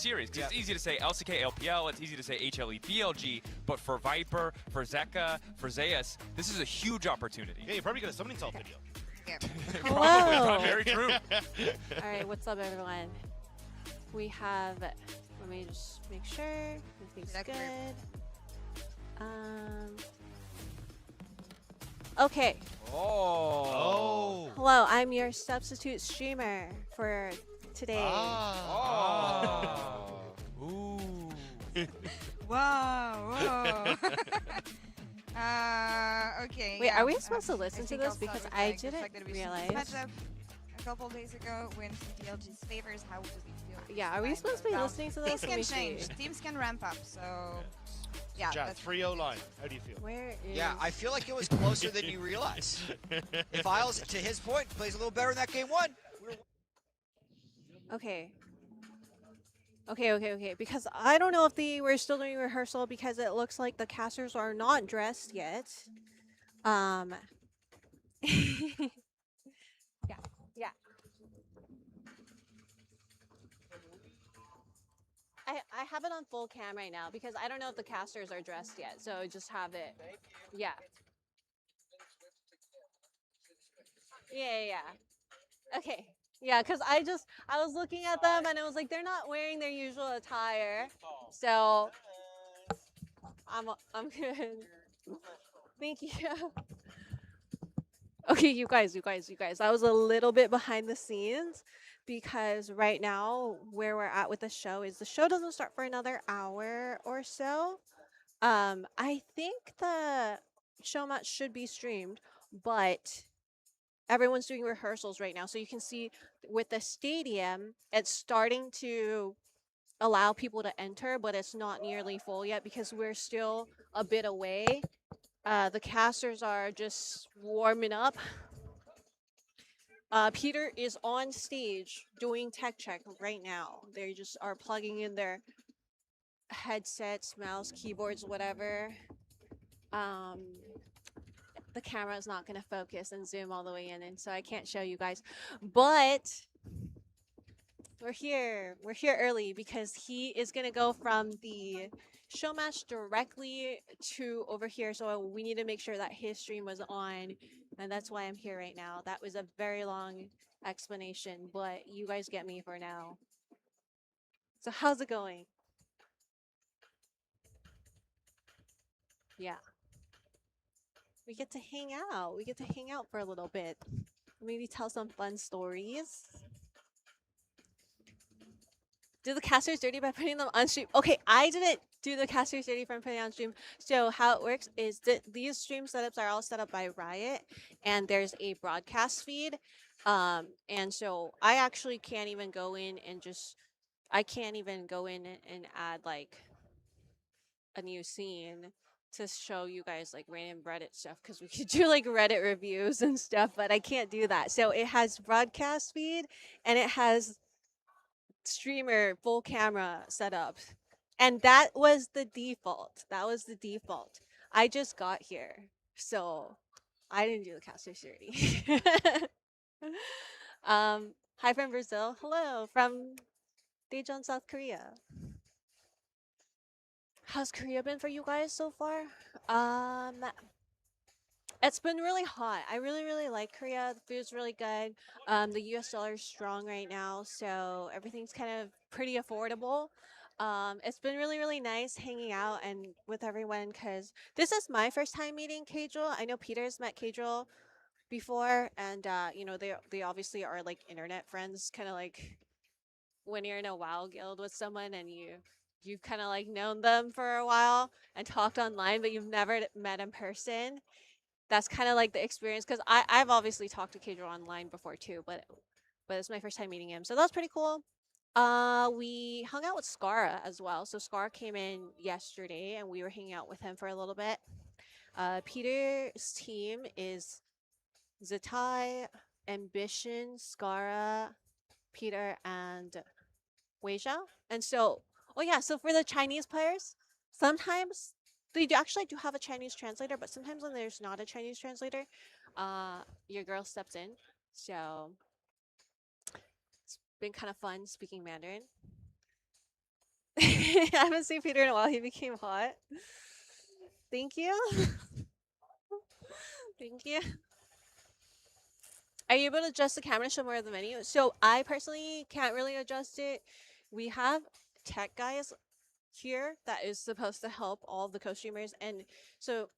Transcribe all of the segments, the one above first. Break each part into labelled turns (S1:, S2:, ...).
S1: series. Because it's easy to say LCK, LPL, it's easy to say HLE, BLG, but for Viper, for Zeka, for Zeus, this is a huge opportunity.
S2: Yeah, you're probably gonna summoning salt video.
S3: Yeah.
S1: Probably not very true.
S4: All right, what's up, everyone? We have. Let me just make sure everything's good. Okay.
S1: Oh.
S4: Hello, I'm your substitute streamer for today.
S1: Oh. Ooh.
S3: Wow. Okay.
S4: Wait,
S3: yeah,
S4: are we supposed to listen to
S3: think
S4: this?
S3: I'll start
S4: Because
S3: with,
S4: I
S3: like, the
S4: didn't
S3: fact that we
S4: realize.
S3: matchup a couple days ago when DLG's favors. How does it feel?
S4: Yeah, are we
S3: Time
S4: supposed to be
S3: goes down.
S4: listening to this?
S3: Things
S4: Let
S3: can
S4: me see.
S3: change. Teams can ramp up. So, yeah.
S2: Chat,
S3: That's
S2: 3-0 line. How do you feel?
S4: Where is?
S5: Yeah, I feel like it was closer than you realize. If Isles, to his point, plays a little better in that game one.
S4: Okay. Okay. Because I don't know if we're still doing rehearsal because it looks like the casters are not dressed yet. Yeah. I have it on full cam right now because I don't know if the casters are dressed yet. So just have it. Yeah. Yeah. Okay. Yeah, because I was looking at them and I was like, they're not wearing their usual attire. So I'm good. Thank you. Okay, you guys. I was a little bit behind the scenes because right now where we're at with the show is the show doesn't start for another hour or so. I think the show match should be streamed, but everyone's doing rehearsals right now. So you can see with the stadium, it's starting to allow people to enter, but it's not nearly full yet because we're still a bit away. The casters are just warming up. Peter is on stage doing tech check right now. They just are plugging in their headsets, mouse, keyboards, whatever. The camera is not going to focus and zoom all the way in, and so I can't show you guys. But we're here. We're here early because he is going to go from the show match directly to over here. So we need to make sure that his stream was on, and that's why I'm here right now. That was a very long explanation, but you guys get me for now. So how's it going? Yeah. We get to hang out. We get to hang out for a little bit. Maybe tell some fun stories. Do the casters dirty by putting them on stream? Okay, I didn't do the casters dirty from putting on stream. So how it works is that these stream setups are all set up by Riot, and there's a broadcast feed. And so I actually can't even go in and and add like a new scene to show you guys like random Reddit stuff because we could do like Reddit reviews and stuff, but I can't do that. So it has broadcast feed and it has streamer full camera setup. And that was the default. I just got here. So I didn't do the caster dirty. Hi from Brazil. Hello from Daejeon, South Korea. How's Korea been for you guys so far? It's been really hot. I really like Korea. The food's really good. The US dollar is strong right now, so everything's kind of pretty affordable. It's been really nice hanging out and with everyone because this is my first time meeting Kajol. I know Peter's met Kajol before, and you know they obviously are like internet friends, kind of like when you're in a WoW guild with someone and you've kind of like known them for a while and talked online, but you've never met in person. That's kind of like the experience because I've obviously talked to Kedro online before too, but it's my first time meeting him, so that was pretty cool. We hung out with Skara as well. So Skara came in yesterday and we were hanging out with him for a little bit. Peter's team is Zatai, Ambition, Skara, Peter, and Weijia. And so, oh yeah, so for the Chinese players, sometimes they actually do have a Chinese translator, but sometimes when there's not a Chinese translator, your girl steps in. So it's been kind of fun speaking Mandarin. I haven't seen Peter in a while. He became hot. Thank you. Thank you. Are you able to adjust the camera to show more of the menu? So I personally can't really adjust it. We have tech guys here that is supposed to help all the co-streamers. And so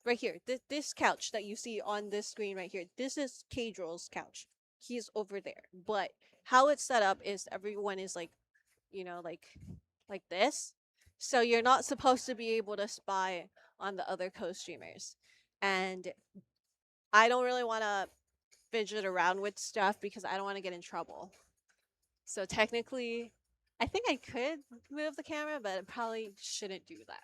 S4: right here, this couch that you see on this screen right here, this is Kadrol's couch. He's over there. But how it's set up is everyone is like, you know, like this. So you're not supposed to be able to spy on the other co-streamers. And I don't really want to fidget around with stuff because I don't want to get in trouble. So technically, I think I could move the camera, but I probably shouldn't do that.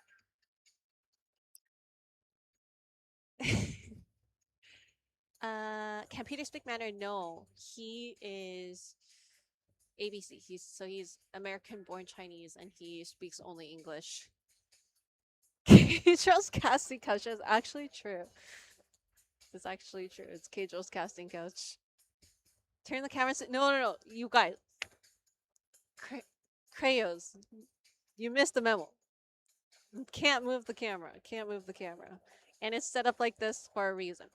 S4: Can Peter speak Mandarin? No, he is ABC. He's American-born Chinese, and he speaks only English. Keijo's casting couch is actually true. It's actually true. It's Keijo's casting couch. Turn the camera. No. You guys. Crayos. You missed the memo. Can't move the camera. Can't move the camera. And it's set up like this for a reason.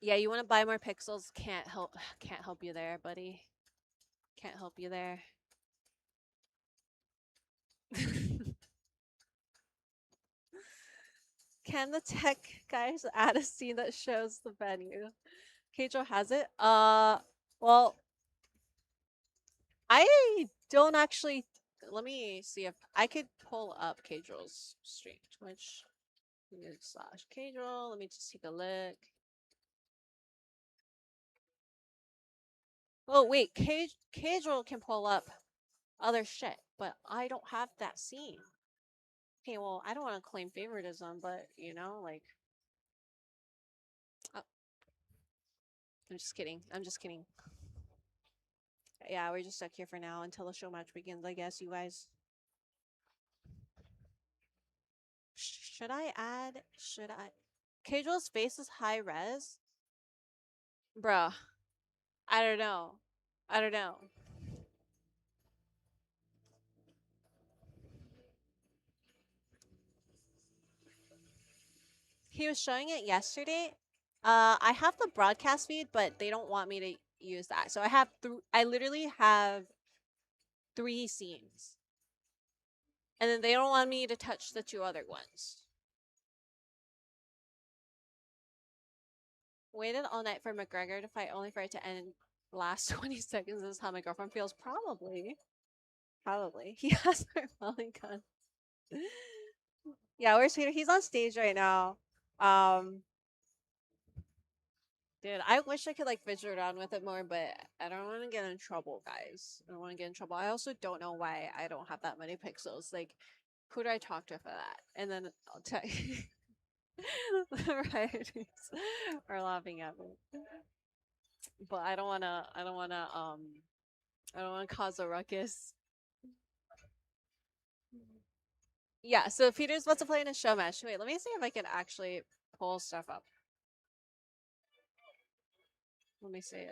S4: Yeah, you want to buy more pixels? Can't help you there, buddy. Can't help you there. Can the tech guys add a scene that shows the venue? Keijo has it. Well, I don't actually. Let me see if I could pull up Keijo's stream. Twitch / Keijo. Let me just take a look. Oh wait, Keijo can pull up other shit, but I don't have that scene. Okay, well, I don't want to claim favoritism, but you know, like, oh, I'm just kidding. I'm just kidding. Yeah, we're just stuck here for now until the show match begins, I guess, you guys. Should I add? Should I? Keijo's face is high res? Bruh. I don't know. I don't know. He was showing it yesterday. I have the broadcast feed, but they don't want me to use that. So I literally have 3 scenes. And then they don't want me to touch the 2 other ones. Waited all night for McGregor to fight only for it to end last 20 seconds. This is how my girlfriend feels. Probably. He has her welling gun. Yeah, where's Peter? He's on stage right now. Dude, I wish I could like fidget around with it more, but I don't want to get in trouble, guys. I don't want to get in trouble. I also don't know why I don't have that many pixels. Like, who do I talk to for that? And then I'll tell you. The rioters are laughing at me. But I don't wanna cause a ruckus. Yeah, so Peter's about to play in a show match. Wait, let me see if I can actually pull stuff up. Let me see.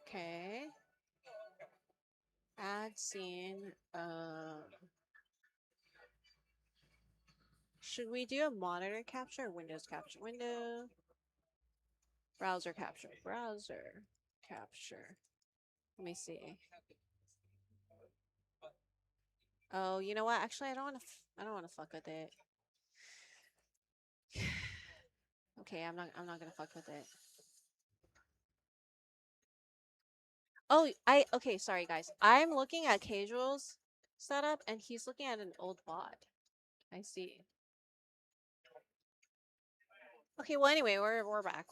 S4: Okay. Add scene. Should we do a monitor capture or Windows capture? Window. Browser capture. Browser capture. Let me see. Oh, you know what? Actually, I don't want to fuck with it. Okay, I'm not gonna fuck with it. Oh, okay, sorry guys. I'm looking at Casual's setup and he's looking at an old bot. I see. Okay, well anyway, we're back.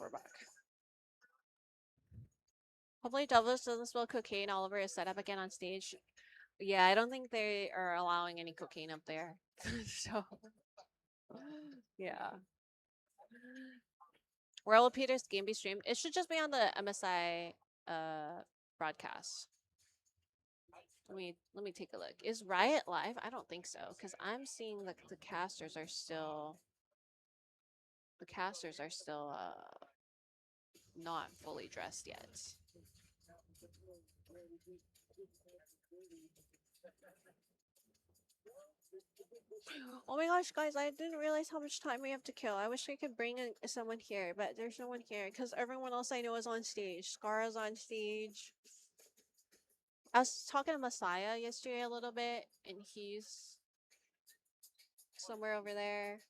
S4: Hopefully Doublelift doesn't spill cocaine all over his setup again on stage. Yeah, I don't think they are allowing any cocaine up there. So yeah. Where will Peter's game be streamed? It should just be on the MSI broadcast. Let me take a look. Is Riot live? I don't think so, because I'm seeing the casters are still not fully dressed yet. Oh my gosh, guys, I didn't realize how much time we have to kill. I wish I could bring someone here, but there's no one here because everyone else I know is on stage. Scar's on stage. I was talking to Messiah yesterday a little bit, and he's somewhere over there.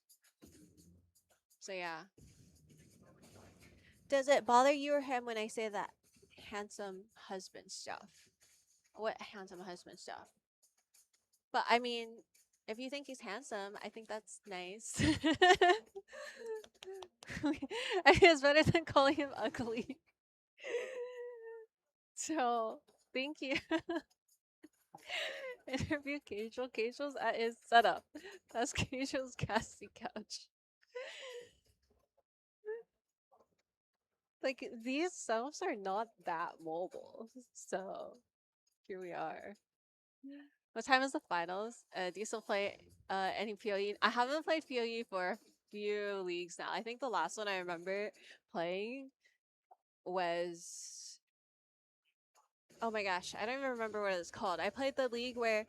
S4: So yeah. Does it bother you or him when I say that handsome husband stuff? What handsome husband stuff? But I mean, if you think he's handsome, I think that's nice. It's better than calling him ugly. So, thank you. Interview Casual. Casual's at his setup. That's Casual's casting couch. Like, these setups are not that mobile. So, here we are. What time is the finals? Do you still play any PoE? I haven't played PoE for a few leagues now. I think the last one I remember playing was, oh my gosh, I don't even remember what it's called. I played the league where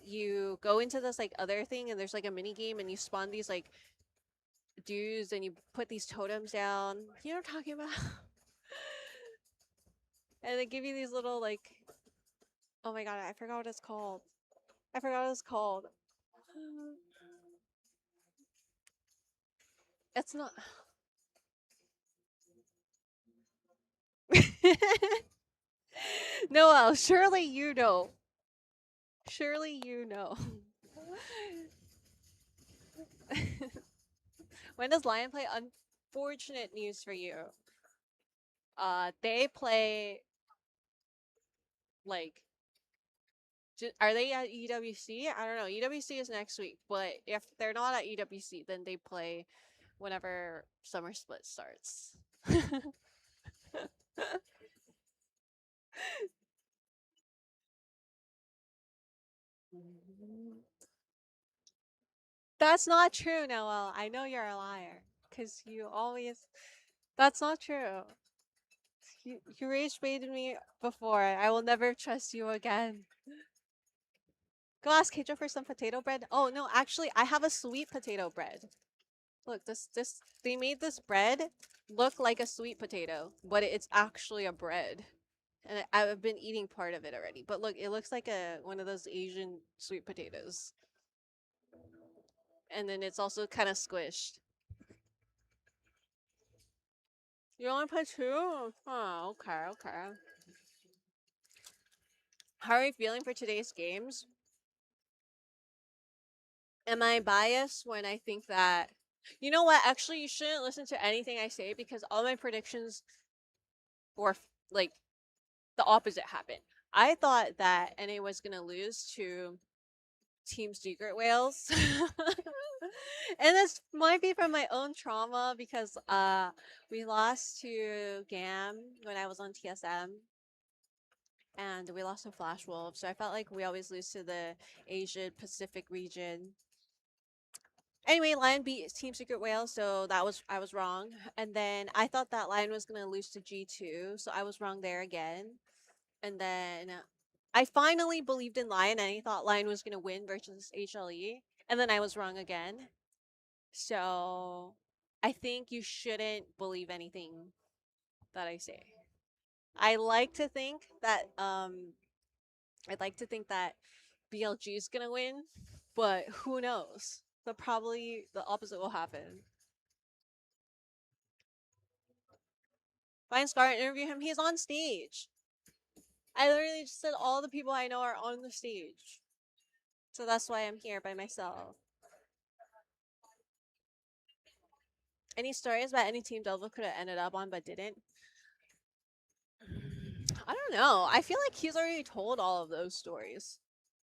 S4: you go into this like other thing and there's like a mini game and you spawn these like dudes and you put these totems down. You know what I'm talking about? And they give you these little like, oh my god, I forgot what it's called. I forgot what it's called. It's not. Noel, surely you know. Surely you know. When does Lion play? Unfortunate news for you. They play like, are they at EWC? I don't know. EWC is next week, but if they're not at EWC, then they play whenever Summer Split starts. That's not true, Noel. I know you're a liar. Because you always... That's not true. You rage baited me before. I will never trust you again. Go ask Kejo for some potato bread. Oh, no, actually, I have a sweet potato bread. Look, they made this bread look like a sweet potato, but it's actually a bread. And I've been eating part of it already. But look, it looks like one of those Asian sweet potatoes. And then it's also kind of squished. You only play 2? Oh, okay, okay. How are you feeling for today's games? Am I biased when I think that... You know what? Actually, you shouldn't listen to anything I say because all my predictions were, like, the opposite happened. I thought that NA was going to lose to Team Secret Whales. And this might be from my own trauma because we lost to GAM when I was on TSM. And we lost to Flash Wolves, so I felt like we always lose to the Asia Pacific region. Anyway, Lion beat Team Secret Whale, so I was wrong. And then I thought that Lion was gonna lose to G2, so I was wrong there again. And then I finally believed in Lion, and I thought Lion was gonna win versus HLE, and then I was wrong again. So I think you shouldn't believe anything that I say. I like to think that I'd like to think that BLG is gonna win, but who knows? But probably the opposite will happen. Find Scar and interview him. He's on stage. I literally just said all the people I know are on the stage. So that's why I'm here by myself. Any stories about any team Delvo could have ended up on but didn't? I don't know. I feel like he's already told all of those stories.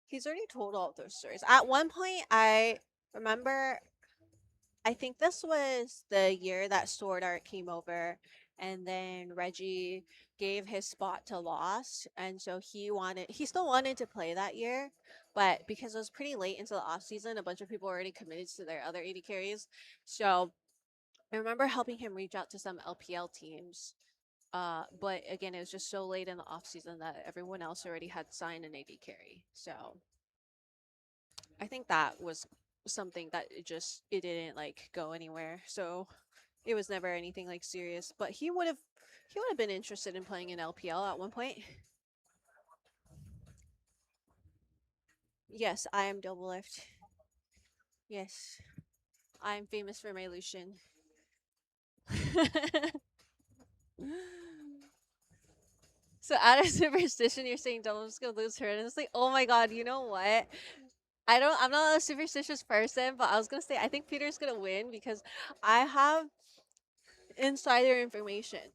S4: He's already told all of those stories. At one point, I remember I think this was the year that Sword Art came over, and then Reggie gave his spot to Lost, and so he still wanted to play that year, but because it was pretty late into the off season, a bunch of people already committed to their other AD carries. So I remember helping him reach out to some LPL teams. But again, it was just so late in the off season that everyone else already had signed an AD carry. So I think that was something that it didn't like go anywhere. So it was never anything like serious. But he would have been interested in playing in LPL at one point. Yes, I am Doublelift. Yes, I'm famous for my Lucian. So out of superstition, you're saying Doublelift's gonna lose her, and it's like, oh my god, you know what? I'm not a superstitious person, but I was gonna say I think Peter's gonna win because I have insider information.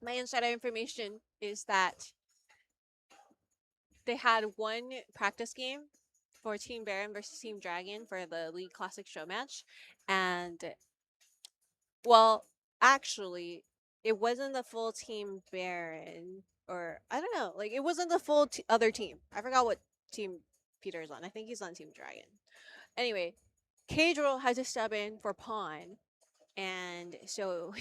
S4: My insider information is that they had one practice game for Team Baron versus Team Dragon for the League Classic show match, and well, actually, it wasn't the full Team Baron, or I don't know, like it wasn't the full other team. I forgot what team Peter's on. I think he's on Team Dragon. Anyway, Cadril had to sub in for Pawn, and so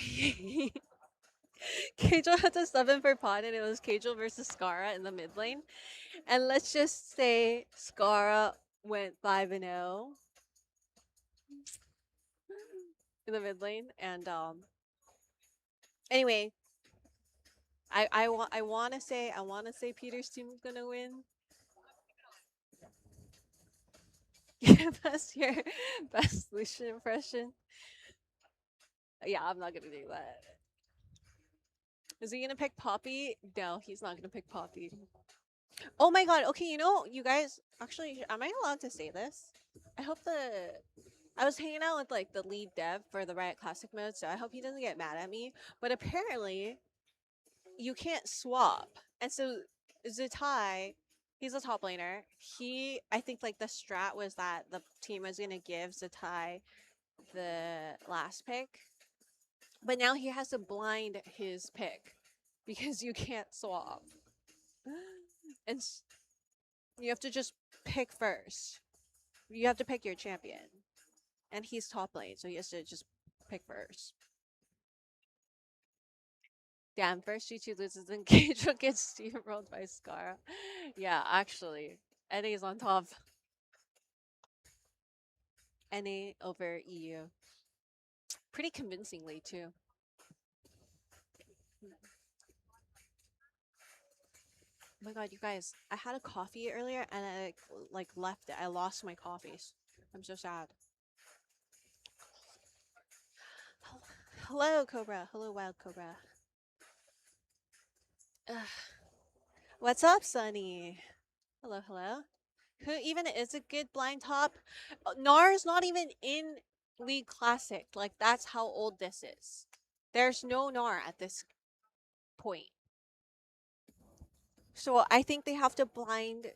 S4: Cadril had to sub in for Pawn, and it was Cadril versus Scarra in the mid lane. And let's just say Scarra went 5-0 in the mid lane, and anyway, I want to say Peter's team's gonna win. Best your best Lucian impression. Yeah, I'm not gonna do that. Is he gonna pick Poppy? No, he's not gonna pick Poppy. Oh my god, okay, you guys, actually, am I allowed to say this? I was hanging out with, like, the lead dev for the Riot Classic mode, so I hope he doesn't get mad at me, but apparently, you can't swap. And so, Zatai, he's a top laner, I think, like, the strat was that the team was gonna give Zatai the last pick, but now he has to blind his pick, because you can't swap. And you have to just pick first. You have to pick your champion. And he's top lane, so he has to just pick first. Damn, first G2 loses and Cadril gets steamrolled by Scarra. Yeah, actually. NA's on top. NA over EU. Pretty convincingly, too. Oh my god, you guys, I had a coffee earlier and I like left it. I lost my coffees. I'm so sad. Hello, Cobra. Hello, Wild Cobra. Ugh. What's up, Sunny? Hello, hello. Who even is a good blind top? Nar's not even in League Classic. Like, that's how old this is. There's no Nar at this point. So I think they have to blind.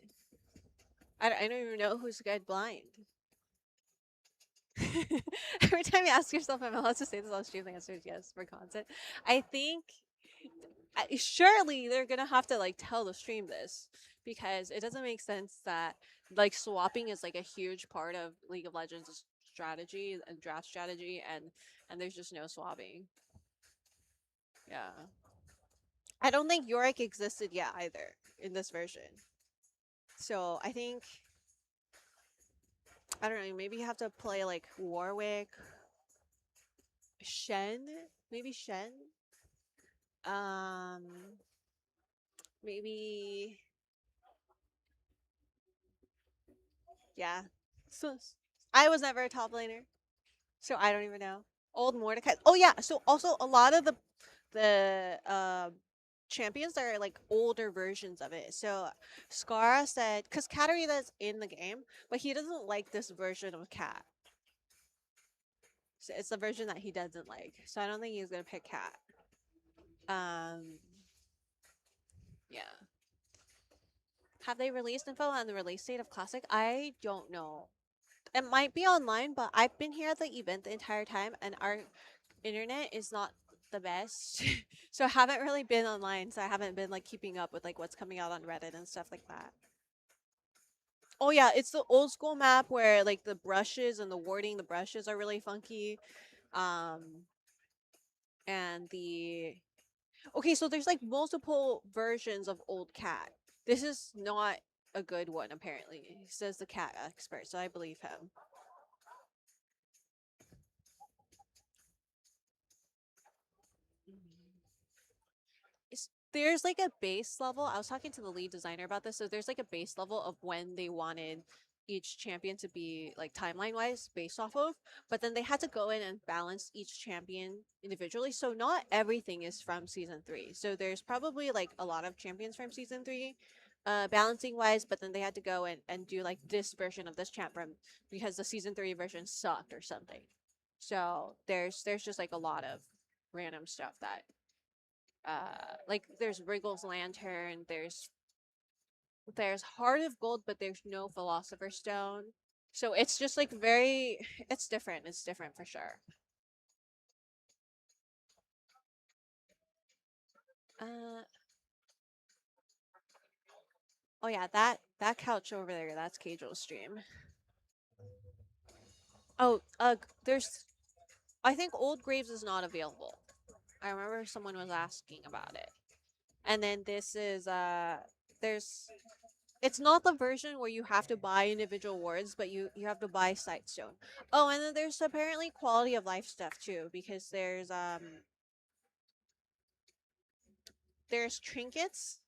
S4: I don't even know who's good blind. Every time you ask yourself, am I allowed to say this on stream? The answer is yes for content. I think surely they're gonna have to like tell the stream this because it doesn't make sense that like swapping is like a huge part of League of Legends strategy and draft strategy, and there's just no swapping. Yeah, I don't think Yorick existed yet either in this version. So I think I don't know. Maybe you have to play like Warwick, Shen, maybe Shen. Um, maybe yeah. So I was never a top laner, so I don't even know. Old Mordecai. Oh yeah. So also a lot of the champions are like older versions of it. So Scarra said, because Katarina's in the game, but he doesn't like this version of Cat. So it's the version that he doesn't like. So I don't think he's gonna pick Cat. Yeah. Have they released info on the release date of Classic? I don't know. It might be online, but I've been here at the event the entire time, and our internet is not the best. So I haven't really been online, so I haven't been like keeping up with like what's coming out on Reddit and stuff like that. Oh yeah, it's the old school map where like the brushes and the warding the brushes are really funky. Um and the Okay, so there's like multiple versions of Old Cat. This is not a good one apparently. He says the cat expert, so I believe him. There's like a base level. I was talking to the lead designer about this. So there's like a base level of when they wanted each champion to be like timeline wise based off of, but then they had to go in and balance each champion individually. So not everything is from season 3. So there's probably like a lot of champions from season 3 balancing wise, but then they had to go and do like this version of this champ from because the season 3 version sucked or something. So there's just like a lot of random stuff that like there's Wriggle's Lantern, there's Heart of Gold, but there's no Philosopher's Stone. So it's just like very it's different. It's different for sure. Uh oh yeah, that couch over there, that's Cagel's stream. Oh, there's I think Old Graves is not available. I remember someone was asking about it. And then this is there's it's not the version where you have to buy individual wards, but you have to buy Sightstone. Oh, and then there's apparently quality of life stuff too, because there's trinkets,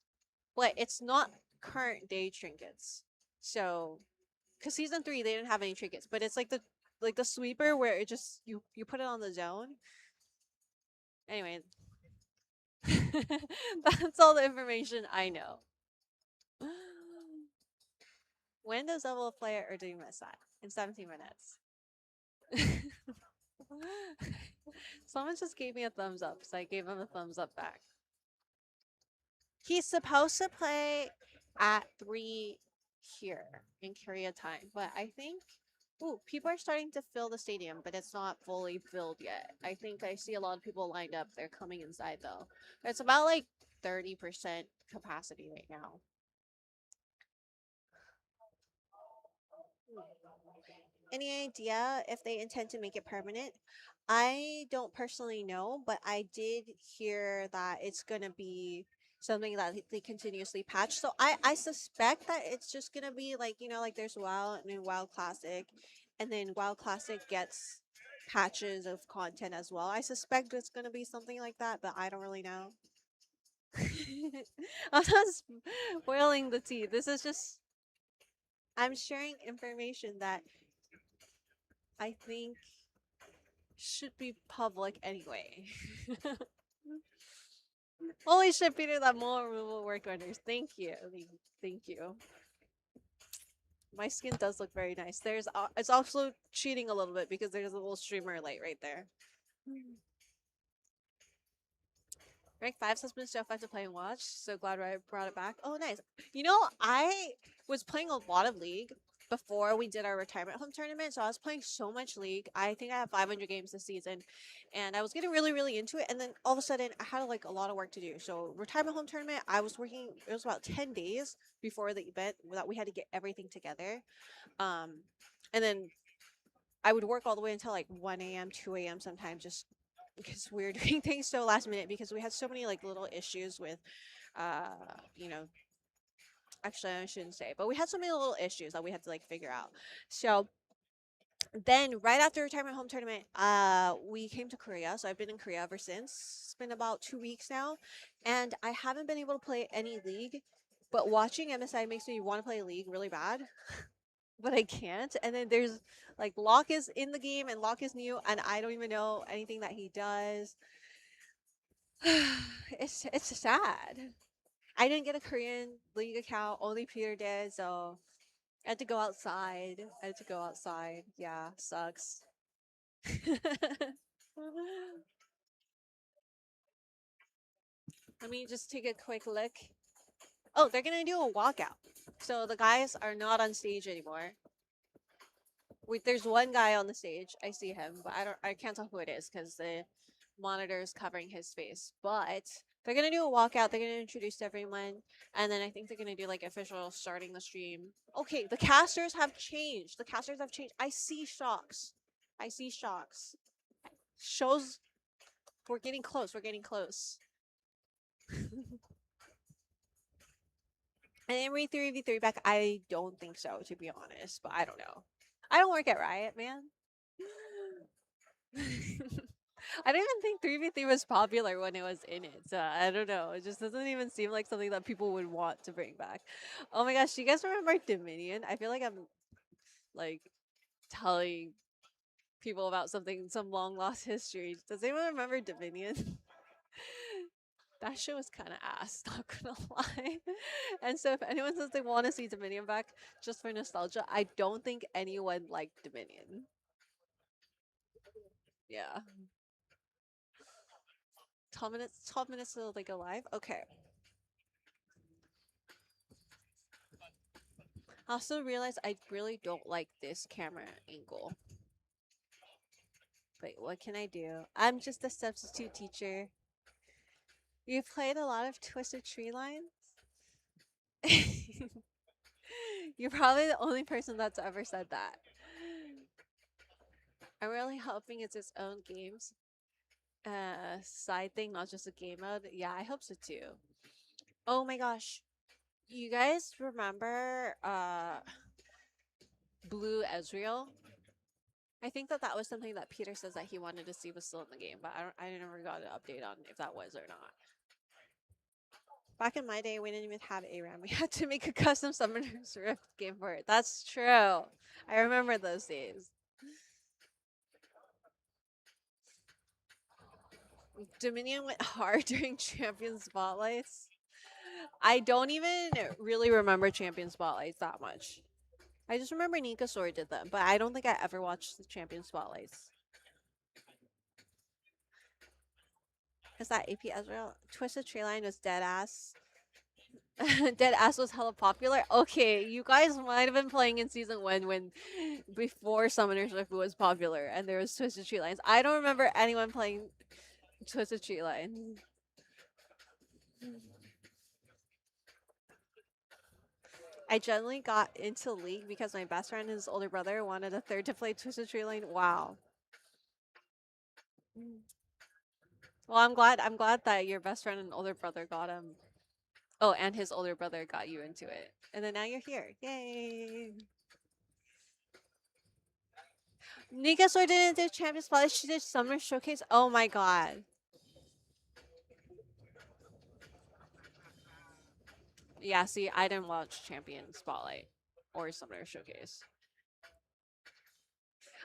S4: but it's not current day trinkets. So, cause season 3 they didn't have any trinkets, but it's like the sweeper where it just you put it on the zone. Anyway, that's all the information I know. When does Double play it, or do you miss that? In 17 minutes. Someone just gave me a thumbs up, so I gave him a thumbs up back. He's supposed to play at 3 here in Korea time, but I think ooh, people are starting to fill the stadium, but it's not fully filled yet. I think I see a lot of people lined up. They're coming inside though. It's about like 30% capacity right now. Any idea if they intend to make it permanent? I don't personally know, but I did hear that it's gonna be something that they continuously patch. So I suspect that it's just gonna be like, you know, like there's WoW and then WoW Classic, and then WoW Classic gets patches of content as well. I suspect it's gonna be something like that, but I don't really know. I'm not spoiling the tea. This is just I'm sharing information that I think should be public anyway. Holy shit, Peter, that mole removal work wonders. Thank you. Thank you. My skin does look very nice. It's also cheating a little bit because there's a little streamer light right there. Rank 5 has been so fun to play and watch. So glad I brought it back. Oh, nice. You know, I was playing a lot of League before we did our retirement home tournament. So I was playing so much League. I think I have 500 games this season. And I was getting really, really into it. And then all of a sudden, I had like a lot of work to do. So retirement home tournament, I was working, it was about 10 days before the event that we had to get everything together. And then I would work all the way until like 1 a.m., 2 a.m. sometimes just because we were doing things so last minute because we had so many like little issues with you know, actually I shouldn't say, but we had so many little issues that we had to like figure out. So then right after retirement home tournament, we came to Korea. So I've been in Korea ever since. It's been about 2 weeks now, and I haven't been able to play any League, but watching MSI makes me want to play League really bad. But I can't. And then there's like Locke is in the game and Locke is new and I don't even know anything that he does. It's sad. I didn't get a Korean League account, only Peter did, so I had to go outside. I had to go outside. Yeah, sucks. Let me just take a quick look. Oh, they're gonna do a walkout. So the guys are not on stage anymore. Wait, there's one guy on the stage. I see him, but I can't tell who it is because the monitor is covering his face. But they're gonna do a walkout. They're gonna introduce everyone, and then I think they're gonna do like official starting the stream. Okay, the casters have changed. The casters have changed. I see shocks. I see shocks. Shows. We're getting close. We're getting close. And then we 3v3 back. I don't think so, to be honest, but I don't know. I don't work at Riot, man. I don't even think 3v3 was popular when it was in it. So I don't know. It just doesn't even seem like something that people would want to bring back. Oh my gosh, do you guys remember Dominion? I feel like I'm like telling people about something, some long lost history. Does anyone remember Dominion? That show was kind of ass, not gonna lie. And so if anyone says they want to see Dominion back just for nostalgia, I don't think anyone liked Dominion. Yeah. 12 minutes till they go live? Okay. I also realized I really don't like this camera angle. Wait, what can I do? I'm just a substitute teacher. You played a lot of Twisted Tree Lines? You're probably the only person that's ever said that. I'm really hoping it's its own games. Side thing, not just a game mode. Yeah, I hope so too. Oh my gosh. You guys remember Blue Ezreal? I think that was something that Peter says that he wanted to see was still in the game, but I never got an update on if that was or not. Back in my day, we didn't even have ARAM. We had to make a custom Summoner's Rift game for it. That's true. I remember those days. Dominion went hard during Champion Spotlights. I don't even really remember Champion Spotlights that much. I just remember Nikasor did them, but I don't think I ever watched the Champion Spotlights. Is that AP Ezreal? Twisted Tree Line was dead ass. Dead ass was hella popular. Okay, you guys might have been playing in season 1 when before Summoner's Rift was popular and there was Twisted Tree Lines. I don't remember anyone playing Twisted Tree Line. I generally got into League because my best friend and his older brother wanted a third to play Twisted Tree Line. Wow. Well, I'm glad that your best friend and older brother got him. Oh, and his older brother got you into it. And then now you're here. Yay. Nika Sword didn't do Champion Spotlight. She did Summer Showcase. Oh my god. Yeah, see, I didn't watch Champion Spotlight or Summer Showcase.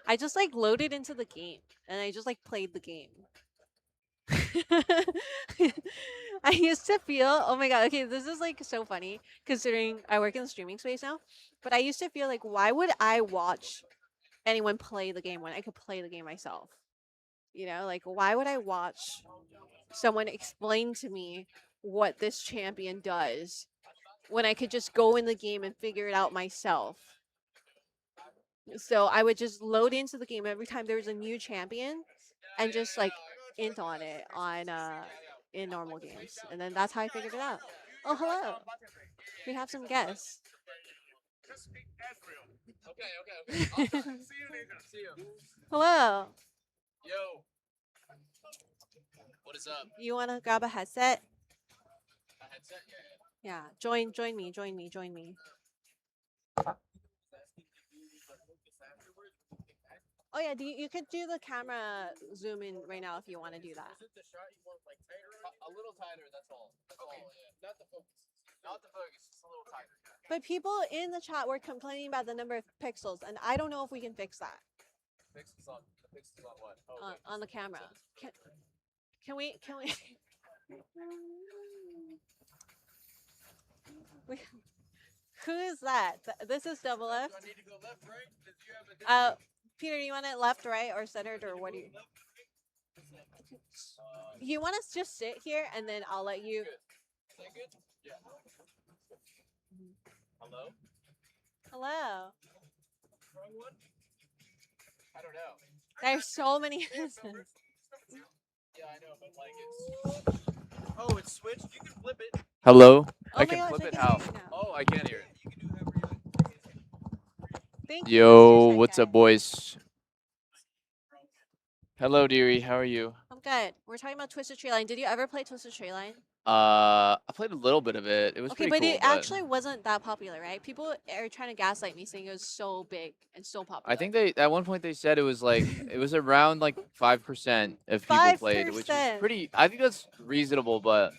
S4: I just like loaded into the game and I just like played the game. I used to feel, oh my god, okay, this is like so funny considering I work in the streaming space now. But I used to feel like, why would I watch anyone play the game when I could play the game myself? You know, like, why would I watch someone explain to me what this champion does when I could just go in the game and figure it out myself? So I would just load into the game every time there was a new champion and just like int on it on in normal games. And then that's how I figured it out. Oh, hello. We have some guests.
S6: Okay. Awesome. See you, Nathan. See you.
S4: Hello.
S6: Yo. What is up?
S4: You want to grab a headset?
S6: A headset? Yeah.
S4: Yeah. Join me. Oh yeah, you could do the camera zoom in right now if you want to do that.
S6: Is it the shot you want like tighter? A little tighter, that's all. That's all, yeah. Not the focus. Not the focus, just a little tighter.
S4: But people in the chat were complaining about the number of pixels, and I don't know if we can fix that.
S6: Pixels on what? Oh,
S4: On the camera. Can we Who is that? This is Doublelift.
S6: do I need to go left, right? Did you have a
S4: Peter, you want it left, right, or centered, or what do you? You want us to just sit here, and then I'll let you.
S6: Good. Is that good? Yeah. Hello?
S4: Hello.
S6: Wrong one? I don't know.
S4: There's so many.
S6: Yeah, I know, but like it's. Oh, it's switched. You can flip it.
S7: Hello?
S4: Oh
S7: I
S4: my
S7: can
S4: gosh,
S7: flip
S4: I
S7: it
S4: can
S7: how?
S4: hear you now.
S7: Oh, I can't hear it.
S6: You can do whatever you like.
S4: Thank you,
S7: Yo,
S4: Mr.
S7: what's
S4: Shy
S7: up,
S4: Guy.
S7: boys? Hello, dearie. How are you?
S4: I'm good. We're talking about Twisted Tree Line. Did you ever play Twisted Tree Line?
S7: I played a little bit of it. It was
S4: Okay,
S7: pretty
S4: but
S7: cool,
S4: it actually wasn't that popular, right? People are trying to gaslight me saying it was so big and so popular.
S7: I think they at one point they said it was like it was around like 5% of people played, which is
S4: 5%.
S7: pretty. I think that's reasonable, but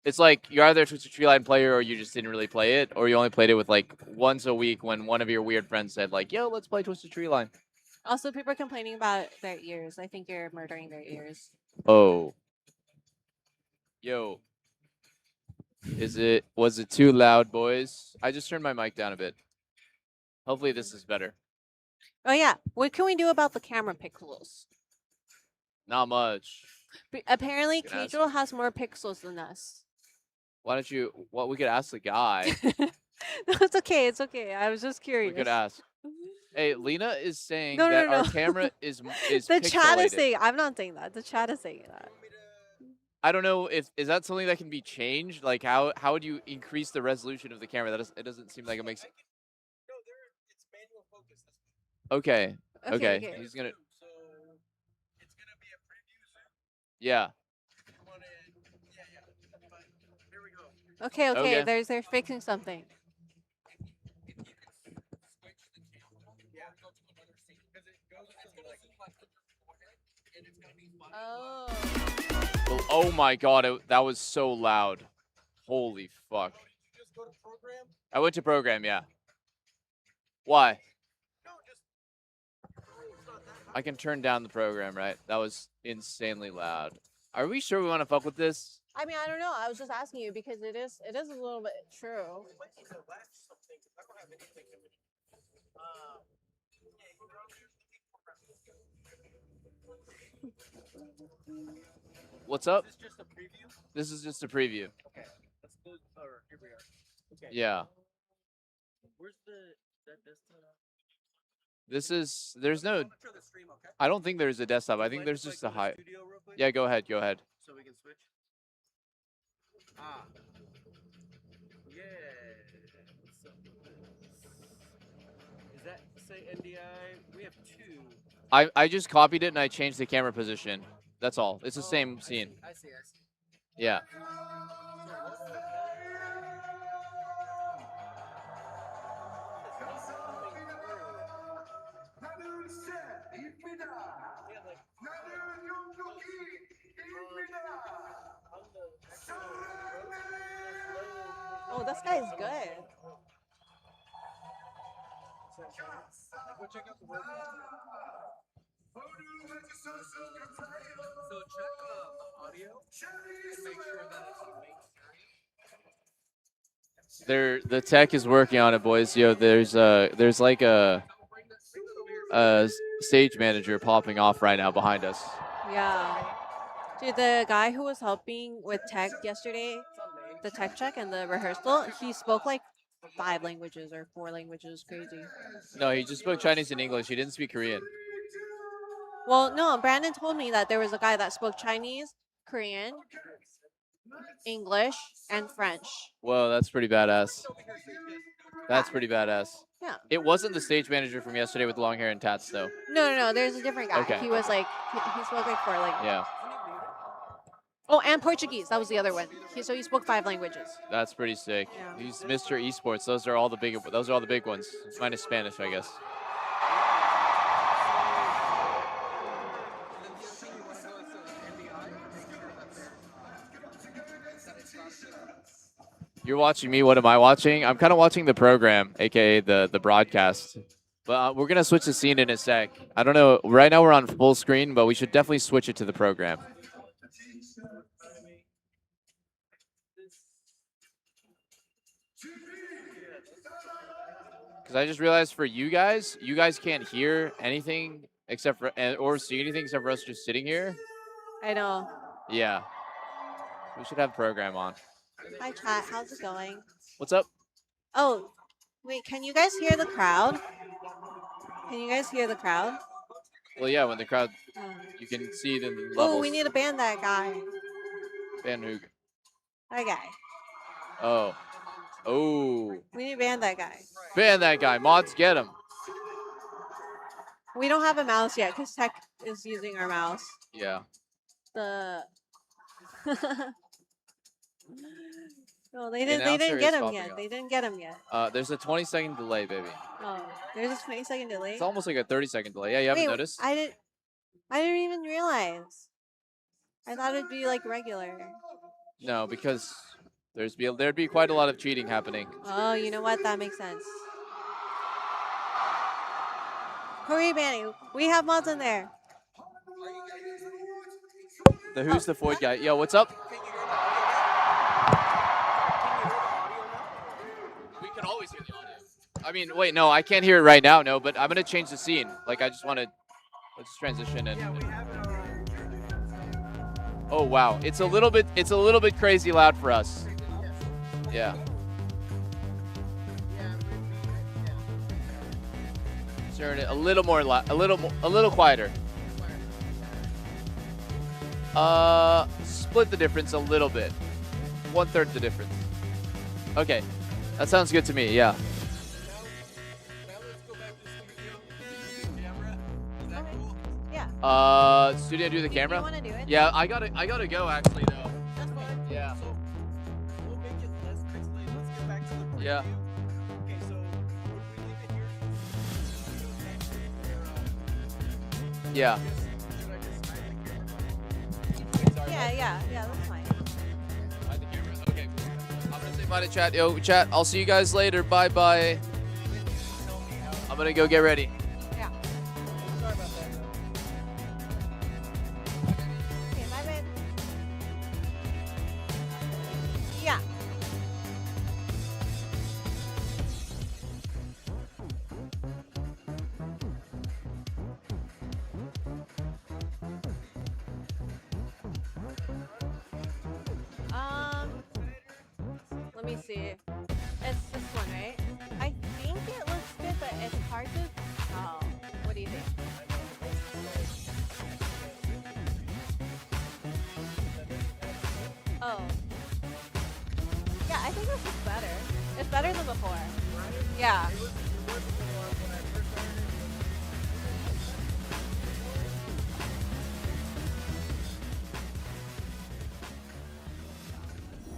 S7: it's like you're either a Twisted Tree Line player or you just didn't really play it, or you only played it with like once a week when one of your weird friends said like, "Yo, let's play Twisted Tree Line."
S4: Also, people are complaining about their ears. I think you're murdering their ears.
S7: Oh, yo, was it too loud, boys? I just turned my mic down a bit. Hopefully this is better.
S4: Oh yeah, what can we do about the camera pixels?
S7: Not much.
S4: Apparently,
S7: Can ask-
S4: Kajal has more pixels than us.
S7: Why don't you? Well, we could ask the guy.
S4: No, it's okay. It's okay. I was just
S7: We
S4: curious.
S7: could ask. Hey, Lena is saying
S4: No,
S7: that
S4: no,
S7: our
S4: no.
S7: camera is
S4: The chat is
S7: pixelated.
S4: saying. I'm not saying that. The chat is saying that.
S7: I don't know if is that something that can be changed. Like how would you increase the resolution of the camera? It doesn't seem like it makes.
S6: No, it's manual focus.
S7: Okay.
S4: Okay.
S7: Okay. He's gonna.
S6: So it's gonna be a preview zoom.
S7: Yeah.
S6: You want it? Yeah, yeah. That's fine. Here we go.
S4: Okay. Okay.
S7: Okay.
S4: They're fixing something.
S6: If you can switch the channel, yeah, go to another scene because it goes. It's gonna like and it's gonna be funny.
S4: Oh.
S7: Oh my God! That was so loud. Holy fuck!
S6: Did you just go to program?
S7: I went to program. Yeah. Why?
S6: No, just. It's not that
S7: I can turn down the program, right? That was insanely loud. Are we sure we want to fuck with this?
S4: I mean, I don't know. I was just asking you because it is a little bit true.
S6: I don't have anything.
S7: What's up?
S6: Is this just a preview?
S7: This is just a preview.
S6: Okay. Let's go. Here we are. Okay.
S7: Yeah.
S6: Where's that desktop?
S7: There's no,
S6: Show the stream, okay?
S7: I don't think there's a desktop. I think there's just a high. Yeah, go ahead. Go ahead.
S6: So we can switch. Ah. Yeah. So, is that say NDI? We have two.
S7: I just copied it and I changed the camera position. That's all. It's the same scene.
S6: I see.
S7: Yeah.
S4: Oh, this guy's good.
S6: Go check out the work. So check the audio and make sure that it's
S7: The tech is working on it, boys. Yo, there's like a stage manager popping off right now behind us.
S4: Yeah. Dude, the guy who was helping with tech yesterday, the tech check and the rehearsal, he spoke like 5 languages or 4 languages. Crazy.
S7: No, he just spoke Chinese and English. He didn't speak Korean.
S4: Well, no, Brandon told me that there was a guy that spoke Chinese, Korean, English, and French.
S7: Whoa, that's pretty badass. That's pretty badass.
S4: Yeah.
S7: It wasn't the stage manager from yesterday with long hair and tats, though.
S4: No, there's a different guy.
S7: Okay.
S4: He was like, he spoke like 4 languages.
S7: Yeah,
S4: Oh, and Portuguese. That was the other one. So he spoke 5 languages.
S7: that's pretty sick.
S4: Yeah.
S7: He's Mr. Esports. Those are all the big ones. Minus Spanish, I guess. You're watching me. What am I watching? I'm kind of watching the program, aka the broadcast. But we're gonna switch the scene in a sec. I don't know. Right now we're on full screen, but we should definitely switch it to the program. Because I just realized for you guys can't hear anything except for or see anything except for us just sitting here.
S4: I know.
S7: Yeah. We should have program on.
S4: Hi, chat. How's it going?
S7: What's up?
S4: Oh, wait. Can you guys hear the crowd? Can you guys hear the crowd?
S7: Well, yeah, when the crowd, you can see it in the levels.
S4: Oh, we need to ban that guy.
S7: Ban who?
S4: That guy.
S7: Oh. Oh.
S4: We need to ban that guy.
S7: Ban that guy. Mods, get him.
S4: We don't have a mouse yet because Tech is using our mouse.
S7: Yeah.
S4: The no, they
S7: The
S4: didn't. They
S7: announcer
S4: didn't get
S7: is
S4: him
S7: popping
S4: yet.
S7: up.
S4: They didn't get him yet.
S7: There's a 20-second delay, baby.
S4: Oh, there's a 20-second delay.
S7: It's almost like a 30-second delay. Yeah, you haven't
S4: Wait,
S7: noticed?
S4: I didn't even realize. I thought it'd be like regular.
S7: No, because there'd be quite a lot of cheating happening.
S4: Oh, you know what? That makes sense. Hurry, banning. We have mods in there.
S7: The Who's the Void guy. Yo, what's up? We can always hear the audio. I mean, wait, no, I can't hear it right now, no, but I'm gonna change the scene. Like, I just want to let's transition and. Oh wow, it's a little bit crazy loud for us. Yeah. Turn it a little more a little quieter. Split the difference a little bit. 1/3 the difference. Okay, that sounds good to me. Yeah.
S6: Now let's go back to studio. Camera. Is that cool?
S4: Yeah.
S7: Studio, do the
S4: You
S7: camera.
S4: want to do it?
S7: Yeah, I gotta go actually though.
S4: That's fine.
S7: Yeah.
S6: So we'll make it less pixelated. Let's get back to the preview.
S7: Yeah.
S6: Okay, so would we leave it here?
S7: Yeah.
S6: Should I just hide the camera?
S4: Yeah, that's fine.
S7: Hide the camera. Okay. I'm gonna say bye to chat. Yo, chat. I'll see you guys later. Bye bye. I'm gonna go get ready.
S4: Yeah.
S6: Sorry about that.
S4: Okay, my bad. Yeah. Let me see. It's this one, right? I think it looks good, but it's hard to tell. What do you think? Oh. Yeah, I think this is better. It's better than before. Yeah.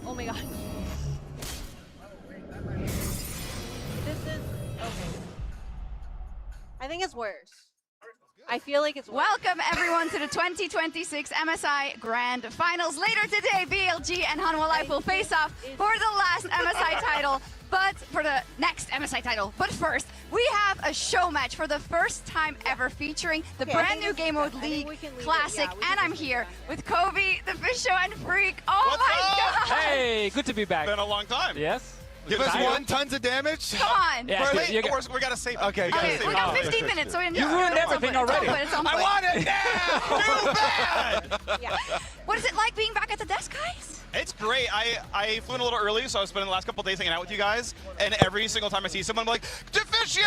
S4: Oh my god. This is okay. I think it's worse. I feel like it's worse.
S8: Welcome everyone to the 2026 MSI Grand Finals. Later today, BLG and Hanwha Life will face off for the last MSI title, but for the next MSI title. But first, we have a show match for the first time ever featuring the
S4: Okay, I
S8: brand
S4: think
S8: new
S4: it's
S8: Game
S4: good.
S8: Mode
S4: I think
S8: League
S4: we can leave it.
S8: Classic,
S4: Yeah, we
S8: and
S4: can
S8: I'm
S4: leave it.
S8: here with Kobe, the Fisho, and Freak. Oh
S2: What's
S8: my
S2: up?
S8: god!
S9: Hey, good to be back.
S2: Been a long time.
S9: Yes?
S2: Give us
S9: Tired?
S2: one tons of damage.
S8: Come on!
S9: Yeah,
S2: We're
S9: you-
S2: late.
S9: you got-
S2: We gotta save.
S9: Okay, you gotta
S8: Okay,
S9: save
S8: we
S9: it.
S8: got
S9: Oh,
S8: 15 minutes, so
S9: You ruined everything already.
S8: It's on
S2: I
S8: point.
S2: want it now. Too bad.
S4: Yeah.
S8: What is it like being back at the desk, guys?
S2: It's great. I flew in a little early, so I was spending the last couple of days hanging out with you guys. And every single time I see someone, I'm like, DeFicio,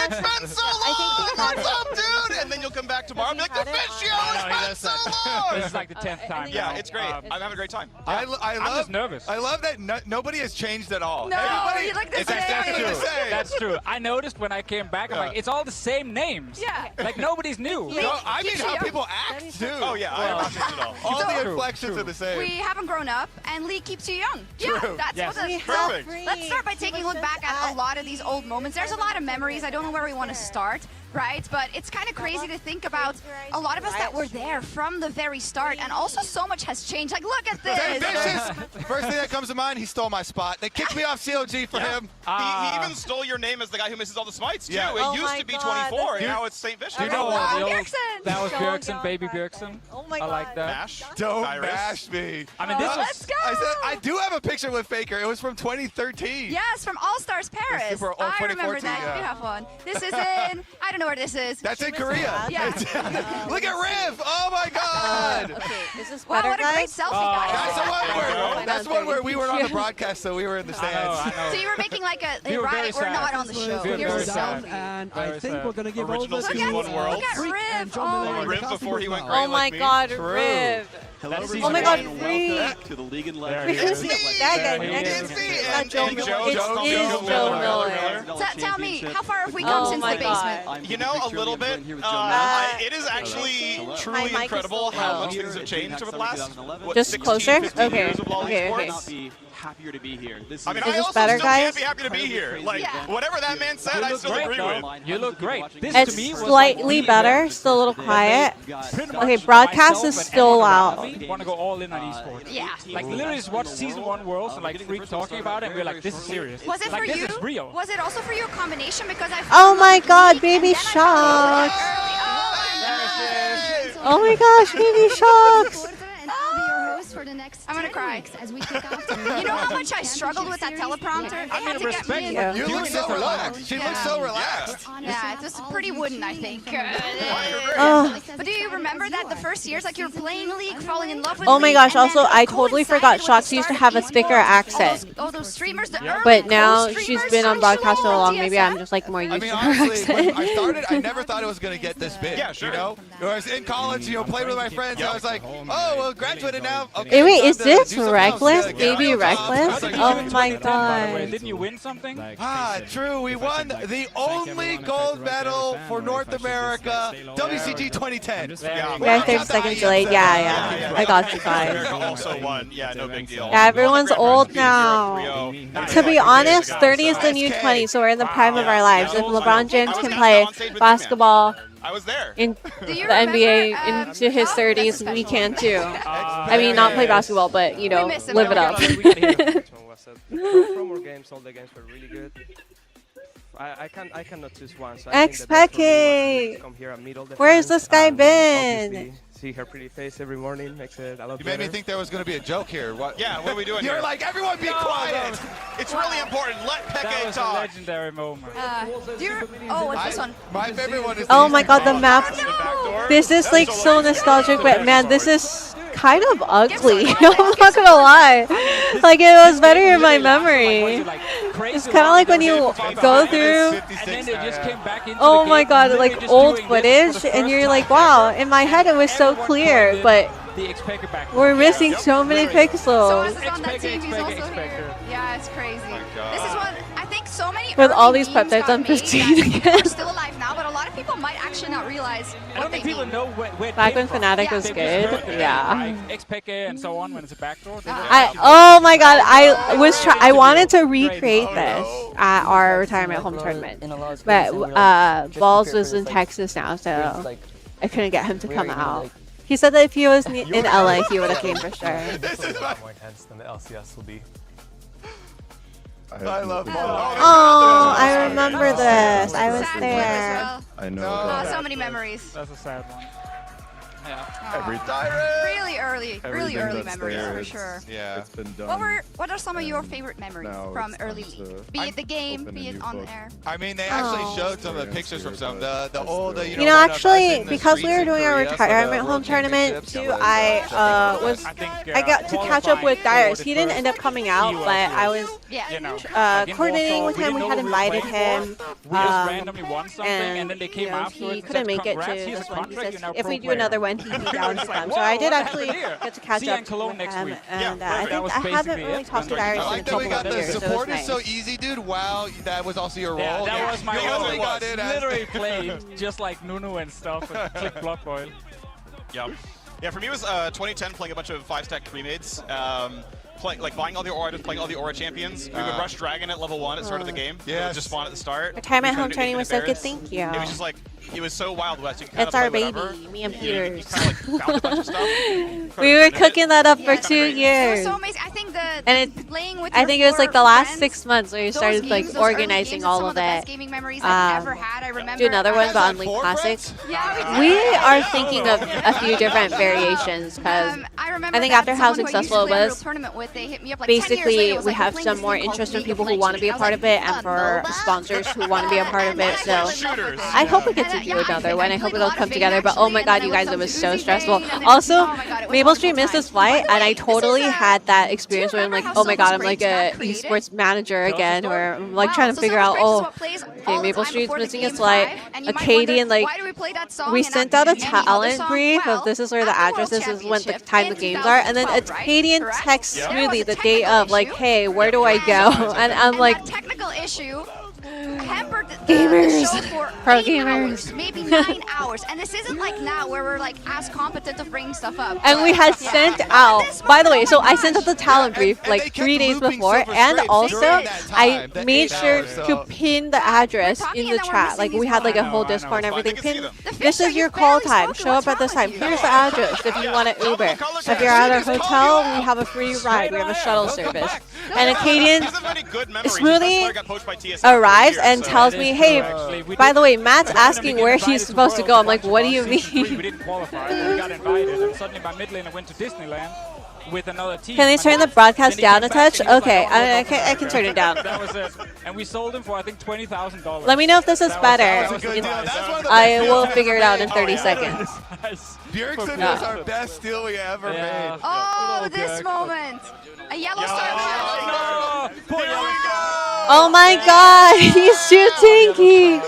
S2: it's been so long. What's up, dude? And then you'll come back tomorrow and be like,
S4: Has he had it
S2: DeFicio,
S9: on- No, he
S2: it's
S9: does
S2: been
S9: that.
S2: so long.
S9: This is like the 10th
S4: I
S9: time.
S4: think
S2: Yeah,
S9: now.
S2: it's great. I'm having a great time.
S10: I
S9: I'm
S10: love.
S9: just nervous.
S10: I love that nobody has changed at all.
S8: No,
S10: Everybody,
S8: you look the
S10: it's
S8: same.
S10: exactly the same.
S9: That's true. I noticed when I came back, I'm like, it's all the same names.
S8: Yeah.
S9: Like nobody's new.
S10: No, I mean how
S8: Kichi,
S10: people
S4: That
S10: act
S4: is
S10: too.
S2: Oh, yeah, I haven't changed at all.
S10: All
S8: So-
S10: the
S9: True,
S10: inflections
S9: true.
S10: are the same.
S8: We haven't grown up, and Lee keeps you young. Yeah,
S10: True.
S8: that's
S9: Yes.
S8: what
S4: We
S8: the
S4: have
S2: Perfect.
S4: Freak.
S8: Let's start by
S4: He
S8: taking a
S4: was
S8: look back
S4: just
S8: at a lot of these old moments. There's a lot of memories. I don't know where we want to
S4: there.
S8: start, right? But it's kind of crazy to think about a lot of us that were there from the very start, and also so much has changed. Like, look at
S10: Hey,
S8: this.
S10: Vicious! First thing that comes to mind, he stole my spot. They kicked me off COG for him.
S2: He even stole your name as the guy who misses all the smites, too.
S10: Yeah.
S2: It
S4: Oh
S2: used
S4: my
S2: to be
S4: God,
S2: 24, and
S10: that's-
S2: now it's St. Vicious.
S10: Do you know
S8: Oh,
S10: what?
S8: wow,
S9: the
S8: Bjergsen.
S9: That was
S4: Don't
S9: Bjergsen,
S4: go
S9: baby
S4: back
S9: Bjergsen.
S4: then. Oh my
S9: I like
S4: God.
S9: that.
S2: Mash.
S10: Don't
S2: Iris.
S10: bash me.
S9: I mean, this
S8: Let's
S9: was.
S8: go.
S10: I do have a picture with Faker. It was from 2013.
S8: Yes, from All Stars Paris.
S10: Super old
S8: I remember
S10: 2014,
S8: that. You
S10: yeah.
S8: do have one. This is in. I don't know where this is.
S10: That's in
S4: She missed
S10: Korea.
S8: Yeah.
S10: Look at Riv. Oh my God.
S4: Okay, is this
S8: Wow,
S4: better,
S8: what a great
S4: guys?
S8: selfie,
S10: That's the
S8: guys.
S10: one where, that's one where we were on the
S4: Yeah.
S10: broadcast, so we were in the
S9: I
S10: stands.
S9: know.
S8: So you were making like a,
S9: We were very
S8: right, we're
S9: sad.
S8: not on the show.
S9: We were
S8: Here's
S9: very
S8: a
S9: sad.
S8: selfie.
S11: And I
S9: Very
S11: think
S9: sad.
S11: we're going to give
S2: Original
S11: over
S2: season
S11: to
S2: one world.
S8: Look at
S11: Freak
S8: Riv.
S11: and John Miller.
S2: Riv before he went
S11: Oh,
S2: gray
S4: Oh my
S2: like me.
S4: God,
S9: True.
S4: Riv.
S9: Hello,
S4: Oh my God,
S9: everyone.
S4: Freak.
S6: to the League and
S9: There
S6: Legends.
S9: he
S4: It's
S9: is.
S4: me,
S9: There
S4: Daejeon.
S9: he
S4: Next
S9: is.
S4: to
S2: me.
S4: It's not Joe
S2: And
S4: Miller.
S2: Joe-
S4: It
S2: Joe-
S4: is
S2: Joe
S4: Joe
S2: Miller.
S4: Miller.
S8: Tell me, how far have we
S4: Oh
S8: come since
S4: my
S8: the basement?
S4: God.
S2: You know, a little bit. It is actually
S4: My
S2: truly
S4: mic is
S2: incredible
S4: so
S2: how
S4: low.
S2: much things have changed over the last what,
S4: Just
S2: 16,
S4: closer?
S2: 15
S4: Okay.
S2: years of LoL
S4: Okay, okay.
S2: esports.
S6: Be happier to be here. This
S2: I mean,
S4: Is
S2: I
S4: this
S2: also
S4: better,
S2: still can't
S4: guys?
S2: be happy to be here. Like,
S8: Yeah.
S2: whatever that man said, I
S9: look
S2: still
S9: great,
S2: agree
S9: though.
S2: with.
S9: You look great. This
S4: It's
S9: to me was
S4: slightly
S9: like
S4: better, still a little quiet.
S9: pretty
S4: Okay,
S9: much
S4: broadcast
S9: myself
S4: is
S9: and
S4: still
S9: everyone
S4: loud.
S9: around me want to go all in on esports.
S8: Yeah.
S9: Like literally just watch season 1 Worlds and like Freak talking about it and we're like, this is serious.
S8: Was it
S9: like
S8: for
S9: this
S8: you?
S9: is real.
S8: Was it also for you a combination? Because I
S4: Oh my God,
S8: League,
S4: baby
S8: and then I found
S4: sharks.
S8: early.
S4: Oh my gosh, baby sharks.
S8: I'm gonna cry. You know how much I struggled with that teleprompter? It had to get me in.
S4: Yeah.
S10: You look so relaxed. She looks so relaxed.
S8: Yeah, it was pretty wooden, I think.
S4: Oh.
S8: But do you remember that the first years, like you were playing League, falling in love with
S4: Oh my
S8: League,
S4: gosh,
S8: and
S4: also
S8: then
S4: I
S8: it
S4: totally
S8: coincided
S4: forgot
S8: with
S4: Shox
S8: the
S4: used to
S8: start
S4: have
S8: of
S4: a thicker
S8: esports.
S4: accent.
S8: All those streamers, the early
S4: But now
S8: pro
S4: she's
S8: streamers
S4: been on
S8: are
S4: broadcast so
S8: on
S4: long, maybe I'm
S8: TSM.
S4: just like more
S10: I
S4: used
S10: mean,
S4: to her
S10: honestly, when
S4: accent.
S10: I started, I never thought it was going to get this big.
S2: Yeah, sure.
S10: You know? I was in college, playing with my friends, and I was like, oh, well, graduated now. Okay,
S4: Hey, wait,
S10: time
S4: is
S10: to
S4: this
S10: do something else.
S4: Reckless?
S10: Yeah, get
S4: Baby
S10: real jobs. I
S4: Reckless?
S10: was like,
S4: Oh
S10: yeah.
S4: my
S9: By the way,
S4: God.
S9: didn't you win something?
S10: Ah, true. We won the only gold medal for North America, WCG 2010.
S2: Yeah,
S4: Yeah, 30 seconds delayed. Yeah. I got you
S2: America
S4: guys.
S2: also won. Yeah, no big deal.
S4: Yeah, everyone's
S2: Grandmasters
S4: old
S2: being here
S4: now.
S2: at 3-0.
S4: To be honest, 30 is the
S10: Nice
S4: new
S10: kick.
S4: 20, so we're in the prime of our lives. If LeBron James
S2: I was
S4: can
S2: actually
S4: play
S2: on stage with you, man.
S4: basketball
S2: I was there.
S4: in
S8: Do you
S4: the NBA
S8: remember,
S4: into his
S8: oh,
S4: 30s,
S8: that's
S4: we
S8: special.
S4: can too. I mean, not play basketball, but, you know,
S8: miss him,
S4: live it
S8: though.
S4: up.
S12: Promo games, all the games were really good. I cannot choose one. So I think the best for me was
S4: X-Packet!
S12: to come here and meet all the
S4: Where's
S12: fans
S4: this guy
S12: and
S4: been?
S12: obviously see her pretty face every morning makes it a lot
S10: You made me
S12: better.
S10: think there was going to be a joke here. What?
S2: Yeah, what are we doing
S10: You're
S2: here?
S10: like, everyone be quiet.
S2: It's really important. Let
S9: That
S2: Peke
S9: was a
S2: talk.
S9: legendary moment.
S8: Do you, oh, what's this one?
S10: My favorite one is
S4: Oh my God, the map.
S2: Backdoor.
S4: This is like
S2: That
S4: so
S2: a
S4: nostalgic, but man, this is kind of ugly.
S8: some
S4: I'm not gonna lie. Like it was better in my
S9: When
S4: memory.
S9: you, like, crazy
S4: It's kind of
S9: long,
S4: like when
S9: they
S4: you
S9: were saying
S4: go
S9: 55,
S4: through,
S9: and then they just came back into
S4: oh
S9: the
S4: my
S9: game,
S4: God,
S9: literally
S4: like
S9: just
S4: old
S9: doing this for
S4: footage,
S9: the
S4: and
S9: first
S4: you're
S9: time
S4: like,
S9: ever.
S4: wow, in my head it was so
S9: Everyone
S4: clear,
S9: called
S4: but
S9: the X-Packet back.
S4: we're missing so many
S8: So
S4: pixels.
S8: is this on that team? He's also
S9: X-Packet.
S8: here. Yeah, it's crazy.
S2: God.
S8: This is what I think so many
S4: With
S8: early
S4: all these
S8: memes
S4: peptides
S8: got
S4: on
S8: made
S4: Pristine
S8: that
S4: again.
S8: are still alive now, but a lot of people might actually not realize
S9: I don't
S8: what they
S9: think people
S8: mean.
S9: know where it
S4: Back
S9: came
S4: when
S9: from.
S4: Fnatic
S8: Yeah.
S4: was
S9: They just
S4: good,
S9: heard the name,
S4: yeah.
S9: right? X-Packet and so on when it's a backdoor. they don't
S4: I
S9: actually know.
S4: oh my God, I wanted to recreate this at our retirement home tournament, but Balls was in Texas now, so I couldn't get him to come out. He said that if he was in LA, he would have came for sure.
S12: More intense than the LCS will be.
S10: I love Paul.
S4: Oh, I remember this. I was
S8: Sad
S4: there.
S8: as well.
S6: I know.
S8: Oh, so many memories.
S9: That's a sad one.
S6: Every
S8: Really early
S6: Everything
S8: early
S6: that's
S8: memories
S6: there,
S8: for
S6: it's-
S8: sure.
S2: Yeah.
S6: It's been done.
S8: What are some of your favorite memories
S6: now
S8: from
S6: it's
S8: early
S6: time
S8: League?
S6: to
S8: Be it the game,
S6: open a
S8: be it
S6: new
S8: on
S6: book.
S8: air.
S10: I mean, they actually
S4: Oh.
S10: showed some of the pictures from some the old,
S4: You know,
S10: one of us
S4: actually,
S10: in the
S4: because we
S10: streets
S4: were
S10: in
S4: doing our
S10: Korea for the
S4: retirement home
S10: World
S4: tournament
S10: Championships.
S4: too, I got to catch up with Darius. He didn't end up coming out, but I was
S8: Yeah.
S9: You know,
S4: coordinating with him. We had invited him,
S9: We just randomly won something, and then they came
S4: you know,
S9: afterwards
S4: he
S9: and
S4: couldn't
S9: said,
S4: make it to
S9: "Congrats, here's
S4: this
S9: a
S4: one. He
S9: contract,
S4: says
S9: you're now
S4: if
S9: pro
S4: we do
S9: player."
S4: another one, he'd be down to
S9: It's like,
S4: come. So I
S9: whoa,
S4: did
S9: what
S4: actually
S9: happened here?
S4: get to catch
S9: See you
S4: up
S9: in Cologne
S4: with
S9: next
S4: him,
S9: week.
S4: and
S9: Yeah,
S4: I
S9: that
S4: think
S9: was
S4: I haven't
S9: basically
S4: really
S9: it.
S4: talked to
S9: Like,
S4: Darius
S10: I
S4: in a
S10: like that we
S4: couple
S10: got
S4: of
S10: the
S4: years, so it was
S10: support is
S4: nice.
S10: so easy, dude. Wow, that was also your
S9: Yeah,
S10: role.
S9: that was my
S10: You
S9: role.
S10: only got in as
S9: Literally played just like Nunu and stuff and click block oil.
S2: Yep. Yeah, for me it was 2010 playing a bunch of 5-stack pre-mades. Like buying all the aura items, playing all the aura champions. We would rush dragon at level 1 at the start of the game. It
S10: Yes.
S2: would just spawn at the start.
S4: Retirement
S2: We
S4: home
S2: tried to do
S4: training was so
S2: infinite
S4: good,
S2: barons.
S4: thank you.
S2: It was just like, it was so Wild West. You could kinda
S4: It's our
S2: play
S4: baby,
S2: whatever.
S4: me and
S2: You
S4: Peters.
S2: kind of like found a bunch of stuff.
S4: We were cooking that up for
S8: Yeah.
S4: 2
S8: It was
S4: years.
S8: so amazing. I think the
S4: And
S8: playing with
S4: I think it was like the last 6 months where you
S8: those
S4: started like
S8: games, those early
S4: organizing
S8: games,
S4: all
S8: some
S4: of
S8: of the best
S4: it.
S8: gaming memories I've ever had. I remember.
S4: Do another one, but on League Classic.
S8: Yeah,
S4: We are thinking of a few different variations because I think after how successful it was, basically we have some more interest in people who want to be a part of it and for sponsors who want to be a part of it. So I hope we get to do another one. I hope it'll come together. But oh my god, you guys, it was so stressful. Also, Maple Street missed this flight, and I totally had that experience where I'm like, oh my god, I'm like a esports manager again, where I'm like trying to figure out, oh, okay, Maple Street's missing its flight. Acadian, like, we sent out a talent brief of this is where the address is, this is when the time the games are, and then Acadian texts Smoothie the day of, like, hey, where do I go? And I'm like,
S8: technical issue. Hampered
S4: gamers,
S8: the show for
S4: pro
S8: 8
S4: gamers,
S8: hours, maybe 9 hours, and this isn't like now where we're like as competent of bringing stuff up.
S4: And we had sent out, by the way, so I sent out the talent brief like 3 days before, and also I made sure to pin the address in the chat. Like we had like a whole Discord and everything pinned. This is your call time. Show up at this time. Here's the address if you want to Uber. If you're at our hotel, we have a free ride. We have a shuttle service. And Acadian Smoothie arrives and tells me, hey, by the way, Matt's asking where he's supposed to go. I'm like, what do you mean?
S9: We didn't qualify, we got invited, and suddenly my mid laner went to Disneyland with another team.
S4: Can they turn the broadcast down a touch? Okay, I can turn it down.
S9: That was it. And we sold him for, I think, $20,000.
S4: Let me know if this is better. I will figure it out in 30 seconds.
S10: Bjergsen was our best deal we ever made.
S8: Oh, this moment. A yellow star.
S4: Oh my god, he's too tinky.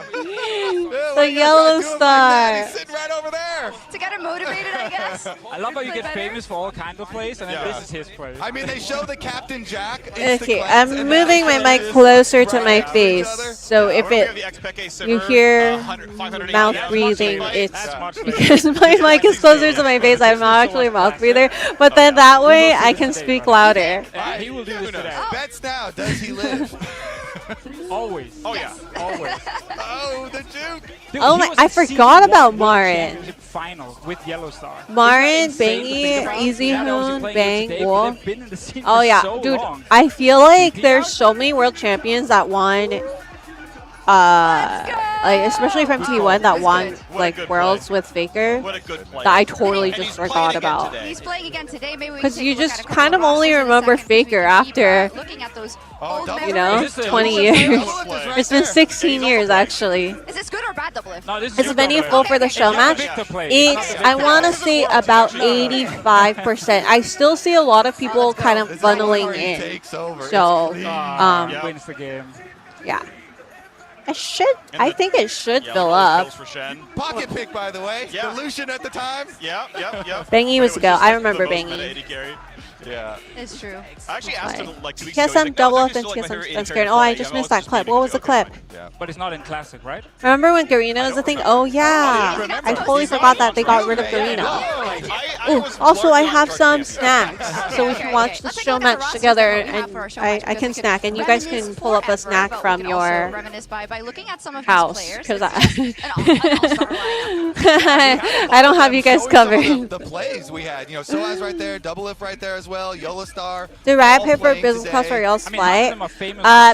S4: The yellow star.
S10: He's sitting right over there.
S8: To get him motivated, I guess.
S9: I love how you get famous for all kinds of plays, and then this is his play.
S10: I mean, they show the Captain Jack.
S4: Okay, I'm moving my mic closer to my face, so if you hear mouth breathing, it's because my mic is closer to my face. I'm not actually a mouth breather, but then that way I can speak louder.
S9: He will do this today.
S10: Bets now. Does he live?
S9: Always.
S2: Oh yeah.
S9: Always.
S10: Oh, the juke.
S9: Dude,
S4: Oh my! I forgot about Marin.
S9: Final with Yellow Star.
S4: Marin, Bangy, Easy Hoon, Bang, Wolf. Oh yeah,
S9: so
S4: dude.
S9: long.
S4: I feel like there's so many world champions that won. Like especially from T1 that won like worlds with Faker that I totally just forgot about.
S8: He's playing again today. Maybe
S4: Because you just kind of only remember Faker after,
S8: looking at those
S4: you know, 20 years. It's been 16 years actually.
S8: Is this good or bad, Doublelift?
S9: No, this is
S4: It's venue full for the show match. It's, I want to say about 85%. I still see a lot of people kind of funneling in. So,
S9: wins the game.
S4: yeah. I think it should fill up.
S10: Pocket pick, by the way.
S2: Yeah.
S10: The Lucian at the time.
S2: Yeah.
S4: Bangy was a go. I remember Bangy.
S2: Yeah.
S8: It's true.
S2: I actually asked him like 2 weeks
S4: TSM
S2: ago.
S4: double up and TSM unscared. Oh, I just missed that clip. What was the clip?
S9: But it's not in Classic, right?
S4: Remember when Garena was a thing? Oh yeah. I totally forgot that they got rid of Garena. Ooh, also I have some snacks, so we can watch the show match together, and I can snack, and you guys can pull up a snack from your house, because I don't have you guys covered.
S10: The plays we had, you know, Soaz right there, Doublelift right there as well, Yola Star.
S4: The Riot Paper business class for y'all's flight.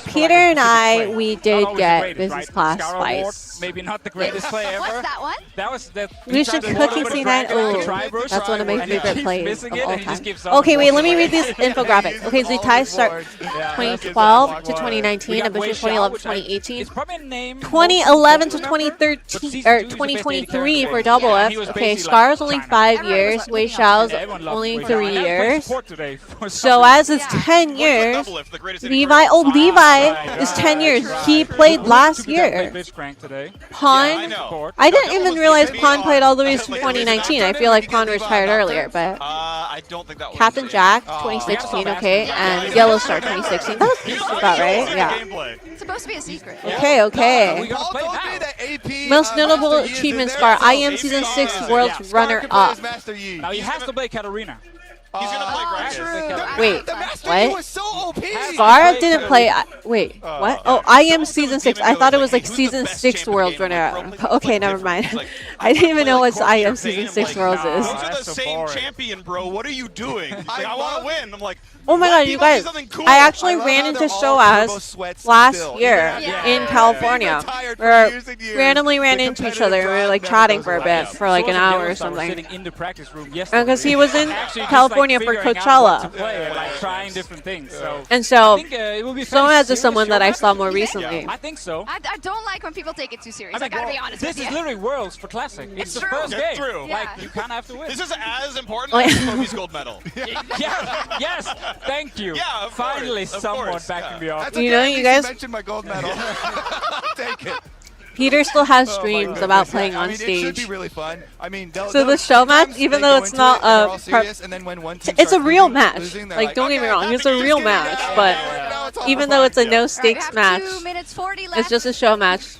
S4: Peter and I, we did get business class flights.
S9: Maybe not the greatest play ever.
S8: What's that one?
S9: That was the
S4: Lucian Cookie C9. Oh, that's one of my favorite plays of all time. Okay, wait, let me read these infographics. Okay, so ties start 2012 to 2019, and between 2011 to 2018. 2011 to 2013 or 2023 for Doublelift. Okay, Scar's only 5 years. Wei Xiao's only 3 years. So as it's 10 years, Levi. Oh, Levi is 10 years. He played last year. Pawn. I didn't even realize Pawn played all the way to 2019. I feel like Pawn retired earlier, but
S2: I don't think that was
S4: Captain Jack 2016. Okay, and Yellow Star 2016. That was about right. Yeah.
S8: It's supposed to be a secret.
S4: Okay. Most notable achievement, Scar. I am Season 6 World's runner-up.
S9: Now he has to play Katarina.
S2: He's gonna play Gragas.
S4: Wait,
S10: The Master
S4: what?
S10: Yi was so OP.
S4: Scar didn't play. Wait, what? Oh, I am season 6. I thought it was like season 6 Worlds runner. Okay, never mind. I didn't even know what I am season 6 Worlds is.
S2: Those are the same champion, bro. What are you doing? He's like, I want to win. I'm like,
S4: Oh my god, you guys! I actually ran into Shoaz last year in California. We randomly ran into each other and we were like chatting for a bit, for like an hour or something. Because he was in California for Coachella.
S9: Trying different things.
S4: And so,
S8: Shoaz
S4: is someone that I saw more recently.
S9: I think so.
S8: I don't like when people take it too serious.
S9: I
S8: I gotta be honest
S9: this
S8: with
S9: is
S8: you.
S9: literally Worlds for Classic. It's the
S8: true.
S9: first
S2: It's
S9: game.
S2: true.
S9: Like, you kind of have to win.
S2: This is as important as Kobe's gold medal.
S9: Yeah, yes, thank you.
S2: Yeah, of
S9: Finally,
S2: course, of
S9: someone
S2: course,
S9: backing me up.
S10: That's
S4: You
S10: okay,
S4: know,
S10: at
S4: you
S10: least
S4: guys-
S10: mentioned my gold medal. Take it.
S4: Peter still has
S10: Oh my
S4: streams
S10: goodness,
S4: about
S10: yeah,
S4: playing
S10: I
S4: on
S10: mean, It should
S4: stage.
S10: be really fun. I mean,
S4: So the show match, even though it's not it's a real match. Like, don't get me wrong, it's a real match, but even though it's a no stakes match,
S8: 2 minutes 40 left.
S4: it's just a show match.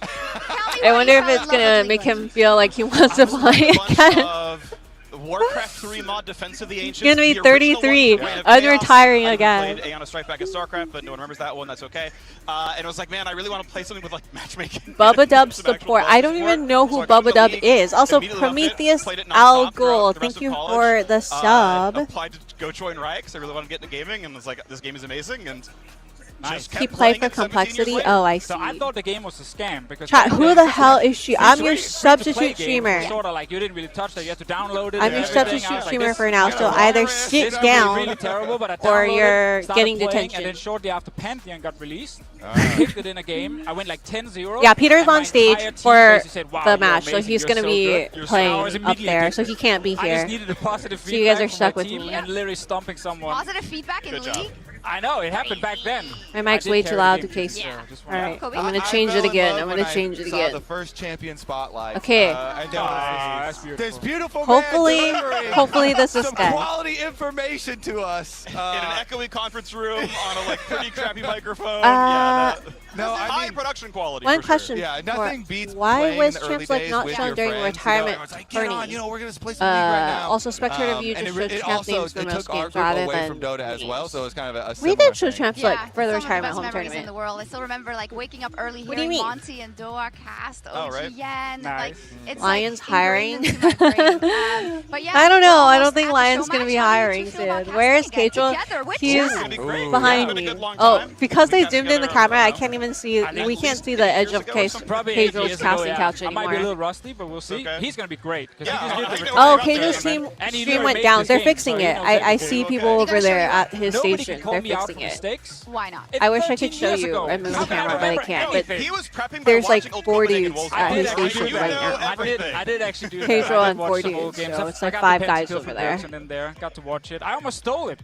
S4: I wonder if it's gonna make him feel like he wants to play again.
S2: Of Warcraft 3 mod Defense of the Ancients.
S4: He's gonna be
S2: the original
S4: 33,
S2: one, Reign of Chaos.
S4: unretiring
S2: I
S4: again.
S2: played Aeon of Strike back at StarCraft, but no one remembers that one. That's okay. And it was like, man, I really want to play something with like matchmaking.
S4: Bubba Dub
S2: Some actual
S4: support.
S2: bug
S4: I don't
S2: support.
S4: even know who
S2: So I got
S4: Bubba
S2: the
S4: Dub
S2: league,
S4: is. Also,
S2: immediately loved it,
S4: Prometheus
S2: played it nonstop
S4: Al
S2: throughout
S4: Ghul,
S2: the rest
S4: thank
S2: of
S4: you
S2: college.
S4: for the sub.
S2: Applied to go join Riot because I really wanted to get into gaming, and was like, this game is amazing, and just
S4: He
S2: kept
S4: played
S2: playing
S4: for
S2: it 17 years
S4: complexity.
S2: later.
S4: Oh, I see.
S9: So I thought the game was a scam because
S4: Chat, who the hell is she? I'm your
S9: free-to-play
S4: substitute
S9: game,
S4: streamer.
S9: Sort of like you didn't really touch that. You had to download it.
S4: I'm
S9: and
S4: your
S9: everything. I
S4: substitute
S9: was like,
S4: streamer
S9: this-
S4: for now, so either sit
S9: this could be
S4: down
S9: really terrible, but I
S4: or
S9: downloaded,
S4: you're
S9: started
S4: getting
S9: playing,
S4: detention.
S9: And then shortly after Pantheon got released, I picked it in a game. I went like 10-0.
S4: Yeah, Peter's
S9: and my
S4: on stage
S9: entire team
S4: for
S9: basically said, wow,
S4: the
S9: you're
S4: match, so
S9: amazing,
S4: he's
S9: you're
S4: gonna
S9: so
S4: be
S9: good. You're so-" I
S4: playing
S9: was
S4: up
S9: immediately
S4: there,
S9: addicted.
S4: so he can't be
S9: I
S4: here.
S9: just needed a positive
S4: So you guys
S9: feedback
S4: are
S9: from
S4: stuck
S9: my
S4: with
S9: team
S4: me.
S9: and literally stomping someone.
S8: Positive feedback in
S2: Good job.
S8: League.
S9: I know, it happened back then.
S4: My mic's
S9: I did
S4: way
S9: carry
S4: too
S9: the
S4: loud
S9: game,
S4: to case.
S9: so just
S4: All
S9: wanna-
S4: right,
S8: Kobe?
S4: I'm gonna
S10: I
S4: change
S10: fell
S4: it
S10: in
S4: again.
S10: love
S4: I'm
S10: when
S4: gonna
S10: I
S4: change it
S10: saw
S4: again.
S10: the first champion spotlight.
S4: Okay.
S10: And
S9: That's beautiful.
S10: there's beautiful
S4: Hopefully,
S10: man delivering
S4: hopefully this is
S10: some
S4: good.
S10: quality information to us.
S2: In an echoey conference room on a like pretty crappy microphone.
S10: No, I
S2: high
S10: mean,
S2: production quality.
S4: One
S2: for
S4: question.
S10: yeah, nothing beats
S4: Why
S10: playing
S4: was
S10: in the early
S4: Champs like
S10: days
S4: not
S10: with
S4: shown
S10: your
S4: during
S10: friends,
S4: retirement
S10: everyone's like, get on,
S4: tourney?
S10: we're gonna play some league right now.
S4: Also, Spectator View
S10: and
S4: just
S10: it,
S4: showed
S10: it
S4: champ
S10: also
S4: names for
S10: it
S4: most
S10: took our
S4: games
S10: group
S4: rather
S10: away
S4: than
S10: from Dota as well, so it's kind of a
S4: we
S10: similar
S4: did show
S10: thing.
S4: champs
S8: Yeah,
S4: like for the
S8: some of
S4: retirement
S8: best
S4: home
S8: memories
S4: tournament.
S8: in the world. I still remember like waking up early
S4: What do you
S8: hearing
S4: mean?
S8: Monty and Doa cast
S2: Oh, right.
S8: OGN. Like, it's
S4: Lions
S8: like
S4: hiring?
S8: ingrained into my brain. But yeah,
S4: I don't
S8: we're
S4: know. I don't
S8: almost
S4: think
S8: at the
S4: Lions
S8: show
S4: gonna be
S8: match. How do you
S4: hiring
S8: two feel about
S4: soon. Where is
S8: casting again
S4: Keijo?
S8: together with
S4: He's
S8: Jen?
S2: It's gonna be great. Yeah,
S4: behind
S2: it's been a
S4: me.
S2: good long
S4: Oh,
S2: time.
S4: because
S2: We
S4: they
S2: cast
S4: zoomed in the
S2: together,
S4: camera, I
S2: know.
S4: can't even see.
S2: At
S4: We can't
S2: least
S4: see the
S2: 8
S4: edge
S2: years
S4: of
S2: ago or something.
S9: Probably 8
S4: Keijo's
S9: years ago,
S4: casting
S9: yeah.
S4: couch
S9: I might be a
S4: anymore.
S9: little rusty, but we'll see.
S2: Okay.
S9: He's going to be great.
S2: Yeah,
S9: He just did
S2: I
S9: the
S2: know
S4: Oh,
S2: what you're
S4: Keijo's
S2: saying,
S4: stream,
S9: And he
S4: stream
S9: never
S4: went
S9: made
S4: down.
S9: this
S4: They're
S9: game,
S4: fixing
S9: so he
S4: it.
S9: knows
S4: I
S9: everything.
S4: see people
S2: Okay.
S4: over there
S8: They're
S4: at his
S9: Nobody
S4: station.
S9: can call
S4: They're
S9: me out
S4: fixing
S9: for
S4: it.
S9: mistakes.
S8: Why not?
S9: It's
S4: I wish I
S9: 13
S4: could show
S9: years
S4: you
S9: ago.
S4: and move
S9: How
S4: the
S9: can I
S4: camera, but I
S9: remember
S4: can't. But
S9: anything?
S2: He was prepping by
S4: there's like
S2: watching old
S4: 4
S2: Copenhagen
S4: dudes
S2: Wolves
S4: at
S2: play.
S4: his
S9: actually
S4: station
S2: You
S4: right
S2: know
S4: now.
S2: everything.
S9: I did actually do that.
S4: Keijo
S9: I
S4: and
S9: did watch
S4: 4
S9: some old
S4: dudes,
S9: games.
S4: so
S9: I
S4: it's like
S9: got
S4: 5
S9: the
S4: guys
S9: Pentakill
S4: over
S9: from
S4: there.
S9: Dirksen in there. Got to watch it. I almost stole it.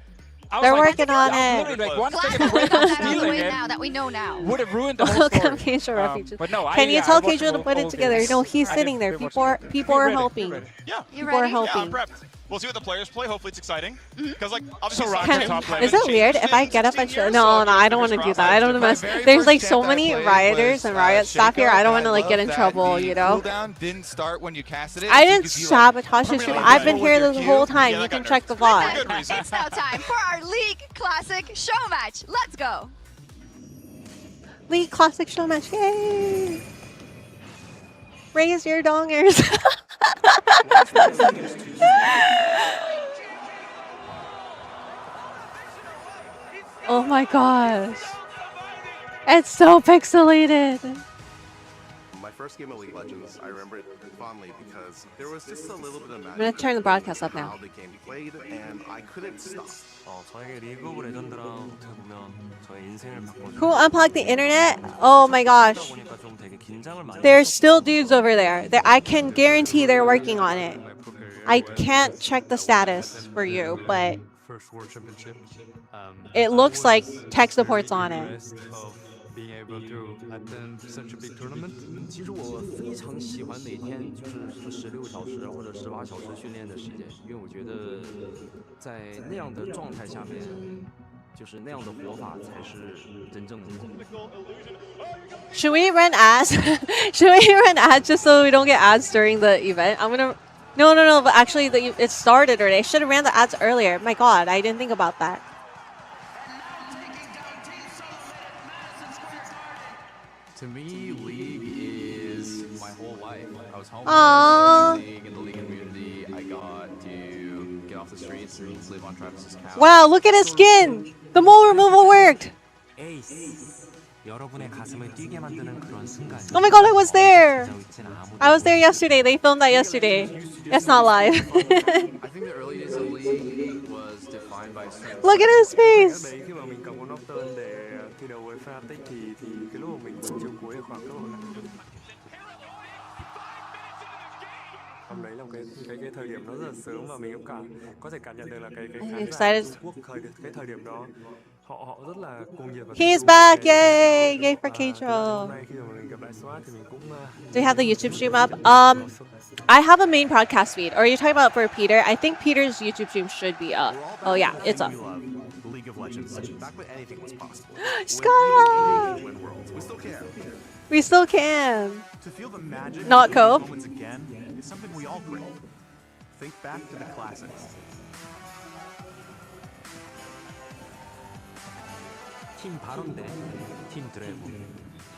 S9: I was
S4: They're
S9: like,
S4: working on
S9: I was
S4: it.
S9: literally like one
S8: Glad
S9: second
S8: we
S9: away
S8: got
S9: from
S8: that out of the
S9: stealing
S8: way
S9: it.
S8: now that we know now.
S9: Would have ruined the whole
S4: Welcome,
S9: story.
S4: Keijo Refuge.
S9: But no,
S4: Can you
S9: I
S4: tell
S9: watched
S4: Keijo to
S9: old-
S4: put it
S9: old
S4: together?
S9: games.
S4: No, he's
S9: I
S4: sitting
S9: did
S4: there.
S9: watch
S4: People are
S9: it.
S4: people are
S9: Ready,
S4: helping.
S9: ready.
S2: Yeah.
S8: You
S4: People are
S8: ready?
S2: Yeah, I'm
S4: helping.
S2: prepped. We'll see what the players play. Hopefully it's exciting. Because like obviously
S9: So
S2: some
S9: Rocket
S2: teams
S9: top
S2: haven't
S9: lane.
S4: Is it
S2: changed
S4: weird if I
S2: in
S4: get up
S2: 16
S4: and show?
S2: years,
S4: No,
S2: so
S4: no, I don't want to do that. I don't want to mess. There's like so many rioters and riot staff here. I don't want to like get in trouble, you know.
S10: Cooldown didn't start when you casted it.
S4: I
S10: It
S4: didn't
S10: gives you, like,
S4: sabotage the stream.
S10: permanently
S4: I've been
S10: control
S4: here
S10: with
S4: the
S10: your
S4: whole
S10: Q.
S4: time.
S2: Yeah,
S4: You
S2: that
S4: can
S2: got
S4: check the
S2: nerfed.
S4: vlog.
S2: Good reason.
S8: It's now time for our League Classic show match. Let's go.
S4: League Classic show match. Yay! Raise your dongers. Oh my gosh. It's so pixelated.
S11: My first game of League of Legends, I remember it fondly because there was just a little bit of magic.
S4: I'm gonna turn the broadcast up now.
S11: How the game played, and I couldn't stop.
S13: 저에게 리그 오브 레전드랑 어떻게 보면 저의 인생을 바꿔준
S4: Who unplugged the internet? Oh my gosh.
S13: 보니까 좀 되게 긴장을 많이
S4: There's still dudes over there. I can guarantee they're working on it. I can't check the status for you, but
S13: First World Championship.
S4: it looks like tech support's on it.
S13: Being able to attend such a big tournament.
S14: 其实我非常喜欢每天就是16小时或者18小时训练的时间，因为我觉得在那样的状态下面，就是那样的活法才是真正的。
S4: Should we run ads? Should we run ads just so we don't get ads during the event? I'm gonna No, but actually it started already. I should have ran the ads earlier. My God, I didn't think about that.
S14: To me, League is my whole life. I was home
S4: Aww.
S14: League in the League community. I got to get off the streets and live on Travis's couch.
S4: Wow, look at his skin. The mole removal worked.
S13: 여러분의 가슴을 뛰게 만드는 그런 순간.
S4: Oh my God, I was there. I was there yesterday. They filmed that yesterday. It's not live.
S14: I think the early days of League was defined by strength.
S4: Look at his face.
S12: Khi mà mình cầm con ốc tên để thi đấu với Fnatic thì cái lúc mà mình chiều cuối khoảng lúc hôm đấy là cái thời điểm nó rất là sớm và mình cũng có thể cảm nhận được là cái khán giả Trung Quốc cái thời điểm đó họ rất là cuồng nhiệt.
S4: He's back! Yay! Yay for Keijo. Do you have the YouTube stream up? I have a main broadcast feed. Or are you talking about for Peter? I think Peter's YouTube stream should be up. Oh yeah, it's up.
S11: League of Legends. Back when anything was possible.
S4: Scott!
S11: We still can.
S4: We still can.
S11: To feel the magic
S4: Not
S11: of
S4: Cope.
S11: moments again is something we all crave. Think back to the classics.
S13: 팀 바론 대팀 드래곤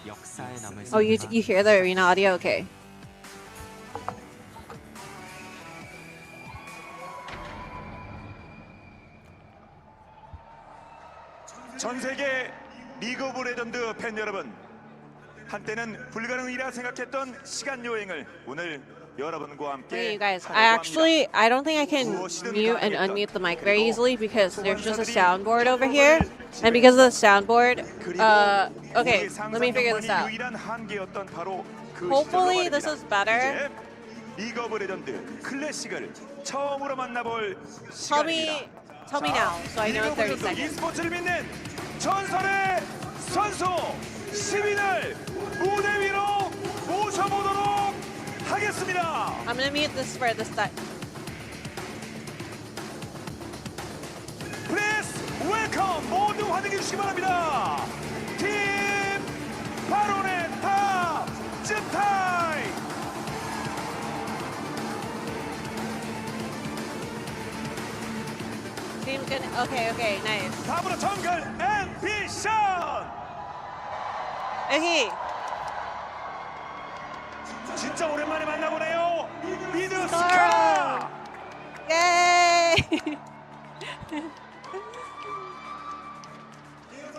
S13: 역사에 남을.
S4: Oh, you hear the arena audio? Okay.
S15: 전 세계 리그 오브 레전드 팬 여러분, 한때는 불가능이라 생각했던 시간 여행을 오늘 여러분과 함께.
S4: Hey, you guys, I don't think I can mute and unmute the mic very easily because there's just a soundboard over here. And because of the soundboard, okay, let me figure this out. Hopefully this is better.
S15: 리그 오브 레전드 클래식을 처음으로 만나볼
S4: Tell me now, so I know in 30 seconds.
S15: e스포츠를 믿는 전설의 선수 시민을 무대 위로 모셔보도록 하겠습니다.
S4: I'm gonna mute this for this time.
S15: Please welcome 모두 환영해 주시기 바랍니다. 팀 바론의 탑 즈타이.
S4: Team's gonna. Okay, nice.
S15: 다음으로 정글 앰비션.
S4: Okay.
S15: 진짜 오랜만에 만나보네요. 미드 스카.
S4: Yay!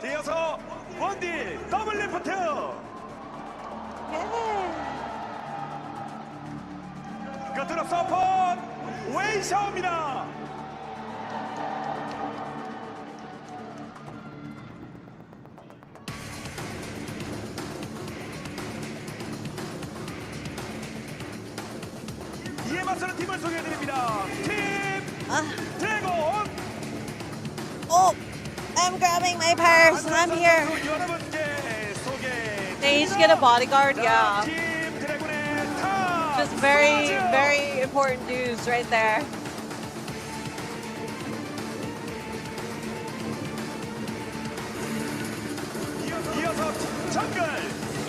S15: 이어서 원딜 더블리프트. 끝으로 서폿 웨이샤오입니다. 이에 맞서는 팀을 소개해드립니다. 팀 드래곤.
S4: Oh, I'm grabbing my purse. I'm here.
S15: 여러분께 소개.
S4: They each get a bodyguard. Yeah.
S15: 팀 드래곤의 탑.
S4: Just very important dudes right there.
S15: 이어서 정글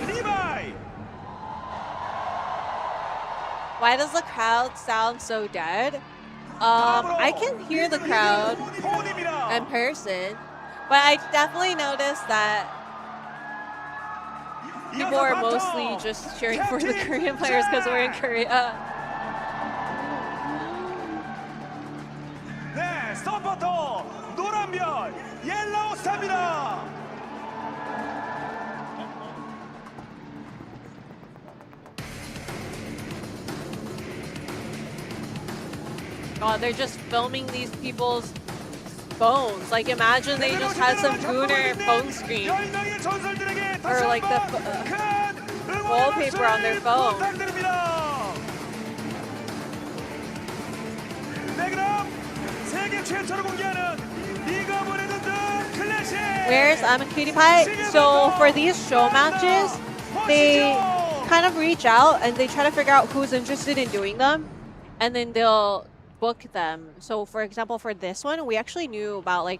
S15: 리바이.
S4: Why does the crowd sound so dead? I can hear the crowd in person, but I definitely noticed that people are mostly just cheering for the Korean players because we're in Korea.
S15: 네, 서포터 노란별 옐로우 스타입니다.
S4: God, they're just filming these people's phones. Like, imagine they just had some gooner phone screen or like the wallpaper on their phone. Where's Cutie Pie? So for these show matches, they kind of reach out and they try to figure out who's interested in doing them, and then they'll book them. So for example, for this one, we actually knew about like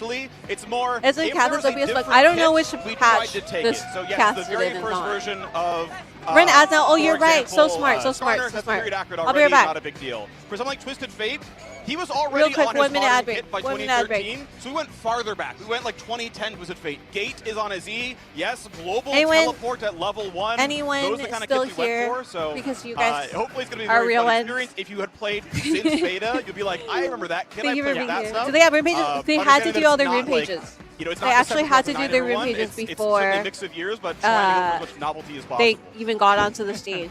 S2: correctly. It's more.
S4: It's like
S2: if there was a
S4: Cath's OBS, like,
S2: different
S4: I don't know
S2: pitch,
S4: which
S2: we tried
S4: patch
S2: to take
S4: this
S2: it. So yes,
S4: Cath
S2: the
S4: did
S2: very
S4: and
S2: first
S4: not.
S2: version of.
S4: Ren as now. Oh,
S2: for
S4: you're right. So
S2: example,
S4: smart. So smart.
S2: Starner
S4: So
S2: has
S4: smart.
S2: period accurate
S4: I'll be right
S2: already,
S4: back.
S2: not a big deal. For something like Twisted Fate, he was
S4: Real
S2: already
S4: quick,
S2: on
S4: 1
S2: his
S4: minute ad
S2: hard
S4: break.
S2: hit by
S4: 1 minute ad break.
S2: 2013, so we went farther back. We went like 2010 Twisted Fate. Gate is on his E. Yes, global
S4: Anyone-
S2: teleport at level 1.
S4: anyone
S2: Those are the kind of
S4: still
S2: kits we
S4: here
S2: went for. So
S4: because you guys
S2: hopefully it's going to be a
S4: are
S2: very
S4: real
S2: fun
S4: ones?
S2: experience. If you had played since beta, you'll be like, I remember that kid.
S4: Thank
S2: I
S4: you for
S2: played
S4: being
S2: that
S4: here.
S2: stuff.
S4: So they have room pages. They had to
S2: Understanding
S4: do
S2: that
S4: all
S2: it's
S4: their
S2: not
S4: room
S2: like,
S4: pages.
S2: you know, it's
S4: They
S2: not
S4: actually
S2: December
S4: had to do
S2: 9
S4: their
S2: or
S4: room
S2: one.
S4: pages
S2: It's certainly
S4: before
S2: a mix of years, but trying to go for as much novelty as possible.
S4: they even got onto the stage.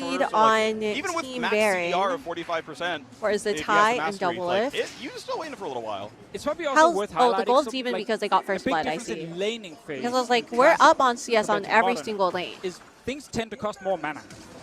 S4: lead on
S2: even with
S4: Team
S2: max
S4: Baron.
S2: CDR of 45%,
S4: Or is the
S2: if he has
S4: tie and
S2: mastery,
S4: double
S2: like,
S4: lift?
S2: you're still waiting for a little while.
S9: It's probably also
S4: How's,
S9: worth
S4: oh,
S9: highlighting
S4: the gold's
S9: some,
S4: even
S9: like,
S4: because they got
S9: a
S4: first
S9: big
S4: blood, I
S9: difference
S4: see.
S9: in laning phase.
S4: Because I was like,
S9: in
S4: we're
S9: classic
S4: up on CS on
S9: compared to
S4: every
S9: modern
S4: single lane.
S9: Is things tend to cost more mana.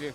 S9: you.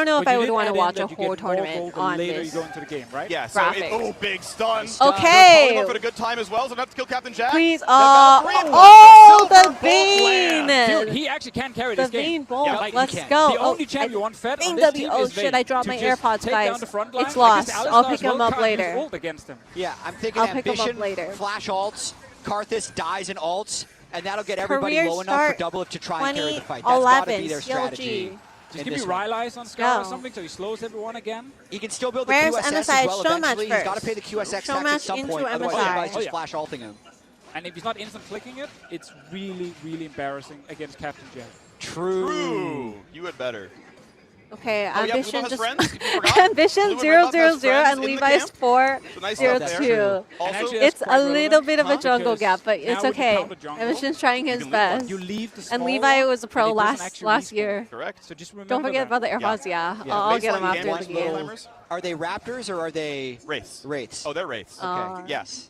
S4: don't know if
S9: But
S4: I
S9: you
S4: would
S9: did
S4: want to
S9: add in
S4: watch a
S9: that you get
S4: whole
S9: more
S4: tournament
S9: gold the
S4: on
S9: later
S4: this.
S9: you go into the game, right?
S2: Yeah, so
S4: graphic.
S2: oh, big stun.
S4: Okay.
S2: Polymer for a good time as well, so not to kill Captain Jack.
S4: Please,
S2: That Valkyrie, the
S4: the
S2: silver
S4: vein!
S9: Dude, he actually can carry
S4: The
S9: this game.
S4: vein bolt.
S9: Yeah, like,
S4: Let's
S9: he can.
S4: go.
S9: The only champ you want fed on this team
S4: Oh
S9: is
S4: shit,
S9: Vayne.
S4: I dropped
S9: To
S4: my
S9: just
S4: AirPods,
S9: take
S4: guys.
S9: down the front line.
S4: It's
S9: I
S4: lost.
S9: guess
S4: I'll
S9: Alistar
S4: pick
S9: as well
S4: him up
S9: can't use
S4: later.
S9: ult against him.
S5: Yeah, I'm thinking
S4: I'll pick him up
S5: Ambition,
S4: later.
S5: flash alts, Karthus dies and ults, and that'll get everybody
S4: Career
S5: low enough for
S4: start
S5: Doublelift to try and carry the fight. That's got to be their strategy.
S9: Just give me Rylai's on Scar or something so he slows everyone again.
S5: He can still build the
S4: Where's
S5: QSS
S4: MSI?
S5: as well
S4: Show
S5: eventually.
S4: match
S5: He's got to
S4: first.
S5: pay the QSX
S4: Show
S5: tax
S4: match
S5: at some
S4: into
S5: point. Otherwise,
S4: MSI.
S5: everybody's
S9: Oh,
S5: just
S9: yeah.
S5: flash alting him.
S9: And if he's not instant clicking it, it's really, really embarrassing against Captain Jack.
S5: True.
S2: You had better.
S4: Okay,
S2: Oh, yeah,
S4: Ambition
S2: Bluto has
S4: just
S2: friends, if you forgot.
S4: Ambition
S2: Blue and Red Buff
S4: 000
S2: has friends
S4: and
S2: in the
S4: Levi's
S2: camp.
S4: 4
S2: It's a nice
S4: 0
S2: step there.
S4: 2.
S2: Also,
S9: actually,
S4: It's
S9: that's quite
S4: a little
S9: relevant,
S4: bit of a jungle
S9: because
S4: gap, but
S9: now
S4: it's
S9: with the
S4: okay.
S9: counter jungle,
S4: Ambition's trying his
S2: you leave
S4: best.
S9: You leave the
S4: And
S9: small
S4: Levi
S9: one,
S4: was a pro
S9: and it doesn't
S4: last
S9: actually
S4: last
S9: respawn.
S4: year.
S2: correct.
S9: So just remember
S4: Don't forget
S9: that.
S4: about the AirPods, yeah. I'll get them
S2: Baseline
S4: after
S2: game
S4: the
S2: for low
S4: game.
S2: timers.
S5: Are they Raptors or are they
S2: Wraiths.
S5: Wraiths?
S2: Oh, they're Wraiths.
S5: Okay.
S4: Uh,
S2: Yes.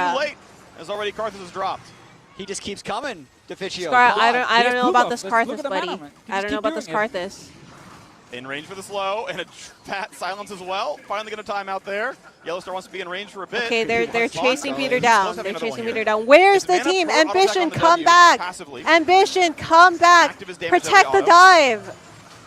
S4: Scarra.
S2: Too late, as already Karthus has dropped.
S5: He just keeps coming, Deficio.
S4: Scarra, I don't know about this
S9: Look at
S4: Karthus,
S9: the
S4: buddy.
S9: mana, man.
S4: I don't know about this
S9: Keep doing it.
S4: Karthus.
S2: In range for the slow, and a fat silence as well. Finally get a timeout there. Yellowstar wants to be in range for a bit.
S4: Okay, they're chasing Peter
S2: Close
S4: down.
S2: having
S4: They're
S2: another one
S4: chasing
S2: here.
S4: Peter down. Where's the
S2: Mana
S4: team?
S2: Pro auto attack
S4: Ambition,
S2: on the
S4: come
S2: W,
S4: back.
S2: passively.
S4: Ambition, come back.
S2: Active is damage
S4: Protect
S2: every
S4: the
S2: auto.
S4: dive.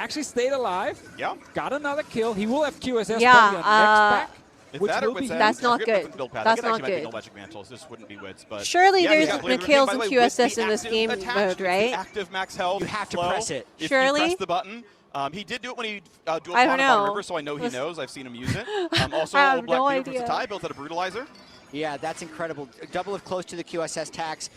S9: actually stayed alive.
S2: Yeah.
S9: Got another kill. He will have QSS
S4: Yeah,
S9: probably on next pack.
S2: If
S9: Which
S2: that or
S9: will be
S2: Wits End,
S4: That's
S2: I
S4: not
S2: forget
S4: good.
S2: which build path.
S4: That's
S2: I think
S4: not
S2: it actually might be
S4: good.
S2: no Magic Mantles. This wouldn't be Wits, but
S4: Surely
S2: yeah,
S4: there's
S2: he's got Blade
S4: kills
S2: By the
S4: and
S2: way, with the
S4: QSS in this
S2: active
S4: game
S2: attached,
S4: mode,
S2: it's the
S4: right?
S2: active max health.
S5: You have to
S2: flow.
S5: press it.
S2: If
S4: Surely?
S2: you press the button. He did do it when he dual
S4: I
S2: spawned
S4: don't
S2: on
S4: know.
S2: River, so I know he knows. I've seen him use it. Also,
S4: I have
S2: Black
S4: no
S2: Beaver
S4: idea.
S2: Versatai built out a Brutalizer.
S5: Yeah, that's incredible. Doublelift close to the QSS tax.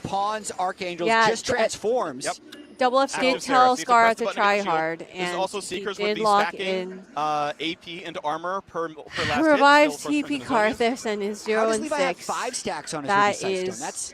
S5: Pawns, Archangels,
S4: Yeah,
S5: just transforms.
S2: Yep.
S4: Doublelift did
S2: Active
S4: tell
S2: Sarah. See if the
S4: Scarra
S2: press
S4: to
S2: button
S4: try
S2: against shield.
S4: hard,
S2: This is
S4: and
S2: also
S4: he
S2: Seekers
S4: did
S2: would be
S4: lock
S2: stacking
S4: in.
S2: AP into armor per last
S4: Revives
S2: hit. Still
S4: TP
S2: first person in the zone.
S4: Karthus and is
S5: How
S4: 0
S5: does
S4: and
S5: Levi have
S4: 6.
S5: 5 stacks on his
S4: That
S5: Ruby Sightstone?
S4: is
S5: That's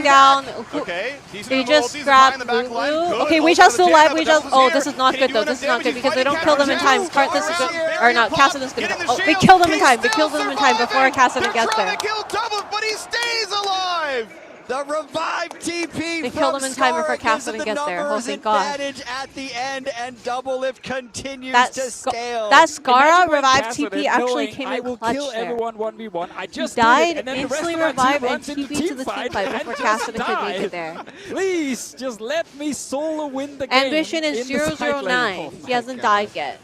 S4: going down.
S2: Okay.
S4: They just grabbed Lulu. Okay, Weijia's still alive. Weijia's. Oh, this is not good though. This is not good because they don't kill them in time. This is good. Or not. Cassidy is gonna. Oh, they kill them in time. They kill them in time before Cassidy gets there.
S2: But he stays alive.
S5: The revive TP.
S4: They killed him in time before Cassidy gets there. Oh, thank God.
S5: Advantage at the end, and Doublelift continues to scale.
S4: That Scara revive
S9: Cassidy
S4: TP actually came
S9: I
S4: in
S9: will
S4: clutch
S9: kill
S4: there.
S9: everyone 1v1. I just
S4: He died,
S9: did it, and then
S4: instantly
S9: the rest of my
S4: revived,
S9: team
S4: and
S9: runs into
S4: TP to the team fight before Cassidy could make it there.
S9: Please, just let me solo win the game.
S4: Ambition is
S9: in the side lane.
S4: 009. He hasn't died yet.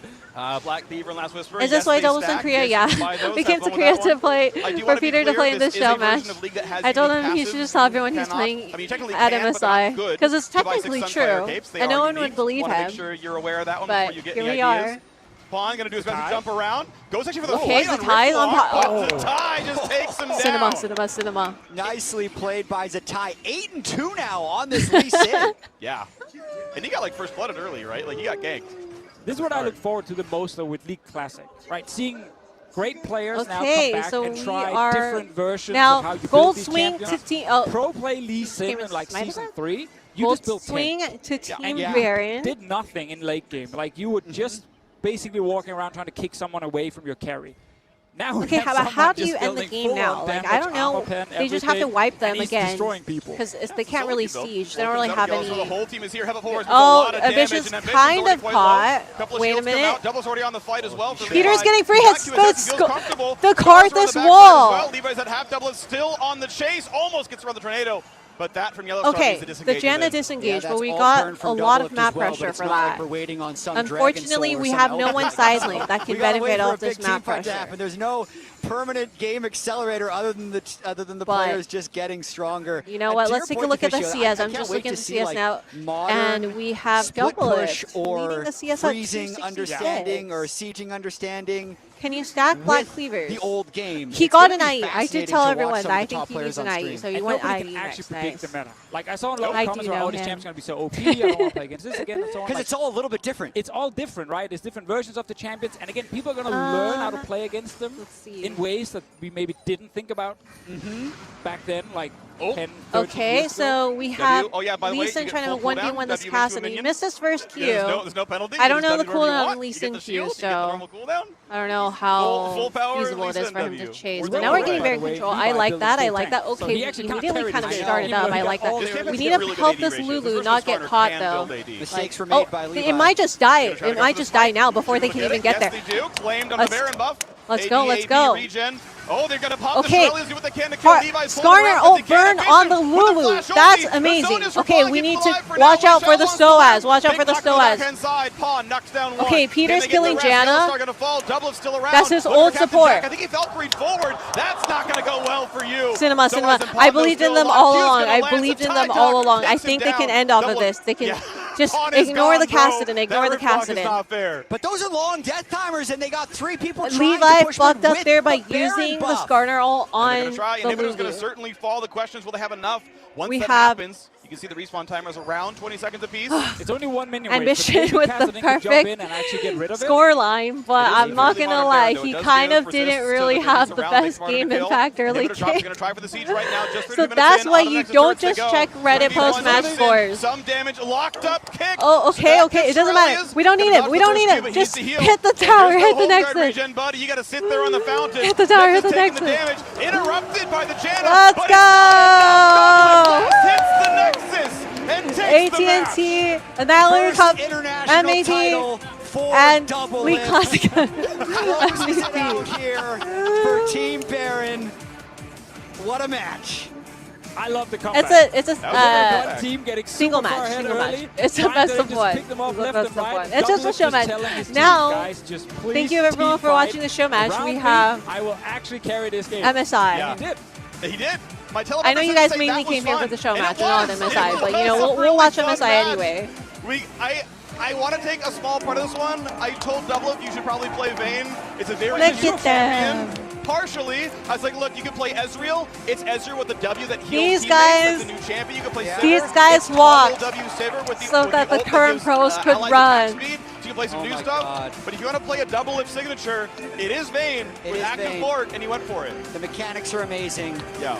S2: Black Thief and Last Whisper.
S4: Is this why Doubles in Korea? Yeah. We came to Korea to play, for Peter to play in this shell match. I told him he should just tell everyone he's playing at MSI. Because it's technically true. And no one would believe him.
S2: Make sure you're aware of that one
S4: but
S2: before you get
S4: here
S2: any
S4: we
S2: ideas.
S4: are.
S2: Pawn gonna do his best to jump around. Goes actually for the
S4: okay,
S2: Zatai
S4: on
S2: but Zatai just takes him down.
S4: Cinema.
S5: Nicely played by Zatai. 8-2 now on this Lee Sin.
S2: Yeah. And he got like first blooded early, right? Like he got ganked.
S9: This is what I look forward to the most though with League Classic, right? Seeing great players now
S4: okay,
S9: come back
S4: so
S9: and try
S4: we are
S9: different versions
S4: now
S9: of how you
S4: gold
S9: build these
S4: swing
S9: champions.
S4: to team.
S9: Pro play Lee Sin in like season 3. You
S4: gold
S9: just built
S4: swing
S9: tank.
S4: to team
S9: and you
S4: Baron.
S9: did nothing in late game. Like you were just basically walking around trying to kick someone away from your carry. Now
S4: okay, how do you end the game now? Like I don't know. They just have to wipe them again because they can't really siege. They don't really have any.
S2: The whole team is here.
S4: Oh, Ambition's kind of caught. Wait a minute.
S2: Double's already on the fight as well.
S4: Peter's getting free hits. The Karthus wall.
S2: Levi's at half double is still on the chase. Almost gets around the tornado. But that from Yellow
S4: okay, the Janna disengaged, but we got a lot of map pressure for that. Unfortunately, we have no one side lane that can benefit off this map pressure.
S5: And there's no permanent game accelerator other than the players just getting stronger.
S4: You know what? Let's take a look at the CS. I'm just looking at the CS now, and we have Doublelift leading the CS at
S5: freezing understanding or sieging understanding.
S4: Can you stack Black Cleavers?
S5: The old game.
S4: He got an IE. I did tell everyone that I think he needs an IE, so he went IE
S9: can actually
S4: next.
S9: predict the meta. Like I saw in a lot of comments about, oh, this champ's going to be so OP, I don't want to play against this again, and so on.
S5: Because it's all a little bit different.
S9: It's all different, right? There's different versions of the champions, and again, people are going to learn how to play against them in ways that we maybe didn't think about back then, like 10, 13 years
S4: so we have
S2: Lee
S4: Sin trying to 1v1 this Cassidy. He missed his first Q.
S2: There's no penalty.
S4: I don't know the cooldown on Lee Sin Q, so I don't know how feasible it is for him to chase. But now we're getting very control. I like that. Okay, we immediately kind of started up. I like that. We need to help this Lulu not get caught, though.
S5: Mistakes were made by Levi.
S4: It might just die. It might just die now before they can even get there. Let's go.
S2: Oh, they're going to pop
S4: okay.
S2: the what they can to kill Levi's
S4: Skarner, burn on the Lulu. That's amazing. Okay, we need to watch out for the Stoaz. Watch out for the Stoaz. Okay, Peter's killing Janna. That's his old support.
S2: I think he Valkyrie forward. That's not going to go well for you.
S4: Cinema. I believed in them all along. I think they can end off of this. They can just ignore the Kassadin.
S5: But those are long death timers, and they got 3 people trying
S4: Levi
S5: to push
S4: fucked up there by
S5: using
S4: the Skarner ult on the
S2: Inhibitor's going to certainly fall. The question is, will they have enough? Once that happens, you can see the respawn timers around 20 seconds apiece.
S9: It's only 1 minion
S4: Ambition with the perfect score line, but I'm not going to lie, he kind of didn't really have the best game impact early game. So that's why you don't just check Reddit post-match scores.
S2: Some damage, locked up kick.
S4: Oh, okay, it doesn't matter. We don't need it. Just hit the tower, hit the Nexus.
S2: You got to sit there on the fountain.
S4: Hit the tower, hit the Nexus.
S2: Interrupted by the Janna.
S4: Let's go!
S2: Hits the Nexus and takes
S4: AT&T, Annihilator Cup, MAT, and League Classic
S5: MVP here for Team Baron. What a match.
S9: I love the comeback.
S4: It's a
S9: team getting
S4: single match. It's a best of one. It's just a show match. Now, thank you everyone for watching the show match. We have
S9: I will actually carry this game.
S4: MSI.
S2: Yeah. He did.
S4: I know you guys mainly came here for the show match and not MSI, but you know we'll watch MSI anyway.
S2: I want to take a small part of this one. I told Doublelift you should probably play Vayne. It's a very
S4: easy champion.
S2: Partially, I was like, look, you can play Ezreal. It's Ezreal with the W that heals
S4: these guys,
S2: the new champion. You can play
S4: these
S2: Sivir.
S4: guys walked
S2: so
S4: that the current pros could run.
S2: So you can play some new stuff. But if you want to play a Doublelift signature, it is Vayne with active Fort, and he went for it.
S5: The mechanics are amazing.
S2: Yeah.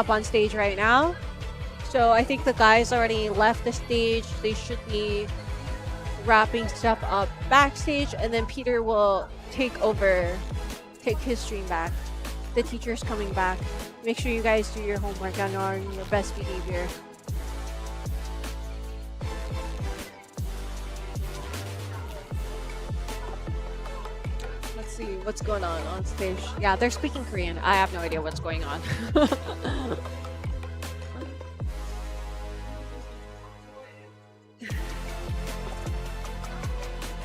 S4: up on stage right now. So I think the guys already left the stage. They should be wrapping stuff up backstage, and then Peter will take his stream back. The teacher's coming back. Make sure you guys do your homework and are on your best behavior. Let's see what's going on stage. Yeah, they're speaking Korean. I have no idea what's going on.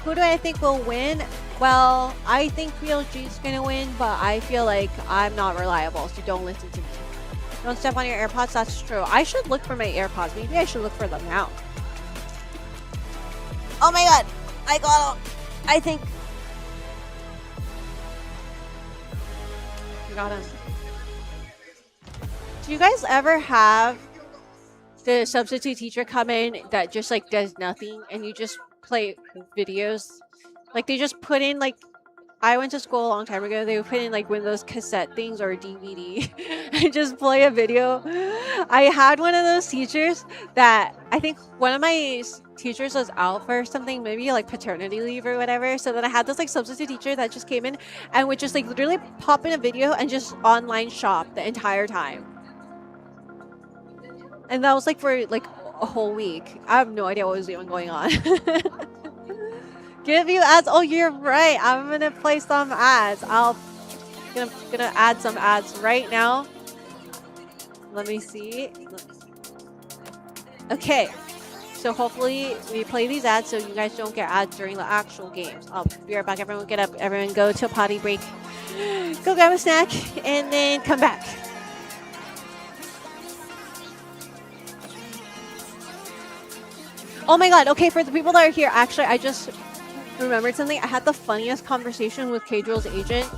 S4: Who do I think will win? Well, I think BLG is gonna win, but I feel like I'm not reliable, so don't listen to me. Don't step on your AirPods. That's true. I should look for my AirPods. Maybe I should look for them now. Oh my god! I got them. I think. I got them. Do you guys ever have the substitute teacher come in that just like does nothing and you just play videos? Like they just put in like, I went to school a long time ago, they would put in like one of those cassette things or a DVD and just play a video. I had one of those teachers that I think one of my teachers was out for something, maybe like paternity leave or whatever. So then I had this like substitute teacher that just came in and would just like literally pop in a video and just online shop the entire time. And that was like for like a whole week. I have no idea what was even going on. Give you ads. Oh, you're right. I'm gonna play some ads. Gonna add some ads right now. Let me see. Okay. So hopefully we play these ads so you guys don't get ads during the actual games. I'll be right back. Everyone get up. Everyone go to a potty break. Go grab a snack and then come back. Oh my god. Okay, for the people that are here, actually, I just remembered something. I had the funniest conversation with K-Drill's agent.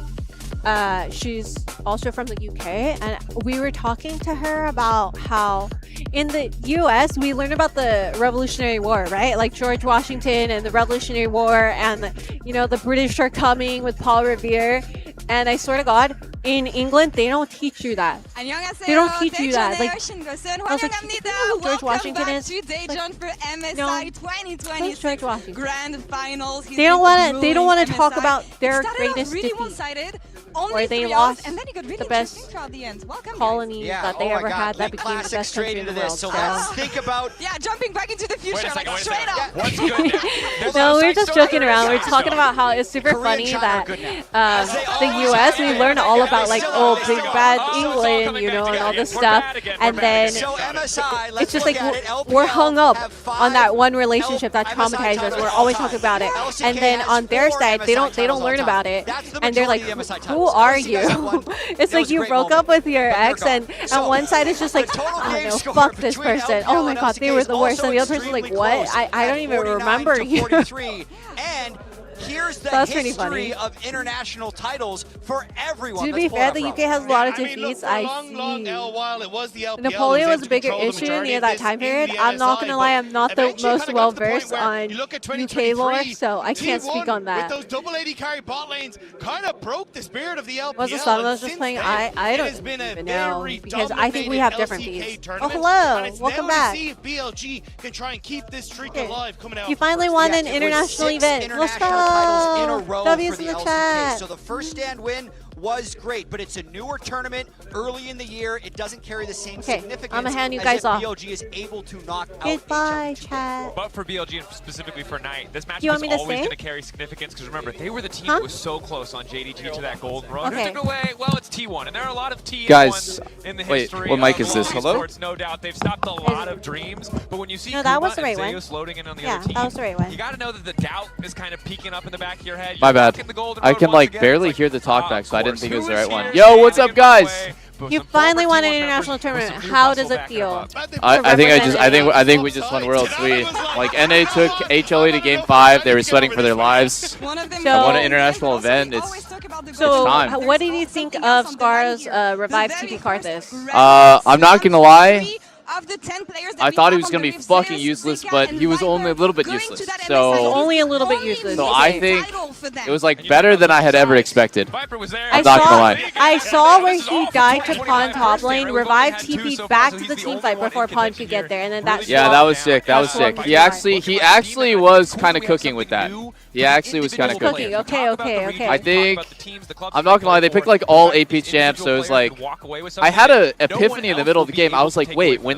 S4: She's also from the UK, and we were talking to her about how in the US we learned about the Revolutionary War, right? Like George Washington and the Revolutionary War, and the British are coming with Paul Revere. And I swear to God, in England they don't teach you that. They don't teach you that. Like, I was like, you know who George Washington is?
S3: To Daejeon for MSI
S4: no.
S3: 2026
S4: George Washington?
S3: Grand Finals.
S4: They don't want to talk about their greatest
S3: really
S4: defeat.
S3: One-sided,
S4: Or they lost
S3: and then he got really
S4: the best
S3: the end. Welcome,
S4: colony that they ever had. That
S5: League
S4: became the
S5: Classic
S4: best
S5: straight
S4: country in the
S5: into
S4: world.
S5: this. So let's think about.
S3: Yeah, jumping back into the future,
S1: Wait a second,
S3: like straight up.
S1: What's good now?
S4: No, we were just joking around. We were talking about how it's super funny that the US, we learn all about like, oh, big bad England, and all this stuff. And then it's just like we're hung up on that one relationship that traumatized us. We're always talking about it. And then on their side, they don't learn about it. And they're like, who are you? It's like you broke up with your ex, and on one side it's just like, I don't know, fuck this person. Oh my god, they were the worst. And the other person's like, what? I don't even remember you.
S5: And here's the
S4: That's pretty
S5: history
S4: funny.
S5: of international titles for everyone.
S4: To be fair, the UK has a lot of defeats. Napoleon was a bigger issue near that time period. I'm not gonna lie, I'm not the most well versed on UK lore, so I can't speak on that.
S16: Those double AD carry bot lanes kind of broke the spirit of the LPL.
S4: What's the song I was just playing? I don't even know, because I think we have different teams. Oh, hello, welcome back.
S16: BLG can try and keep this streak alive coming out.
S4: You finally won an international event. Let's go.
S5: Titles in a row
S4: W's
S5: for
S4: in
S5: the
S4: the
S5: LCK.
S4: chat.
S5: So the first stand win was great, but it's a newer tournament early in the year. It doesn't carry the same significance
S4: I'm gonna hand you
S5: as
S4: guys
S5: if
S4: off.
S5: BLG is able to knock out
S4: Goodbye, chat.
S1: But for BLG and specifically for Knight, this match
S4: You
S1: was
S4: want me to
S1: always
S4: stay?
S1: going to carry significance because remember, they were the team that was so close on JDG to that gold run.
S4: Okay.
S1: Took it away. Well, it's T1, and there are a lot of T1s
S7: Guys,
S1: in the
S7: wait,
S1: history
S7: what mic
S1: of
S7: is this?
S1: global
S7: Hello?
S1: esports, no doubt. They've stopped a lot of dreams, but when you see
S4: No, that was
S1: Kuma
S4: the right
S1: and
S4: one.
S1: Zeus loading in on the
S4: Yeah,
S1: other team,
S4: that was the right one.
S1: you got to know that the doubt is kind of peeking up in the back of your head.
S7: My
S1: You're
S7: bad.
S1: back in the golden
S7: I
S1: road
S7: can
S1: once
S7: like
S1: again.
S7: barely
S1: It's
S7: hear the talkback, so I didn't
S1: course.
S7: think it was the
S1: Who
S7: right
S1: is
S7: one.
S1: here?
S7: Yo, what's
S1: Standing
S7: up,
S1: in my
S7: guys?
S1: way.
S4: You finally won an international tournament. How does it feel?
S7: I think we just won Worlds. Like NA took HLE to Game 5. They were sweating for their lives. I won an international event. It's time.
S4: What did you think of Scar's revived TP Karthus?
S7: I'm not gonna lie.
S3: Of the 10 players that
S7: I
S3: we
S7: thought he
S3: have
S7: was
S3: on
S7: gonna
S3: the
S7: be
S3: Rift,
S7: fucking
S3: Zeus,
S7: useless,
S3: Zika,
S7: but
S3: and
S7: he was only a little bit
S3: going
S7: useless.
S3: to that
S7: So
S3: MSI.
S4: Only a little bit useless.
S7: So
S4: Okay.
S7: I think
S3: Title for them.
S7: it was like better than I had ever expected. I'm not gonna lie.
S4: I saw where he died to Pawn top lane, revived TP back to the team fight before Pawn could get there, and then that.
S7: Yeah, that was sick. That was sick. He actually was kind of cooking with that. He actually was kind of cooking.
S4: Okay.
S7: I think, I'm not gonna lie, they picked like all AP champs, so it was like, I had an epiphany in the middle of the game. I was like, wait, when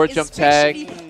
S7: forward jump tag.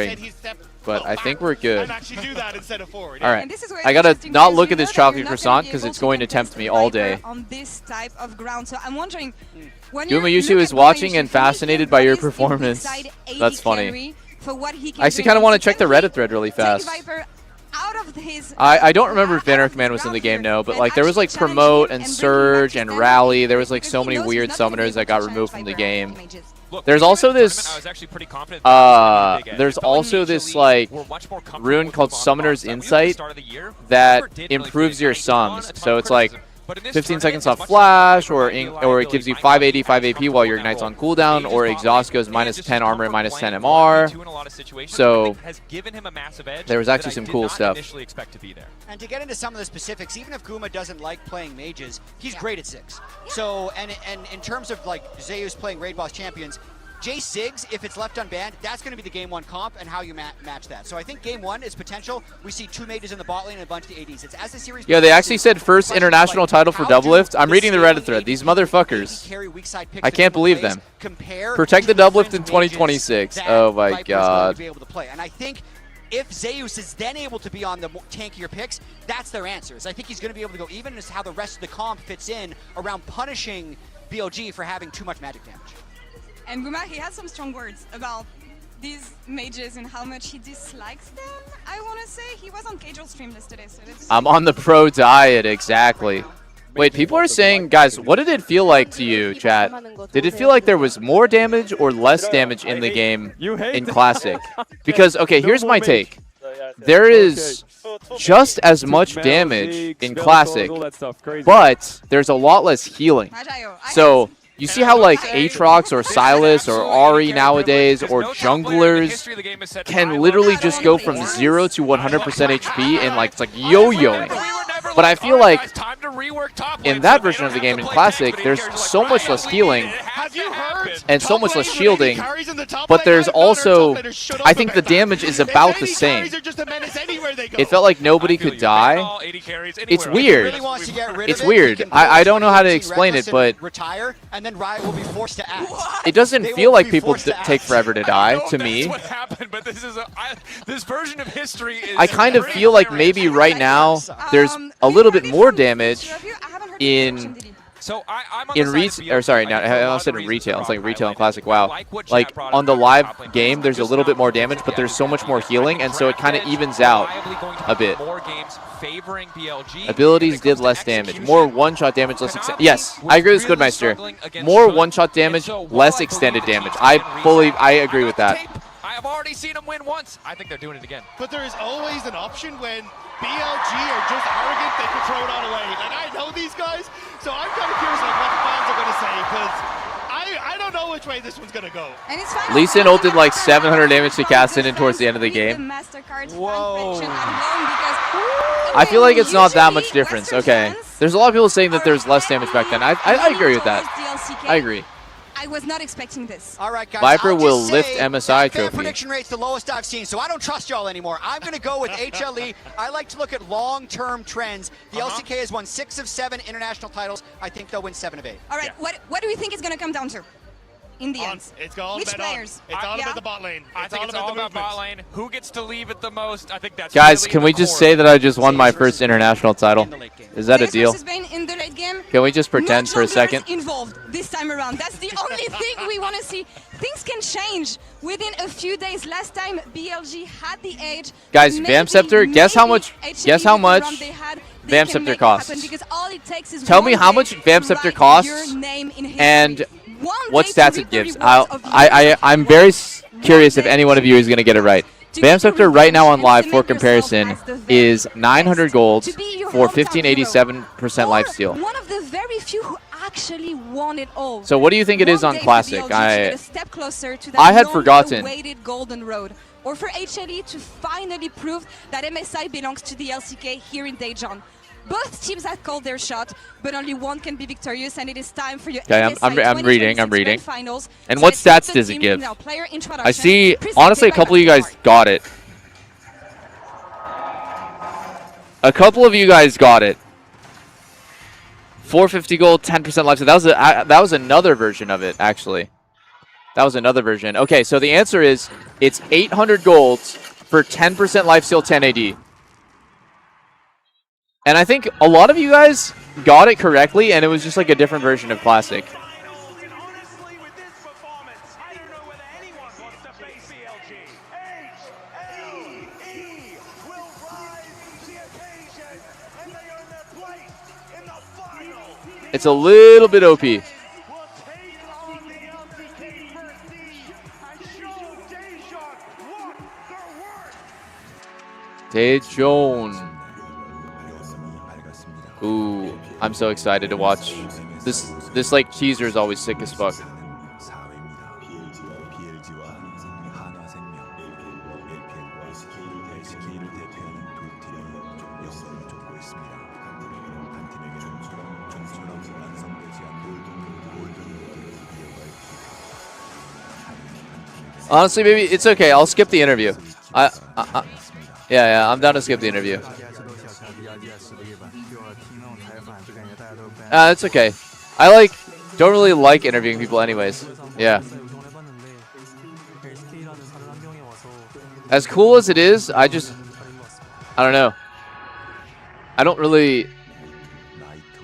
S7: scarring. But I think we're good.
S16: actually do that instead of forward.
S7: All right. I gotta not look at this chocolate croissant because it's going to tempt me all day.
S3: On this type of ground, so I'm wondering when
S7: Yuma
S3: you
S7: Yusu is watching and fascinated by your performance. That's funny.
S3: for what he can
S7: I actually
S3: bring
S7: kind of
S3: in.
S7: want to check the Reddit thread really
S3: Take
S7: fast.
S3: Viper out of his.
S7: I don't remember if Banner Command was in the game, no, but like there was like Promote and Surge and Rally. There was like so many weird summoners that got removed from the game. There's also this. There's also this like rune called Summoner's Insight that improves your sums. So it's like 15 seconds off flash, or it gives you 580, 5 AP while your Ignite's on cooldown, or exhaust goes minus 10 armor and minus 10 MR. So there was actually some cool stuff.
S5: And to get into some of the specifics, even if Guma doesn't like playing mages, he's great at 6. So, and in terms of like Zeus playing raid boss champions, J6, if it's left unbanned, that's going to be the game 1 comp and how you match that. So I think game 1 is potential. We see 2 mages in the bot lane and a bunch of the ADs. It's as the series.
S7: Yeah, they actually said first international title for Doublelift. I'm reading the Reddit thread. These motherfuckers. I can't believe them. Protect the Doublelift in 2026. Oh my god.
S5: And I think if Zeus is then able to be on the tankier picks, that's their answers. I think he's going to be able to go even as how the rest of the comp fits in around punishing BLG for having too much magic damage.
S3: And Guma, he had some strong words about these mages and how much he dislikes them. I want to say he was on Casual stream yesterday. So
S7: I'm on the pro diet, exactly. Wait, people are saying, guys, what did it feel like to you, chat? Did it feel like there was more damage or less damage in the game in Classic? Because, okay, here's my take. There is just as much damage in Classic, but there's a lot less healing. So you see how like Aatrox or Sylas or Ahri nowadays or junglers can literally just go from 0 to 100% HP and like it's like yo-yoing. But I feel like in that version of the game in Classic, there's so much less healing and so much less shielding, but there's also, I think the damage is about the same. It felt like nobody could die. It's weird. It's weird. I don't know how to explain it, but it doesn't feel like people take forever to die, to me.
S1: This version of history is
S7: I kind of feel like maybe right now there's a little bit more damage in retail. Or sorry, I almost said in retail. It's like retail and Classic. Wow. Like on the live game, there's a little bit more damage, but there's so much more healing, and so it kind of evens out a bit. Abilities did less damage. More one-shot damage, less extended. Yes, I agree with Goodmeister. More one-shot damage, less extended damage. I agree with that.
S1: I've already seen them win once. I think they're doing it again.
S16: But there is always an option when BLG are just arrogant, they can throw it all away. Like, I know these guys, so I'm kind of curious like what the fans are going to say, because I don't know which way this one's going to go.
S3: And it's fine.
S7: Lee Sin ulted like 700 damage to Kassadin towards the end of the game.
S3: Whoa.
S7: I feel like it's not that much difference. Okay. There's a lot of people saying that there's less damage back then. I agree with that. I agree.
S3: I was not expecting this.
S5: All right, guys.
S7: Viper will lift MSI trophy.
S5: Prediction rate's the lowest I've seen, so I don't trust y'all anymore. I'm going to go with HLE. I like to look at long-term trends. The LCK has won 6 of 7 international titles. I think they'll win 7 of 8.
S3: All right, what do we think it's going to come down to in the end?
S16: It's all
S3: Which players?
S16: It's all about the bot lane.
S1: I think it's all about bot lane. Who gets to leave it the most? I think that's
S7: Guys,
S1: really
S7: can we just say that I just won my first international title? Is that a deal?
S3: In the late game,
S7: Can we just pretend for a second?
S3: Involved this time around. That's the only thing we want to see. Things can change within a few days. Last time BLG had the edge.
S7: Guys, Vamp Scepter, guess how much Vamp Scepter costs. Tell me how much Vamp Scepter costs and what stats it gives. I'm very curious if any one of you is going to get it right. Vamp Scepter right now on live for comparison is 900 gold for 1587% lifesteal.
S3: One of the very few who actually won it all.
S7: So what do you think it is on Classic?
S3: I
S7: had forgotten.
S3: Weighted golden road, or for HLE to finally prove that MSI belongs to the LCK here in Daejeon. Both teams have called their shot, but only one can be victorious, and it is time for your
S7: I'm reading.
S3: Finals.
S7: And what stats does it give? I see, honestly, a couple of you guys got it. A couple of you guys got it. 450 gold, 10% life. So that was another version of it, actually. That was another version. Okay, so the answer is it's 800 gold for 10% lifesteal, 10 AD. And I think a lot of you guys got it correctly, and it was just like a different version of Classic. It's a little bit OP. Daejeon. Ooh, I'm so excited to watch. This like teaser is always sick as fuck. Honestly, baby, it's okay. I'll skip the interview. Yeah, I'm down to skip the interview. It's okay. I don't really like interviewing people anyways. Yeah. As cool as it is, I don't know. I don't really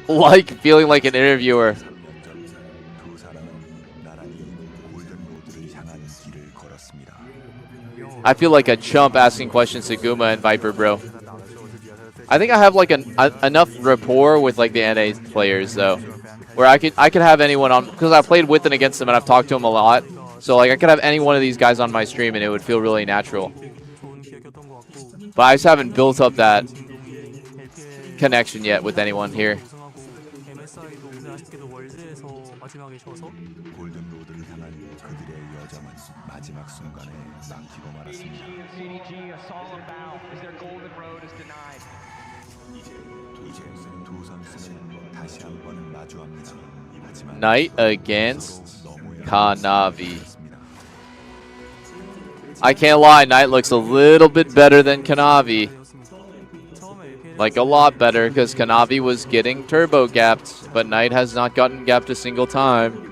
S7: like feeling like an interviewer. I feel like a chump asking questions to Guma and Viper, bro. I think I have like enough rapport with like the NA players though, where I could have anyone on, because I played with and against them and I've talked to them a lot. So like I could have any one of these guys on my stream and it would feel really natural. But I just haven't built up that connection yet with anyone here. Knight against Kanavi. I can't lie, Knight looks a little bit better than Kanavi. Like a lot better, because Kanavi was getting turbo gapped, but Knight has not gotten gapped a single time.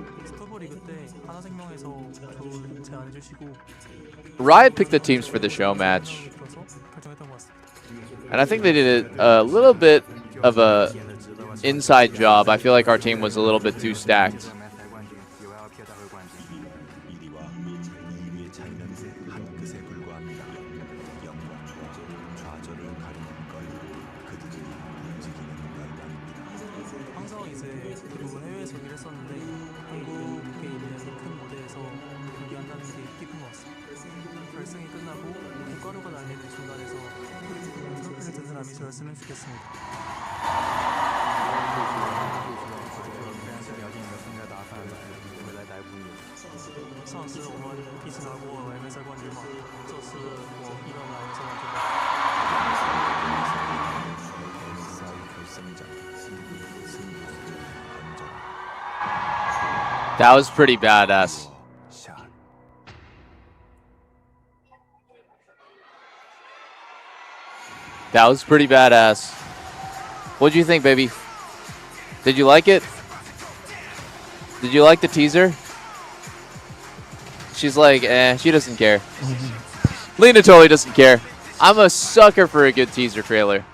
S7: Riot picked the teams for the show match. And I think they did a little bit of a inside job. I feel like our team was a little bit too stacked. That was pretty badass. That was pretty badass. What'd you think, baby? Did you like it? Did you like the teaser? She's like, she doesn't care. Lena totally doesn't care. I'm a sucker for a good teaser trailer.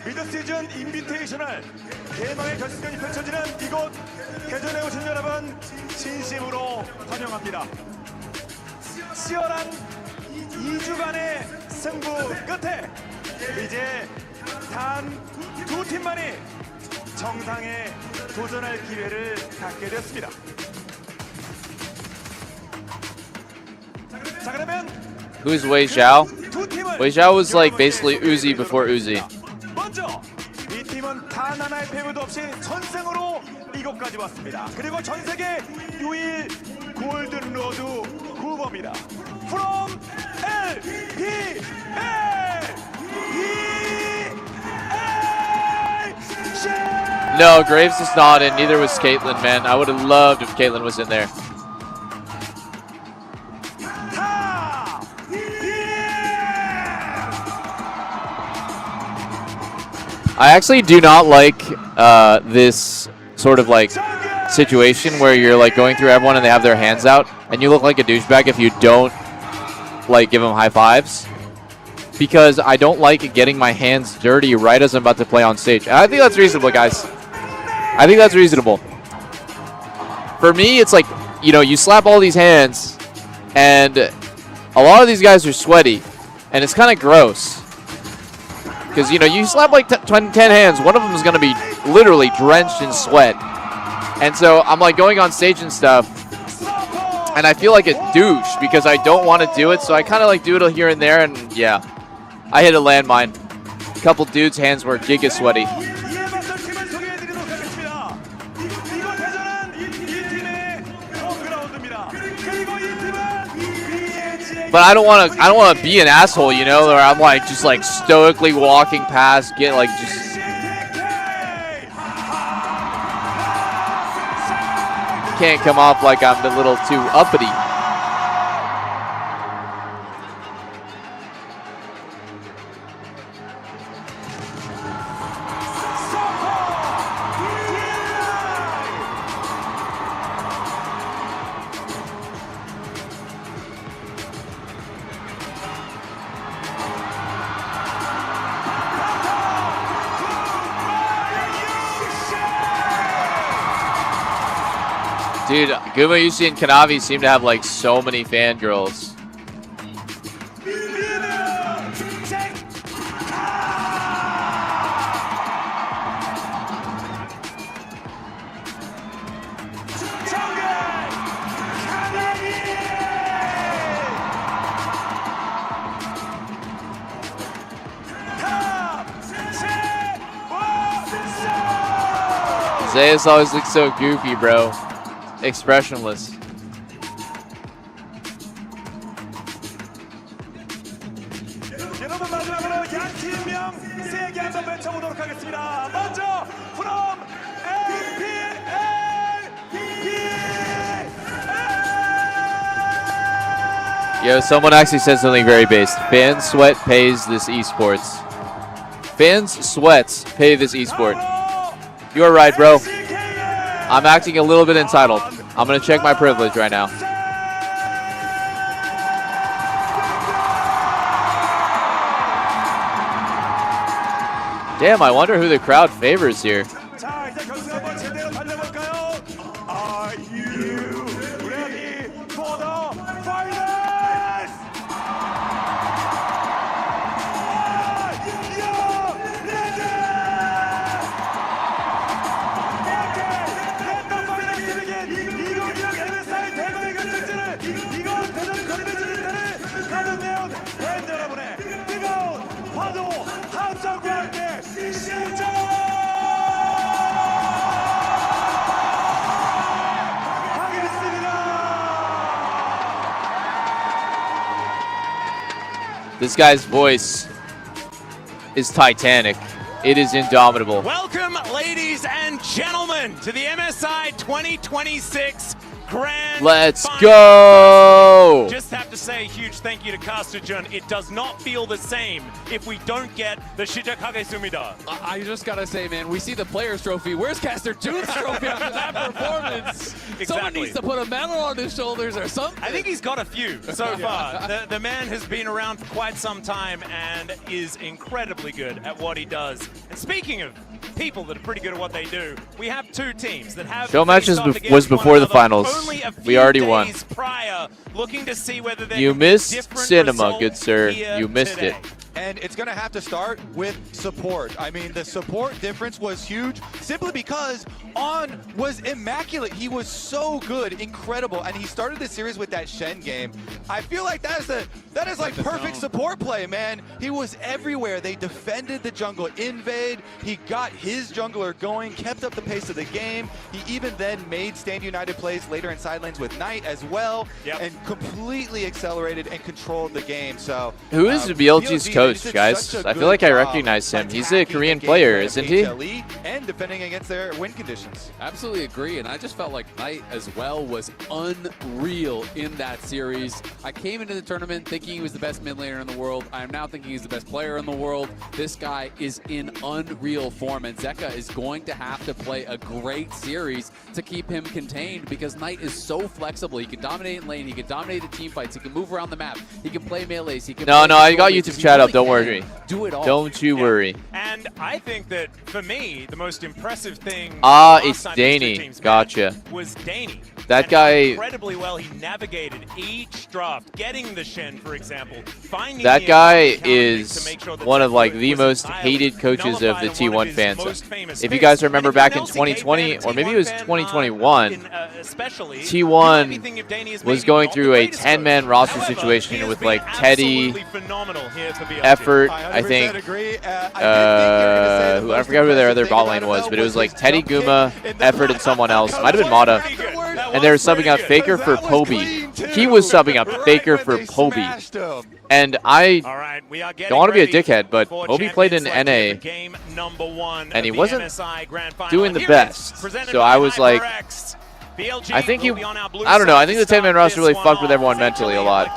S15: 미드시즌 인비테이셔널 대망의 결승전이 펼쳐지는 이곳 개전에 오신 여러분 진심으로 환영합니다. 치열한 2주간의 승부 끝에 이제 단 두 팀만이 정상에 도전할 기회를 갖게 됐습니다. 자 그러면
S7: Who's Wei Xiao? Wei Xiao was like basically Uzi before Uzi.
S15: 먼저 이 팀은 단 하나의 패배도 없이 전승으로 이곳까지 왔습니다. 그리고 전 세계 유일 골든 로드 후보입니다. From LPL
S7: No, Graves is not in. Neither was Caitlyn, man. I would have loved if Caitlyn was in there. I actually do not like this sort of like situation where you're like going through everyone and they have their hands out and you look like a douchebag if you don't like give them high fives, because I don't like getting my hands dirty right as I'm about to play on stage. And I think that's reasonable, guys. I think that's reasonable. For me, it's like, you know, you slap all these hands, and a lot of these guys are sweaty, and it's kind of gross. Because, you know, you slap like 10 hands, one of them is going to be literally drenched in sweat. And so I'm like going on stage and stuff, and I feel like a douche because I don't want to do it, so I kind of like do it here and there, and yeah. I hit a landmine. A couple dudes' hands were giga sweaty. But I don't want to be an asshole, you know, or I'm like just like stoically walking past, get like just can't come off like I'm a little too uppity. Dude, Guma, Yusi, and Kanavi seem to have like so many fangirls. Zeus always looks so goofy, bro. Expressionless.
S15: 여러분 마지막으로 양 팀명 세게 한번 외쳐보도록 하겠습니다. 먼저 from
S7: Yo, someone actually said something very based. Fan sweat pays this esports. Fans sweats pay this esport. You are right, bro. I'm acting a little bit entitled. I'm going to check my privilege right now. Damn, I wonder who the crowd favors here.
S15: 자, 이제 경기를 한번 제대로 달려볼까요? Are you ready for the finals? Are you ready? 랜덤 파이널 팀에게 이동형 MSI 대박의 결정전을 이건 대전 거리매진 인터를 가득내온 팬 여러분의 뜨거운 화도 함성과 함께 시작!
S7: This guy's voice is titanic. It is indomitable.
S17: Welcome, ladies and gentlemen, to the MSI 2026 Grand
S7: Let's
S17: Finals.
S7: go!
S17: Just have to say a huge thank you to Casterjun. It does not feel the same if we don't get the Shijakage Sumida.
S18: I just gotta say, man, we see the Players Trophy. Where's Casterjun's trophy after that performance?
S17: Exactly.
S18: Someone needs to put a medal on his shoulders or something.
S17: I think he's got a few so far. The man has been around for quite some time and is incredibly good at what he does. And speaking of people that are pretty good at what they do, we have two teams that have
S7: Show matches was before the finals. We already won.
S17: Prior, looking to see whether
S7: You missed cinema, good sir. You missed it.
S10: And it's going to have to start with support. I mean, the support difference was huge simply because On was immaculate. He was so good, incredible, and he started the series with that Shen game. I feel like that is like perfect support play, man. He was everywhere. They defended the jungle invade. He got his jungler going, kept up the pace of the game. He even then made Stand United plays later in side lanes with Knight as well, and completely accelerated and controlled the game. So
S7: who is BLG's coach, guys? I feel like I recognize him. He's a Korean player, isn't he?
S10: And defending against their win conditions.
S18: Absolutely agree, and I just felt like Knight as well was unreal in that series. I came into the tournament thinking he was the best mid laner in the world. I am now thinking he's the best player in the world. This guy is in unreal form, and Zeka is going to have to play a great series to keep him contained because Knight is so flexible. He can dominate in lane, he can dominate the team fights, he can move around the map, he can play melees, he can
S7: No, I got YouTube chat up, don't worry.
S18: Do it all.
S7: Don't you worry.
S17: And I think that, for me, the most impressive thing
S7: It's Danny. Gotcha.
S17: was Danny.
S7: That guy...
S17: Incredibly well, he navigated each draft, getting the Shen, for example, finding
S7: That
S17: the
S7: guy
S17: to
S7: is
S17: make sure that
S7: one of
S17: Zephyr
S7: like the
S17: was
S7: most
S17: entirely
S7: hated coaches of the
S17: nullified on one
S7: T1
S17: his
S7: fans.
S17: most famous
S7: If you
S17: picks.
S7: guys remember
S17: And if
S7: back
S17: you're
S7: in
S17: an LCK
S7: 2020,
S17: fan,
S7: or maybe it was
S17: T1
S7: 2021,
S17: especially,
S7: T1
S17: you might be thinking of Danny as
S7: was
S17: maybe
S7: going
S17: not
S7: through
S17: the
S7: a
S17: greatest
S7: 10-man
S17: coach.
S7: roster
S17: However, he
S7: situation
S17: has
S7: with
S17: been
S7: like Teddy,
S17: absolutely phenomenal here for BLG.
S7: Effort, I think. I forgot who their other bot lane was, but it was like Teddy, Guma, Effort, and someone else. Might have been Mata. And they were subbing out Faker for Poby. He was subbing out Faker for Poby. And I don't want to be a dickhead, but Poby played in NA, and he wasn't doing the best. So I was like, I think I don't know, I think the 10-man roster really fucked with everyone mentally a lot.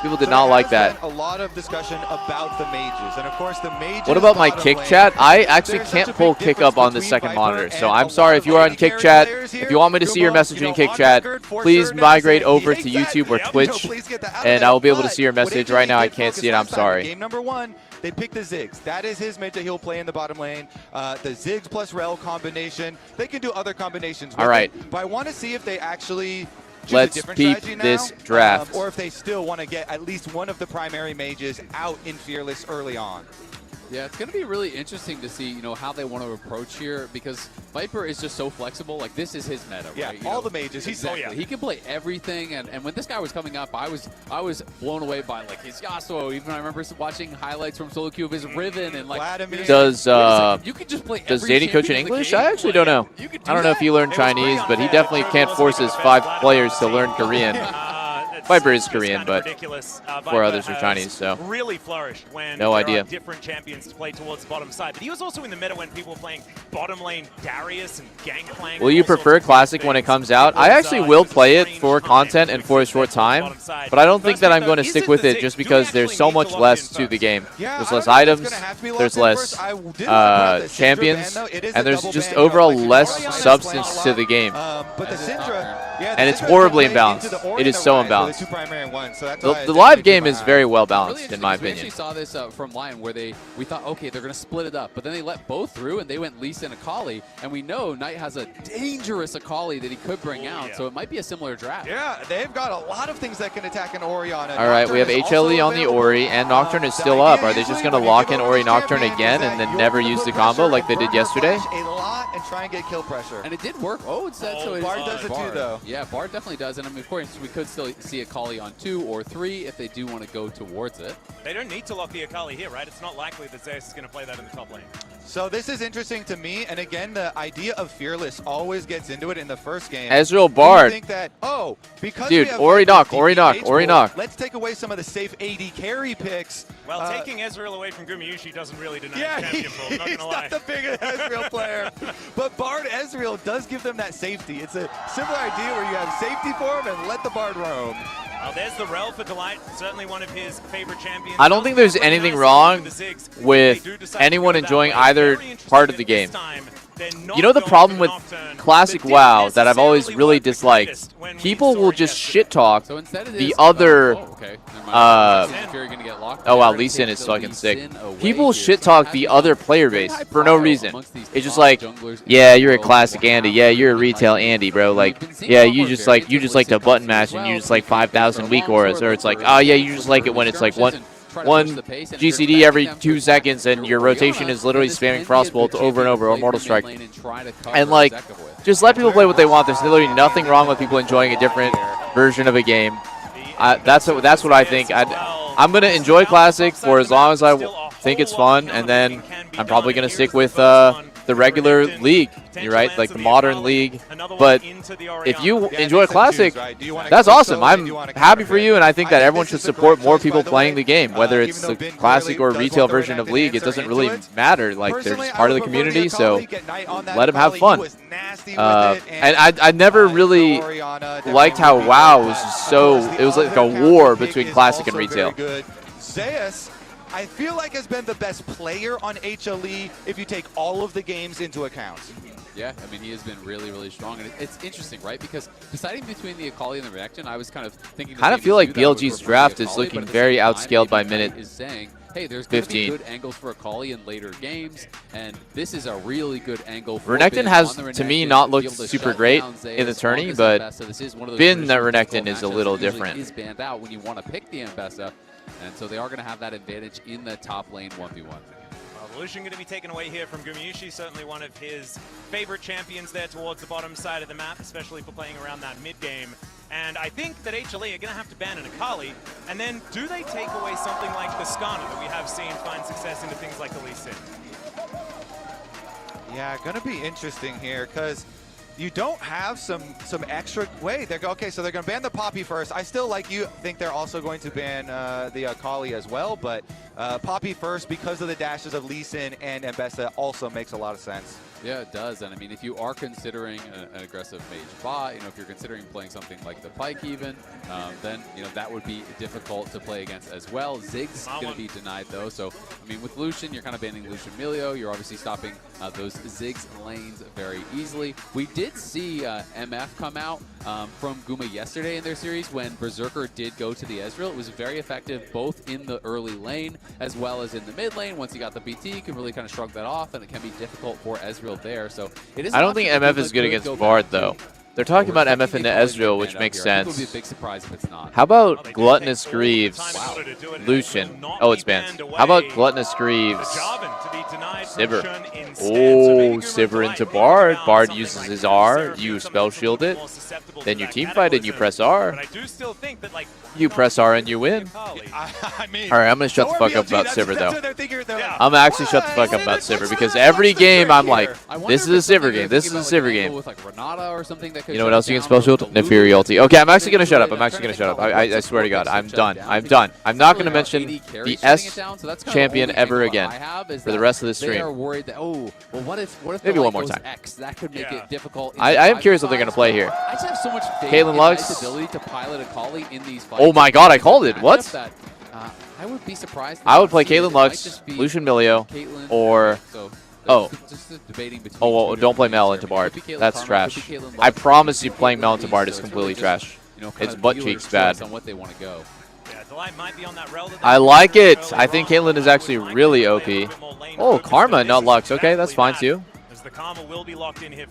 S7: People did not like that.
S10: A lot of discussion about the mages, and of course the mages.
S7: What about my kick chat? I actually can't pull kick up on the second monitor, so I'm sorry if you are on kick chat. If you want me to see your message in kick chat, please migrate over to YouTube or Twitch, and I will be able to see your message. Right now I can't see it, I'm sorry.
S10: Game number 1, they pick the Ziggs. That is his mid that he'll play in the bottom lane. The Ziggs plus Rel combination. They can do other combinations with
S7: All right.
S10: it, but I want to see if they actually
S7: Let's peep this draft.
S10: or if they still want to get at least one of the primary mages out in Fearless early on.
S18: Yeah, it's going to be really interesting to see, how they want to approach here, because Viper is just so flexible. Like, this is his meta,
S10: yeah,
S18: right?
S10: all the mages.
S18: Exactly. He can play everything, and when this guy was coming up, I was blown away by like his Yasuo. Even I remember watching highlights from solo queue of his Riven and like.
S7: Does
S18: you can just play
S7: does
S18: every
S7: Danny coach in
S18: champion
S7: English?
S18: the game.
S7: I actually don't know. I don't know if he learned Chinese, but he definitely can't force his 5 players to learn Korean. Viper is Korean, but 4 others are Chinese, so
S17: really flourished when
S7: no idea.
S17: Different champions to play towards the bottom side. But he was also in the meta when people were playing bottom lane Darius and Gangplank.
S7: Will you prefer Classic when it comes out? I actually will play it for content and for a short time, but I don't think that I'm going to stick with it just because there's so much less to the game. There's less items, there's less champions, and there's just overall less substance to the game. And it's horribly imbalanced. It is so imbalanced. The live game is very well balanced, in my opinion.
S18: We actually saw this from Lion, where we thought, okay, they're going to split it up, but then they let both through, and they went Lee Sin Akali, and we know Knight has a dangerous Akali that he could bring out, so it might be a similar draft.
S10: Yeah, they've got a lot of things that can attack an Orianna.
S7: All right, we have HLE on the Ori, and Nocturne is still up. Are they just going to lock in Ori Nocturne again and then never use the combo like they did yesterday?
S10: A lot and try and get kill pressure.
S18: And it did work. Oh, it's that. So
S10: Bard does it too, though.
S18: Yeah, Bard definitely does, and I mean, of course, we could still see Akali on 2 or 3 if they do want to go towards it.
S17: They don't need to lock the Akali here, right? It's not likely that Zeus is going to play that in the top lane.
S10: So this is interesting to me, and again, the idea of Fearless always gets into it in the first game.
S7: Ezreal Bard.
S10: Think that, because
S7: dude,
S10: we have
S7: Ori knock, Ori knock, Ori knock.
S10: Let's take away some of the safe AD carry picks.
S17: Well, taking Ezreal away from Gumayushi doesn't really deny
S10: yeah,
S17: the champion pool, not
S10: he's
S17: gonna lie.
S10: not the biggest Ezreal player. But Bard Ezreal does give them that safety. It's a similar idea where you have safety for him and let the Bard roam.
S17: Well, there's the Rel for Delight, certainly one of his favorite champions.
S7: I don't think there's anything wrong with anyone enjoying either part of the game. You know the problem with Classic WoW that I've always really disliked? People will just shit talk the other... oh wow, Lee Sin is fucking sick. People shit talk the other player base for no reason. It's just like, yeah, you're a Classic Andy. Yeah, you're a retail Andy, bro. Like, yeah, you just like to button mash and you just like 5,000 weak auras. Or it's like, oh yeah, you just like it when it's like one GCD every 2 seconds and your rotation is literally spamming Frostbolt over and over or Mortal Strike. And like, just let people play what they want. There's literally nothing wrong with people enjoying a different version of a game. That's what I think. I'm going to enjoy Classic for as long as I think it's fun, and then I'm probably going to stick with the regular league. You're right, like the modern league. But if you enjoy Classic, that's awesome. I'm happy for you, and I think that everyone should support more people playing the game, whether it's the Classic or retail version of League. It doesn't really matter. Like, they're just part of the community, so let them have fun. And I never really liked how WoW was it was like a war between Classic and retail.
S10: Zeus, I feel like, has been the best player on HLE if you take all of the games into account.
S18: Yeah, I mean, he has been really, really strong. And it's interesting, right? Because deciding between the Akali and the Reaction, I was kind of thinking...
S7: I feel like BLG's draft is looking very outscaled by minute.
S18: Is saying hey, there's going to be
S7: 15.
S18: good angles for Akali in later games, and this is a really good angle for
S7: Renekton
S18: Bin
S7: has,
S18: on the
S7: to me,
S18: Renekton
S7: not
S18: to
S7: looked
S18: be able to
S7: super
S18: shut
S7: great
S18: down Zeus
S7: in the
S18: as
S7: tourney,
S18: long as
S7: but
S18: Ambessa. This is one of those
S7: Bin
S18: traditional
S7: Renekton
S18: difficult
S7: is a
S18: matchups
S7: little
S18: that usually
S7: different.
S18: is banned out when you want to pick the Ambessa, and so they are going to have that advantage in the top lane 1v1.
S17: Lucian going to be taken away here from Gumayushi, certainly one of his favorite champions there towards the bottom side of the map, especially for playing around that mid game. And I think that HLE are going to have to ban an Akali, and then do they take away something like the Skana that we have seen find success into things like the Lee Sin?
S10: Yeah, going to be interesting here because you don't have some extra. Wait, okay, so they're going to ban the Poppy first. I still think they're also going to ban the Akali as well, but Poppy first because of the dashes of Lee Sin and Ambessa also makes a lot of sense.
S18: Yeah, it does. And I mean, if you are considering an aggressive mage bot, if you're considering playing something like the Pyke even, then, that would be difficult to play against as well. Zig's going to be denied though. So, I mean, with Lucian, you're kind of banning Lucian Milio. You're obviously stopping those Ziggs lanes very easily. We did see MF come out from Guma yesterday in their series when Berserker did go to the Ezreal. It was very effective both in the early lane as well as in the mid lane. Once he got the BT, you can really kind of shrug that off, and it can be difficult for Ezreal there. So it is.
S7: I don't think MF is good against Bard though. They're talking about MF into Ezreal, which makes sense.
S18: It would be a big surprise if it's not.
S7: How about Gluttonous Greaves, Lucian? Oh, it's banned. How about Gluttonous Greaves, Sivir? Oh, Sivir into Bard. Bard uses his R. You spell shield it. Then you team fight and you press R. You press R and you win. All right, I'm going to shut the fuck up about Sivir, though. I'm going to actually shut the fuck up about Sivir because every game I'm like, this is a Sivir game. This is a Sivir game. You know what else you can spell shield? Nefiri ulti. Okay, I'm actually going to shut up. I swear to God, I'm done. I'm done. I'm not going to mention the S champion ever again for the rest of the stream. Maybe one more time.
S18: That could make it difficult.
S7: I am curious what they're going to play here.
S18: I just have so much faith
S7: Caitlyn
S18: in
S7: Lux.
S18: Knight's ability to pilot Akali in these fights.
S7: Oh my God, I called it. What?
S18: I would be surprised.
S7: I would play Caitlyn Lux, Lucian Milio, or... Oh, well, don't play Mel into Bard. That's trash. I promise you playing Mel into Bard is completely trash. It's butt cheeks bad. I like it. I think Caitlyn is actually really OP. Oh, Karma, not Lux. Okay, that's fine too.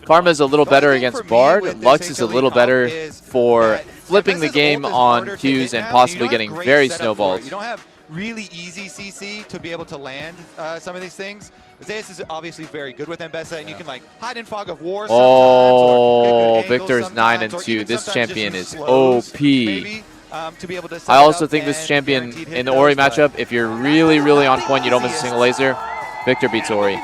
S7: Karma is a little better against Bard. Lux is a little better for flipping the game on Qs and possibly getting very snowballed.
S10: You don't have really easy CC to be able to land some of these things. Zeus is obviously very good with Ambessa, and you can hide in Fog of War.
S7: Oh, Victor's 9 and 2. This champion is OP. I also think this champion in the Ori matchup, if you're really, really on point, you don't miss a single laser, Victor beats Ori.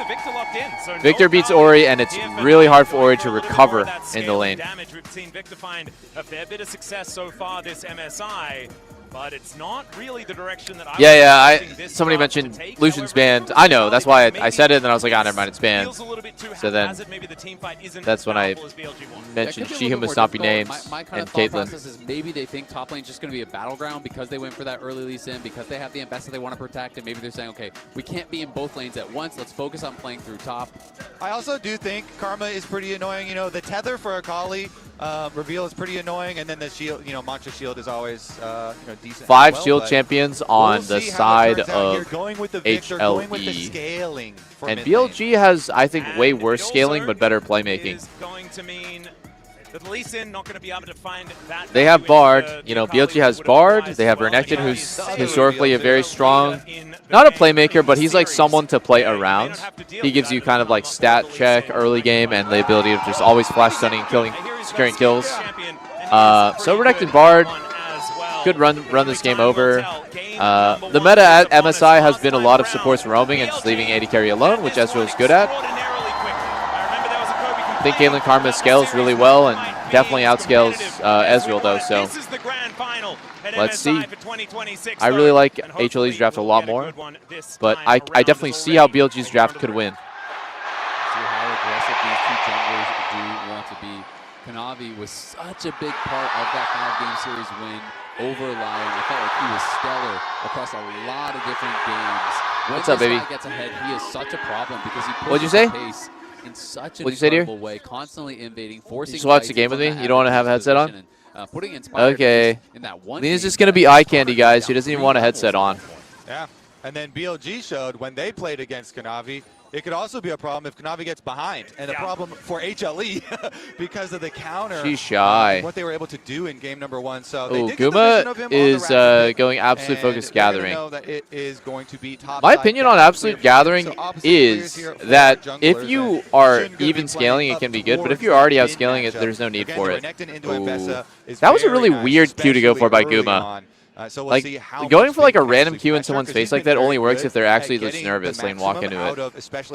S7: Victor beats Ori, and it's really hard for Ori to recover in the lane.
S17: We've seen Victor find a fair bit of success so far this MSI. But it's not really the direction that
S7: somebody mentioned Lucian's banned. I know, that's why I said it, and then I was like, never mind, it's banned. So then, that's when I mentioned she, who must not be named, and Caitlyn.
S18: Process is maybe they think top lane's just going to be a battleground because they went for that early Lee Sin, because they have the Ambessa they want to protect, and maybe they're saying, okay, we can't be in both lanes at once, let's focus on playing through top.
S10: I also do think Karma is pretty annoying. The tether for Akali reveal is pretty annoying, and then the shield, Mantra shield is always, decent.
S7: 5 shield champions on the side of
S10: HLE.
S7: And BLG has, I think, way worse scaling, but better playmaking. They have Bard. BLG has Bard. They have Renekton, who's historically a very strong, not a playmaker, but he's like someone to play around. He gives you kind of like stat check early game and the ability to just always flash stunning, securing kills. So Renekton Bard could run this game over. The meta at MSI has been a lot of supports roaming and just leaving AD carry alone, which Ezreal is good at. I think Caitlyn Karma scales really well and definitely outscales Ezreal though, so let's see. I really like HLE's draft a lot more, but I definitely see how BLG's draft could win.
S18: See how aggressive these two junglers do want to be. Kanavi was such a big part of that 5-game series win over Lion. I felt like he was stellar across a lot of different games.
S7: What's up, baby?
S18: When this guy gets ahead, he is such a problem because he
S7: What'd you
S18: pushes
S7: say?
S18: the pace in such an
S7: What'd you say, dear?
S18: incredible way, constantly invading, forcing.
S7: You just watch the game with me? You don't want to have a headset on?
S18: And, putting Inspired
S7: okay.
S18: in that one
S7: Lena's just going to be eye candy, guys. She doesn't even want a headset on.
S10: Yeah. And then BLG showed when they played against Kanavi, it could also be a problem if Kanavi gets behind. And the problem for HLE because of the counter.
S7: She's shy.
S10: What they were able to do in game number 1. So they did get the
S7: Guma
S10: vision of him
S7: is
S10: on the rapid
S7: going Absolute Focus Gathering.
S10: know that it is going to be top
S7: My
S10: side
S7: opinion on
S10: down.
S7: Absolute Gathering is that if you are even scaling, it can be good. But if you're already outscaling it, there's no need for it. Ooh. That was a really weird Q to go for by Guma. Like, going for like a random Q in someone's face like that only works if they're actually just nervous and walk into it.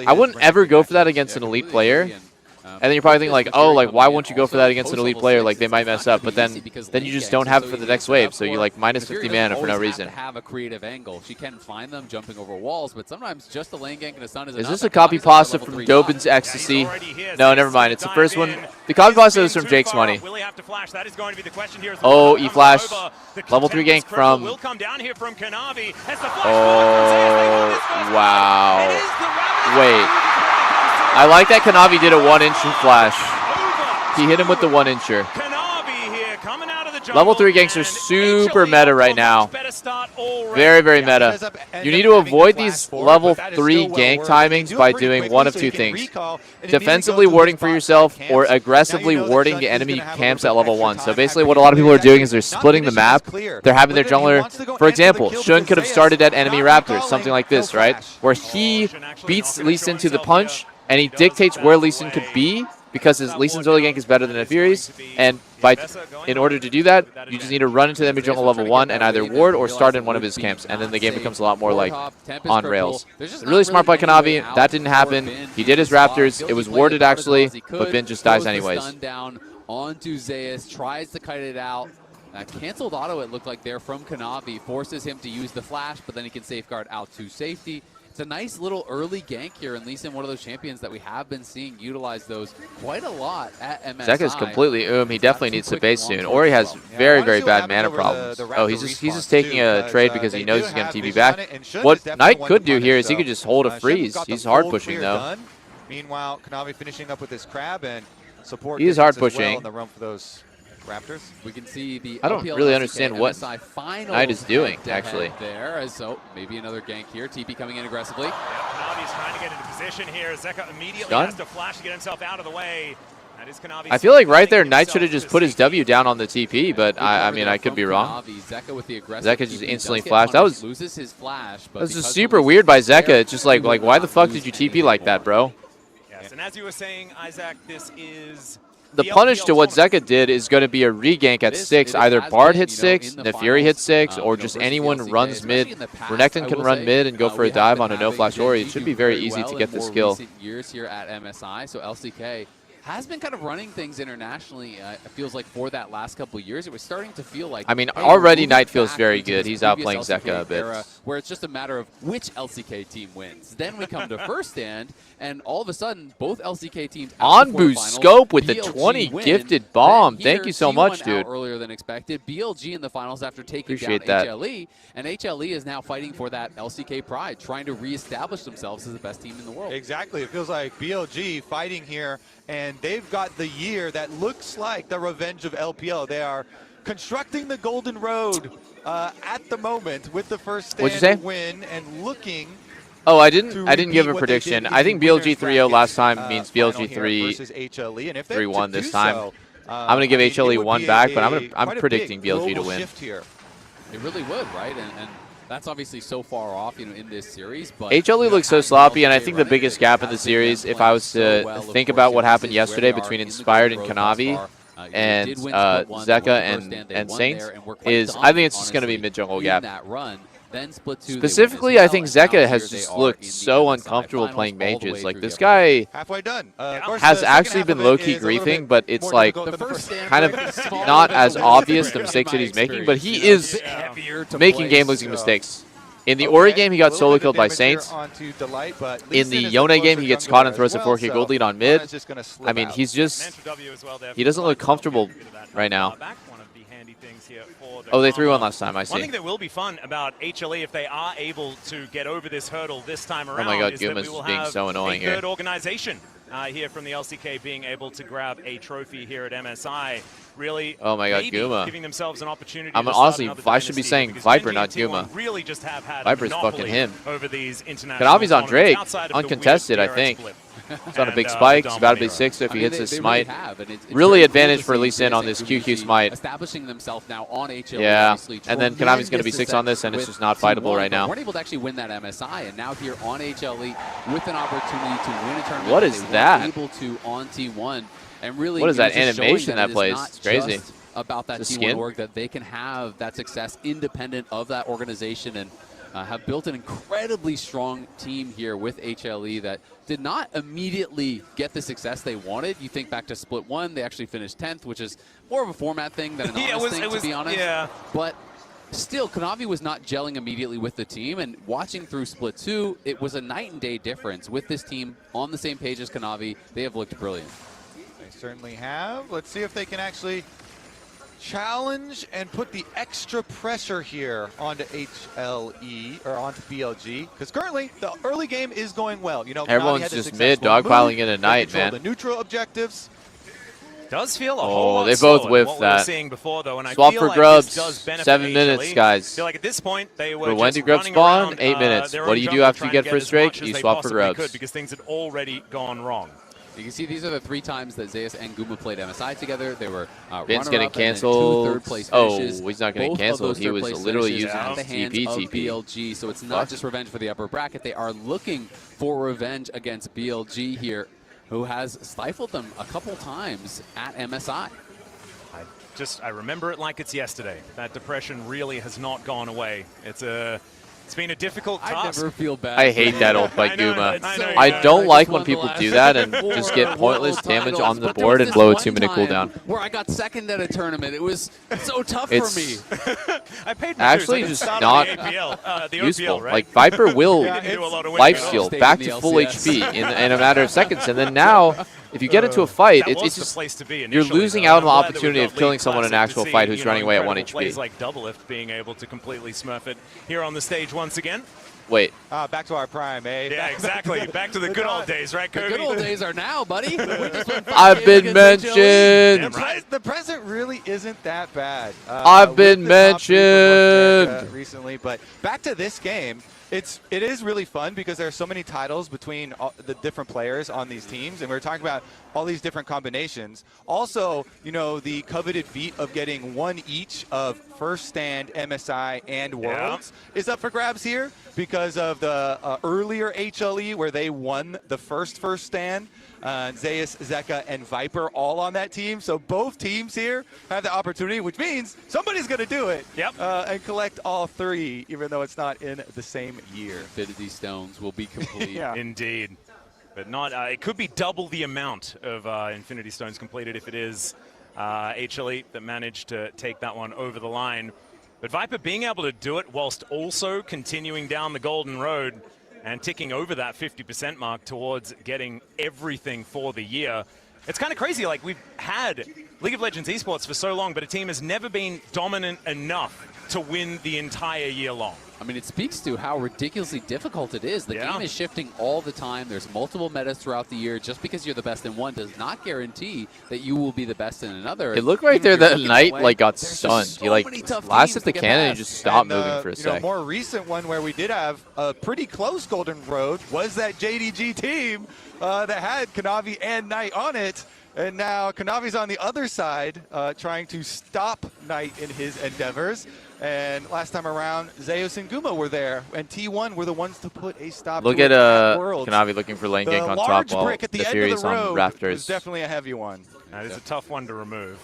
S7: I wouldn't ever go for that against an elite player. And then you're probably thinking like, oh, like why won't you go for that against an elite player? Like they might mess up, but then you just don't have it for the next wave. So you're like minus 50 mana for no reason.
S18: Have a creative angle. She can find them jumping over walls, but sometimes just a lane gank and a stun is enough.
S7: Is this a copy pasta from Dobin's Ecstasy? No, never mind. It's the first one. The copy pasta is from Jake's Money. Oh, E-Flash. Level 3 gank from... Oh, wow. Wait. I like that Kanavi did a 1-inch flash. He hit him with the 1-incher. Level 3 ganks are super meta right now. Very, very meta. You need to avoid these level 3 gank timings by doing one of two things. Defensively warding for yourself or aggressively warding the enemy camps at level 1. So basically what a lot of people are doing is they're splitting the map. They're having their jungler, for example, Shun could have started at enemy Raptors, something like this, right? Where he beats Lee Sin to the punch and he dictates where Lee Sin could be, because his Lee Sin's early gank is better than Nefiri's, and in order to do that, you just need to run into the enemy jungle level 1 and either ward or start in one of his camps, and then the game becomes a lot more like on rails. Really smart by Kanavi. That didn't happen. He did his Raptors. It was warded actually, but Bin just dies anyways.
S18: Down onto Zeus, tries to kite it out. Canceled auto, it looked like there from Kanavi, forces him to use the flash, but then he can safeguard out to safety. It's a nice little early gank here, and Lee Sin, one of those champions that we have been seeing utilize those quite a lot at MSI.
S7: Zeka's completely He definitely needs to base soon. Or he has very, very bad mana problems. Oh, he's just taking a trade because he knows he's going to TP back. What Knight could do here is he could just hold a freeze. He's hard pushing though.
S10: Meanwhile, Kanavi finishing up with this crab and support.
S7: He is hard pushing.
S10: In the run for those Raptors.
S18: We can see the
S7: I don't really understand what Knight is doing, actually.
S18: There, so maybe another gank here. TP coming in aggressively.
S17: Kanavi's trying to get into position here. Zeka immediately has to flash to get himself out of the way. That is Kanavi.
S7: I feel like right there, Knight should have just put his W down on the TP, but I mean, I could be wrong. Zeka just instantly flashed. That was just super weird by Zeka. It's just like why the fuck did you TP like that, bro?
S17: Yes, and as you were saying, Isaac, this is...
S7: The punish to what Zeka did is going to be a regank at 6. Either Bard hits 6, Nefiri hits 6, or just anyone runs mid. Renekton can run mid and go for a dive on a no-flash Ori. It should be very easy to get this kill.
S18: Years here at MSI, so LCK has been kind of running things internationally. It feels like for that last couple of years, it was starting to feel like...
S7: I mean, already Knight feels very good. He's outplaying Zeka a bit.
S18: Where it's just a matter of which LCK team wins. Then we come to first stand, and all of a sudden, both LCK teams...
S7: On boost scope with the 20 gifted bomb. Thank you so much, dude.
S18: Earlier than expected. BLG in the finals after taking down HLE, and HLE is now fighting for that LCK pride, trying to reestablish themselves as the best team in the world.
S10: Exactly. It feels like BLG fighting here, and they've got the year that looks like the revenge of LPL. They are constructing the golden road at the moment with the first stand win and looking.
S7: Oh, I didn't give a prediction. I think BLG 3-0 last time means BLG 3-1 this time. I'm gonna give HLE 1 back, but I'm predicting BLG to win.
S18: It really would, right? And that's obviously so far off, in this series. But
S7: HLE looks so sloppy, and I think the biggest gap in the series, if I was to think about what happened yesterday between Inspired and Kanavi and Zeka and Saints, is I think it's just going to be mid-jungle gap. Specifically, I think Zeka has just looked so uncomfortable playing mages. Like, this guy has actually been low-key griefing, but it's like kind of not as obvious the mistakes that he's making, but he is making game-losing mistakes. In the Ori game, he got solo killed by Saints. In the Yone game, he gets caught and throws a 4K gold lead on mid. I mean, he doesn't look comfortable right now. Oh, they 3-1 last time, I see.
S17: One thing that will be fun about HLE, if they are able to get over this hurdle this time around,
S7: oh my God,
S17: is that
S7: Guma's
S17: we will
S7: being
S17: have
S7: so annoying
S17: a third
S7: here.
S17: organization here from the LCK being able to grab a trophy here at MSI. Really,
S7: oh my God, Guma.
S17: Giving themselves an opportunity.
S7: I'm honestly, I should be saying Viper, not Guma.
S17: Really just have had
S7: Viper's fucking him.
S17: Over these international
S7: Kanavi's on Drake, uncontested, I think. He's on a big spike. He's about to be 6 if he hits his smite. Really advantage for Lee Sin on this QQ smite.
S18: Establishing themselves now on HL.
S7: Yeah, and then Kanavi's going to be 6 on this, and it's just not fightable right now.
S18: Weren't able to actually win that MSI, and now here on HLE with an opportunity to win a tournament.
S7: What is that?
S18: Able to on T1, and really,
S7: what is that animation that plays? It's crazy.
S18: About that T1 org, that they can have that success independent of that organization, and have built an incredibly strong team here with HLE that did not immediately get the success they wanted. You think back to Split 1, they actually finished 10th, which is more of a format thing than an honest thing, to be honest.
S17: Yeah.
S18: But still, Kanavi was not gelling immediately with the team, and watching through Split 2, it was a night and day difference. With this team on the same page as Kanavi, they have looked brilliant.
S10: They certainly have. Let's see if they can actually challenge and put the extra pressure here onto HLE or onto BLG, because currently the early game is going well. You know,
S7: everyone's just mid dogpiling in a night, man.
S10: The neutral objectives.
S17: Does feel a whole lot
S7: they both
S17: slower
S7: whiff
S17: than what
S7: that.
S17: We were seeing before, though, and
S7: Swap
S17: I feel
S7: for
S17: like
S7: grubs.
S17: this does benefit
S7: 7 minutes,
S17: HLE.
S7: guys.
S17: I feel like at this point they were
S7: But when
S17: just
S7: do grubs
S17: running
S7: spawn?
S17: around,
S7: 8 minutes.
S17: their
S7: What
S17: own
S7: do you do
S17: jungle
S7: after you
S17: trying
S7: get
S17: to
S7: first
S17: as
S7: Drake?
S17: much as
S7: You
S17: they
S7: swap for
S17: possibly
S7: grubs.
S17: could, because things had already gone wrong.
S18: You can see these are the 3 times that Zeus and Guma played MSI together. They were
S7: Vince getting canceled. Oh, he's not getting canceled. He was literally using
S18: at the hands of
S7: TP.
S18: BLG. So it's not just revenge for the upper bracket. They are looking for revenge against BLG here, who has stifled them a couple times at MSI.
S17: I remember it like it's yesterday. That depression really has not gone away. It's been a difficult task.
S18: I never feel bad.
S7: I hate that ult by Guma.
S17: know,
S7: I don't like when people do that and just get pointless damage on the board and blow a 2-minute cooldown.
S18: Where I got second at a tournament. It was so tough for me.
S17: I paid
S7: actually just not useful. Right? Like Viper will lifesteal back to full HP in a matter of seconds, and then now, if you get into a fight, it's just you're losing out on the opportunity of killing someone in an actual fight who's running away at 1 HP.
S17: Plays like Doublelift being able to completely smurf it here on the stage once again.
S7: Wait.
S10: Back to our prime, eh?
S17: Yeah, exactly. Back to the good old days, right, Kobe?
S18: The good old days are now, buddy.
S7: I've been mentioned.
S10: The present really isn't that bad.
S7: I've been mentioned
S10: recently, but back to this game. It is really fun because there are so many titles between the different players on these teams, and we're talking about all these different combinations. Also, you know, the coveted feat of getting 1 each of First Stand, MSI, and Worlds is up for grabs here because of the earlier HLE where they won the first Stand. Zeus, Zeka, and Viper all on that team. So both teams here have the opportunity, which means somebody's going to do it and collect all 3, even though it's not in the same year.
S18: Infinity Stones will be complete.
S17: Indeed. But not. It could be double the amount of Infinity Stones completed if it is HLE that managed to take that one over the line. But Viper being able to do it whilst also continuing down the golden road and ticking over that 50% mark towards getting everything for the year. It's kind of crazy. Like, we've had League of Legends esports for so long, but a team has never been dominant enough to win the entire year long.
S18: I mean, it speaks to how ridiculously difficult it is. The game is shifting all the time. There's multiple metas throughout the year. Just because you're the best in one does not guarantee that you will be the best in another.
S7: It looked right there that Knight got stunned. He lasted the cannon and just stopped moving for a sec.
S10: More recent one where we did have a pretty close golden road was that JDG team that had Kanavi and Knight on it. And now Kanavi's on the other side trying to stop Knight in his endeavors. And last time around, Zeus and Guma were there, and T1 were the ones to put a stop
S7: Look
S10: to
S7: at
S10: Worlds.
S7: Kanavi looking for lane gank on top while the Fury's on Rafters.
S10: Is definitely a heavy one.
S17: That is a tough one to remove.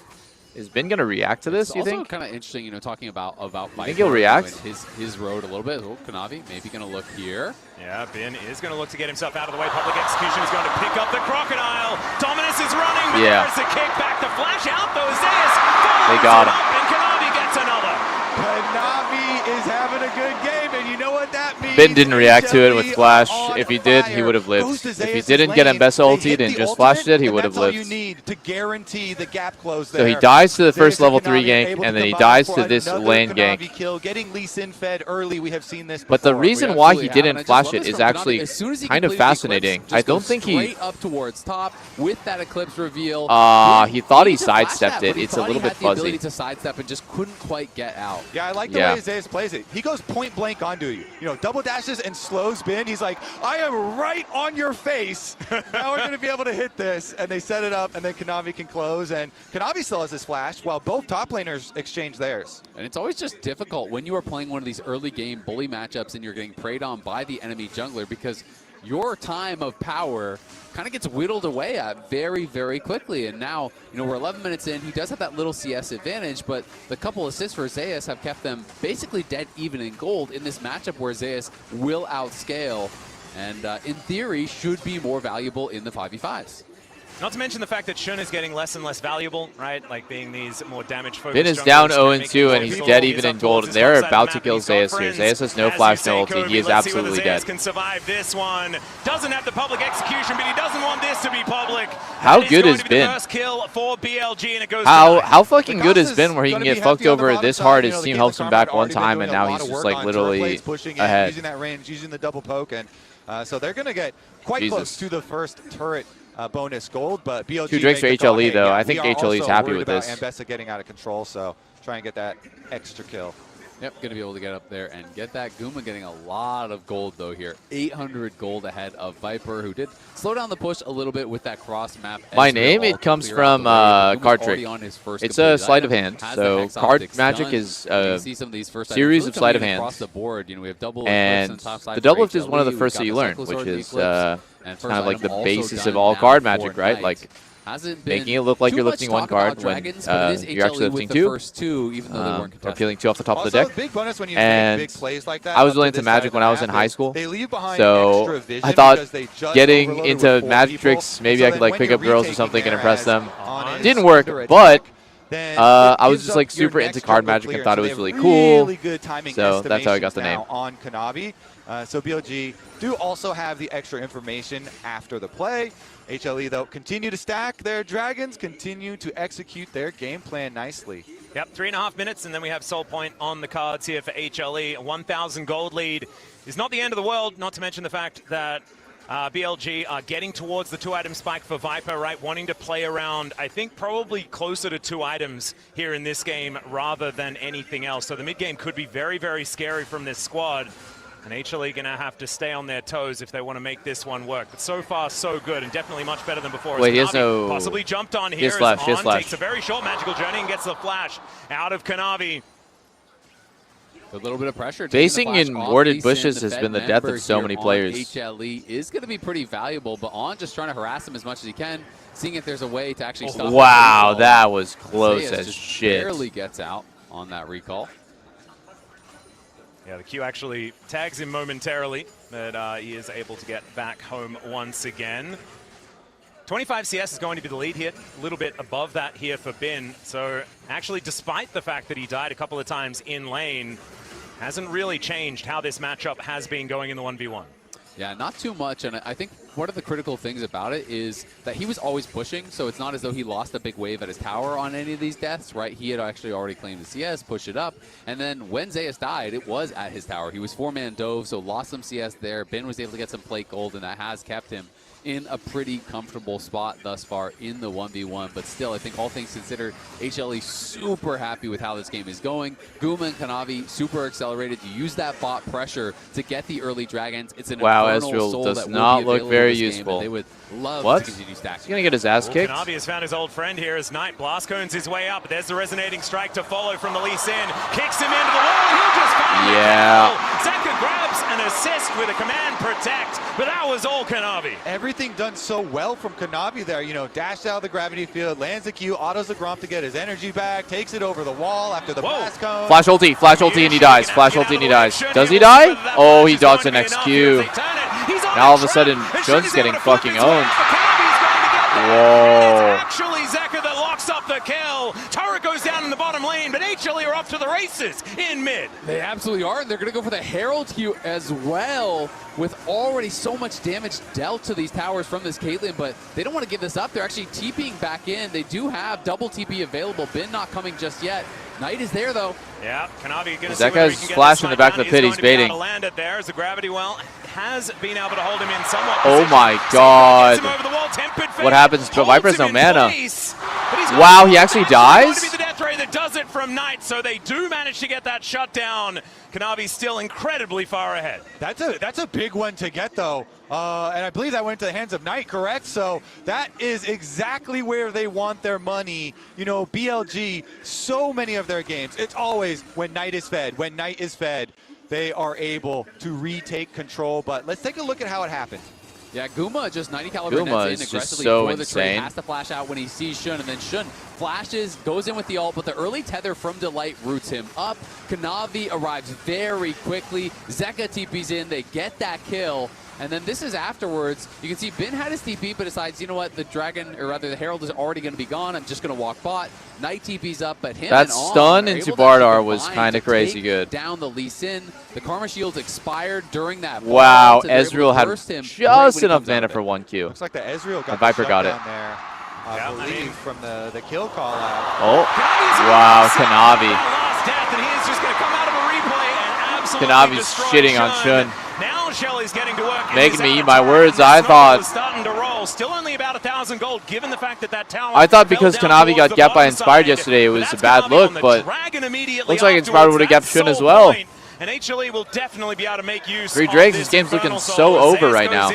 S7: Is Ben going to react to this, you think?
S18: It's also kind of interesting, you know, talking about
S7: I think he'll react.
S18: His road a little bit. Oh, Kanavi maybe going to look here.
S17: Yeah, Ben is going to look to get himself out of the way. Public Execution is going to pick up the Crocodile. Dominus is running, but there's a kick back to flash out, though. Zeus
S7: they got him.
S17: And Kanavi gets another.
S10: Kanavi is having a good game, and you know what?
S7: Ben didn't react to it with flash. If he did, he would have lived. If he didn't get Mbessa ultied and just flashed it, he would have lived. So he dies to the first level 3 gank, and then he dies to this lane gank. But the reason why he didn't flash it is actually kind of fascinating. I don't think he...
S18: up towards top with that Eclipse reveal.
S7: He thought he sidestepped it. It's a little bit fuzzy.
S18: He had the ability to sidestep and just couldn't quite get out.
S10: Yeah, I like the way Zeus plays it. He goes point blank onto you. You know, double dashes and slows bin. He's like, I am right on your face. Now we're going to be able to hit this. And they set it up, and then Kanavi can close. And Kanavi still has his flash, while both top laners exchange theirs.
S18: And it's always just difficult when you are playing one of these early game bully matchups and you're getting preyed on by the enemy jungler, because your time of power kind of gets whittled away at very, very quickly. And now, you know, we're 11 minutes in. He does have that little CS advantage, but the couple assists for Zeus have kept them basically dead even in gold in this matchup where Zeus will outscale and, in theory, should be more valuable in the 5v5s.
S17: Not to mention the fact that Shun is getting less and less valuable, right? Like being these more damage-focused.
S7: Ben is down 0-2, and he's dead even in gold. And they're about to kill Zeus here. Zeus has no flash, no ulti. He is absolutely dead.
S17: Can survive this one. Doesn't have the public execution, but he doesn't want this to be public.
S7: How good has Ben?
S17: First kill for BLG, and it goes
S7: how fucking good has Ben where he can get fucked over this hard? His team helps him back one time, and now he's just like literally ahead.
S10: Using that range, using the double poke, and so they're going to get quite close to the first turret bonus gold, but BLG
S7: 2 drakes for HLE though. I think HLE is happy with this.
S10: Mbessa getting out of control, so try and get that extra kill.
S18: Yep, going to be able to get up there and get that. Guma getting a lot of gold, though, here. 800 gold ahead of Viper, who did slow down the push a little bit with that cross map.
S7: My name, it comes from Card Trick. It's a sleight of hand. So Card Magic is a series of sleight of hands. And the Doublelift is one of the first that you learn, which is kind of like the basis of all card magic, right? Like making it look like you're lifting one card when you're actually lifting two, or killing two off the top of the deck. And I was really into Magic when I was in high school, so I thought getting into magic tricks, maybe I could like pick up girls or something and impress them. Didn't work, but I was just like super into card magic and thought it was really cool, so that's how I got the name.
S10: On Kanavi. So BLG do also have the extra information after the play. HLE, though, continue to stack their dragons, continue to execute their game plan nicely.
S17: Yep, 3.5 minutes, and then we have Soul Point on the cards here for HLE. A 1,000 gold lead is not the end of the world, not to mention the fact that BLG are getting towards the 2-item spike for Viper, right? Wanting to play around, I think, probably closer to 2 items here in this game rather than anything else. So the mid-game could be very, very scary from this squad. And HLE going to have to stay on their toes if they want to make this one work. But so far, so good, and definitely much better than before.
S7: Wait, he has no...
S17: Possibly jumped on here.
S7: Flash,
S17: as On takes a very short magical journey and gets the flash out of Kanavi.
S18: A little bit of pressure.
S7: Facing in warded bushes has been the death of so many players.
S18: HLE is going to be pretty valuable, but On just trying to harass him as much as he can, seeing if there's a way to actually stop him.
S7: Wow, that was close as shit.
S18: Barely gets out on that recall.
S17: Yeah, the Q actually tags him momentarily, but he is able to get back home once again. 25 CS is going to be the lead here, a little bit above that here for Bin. So actually, despite the fact that he died a couple of times in lane, hasn't really changed how this matchup has been going in the 1v1.
S18: Yeah, not too much, and I think one of the critical things about it is that he was always pushing, so it's not as though he lost a big wave at his tower on any of these deaths, right? He had actually already claimed the CS, pushed it up, and then when Zeus died, it was at his tower. He was 4-man dove, so lost some CS there. Ben was able to get some plate gold, and that has kept him in a pretty comfortable spot thus far in the 1v1, but still, I think all things considered, HLE super happy with how this game is going. Guma and Kanavi super accelerated. You use that bot pressure to get the early dragons. It's an
S7: Ezreal
S18: soul
S7: does
S18: that
S7: not look very useful.
S18: They would love
S7: what?
S18: to continue stacking.
S7: He's gonna get his ass kicked.
S17: Kanavi has found his old friend here as Knight blast cones his way up. There's the resonating strike to follow from the Lee Sin. Kicks him into the wall. He'll just find Zeka grabs an assist with a command protect, but that was all Kanavi.
S10: Everything done so well from Kanavi there. You know, dashed out of the gravity field, lands the Q, autos the Gromp to get his energy back, takes it over the wall after the blast cone.
S7: Flash ulti, and he dies. Flash ulti, and he dies. Does he die? Oh, he dodged the next Q. Now all of a sudden, Shun's getting fucking owned. Whoa.
S17: Actually, Zeka that locks up the kill. Turret goes down in the bottom lane, but HLE are off to the races in mid.
S18: They absolutely are, and they're going to go for the Herald Q as well, with already so much damage dealt to these towers from this Caitlyn, but they don't want to give this up. They're actually TPing back in. They do have double TP available. Bin not coming just yet. Knight is there, though.
S17: Yeah, Kanavi going to
S7: That guy's flashing in the back of the pit. He's baiting.
S17: Land it there as the gravity well has been able to hold him in somewhat.
S7: Oh my god. What happens to Viper has no mana? Wow, he actually dies?
S17: To be the death ray that does it from Knight, so they do manage to get that shutdown. Kanavi's still incredibly far ahead.
S10: That's a big one to get, though. And I believe that went to the hands of Knight, correct? So that is exactly where they want their money. You know, BLG, so many of their games, it's always when Knight is fed. When Knight is fed, they are able to retake control. But let's take a look at how it happened.
S18: Yeah, Guma just 90 caliber nets in aggressively for the trade. Has to flash out when he sees Shun, and then Shun flashes, goes in with the ult, but the early tether from Delight roots him up. Kanavi arrives very quickly. Zeka TP's in, they get that kill. And then this is afterwards. You can see Bin had his TP, but decides, you know what, the Dragon, or rather the Herald is already going to be gone. I'm just going to walk bot. Knight TP's up, but him
S7: that
S18: and
S7: stun into Bardar was kind of crazy good.
S18: Down the Lee Sin. The Karma Shields expired during that.
S7: Wow, Ezreal had just enough mana for 1Q.
S10: Looks like the Ezreal got
S7: Viper got it.
S10: There, I believe, from the kill call out.
S7: Oh, wow, Kanavi. Kanavi's shitting on Shun.
S17: Now Shelly's getting to work.
S7: Making me eat my words, I thought.
S17: Starting to roll. Still only about 1,000 gold, given the fact that tower.
S7: I thought because Kanavi got gapped by Inspired yesterday, it was a bad look, but looks like Inspired would have gapped Shun as well.
S17: And HLE will definitely be able to make use
S7: 3 Drakes, this game's looking so over right now.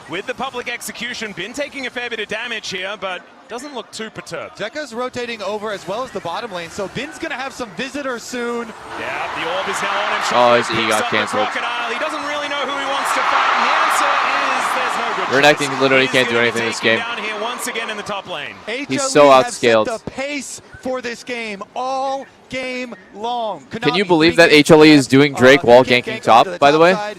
S17: With the public execution, been taking a fair bit of damage here, but doesn't look too perturbed.
S10: Zeka's rotating over as well as the bottom lane, so Bin's going to have some visitors soon.
S17: Yeah, the orb is now on him.
S7: Oh, his E got canceled.
S17: He doesn't really know who he wants to fight, and the answer is there's no good
S7: Renekton literally can't do anything in this game.
S17: Down here once again in the top lane.
S7: He's so outscaled.
S10: Set the pace for this game all game long.
S7: Can you believe that HLE is doing Drake while ganking top, by the way?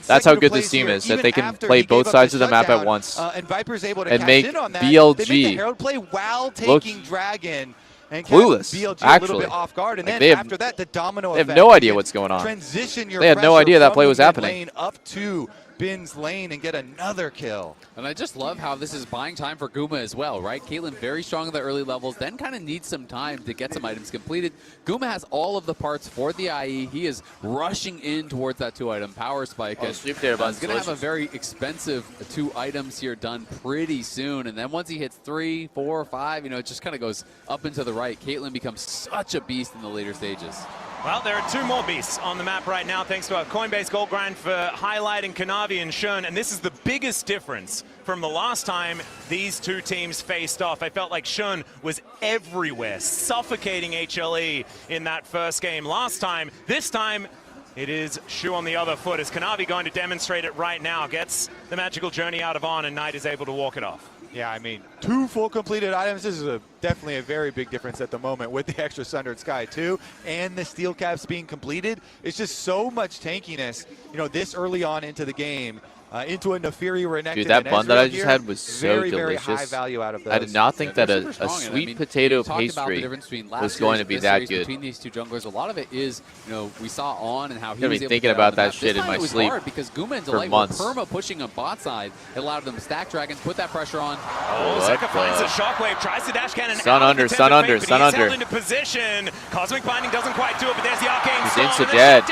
S7: That's how good this team is, that they can play both sides of the map at once
S10: and Viper's able to
S7: and make
S10: BLG they make the Herald play while taking Dragon and
S7: clueless,
S10: BLG
S7: actually.
S10: A little bit off guard, and
S7: like
S10: then after that, the domino
S7: effect.
S10: They
S7: have no idea what's going on.
S10: Transition your
S7: they had no idea that play was happening.
S10: Lane up to Bin's lane and get another kill.
S18: And I just love how this is buying time for Guma as well, right? Caitlyn very strong in the early levels, then kind of needs some time to get some items completed. Guma has all of the parts for the IE. He is rushing in towards that 2-item power spike.
S7: Oh, sleep there,
S18: he's going to have a very expensive 2 items here done pretty soon. And then once he hits 3, 4, 5, you know, it just kind of goes up and to the right. Caitlyn becomes such a beast in the later stages.
S17: Well, there are 2 more beasts on the map right now, thanks to our Coinbase Gold Grind for highlighting Kanavi and Shun. And this is the biggest difference from the last time these 2 teams faced off. I felt like Shun was everywhere, suffocating HLE in that first game last time. This time, it is Shu on the other foot. Is Kanavi going to demonstrate it right now? Gets the magical journey out of On, and Knight is able to walk it off.
S10: Yeah, I mean, 2 full completed items. This is definitely a very big difference at the moment with the extra Sundered Sky too, and the steel caps being completed. It's just so much tankiness, you know, this early on into the game. Into a Nefiri Renekton.
S7: Dude, that bun that I just had was so
S10: very,
S7: delicious.
S10: Very high value out of those.
S7: I did not think that a sweet potato pastry was going to be that good.
S18: Between these 2 junglers, a lot of it is, you know, we saw On and how he
S7: was thinking about that shit in my sleep
S18: hard because Guma and Delight were perma pushing on bot side. It allowed them to stack Dragons, put that pressure on.
S17: Oh, Zeka finds a shockwave, tries to dash cannon.
S7: Stun under, stun under, stun under.
S17: Into position. Cosmic Binding doesn't quite do it, but there's the arcane
S7: storm. He's insta-dead.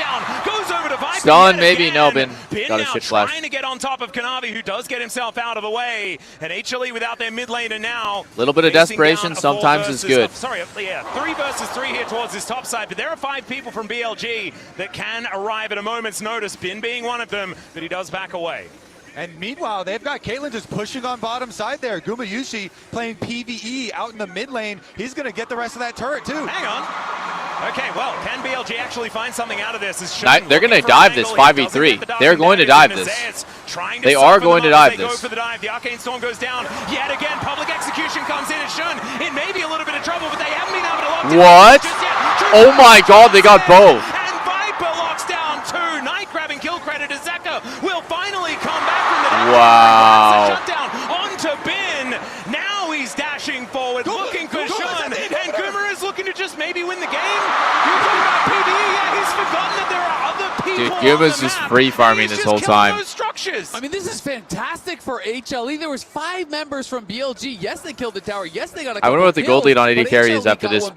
S17: Goes over to Viper.
S7: Stun maybe, no, Bin. Got a shit flash.
S17: Trying to get on top of Kanavi, who does get himself out of the way, and HLE without their mid laner now.
S7: A little bit of desperation sometimes is good.
S17: 3 versus 3 here towards this top side, but there are 5 people from BLG that can arrive at a moment's notice, Bin being one of them, but he does back away.
S10: And meanwhile, they've got Caitlyn just pushing on bottom side there. Gumayushi playing PvE out in the mid lane. He's going to get the rest of that turret too.
S17: Hang on. Okay, well, can BLG actually find something out of this?
S7: They're going to dive this 5v3. They're going to dive this. They are going to dive this.
S17: Go for the dive. The Arcane Storm goes down. Yet again, public execution comes in and Shun. It may be a little bit of trouble, but they haven't been able to lock down.
S7: What? Oh my god, they got both.
S17: And Viper locks down 2. Knight grabbing kill credit as Zeka will finally come back from the
S7: wow.
S17: Shutdown onto Bin. Now he's dashing forward, looking
S7: Dude, Guma's just free farming this whole time.
S18: I mean, this is fantastic for HLE. There was 5 members from BLG. Yes, they killed the tower. Yes, they got a couple
S7: I wonder what the gold lead on AD carry is after this.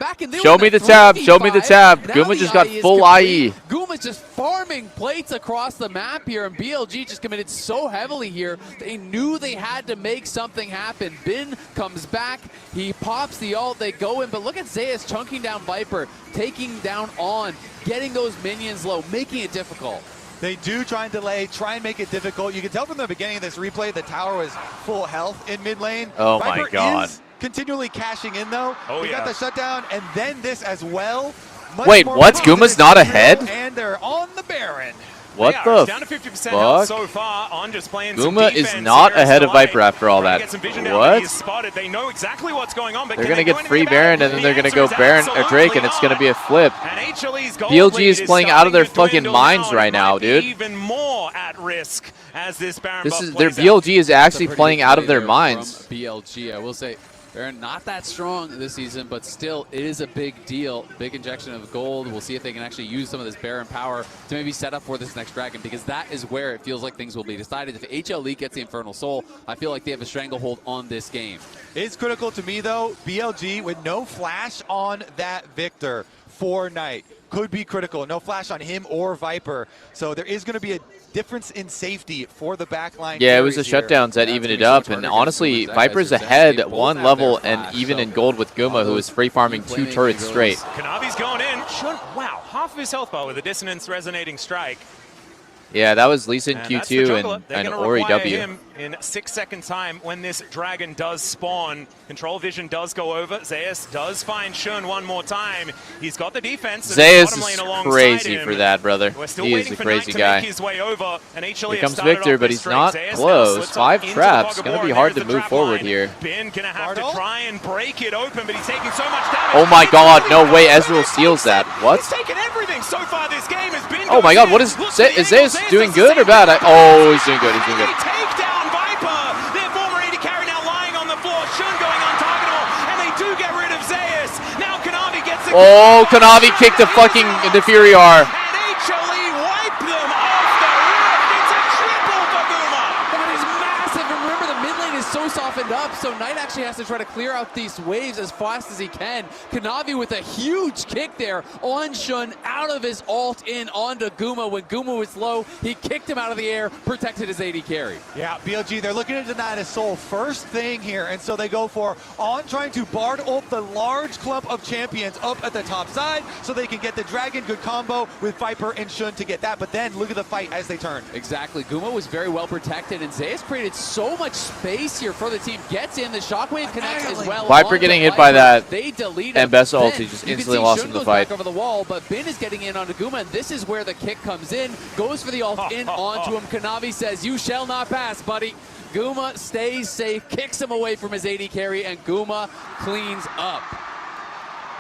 S18: Show
S7: Show me the tab. Show me the tab. Guma just got full IE.
S18: Guma's just farming plates across the map here, and BLG just committed so heavily here. They knew they had to make something happen. Bin comes back. He pops the ult. They go in, but look at Zeus chunking down Viper, taking down On, getting those minions low, making it difficult.
S10: They do try and delay, try and make it difficult. You can tell from the beginning of this replay the tower was full health in mid lane.
S7: Oh
S10: Viper
S7: my God.
S10: Is continually cashing in though.
S17: Oh,
S10: we got the shutdown and then this as well. Much
S7: Wait,
S10: more
S7: what?
S10: positive
S7: Guma's not
S10: experience,
S7: ahead?
S10: And they're on the Baron.
S7: What
S17: They are.
S7: the
S17: It's down to 50% health
S7: fuck?
S17: so far. On just playing some
S7: Guma is
S17: defense
S7: not
S17: here as
S7: ahead of
S17: Delight
S7: Viper after all
S17: trying to
S7: that.
S17: get some vision down, but
S7: What?
S17: he is spotted. They know exactly what's going on, but
S7: They're
S17: can
S7: going
S17: they
S7: to
S17: do
S7: get free
S17: anything about
S7: Baron,
S17: it?
S7: and then
S17: The
S7: they're going to
S17: answer
S7: go
S17: is
S7: Baron or Drake,
S17: absolutely
S7: and it's going to
S17: not.
S7: be a flip.
S17: And HLE's gold
S7: BLG
S17: lead
S7: is playing out of their
S17: starting to
S7: fucking
S17: dwindle
S7: minds
S17: down.
S7: right
S17: It
S7: now,
S17: might be
S7: dude.
S17: even more at risk as this Baron
S7: This
S17: buff
S7: is their
S17: plays out.
S7: BLG is actually playing out of their minds.
S18: From BLG, I will say, they're not that strong this season, but still, it is a big deal. Big injection of gold. We'll see if they can actually use some of this Baron power to maybe set up for this next dragon, because that is where it feels like things will be decided. If HLE gets the Infernal Soul, I feel like they have a stranglehold on this game.
S10: It's critical to me though, BLG with no flash on that Victor for Knight could be critical. No flash on him or Viper. So there is going to be a difference in safety for the backline.
S7: Yeah, it was the
S10: carries here.
S7: shutdowns that evened it up, and honestly, Viper's ahead at one level and even in gold with Guma, who is free farming 2 turrets straight.
S17: Kanavi's going in. Wow, half of his health bar with a dissonance resonating strike.
S7: Yeah, that was Lee Sin
S17: And that's the jungler.
S7: Q2
S17: They're
S7: and
S17: gonna
S7: Ori
S17: require
S7: W.
S17: him in 6-second time when this dragon does spawn. Control vision does go over. Zeus does find Shun one more time. He's got the defense.
S7: Zeus
S17: bottom lane
S7: is
S17: alongside
S7: crazy
S17: him.
S7: for that, brother.
S17: We're still
S7: He is
S17: waiting
S7: a
S17: for
S7: crazy
S17: Knight
S7: guy.
S17: to make his way over, and HLE
S7: Here
S17: have
S7: comes
S17: started
S7: Victor,
S17: off
S7: but
S17: this
S7: he's
S17: streak.
S7: not
S17: Zeus
S7: close.
S17: splits up
S7: 5
S17: into
S7: traps.
S17: the
S7: Going to
S17: Pogabor,
S7: be
S17: and
S7: hard
S17: there's
S7: to
S17: the
S7: move
S17: trap
S7: forward
S17: line.
S7: here.
S17: Ben gonna have to try and break it open, but he's taking so much damage.
S7: Oh my God, no way Ezreal steals that. What?
S17: He's taken everything so far this game. Has been
S7: Oh my God, what is Zeus doing good or bad? Oh, he's doing good. He's doing good.
S17: take down Viper. Their former AD carry now lying on the floor. Shun going untargetable, and they do get rid of Zeus. Now Kanavi gets the
S7: Oh, Kanavi kicked the fucking Inferior.
S17: and HLE wipe them off the roof. It's a triple for Guma.
S18: That is massive, and remember the mid lane is so softened up, so Knight actually has to try to clear out these waves as fast as he can. Kanavi with a huge kick there on Shun, out of his ult in onto Guma. When Guma was low, he kicked him out of the air, protected his AD carry.
S10: Yeah, BLG, they're looking to deny his soul first thing here, and so they go for On trying to Bard ult the large clump of champions up at the top side so they can get the Dragon. Good combo with Viper and Shun to get that, but then look at the fight as they turn.
S18: Exactly. Guma was very well protected, and Zeus created so much space here for the team. Gets in, the shockwave connects as well.
S7: Viper getting hit by that
S18: They delete
S7: and
S18: him.
S7: Best ult,
S18: Then
S7: he just
S18: you can
S7: instantly
S18: see
S7: lost
S18: Shun
S7: him the
S18: goes
S7: fight.
S18: back over the wall, but Bin is getting in onto Guma, and this is where the kick comes in. Goes for the ult in onto him. Kanavi says, "You shall not pass, buddy." Guma stays safe, kicks him away from his AD carry, and Guma cleans up.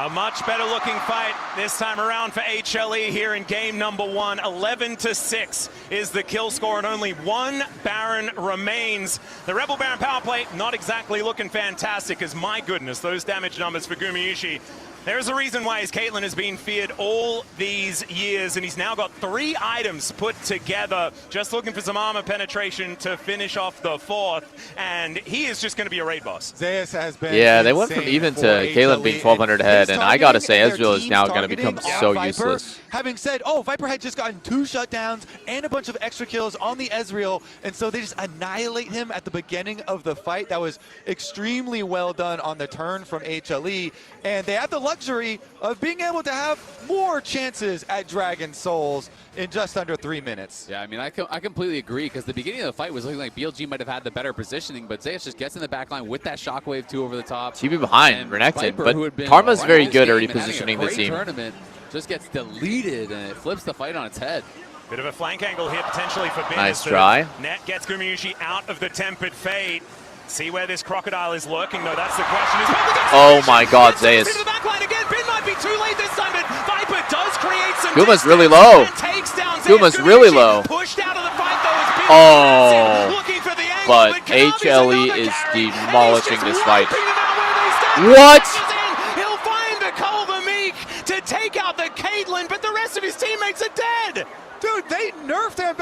S17: A much better looking fight this time around for HLE here in game number 1. 11-6 is the kill score, and only 1 Baron remains. The Rebel Baron power play not exactly looking fantastic, as my goodness, those damage numbers for Gumayushi. There's a reason why his Caitlyn has been feared all these years, and he's now got 3 items put together, just looking for some armor penetration to finish off the 4th, and he is just going to be a raid boss.
S10: Zeus has been
S7: Yeah, they went from even to Caitlyn being 1,200 ahead, and I gotta say, Ezreal is now going to become so
S10: Viper,
S7: useless.
S10: Having said, oh, Viper had just gotten 2 shutdowns and a bunch of extra kills on the Ezreal, and so they just annihilate him at the beginning of the fight. That was extremely well done on the turn from HLE, and they have the luxury of being able to have more chances at Dragon Souls in just under 3 minutes.
S18: Yeah, I mean, I completely agree, because the beginning of the fight was looking like BLG might have had the better positioning, but Zeus just gets in the back line with that shockwave 2 over the top.
S7: TB behind
S18: And
S7: Renekton,
S18: Viper,
S7: but
S18: who had been
S7: Karma's
S18: running
S7: very
S18: this
S7: good
S18: game
S7: already
S18: and having a
S7: positioning the
S18: great
S7: team.
S18: tournament, just gets deleted, and it flips the fight on its head.
S17: Bit of a flank angle here potentially for Ben.
S7: Nice
S17: as the
S7: try.
S17: Net gets Gumayushi out of the Tempered Fate. See where this crocodile is lurking, though. That's the question.
S7: Oh my God, Zeus.
S17: Into the back line again. Ben might be too late this time, but Viper does create some
S7: Guma's really
S17: distance
S7: low.
S17: and takes down Zeus.
S7: Guma's really
S17: Gumayushi
S7: low.
S17: Pushed out of the fight, though, as Ben
S7: Oh,
S17: looking for the angle,
S7: but
S17: Kanavi's
S7: HLE
S17: another
S7: is
S17: carry,
S7: demolishing
S17: and he's
S7: this
S17: just
S7: fight.
S17: wiping them out where they stand.
S7: What?
S17: He'll find the Cole the Meek to take out the Caitlyn, but the rest of his teammates are dead.
S10: Dude, they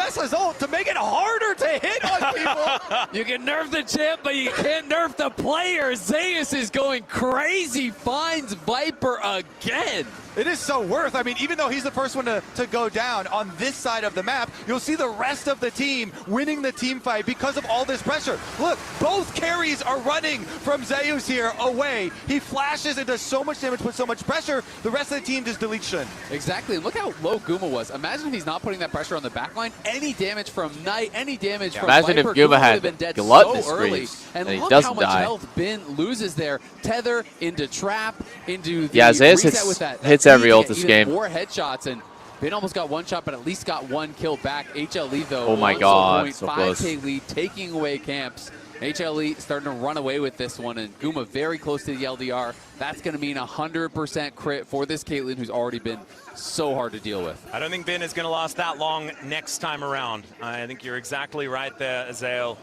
S10: Professor's ult to make it harder to hit on people.
S18: You can nerf the champ, but you can't nerf the player. Zeus is going crazy, finds Viper again.
S10: It is so worth. I mean, even though he's the first one to go down on this side of the map, you'll see the rest of the team winning the team fight because of all this pressure. Look, both carries are running from Zeus here away. He flashes and does so much damage, puts so much pressure. The rest of the team just deletes Shun.
S18: Exactly. Look how low Guma was. Imagine if he's not putting that pressure on the backline. Any damage from Knight, any damage from
S7: Imagine
S18: Viper,
S7: if Guma had
S18: been dead
S7: gluttonous
S18: so early.
S7: freeze
S18: And
S7: and he
S18: look
S7: doesn't
S18: how much
S7: die.
S18: health Bin loses there. Tether into trap, into the
S7: Yeah, Zeus
S18: reset
S7: hits-
S18: with that
S7: hits every
S18: E to
S7: ult
S18: get
S7: this
S18: even
S7: game.
S18: More headshots, and Bin almost got one shot, but at least got one kill back. HLE, though,
S7: Oh my
S18: on
S7: God,
S18: point,
S7: so
S18: 5K
S7: close.
S18: lead, taking away camps. HLE starting to run away with this one, and Guma very close to the LDR. That's going to mean 100% crit for this Caitlyn, who's already been so hard to deal with.
S17: I don't think Bin is going to last that long next time around. I think you're exactly right there, Azael.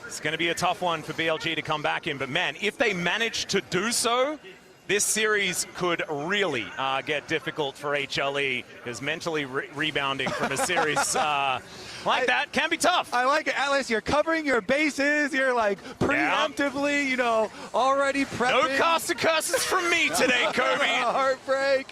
S17: It's going to be a tough one for BLG to come back in, but man, if they manage to do so, this series could really get difficult for HLE, because mentally rebounding from a series like that can be tough.
S10: I like it, Atlas. You're covering your bases. You're like preemptively, you know, already prepping.
S17: No caster curses from me today, Kobe.
S10: Heartbreak.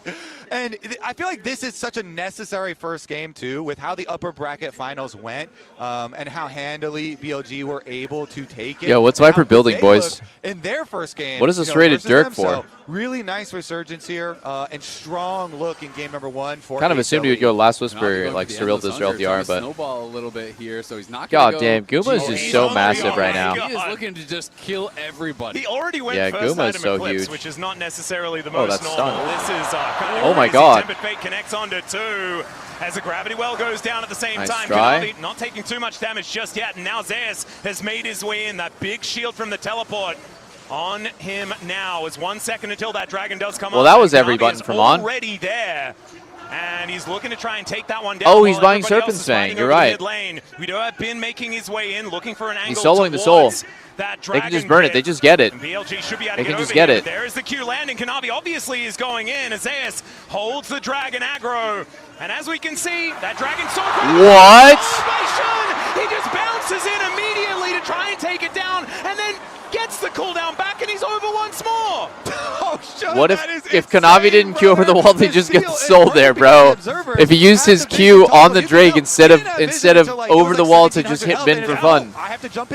S10: And I feel like this is such a necessary first game, too, with how the upper bracket finals went and how handily BLG were able to take it.
S7: Yo, what's
S10: and how
S7: Viper
S10: good
S7: building,
S10: they
S7: boys?
S10: look in their first game.
S7: What is this
S10: you know,
S7: rated
S10: versus
S7: Dirk
S10: them.
S7: for?
S10: So really nice resurgence here and strong look in game number 1 for
S7: Kind of assumed he would go Last
S18: Not to
S7: Whisper,
S18: go
S7: like
S18: for the
S7: Surreal
S18: endless
S7: Disrael
S18: under, trying
S7: LDR,
S18: to
S7: but
S18: snowball a little bit here, so he's not
S7: God
S18: gonna
S7: damn,
S18: go
S7: Guma is just so massive right now.
S18: He is looking to just kill everybody.
S17: He already went
S7: Yeah,
S17: first
S7: Guma's
S17: item
S7: so
S17: Eclipse,
S7: huge.
S17: which is not necessarily the
S7: Oh,
S17: most
S7: that's
S17: normal.
S7: stunned.
S17: This is kind of
S7: Oh my
S17: crazy.
S7: God.
S17: Tempered Fate connects onto 2 as the gravity well goes down at the same
S7: Nice
S17: time.
S7: try.
S17: Kanavi not taking too much damage just yet, and now Zeus has made his way in. That big shield from the teleport on him now. It's 1 second until that dragon does come up.
S7: Well, that was
S17: Kanavi
S7: every button
S17: is
S7: from on.
S17: already there. And he's looking to try and take that one down.
S7: Oh, he's
S17: while
S7: buying
S17: everybody else
S7: Serpent's
S17: is
S7: Fang.
S17: fighting
S7: You're
S17: over the
S7: right.
S17: mid lane. We do have Bin making his way in, looking for an angle
S7: He's soloing the soul.
S17: towards that
S7: They
S17: dragon
S7: can just burn it.
S17: pit.
S7: They just get it.
S17: And BLG should be able
S7: They
S17: to
S7: can
S17: get
S7: just
S17: over
S7: get
S17: here,
S7: it.
S17: but there is the Q landing. Kanavi obviously is going in as Zeus holds the dragon aggro. And as we can see, that dragon so
S7: What?
S17: by Shun! He just bounces in immediately to try and take it down, and then gets the cooldown back, and he's over once more.
S7: What if Kanavi didn't Q over the wall, they just get the soul there, bro? If he used his Q on the Drake instead of over the wall to just hit Bin for fun,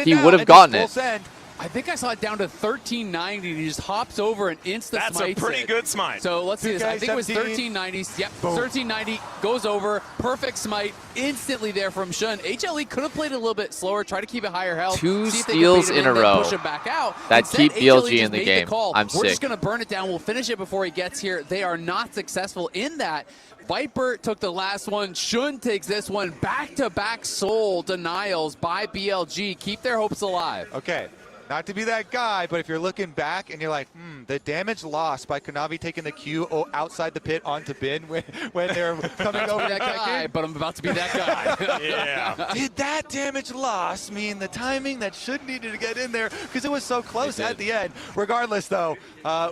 S7: he would have gotten it.
S18: I think I saw it down to 1390. He just hops over and insta
S17: That's a
S18: smites
S17: pretty
S18: it.
S17: good smite.
S18: So let's see this. I
S10: 2K,
S18: think it was
S10: 17.
S18: 1390. Yep,
S10: Boom.
S18: 1390 goes over. Perfect smite instantly there from Shun. HLE could have played it a little bit slower, try to keep it higher health.
S7: Two
S18: see if they could
S7: steals
S18: bait it
S7: in a
S18: then
S7: row
S18: push him back out.
S7: that
S18: Instead,
S7: keep
S18: HLE
S7: BLG
S18: just
S7: in the
S18: made
S7: game.
S18: call.
S7: I'm
S18: We're just
S7: sick.
S18: going to burn it down. We'll finish it before he gets here. They are not successful in that. Viper took the last one. Shun takes this one. Back-to-back soul denials by BLG. Keep their hopes alive.
S10: Okay. Not to be that guy, but if you're looking back and you're like, the damage lost by Kanavi taking the Q outside the pit onto Bin when they're coming over
S18: that guy, but I'm about to be that guy.
S17: Yeah.
S10: Did that damage loss mean the timing that Shun needed to get in there? Because it was so close at the end. Regardless, though,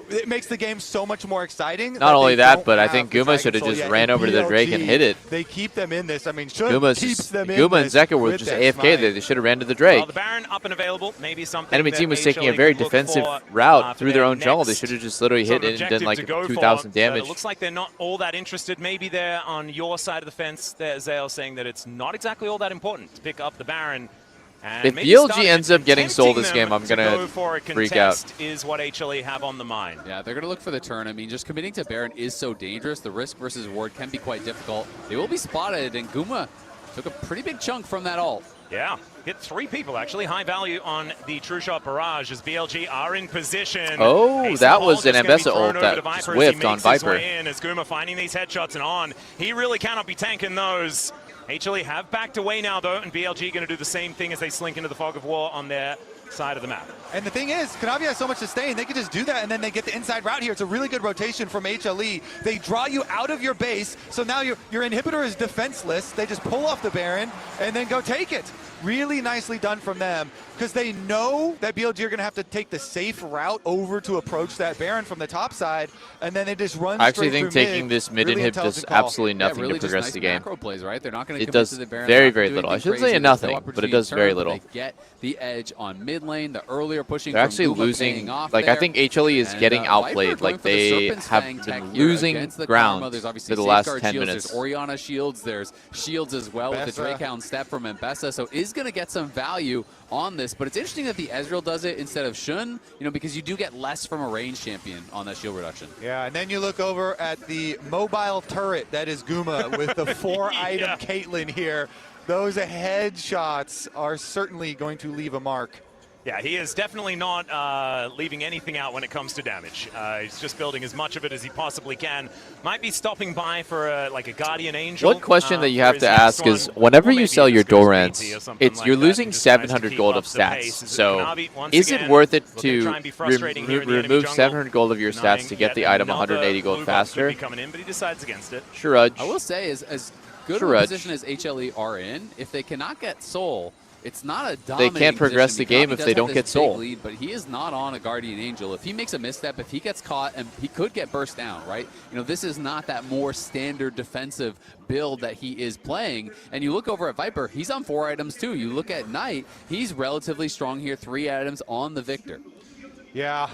S10: it makes the game so much more exciting.
S7: Not only
S10: they
S7: that,
S10: don't
S7: but I
S10: have
S7: think
S10: the
S7: Guma
S10: Dragon
S7: should have
S10: Soul
S7: just
S10: yet.
S7: ran over to the Drake and
S10: BLG,
S7: hit it.
S10: They keep them in this. I mean, Shun
S7: Guma
S10: keeps them in
S7: and
S10: this
S7: Zeka were
S10: with
S7: just
S10: that
S7: AFK
S10: smite.
S7: there. They should have ran to the Drake.
S17: Well, the Baron up and available, maybe something.
S7: Enemy
S17: that
S7: team was taking a
S17: HLE
S7: very
S17: could look
S7: defensive
S17: for,
S7: route
S17: for
S7: through their own
S17: next
S7: jungle. They should have just literally
S17: sort
S7: hit
S17: of
S7: it and done
S17: objective
S7: like
S17: to go
S7: 2,000
S17: for,
S7: damage.
S17: but it looks like they're not all that interested. Maybe they're on your side of the fence. There, Zale saying that it's not exactly all that important to pick up the Baron. And
S7: If
S17: maybe
S7: BLG
S17: starting
S7: ends up getting
S17: tempting
S7: soul this
S17: them
S7: game, I'm
S17: to
S7: gonna
S17: go for a
S7: freak out.
S17: contest is what HLE have on the mind.
S18: Yeah, they're going to look for the turn. I mean, just committing to Baron is so dangerous. The risk versus ward can be quite difficult. They will be spotted, and Guma took a pretty big chunk from that ult.
S17: Yeah, hit 3 people actually. High value on the True Shot Barrage as BLG are in position.
S7: Oh,
S17: Ace
S7: that
S17: of
S7: was
S17: Hall
S7: an
S17: just gonna be
S7: Ambessa
S17: thrown
S7: ult
S17: over
S7: that
S17: to
S7: just
S17: Viper as he
S7: whiffed on
S17: makes his
S7: Viper.
S17: way in as Guma finding these headshots and on. He really cannot be tanking those. HLE have backed away now though, and BLG going to do the same thing as they slink into the fog of war on their side of the map.
S10: And the thing is, Kanavi has so much sustain, they can just do that, and then they get the inside route here. It's a really good rotation from HLE. They draw you out of your base, so now your inhibitor is defenseless. They just pull off the Baron and then go take it. really nicely done from them, because they know that BLG are going to have to take the safe route over to approach that Baron from the top side, and then they just run
S7: I actually
S10: straight
S7: think
S10: through
S7: taking
S10: mid.
S7: this mid
S10: Really
S7: inhib does
S10: intelligent call.
S7: absolutely nothing
S18: really
S7: to progress
S18: just
S7: the
S18: nice
S7: game.
S18: macro plays, right? They're not going to
S7: It
S18: commit
S7: does
S18: to the Baron.
S7: very,
S18: They're
S7: very
S18: not
S7: little. I
S18: doing
S7: shouldn't
S18: anything
S7: say
S18: crazy. There's no
S7: nothing, but it
S18: opportunity
S7: does
S18: to
S7: very
S18: turn, but
S7: little.
S18: They get the edge on mid lane. The earlier pushing
S7: They're
S18: from
S7: actually
S18: Guma
S7: losing.
S18: paying off
S7: Like, I
S18: there.
S7: think HLE is
S18: And,
S7: getting
S18: Viper
S7: outplayed.
S18: going
S7: Like,
S18: for the
S7: they
S18: Serpent's
S7: have
S18: Fang tech
S7: been
S18: here
S7: losing
S18: against the
S7: ground
S18: Karma. There's obviously
S7: for the last
S18: Safeguard
S7: 10
S18: shields.
S7: minutes.
S18: There's Orianna shields. There's shields as well with the Drakehound step from Mbessa. So is going to get some value on this. But it's interesting that the Ezreal does it instead of Shun, you know, because you do get less from a range champion on that shield reduction.
S10: Yeah, and then you look over at the mobile turret that is Guma with the 4-item Caitlyn here. Those headshots are certainly going to leave a mark.
S17: Yeah, he is definitely not leaving anything out when it comes to damage. He's just building as much of it as he possibly can. Might be stopping by for like a Guardian Angel.
S7: One question that you
S17: for
S7: have
S17: his
S7: to
S17: next
S7: ask
S17: one.
S7: is, whenever
S17: Or
S7: you
S17: maybe
S7: sell
S17: he
S7: your
S17: just goes
S7: Dorans,
S17: BT or something
S7: it's
S17: like
S7: you're
S17: that and
S7: losing
S17: just tries to
S7: 700
S17: keep
S7: gold
S17: up
S7: of
S17: the pace.
S7: stats.
S17: Is
S7: So
S17: Kanavi once
S7: is it
S17: again
S7: worth it
S17: looking
S7: to
S17: try and be frustrating here in the enemy
S7: remove
S17: jungle,
S7: 700 gold of your stats to get the item 180 gold
S17: blue buff could
S7: faster?
S17: be coming in, but he decides against it.
S7: Shurudge.
S18: I will say, as good of a position as HLE are in, if they cannot get Soul, it's not a dominating
S7: They can't progress
S18: position.
S7: the game
S18: Kanavi
S7: if
S18: does
S7: they
S18: have
S7: don't
S18: this
S7: get
S18: big
S7: Soul.
S18: lead, but he is not on a Guardian Angel. If he makes a misstep, if he gets caught, and he could get burst down, right? You know, this is not that more standard defensive build that he is playing. And you look over at Viper, he's on 4 items too. You look at Knight, he's relatively strong here, 3 items on the Victor.
S10: Yeah,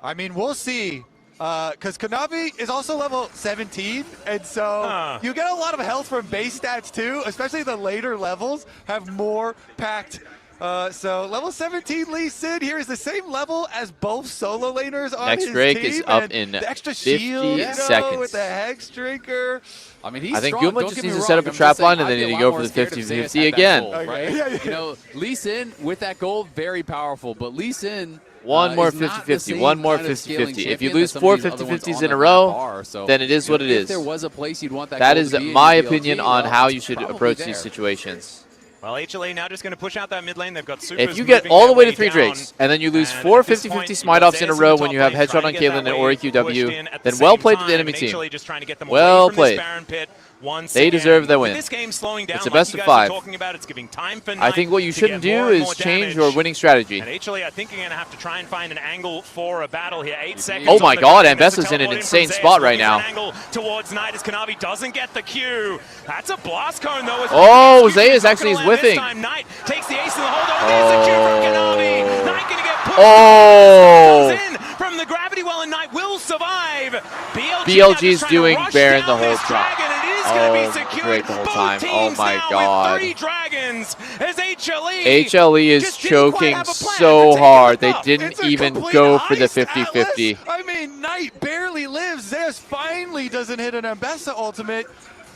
S10: I mean, we'll see. Because Kanavi is also level 17, and so you get a lot of health from base stats too, especially the later levels have more packed. So level 17 Lee Sin here is the same level as both solo laners on
S7: Next
S10: his
S7: Drake
S10: team.
S7: is up
S10: and
S7: in
S10: the extra
S7: 50
S10: shield, you know,
S7: seconds.
S10: with the Hex Drinker.
S18: I mean, he's
S7: I think
S18: strong.
S7: Guma
S18: Don't
S7: just
S18: get
S7: needs
S18: me
S7: to set
S18: wrong.
S7: up a
S18: I'm
S7: trap
S18: just saying,
S7: line, and
S18: I'd
S7: then
S18: be
S7: he
S18: a
S7: need to
S18: lot
S7: go for
S18: more
S7: the
S18: scared if
S7: 50-50
S18: Zeus had that
S7: again.
S18: gold, right? You know, Lee Sin with that gold, very powerful. But Lee Sin
S7: One more
S18: is not the
S7: 50-50.
S18: same
S7: One more
S18: kind of scaling
S7: 50-50. If you
S18: champion
S7: lose
S18: that
S7: 4
S18: some of these other ones
S7: 50-50s
S18: on
S7: in a
S18: that
S7: row,
S18: map are. So,
S7: then it is what it
S18: if
S7: is.
S18: there was a place you'd want that
S7: That
S18: gold
S7: is
S18: to be in
S7: my
S18: BLG,
S7: opinion on
S18: well,
S7: how
S18: it's
S7: you should
S18: probably
S7: approach
S18: there.
S7: these situations.
S17: Well, HLA now just going to push out that mid lane. They've got supers
S7: If you get
S17: moving
S7: all the
S17: their
S7: way to 3
S17: down.
S7: Drakes, and then you lose
S17: And
S7: 4
S17: at this
S7: 50-50
S17: point,
S7: smite offs in a
S17: Zeus
S7: row
S17: the
S7: when
S17: top
S7: you have
S17: lane,
S7: headshot
S17: trying
S7: on
S17: to get
S7: Caitlyn
S17: that
S7: and
S17: wave
S7: ORQW,
S17: pushed in at the
S7: then well
S17: same
S7: played to the
S17: time,
S7: enemy
S17: and
S7: team.
S17: HLA just trying to get them
S7: Well
S17: away from
S7: played.
S17: this Baron pit once
S7: They
S17: again.
S7: deserve the
S17: With
S7: win.
S17: this game slowing down,
S7: It's a
S17: like
S7: best
S17: you
S7: of
S17: guys
S7: 5.
S17: are talking about, it's giving time for
S7: I
S17: Knight
S7: think what you
S17: to
S7: shouldn't
S17: get
S7: do
S17: more and
S7: is
S17: more
S7: change
S17: damage.
S7: your winning strategy.
S17: And HLA, I think you're going to have to try and find an angle for a battle here. 8 seconds.
S7: Oh
S17: on
S7: my
S17: the
S7: god,
S17: clock. It's a
S7: Mbessa's in an
S17: teleport
S7: insane
S17: from
S7: spot
S17: Zeus,
S7: right
S17: looking for
S7: now.
S17: an angle towards Knight as Kanavi doesn't get the Q. That's a blast cone though.
S7: Oh, Zeus actually is whiffing.
S17: Knight takes the ace in the hold. There's the Q from Kanavi. Knight going to get pushed.
S7: Oh!
S17: In from the gravity well, and Knight will survive.
S7: BLG's doing Baron the whole time.
S17: Oh,
S7: great the whole time. Oh my god.
S17: 3 dragons as
S7: HLE is choking so hard. They didn't even go for the 50-50.
S10: I mean, Knight barely lives. Zeus finally doesn't hit an Mbessa ultimate.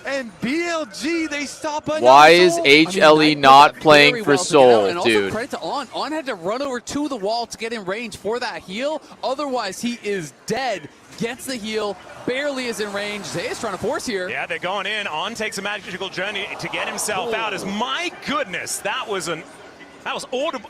S10: And BLG, they stop another
S7: Why is
S10: soul.
S7: HLE not playing for Soul,
S18: and also
S7: dude?
S18: credit to On. On had to run over to the wall to get in range for that heal. Otherwise, he is dead. Gets the heal, barely is in range. Zeus trying to force here.
S17: Yeah, they're going in. On takes a magical journey to get himself out. As my goodness, that was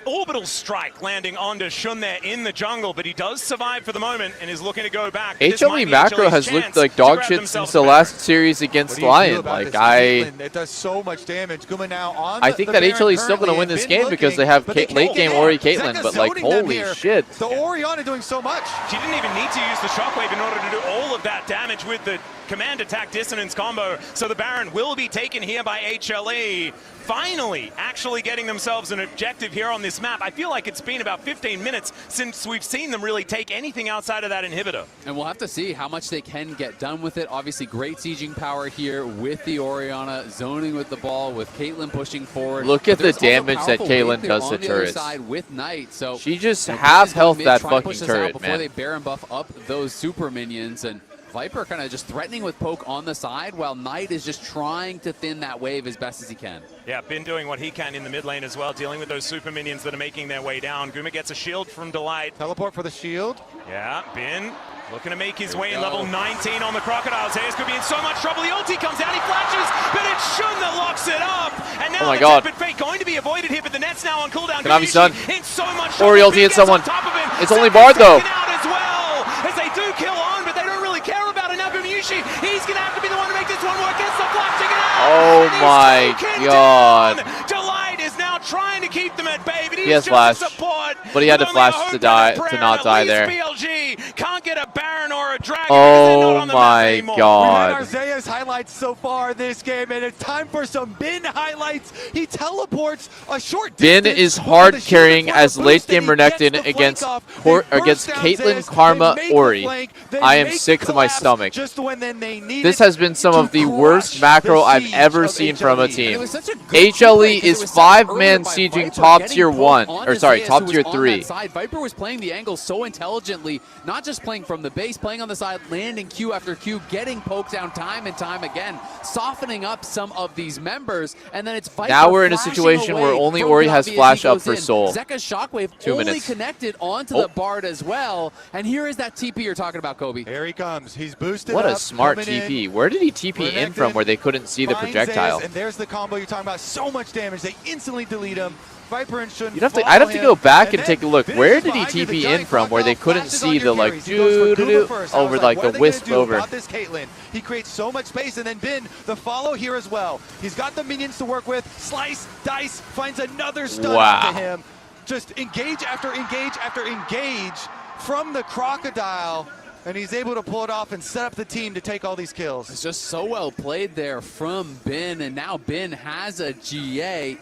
S17: orbital strike landing onto Shun there in the jungle, but he does survive for the moment and is looking to go back.
S7: HLE macro has looked like dog shit since the last series against Lion. Like
S10: it does so much damage. Guma now on
S7: I think that HLE is still going to win this game because they have late game Ori Caitlyn, but like holy shit.
S10: The Orianna doing so much.
S17: She didn't even need to use the shockwave in order to do all of that damage with the command attack dissonance combo. So the Baron will be taken here by HLE. Finally, actually getting themselves an objective here on this map. I feel like it's been about 15 minutes since we've seen them really take anything outside of that inhibitor.
S18: And we'll have to see how much they can get done with it. Obviously, great sieging power here with the Orianna, zoning with the ball, with Caitlyn pushing forward.
S7: Look at the
S18: There's also
S7: damage that
S18: powerful
S7: Caitlyn
S18: wave there
S7: does
S18: on
S7: to
S18: the other
S7: turrets.
S18: side with Knight. So
S7: She just half health that fucking turret,
S18: before
S7: man.
S18: they Baron buff up those super minions, and Viper kind of just threatening with poke on the side while Knight is just trying to thin that wave as best as he can.
S17: Yeah, Bin doing what he can in the mid lane as well, dealing with those super minions that are making their way down. Guma gets a shield from Delight.
S10: Teleport for the shield.
S17: Yeah, Bin looking to make his way in level 19 on the Crocodiles. Hayes could be in so much trouble. The ulti comes out, he flashes, but it's Shun that locks it up. And now
S7: oh my
S17: the
S7: god.
S17: Tempered Fate going to be avoided here, but the net's now on cooldown.
S7: Kanavi's done.
S17: In so much
S7: Ori
S17: trouble.
S7: ulti hit
S17: Bin gets on
S7: someone.
S17: top of him.
S7: It's only Bard though.
S17: Out as well, as they do kill on, but they don't really care about it. Now Gumushi, he's going to have to be the one to make this one work. Gets the flashing it out.
S7: Oh my god.
S17: Delight is now
S7: He has flash, but he had to flash to not die there.
S17: BLG can't get a Baron or a Dragon.
S7: Oh my God.
S10: We've had Isaiah's highlights so far this game, and it's time for some Bin highlights. He teleports a short
S7: Bin
S10: distance.
S7: is hard carrying as late game Renekton against Caitlyn, Karma, Ori. I am sick to my stomach. This has been some of the worst macro I've ever seen from a team. HLE is 5-man sieging top tier 1, or sorry, top tier 3.
S18: Viper was playing the angle so intelligently, not just playing from the base, playing on the side, landing Q after Q, getting poked down time and time again, softening up some of these members, and then it's Viper.
S7: Now we're in a situation where only Ori has flash up for Soul.
S18: Zeka's Shockwave
S7: 2
S18: only
S7: minutes.
S18: Connected onto the Bard as well, and here is that TP you're talking about, Kobe.
S10: Here he comes. He's boosted
S7: What
S10: up,
S7: a smart
S10: coming
S7: TP.
S10: in.
S7: Where did he TP in from where they couldn't see the
S10: Finds
S7: projectile?
S10: Zeus, and there's the combo you're talking about. So much damage. They instantly delete him. Viper and Shun
S7: I'd have to go back and
S10: then
S7: take a look. Where did he TP in from where they couldn't see the like over like the wisp over?
S10: This Caitlyn. He creates so much space, and then Bin the follow here as well. He's got the minions to work with. Slice, dice, finds another stun
S7: Wow.
S10: to him. Just engage after engage after engage from the Crocodile. And he's able to pull it off and set up the team to take all these kills.
S18: It's just so well played there from Bin, and now Bin has a GA.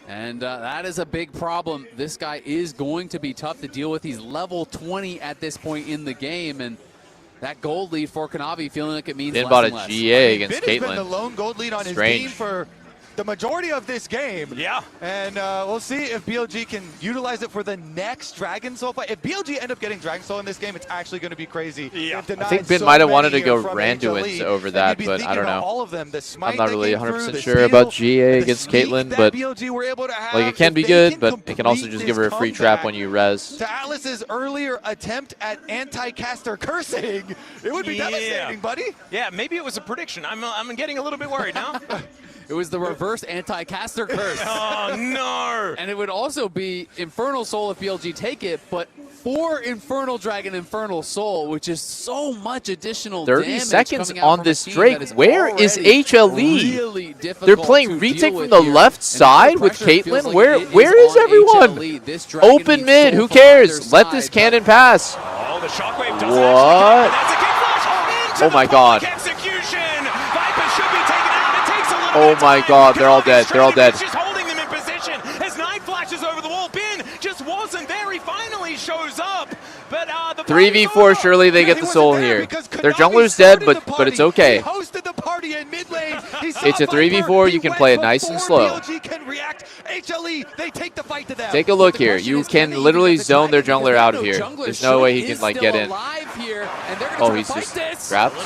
S18: And that is a big problem. This guy is going to be tough to deal with. He's level 20 at this point in the game, and that gold lead for Kanavi feeling like it means
S7: Bin
S18: less
S7: bought
S18: and
S7: a
S18: less.
S7: GA against
S10: Bin has been
S7: Caitlyn.
S10: the lone gold lead on his
S7: Strange.
S10: team for the majority of this game.
S17: Yeah.
S10: And we'll see if BLG can utilize it for the next Dragon Soul fight. If BLG end up getting Dragon Soul in this game, it's actually going to be crazy.
S17: Yeah.
S7: I think Bin might have wanted to go Randuin's over that, but I don't know.
S10: All of them, the smite
S7: I'm not
S10: that
S7: really
S10: came
S7: 100%
S10: through,
S7: sure
S10: the
S7: about
S10: steal,
S7: GA
S10: the
S7: against
S10: sneak
S7: Caitlyn,
S10: that
S7: but
S10: BLG were able to have.
S7: like it can
S10: If
S7: be
S10: they
S7: good, but it can also
S10: complete
S7: just give her a
S10: this
S7: free trap
S10: comeback
S7: when you res.
S10: to Atlas's earlier attempt at anti-caster cursing, it would be devastating, buddy.
S17: Yeah, maybe it was a prediction. I'm getting a little bit worried now.
S18: It was the reverse anti-caster curse.
S17: Oh, no.
S18: And it would also be Infernal Soul if BLG take it, but 4 Infernal Dragon Infernal Soul, which is so much additional
S7: 30
S18: damage
S7: seconds
S18: coming out
S7: on
S18: from
S7: this
S18: a team
S7: Drake.
S18: that is
S7: Where is
S18: already
S7: HLE?
S18: really
S7: They're
S18: difficult
S7: playing
S18: to
S7: retake
S18: deal
S7: from
S18: with
S7: the
S18: here.
S7: left
S18: And
S7: side
S18: the
S7: with
S18: pressure feels
S7: Caitlyn.
S18: like
S7: Where
S18: it
S7: is
S18: on
S7: everyone?
S18: HLE. This Dragon
S7: Open
S18: needs
S7: mid.
S18: so
S7: Who
S18: far
S7: cares?
S18: on
S7: Let
S18: their
S7: this
S18: side.
S7: cannon pass.
S17: Oh, the shockwave doesn't
S7: What?
S17: actually get, that's a kick flash into
S7: Oh
S17: the
S7: my God.
S17: public execution. Viper should be taken out. It takes a little
S7: Oh
S17: bit of
S7: my
S17: time.
S7: God, they're all dead. They're all
S17: Kanavi's
S7: dead.
S17: just holding them in position as 9 flashes over the wall. Bin just wasn't there. He finally shows up. But the
S7: 3v4, surely they get the soul here. Their jungler's dead, but it's okay.
S10: Hosted the party in mid lane.
S7: It's a 3v4. You can play it nice and slow.
S10: BLG can react. HLE, they take the fight to them.
S7: Take a look here. You can literally zone their jungler out of here. There's no way he can like get in. Oh, he's just trapped.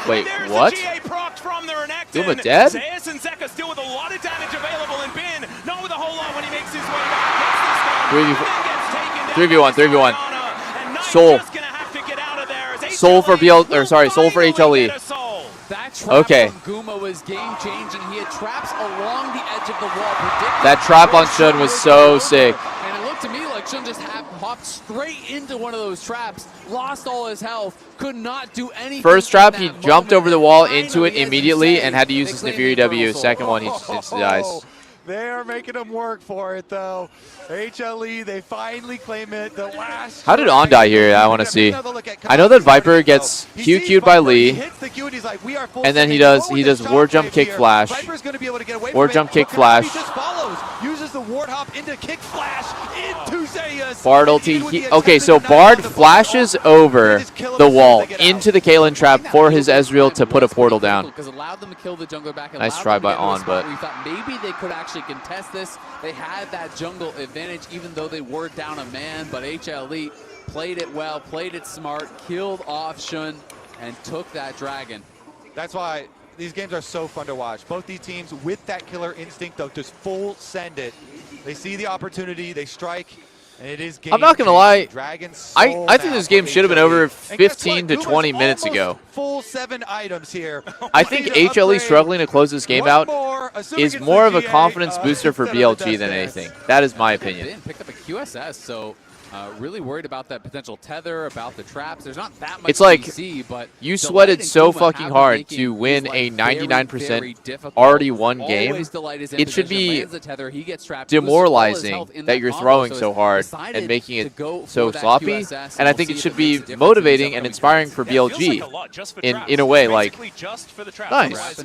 S7: Wait, what? Duma dead?
S17: Zeus and Zeka still with a lot of damage available, and Bin not with a whole lot when he makes his way back.
S7: 3v1, 3v1. Soul. Soul for Soul for HLE.
S18: That trap
S7: Okay.
S18: from Guma was game-changing. He had traps along the edge of the wall.
S7: That trap on Shun was so sick.
S18: And it looked to me like Shun just hopped straight into one of those traps, lost all his health, could not do anything.
S7: First trap, he jumped over the wall into it immediately and had to use his Nefiri W. Second one, he just instantly dies.
S10: They are making them work for it, though. HLE, they finally claim it. The last.
S7: How did On die here? I want to see. I know that Viper gets QQ'd by Lee, and then he does ward jump kick flash. Ward jump kick flash.
S10: Uses the ward hop into kick flash into Zeus.
S7: Bard ulti. Okay, so Bard flashes over the wall into the Caitlyn trap for his Ezreal to put a portal down.
S18: Because allowed them to kill the jungler back.
S7: Nice try by On, but
S18: we thought maybe they could actually contest this. They had that jungle advantage, even though they were down a man. But HLE played it well, played it smart, killed off Shun, and took that dragon.
S10: That's why these games are so fun to watch. Both these teams with that killer instinct of just full send it. They see the opportunity, they strike, and it is game.
S7: I'm not gonna lie. I think
S10: now
S7: this game
S10: for
S7: should have been
S10: HLE.
S7: over
S10: And guess
S7: 15 to
S10: what?
S7: 20
S10: Guma's
S7: minutes
S10: almost
S7: ago.
S10: Full 7 items here.
S7: I think HLE struggling to close this game out is more of a confidence booster for BLG than anything. That is my opinion.
S18: Picked up a QSS, so Really worried about that potential tether, about the traps. There's not that much
S7: It's like
S18: DC, but
S7: you sweated so fucking hard to win a 99% already won game. It should be demoralizing that you're throwing so hard and making it so sloppy. And I think it should be motivating and inspiring for BLG in a way. Like, nice.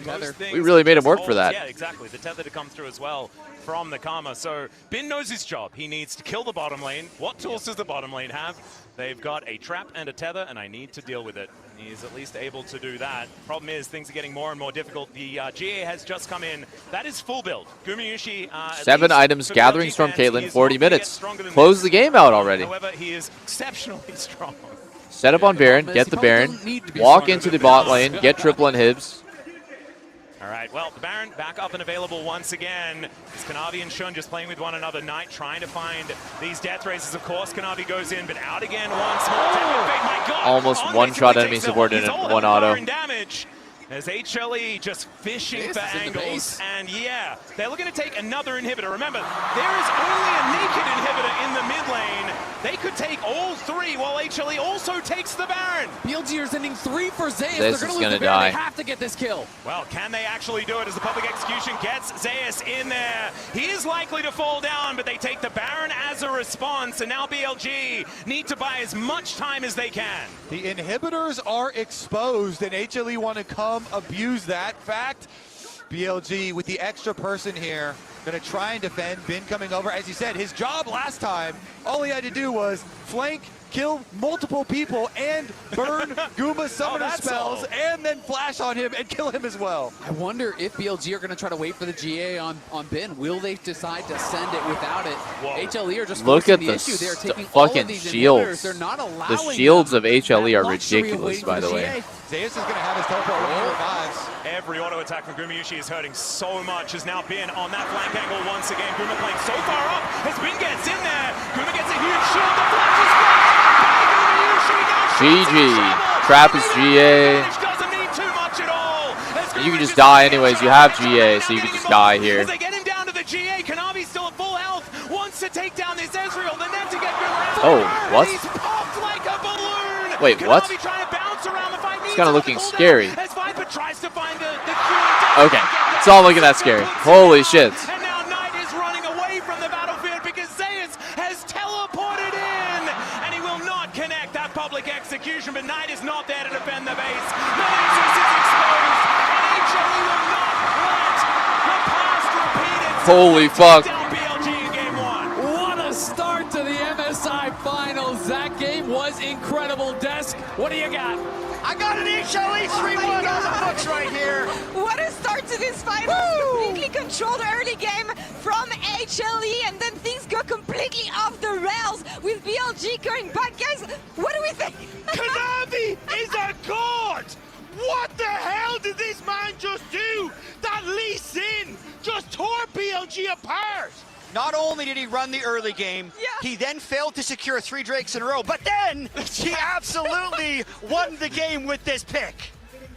S7: We really made him work for that.
S17: Yeah, exactly. The tether to come through as well from the Karma. So Bin knows his job. He needs to kill the bottom lane. What tools does the bottom lane have? They've got a trap and a tether, and I need to deal with it. He's at least able to do that. Problem is, things are getting more and more difficult. The GA has just come in. That is full build. Gumayusi,
S7: 7 items, gatherings from Caitlyn, 40 minutes. Close the game out already.
S17: However, he is exceptionally strong.
S7: Set up on Baron, get the Baron, walk into the bot lane, get triple inhibs.
S17: All right, well, the Baron back up and available once again. It's Kanavi and Shun just playing with one another. Knight trying to find these death races. Of course, Kanavi goes in, but out again once more. My God,
S7: Almost one-shot enemy subordinate, one auto.
S17: Damage. As HLE just fishing for angles, and yeah, they're looking to take another inhibitor. Remember, there is only a naked inhibitor in the mid lane. They could take all 3 while HLE also takes the Baron.
S18: BLG are sending 3 for Zeus.
S7: They're
S18: going to
S7: gonna
S18: lose the
S7: die.
S18: Baron. They have to get this kill.
S17: Well, can they actually do it as the public execution gets Zeus in there? He is likely to fall down, but they take the Baron as a response, and now BLG need to buy as much time as they can.
S10: The inhibitors are exposed, and HLE want to come abuse that fact. BLG with the extra person here, going to try and defend. Bin coming over. As you said, his job last time, all he had to do was flank, kill multiple people, and burn Guma summoner spells, and then flash on him and kill him as well.
S18: I wonder if BLG are going to try to wait for the GA on Bin. Will they decide to send it without it? HLE are just
S7: Look at
S18: the
S7: the
S18: issue. They're taking
S7: fucking shields.
S18: They're not
S7: The shields of HLE are ridiculous, by the way.
S10: Zeus is going to have his teleport when he revives.
S17: Every auto attack from Gumayusi is hurting so much. Has now been on that flank angle once again. Guma playing so far up as Bin gets in there. Guma gets a huge shield. The flash is
S7: GG. Trap is GA.
S17: doesn't mean too much at all.
S7: You can just die anyways. You have GA, so you can just die here.
S17: As they get him down to the GA, Kanavi still at full health. Wants to take down this Ezreal. The net to get Guma.
S7: Oh, what?
S17: He's popped like a balloon.
S7: Wait, what?
S17: Kanavi trying to bounce around the fight.
S7: It's kind of looking scary.
S17: As Viper tries to find the
S7: Okay, it's all looking that scary. Holy shit.
S17: And now Knight is running away from the battlefield because Zeus has teleported in, and he will not connect that public execution, but Knight is not there to defend the base. Nexus is exposed, and HLE will not let the past repeat itself.
S7: Holy fuck.
S17: Down BLG in game 1.
S18: What a start to the MSI Finals. That game was incredible. Desk, what do you got?
S5: I got an HLE 3-1 on the books right here.
S3: What a start to this final. Completely controlled early game from HLE, and then things go completely off the rails with BLG going back. Guys, what do we think?
S16: Kanavi is a god! What the hell did this man just do? That Lee Sin just tore BLG apart!
S5: Not only did he run the early game, he then failed to secure 3 Drakes in a row, but then he absolutely won the game with this pick.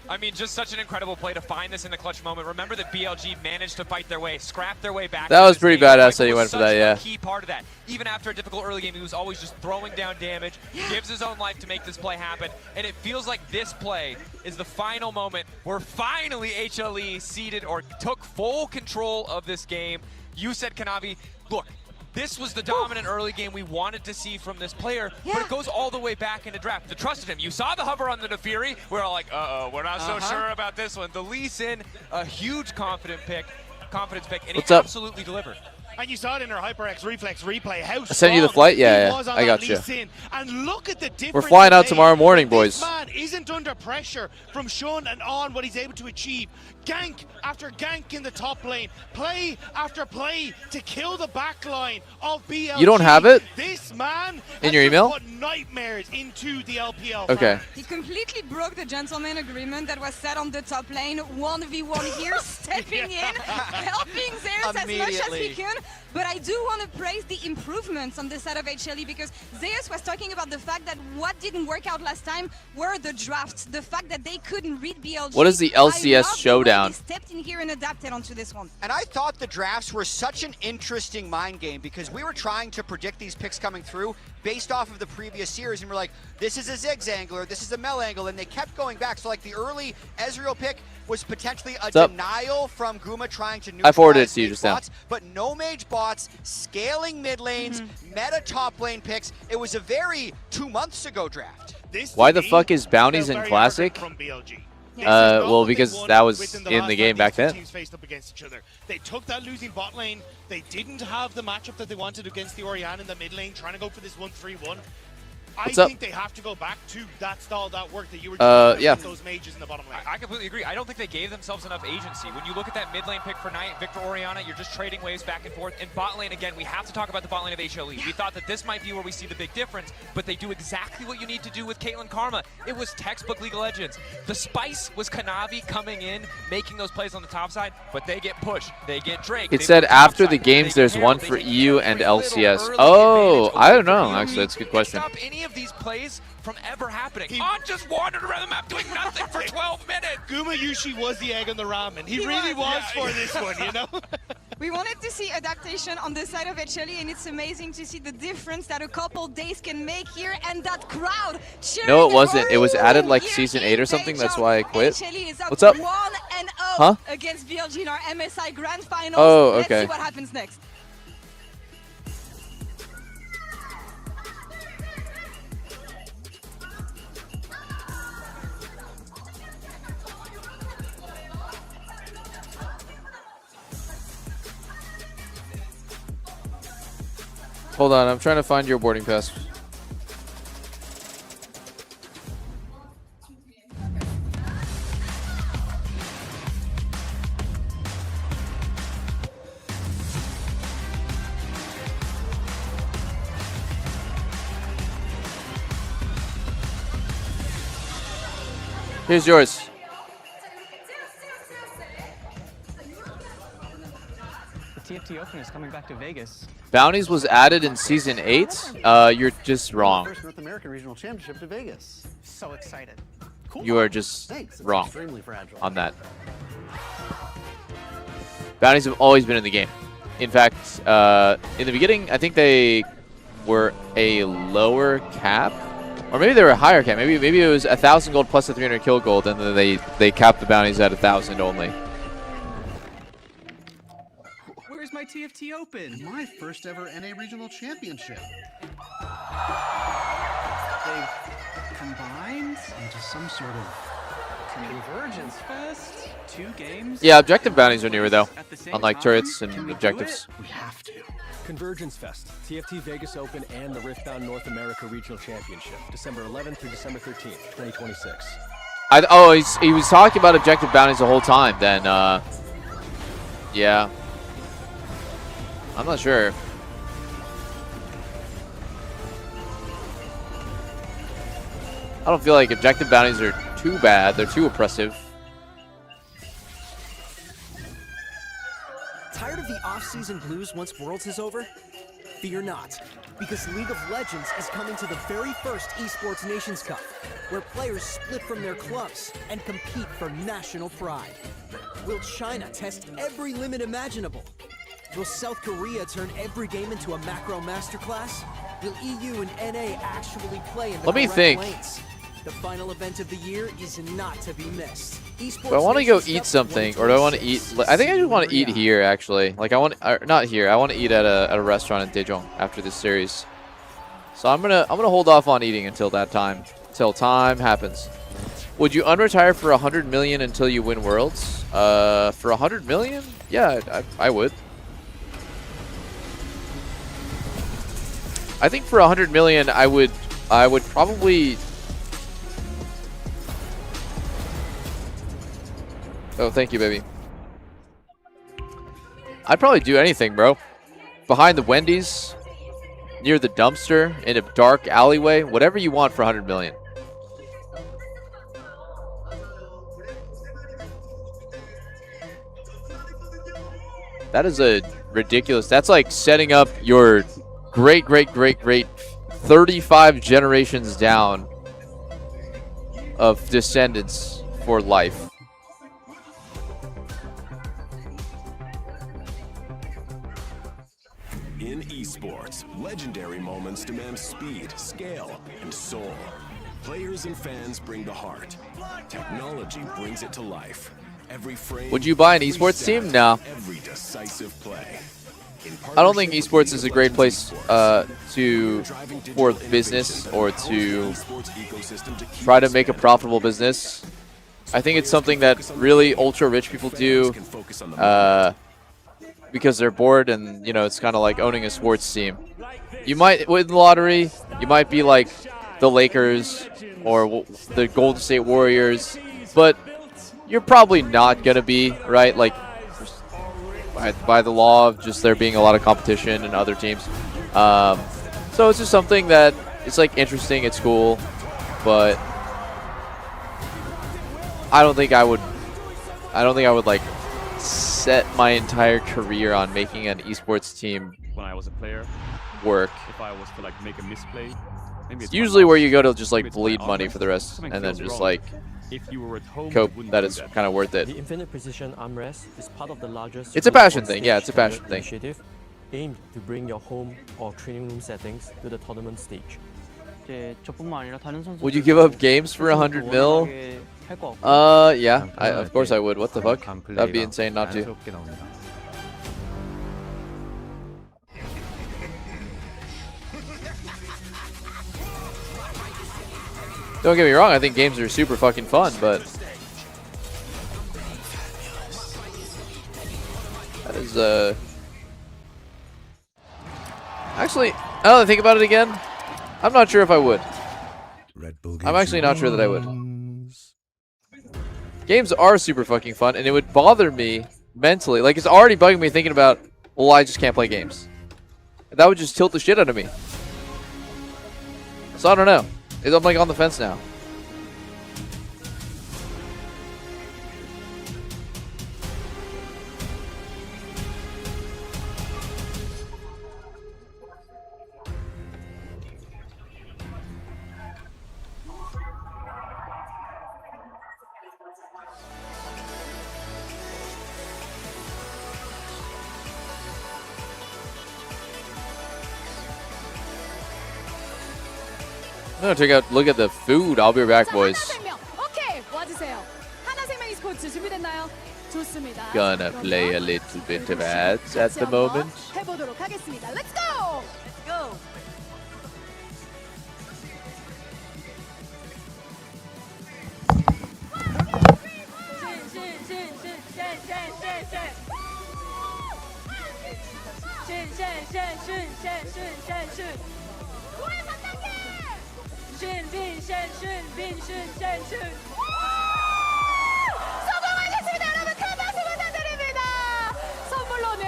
S1: I mean, just such an incredible play to find this in the clutch moment. Remember that BLG managed to fight their way, scrap their way back.
S7: That was pretty badass that he went for that, yeah.
S1: Key part of that. Even after a difficult early game, he was always just throwing down damage, gives his own life to make this play happen, and it feels like this play is the final moment where finally HLE ceded or took full control of this game. You said, Kanavi, look, this was the dominant early game we wanted to see from this player, but it goes all the way back into draft. The trust in him. You saw the hover on the Nefiri. We're all like, uh-oh, we're not so sure about this one. The Lee Sin, a huge confidence pick, and
S7: What's
S1: he
S7: up?
S1: absolutely delivered.
S16: And you saw it in our HyperX Reflex replay. How
S7: I sent you the flight? Yeah,
S16: was on
S7: I
S16: that
S7: got you.
S16: Lee Sin. And look at the difference.
S7: We're flying out
S16: made.
S7: tomorrow morning, boys.
S16: This man isn't under pressure from Shun and on what he's able to achieve. Gank after gank in the top lane. Play after play to kill the back line of BLG.
S7: You don't have it?
S16: This man
S7: in your email?
S16: put nightmares into the LPL.
S7: Okay.
S3: He completely broke the gentleman agreement that was set on the top lane. 1v1 here, stepping in, helping Zeus as much as he can. But I do want to praise the improvements on the side of HLE because Zeus was talking about the fact that what didn't work out last time were the drafts. The fact that they couldn't read BLG.
S7: What is the LCS showdown?
S3: He stepped in here and adapted onto this one.
S5: And I thought the drafts were such an interesting mind game because we were trying to predict these picks coming through. based off of the previous series, and we're like, this is a Ziggs angle, or this is a Mel angle, and they kept going back. So like the early Ezreal pick was potentially a denial from Guma trying to neutralize
S7: I forwarded it to you just now.
S5: bots, but no mage bots, scaling mid lanes, meta top lane picks. It was a very 2 months ago draft.
S7: Why the fuck is bounties in Classic? Well, because that was in the game back then.
S16: Teams faced up against each other. They took that losing bot lane. They didn't have the matchup that they wanted against the Orianna in the mid lane, trying to go for this 1-3-1. I think they have to go back to that style, that work that you were doing with those mages in the bottom lane.
S1: I completely agree. I don't think they gave themselves enough agency. When you look at that mid lane pick for Knight, Victor Orianna, you're just trading waves back and forth. In bot lane, again, we have to talk about the bot lane of HLE. We thought that this might be where we see the big difference, but they do exactly what you need to do with Caitlyn Karma. It was textbook League of Legends. The spice was Kanavi coming in, making those plays on the top side, but they get pushed. They get Drake.
S7: It said after the games, there's one for EU and LCS. Oh, I don't know. Actually, that's a good question.
S1: Stop any of these plays from ever happening. On just wandered around the map doing nothing for 12 minutes.
S16: Guma Yushi was the egg on the ramen. He really was for this one, you know?
S3: We wanted to see adaptation on the side of HLE, and it's amazing to see the difference that a couple days can make here, and that crowd cheering.
S7: No, it wasn't. It was added like season 8 or something. That's why I quit.
S3: HLE is up
S7: What's up?
S3: 1-0 against BLG in our MSI Grand Finals.
S7: Oh, okay.
S3: Let's see what happens next.
S7: Hold on, I'm trying to find your boarding pass. Here's yours.
S19: TFT Open is coming back to Vegas.
S7: Bounties was added in Season 8. You're just wrong.
S19: First North American Regional Championship to Vegas. So excited. Cool.
S7: You are just wrong
S19: Extremely fragile.
S7: on that. Bounties have always been in the game. In fact, in the beginning, I think they were a lower cap. Or maybe they were a higher cap. Maybe it was 1,000 gold plus the 300 kill gold, and then they capped the bounties at 1,000 only.
S19: Where's my TFT Open? My first ever NA Regional Championship. They've combined into some sort of convergence fest. 2 games.
S7: Yeah, objective bounties are newer though, unlike turrets and objectives.
S19: We have to.
S20: Convergence Fest, TFT Vegas Open, and the Riftbound North America Regional Championship, December 11th through December 13th, 2026.
S7: He was talking about objective bounties the whole time. Then, yeah, I'm not sure. I don't feel like objective bounties are too bad. They're too oppressive.
S21: Tired of the off-season blues once Worlds is over? Fear not, because League of Legends is coming to the very first Esports Nations Cup, where players split from their clubs and compete for national pride. Will China test every limit imaginable? Will South Korea turn every game into a macro masterclass? Will EU and NA actually play in the
S7: Let me think.
S21: lanes? The final event of the year is not to be missed.
S7: Do I want to go eat something, or do I want to eat? I think I just want to eat here, actually. Like I want, not here. I want to eat at a restaurant in Daejeon after this series. So I'm gonna hold off on eating until that time, till time happens. Would you unretire for 100 million until you win Worlds? For 100 million? Yeah, I would. I think for 100 million, I would probably. Oh, thank you, baby. I'd probably do anything, bro. Behind the Wendy's, near the dumpster, in a dark alleyway, whatever you want for 100 million. That is a ridiculous. That's like setting up your great 35 generations down of descendants for life.
S6: In esports, legendary moments demand speed, scale, and soul. Players and fans bring the heart. Technology brings it to life. Every frame,
S7: would you buy an esports team? No.
S6: Every decisive play.
S7: I don't think esports is a great place for business or to try to make a profitable business. I think it's something that really ultra rich people do because they're bored, and it's kind of like owning a sports team. You might win the lottery, you might be like the Lakers or the Golden State Warriors, but you're probably not gonna be, right? Like by the law of just there being a lot of competition and other teams. So it's just something that it's like interesting, it's cool, but I don't think I would like set my entire career on making an esports team
S14: when I was a player
S7: work.
S14: If I was to like make a misplay, maybe
S7: it's usually where you go to just like bleed money for the rest and then just like
S14: if you were at home,
S7: cope that it's kind of worth it.
S22: The infinite precision armrest is part of the largest
S7: It's a passion thing. Yeah, it's a passion thing.
S22: Initiative aimed to bring your home or training room settings to the tournament stage.
S7: Would you give up games for 100 mil? Yeah, of course I would. What the fuck? That'd be insane not to. Don't get me wrong, I think games are super fucking fun, but that is actually, now that I think about it again, I'm not sure if I would. I'm actually not sure that I would. Games are super fucking fun, and it would bother me mentally. Like, it's already bugging me thinking about, well, I just can't play games. That would just tilt the shit out of me. So I don't know. I'm like on the fence now. I'm gonna look at the food. I'll be back, boys.
S8: 오케이, 와주세요. 하나생명 e스포츠 준비됐나요? 좋습니다.
S7: Gonna play a little bit of ads at the moment.
S8: 해보도록 하겠습니다. Let's go. Let's go. 성공하셨습니다, 여러분. 큰 박수 부탁드립니다. 선물로는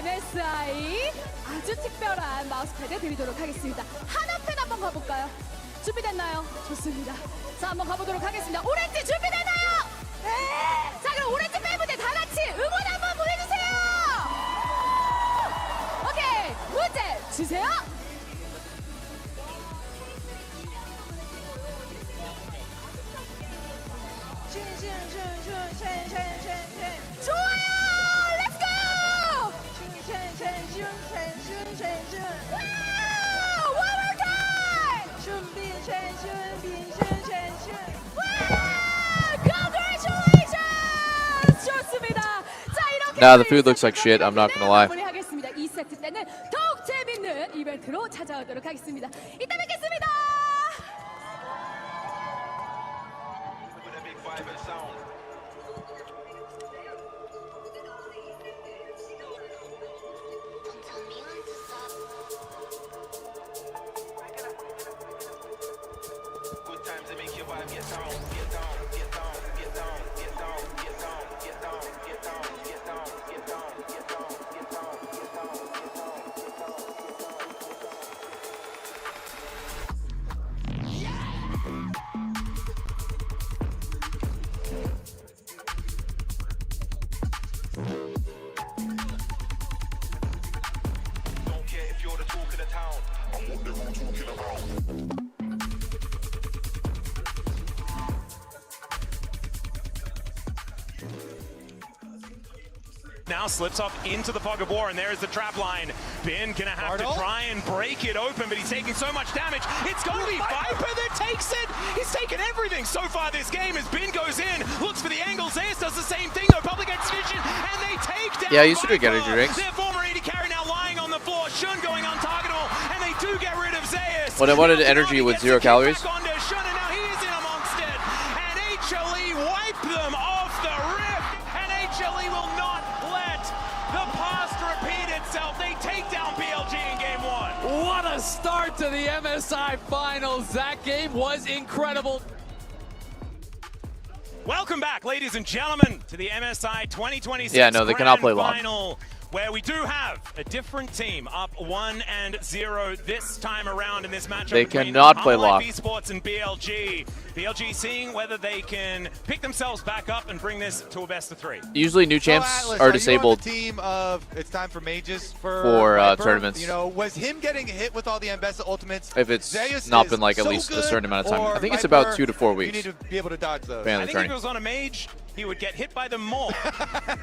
S8: MSI 아주 특별한 마우스패드 드리도록 하겠습니다. 하나팬 한번 가볼까요? 준비됐나요? 좋습니다. 자, 한번 가보도록 하겠습니다. 오렌지 준비됐나요? 네. 자, 그럼 오렌지 팬분들 다 같이 응원 한번 보내주세요. 오케이, 문제 주세요. 좋아요! Let's go! Wow! One more time! Wow! Congratulations! 좋습니다. 자, 이렇게
S7: Nah, the food looks like shit. I'm not gonna lie.
S8: 마무리하겠습니다. 2세트 때는 더욱 재밌는 이벤트로 찾아오도록 하겠습니다. 이따 뵙겠습니다.
S17: now, slips off into the fog of war, and there's the trap line. Bin gonna have to try and break it open, but he's taking so much damage. It's gonna be Viper that takes it. He's taken everything so far this game as Bin goes in, looks for the angles. Zeus does the same thing though. Public gets vision, and they take down
S7: Yeah, you should
S17: Viper.
S7: get energy drinks.
S17: Their former AD carry now lying on the floor. Shun going untargetable, and they do get rid of Zeus.
S7: When I wanted energy with 0 calories.
S17: Back onto Shun, and now he is in amongst it. And HLE wipe them off the rip, and HLE will not let the past repeat itself. They take down BLG in game 1.
S18: What a start to the MSI Finals. That game was incredible.
S17: Welcome back, ladies and gentlemen, to the MSI 2026
S7: Yeah, no, they cannot play long.
S17: Final, where we do have a different team up 1-0 this time around in this matchup.
S7: They
S17: between
S7: cannot play
S17: Humble
S7: long.
S17: Esports and BLG. BLG seeing whether they can pick themselves back up and bring this to a best of 3.
S7: Usually new champs
S10: Atlas,
S7: are
S10: you
S7: disabled
S10: on the team of it's time for mages for
S7: for
S10: Viper?
S7: tournaments.
S10: You know, was him getting hit with all the Ambessa ultimates?
S7: If it's
S10: Zeus
S7: not
S10: is
S7: been like at
S10: so
S7: least a
S10: good,
S7: certain amount of time.
S10: or
S7: I think it's
S10: Viper,
S7: about 2 to 4 weeks.
S10: You need to be able to dodge those.
S7: Depending on
S17: I
S7: the
S17: think if
S7: turn.
S17: it was on a mage, he would get hit by them more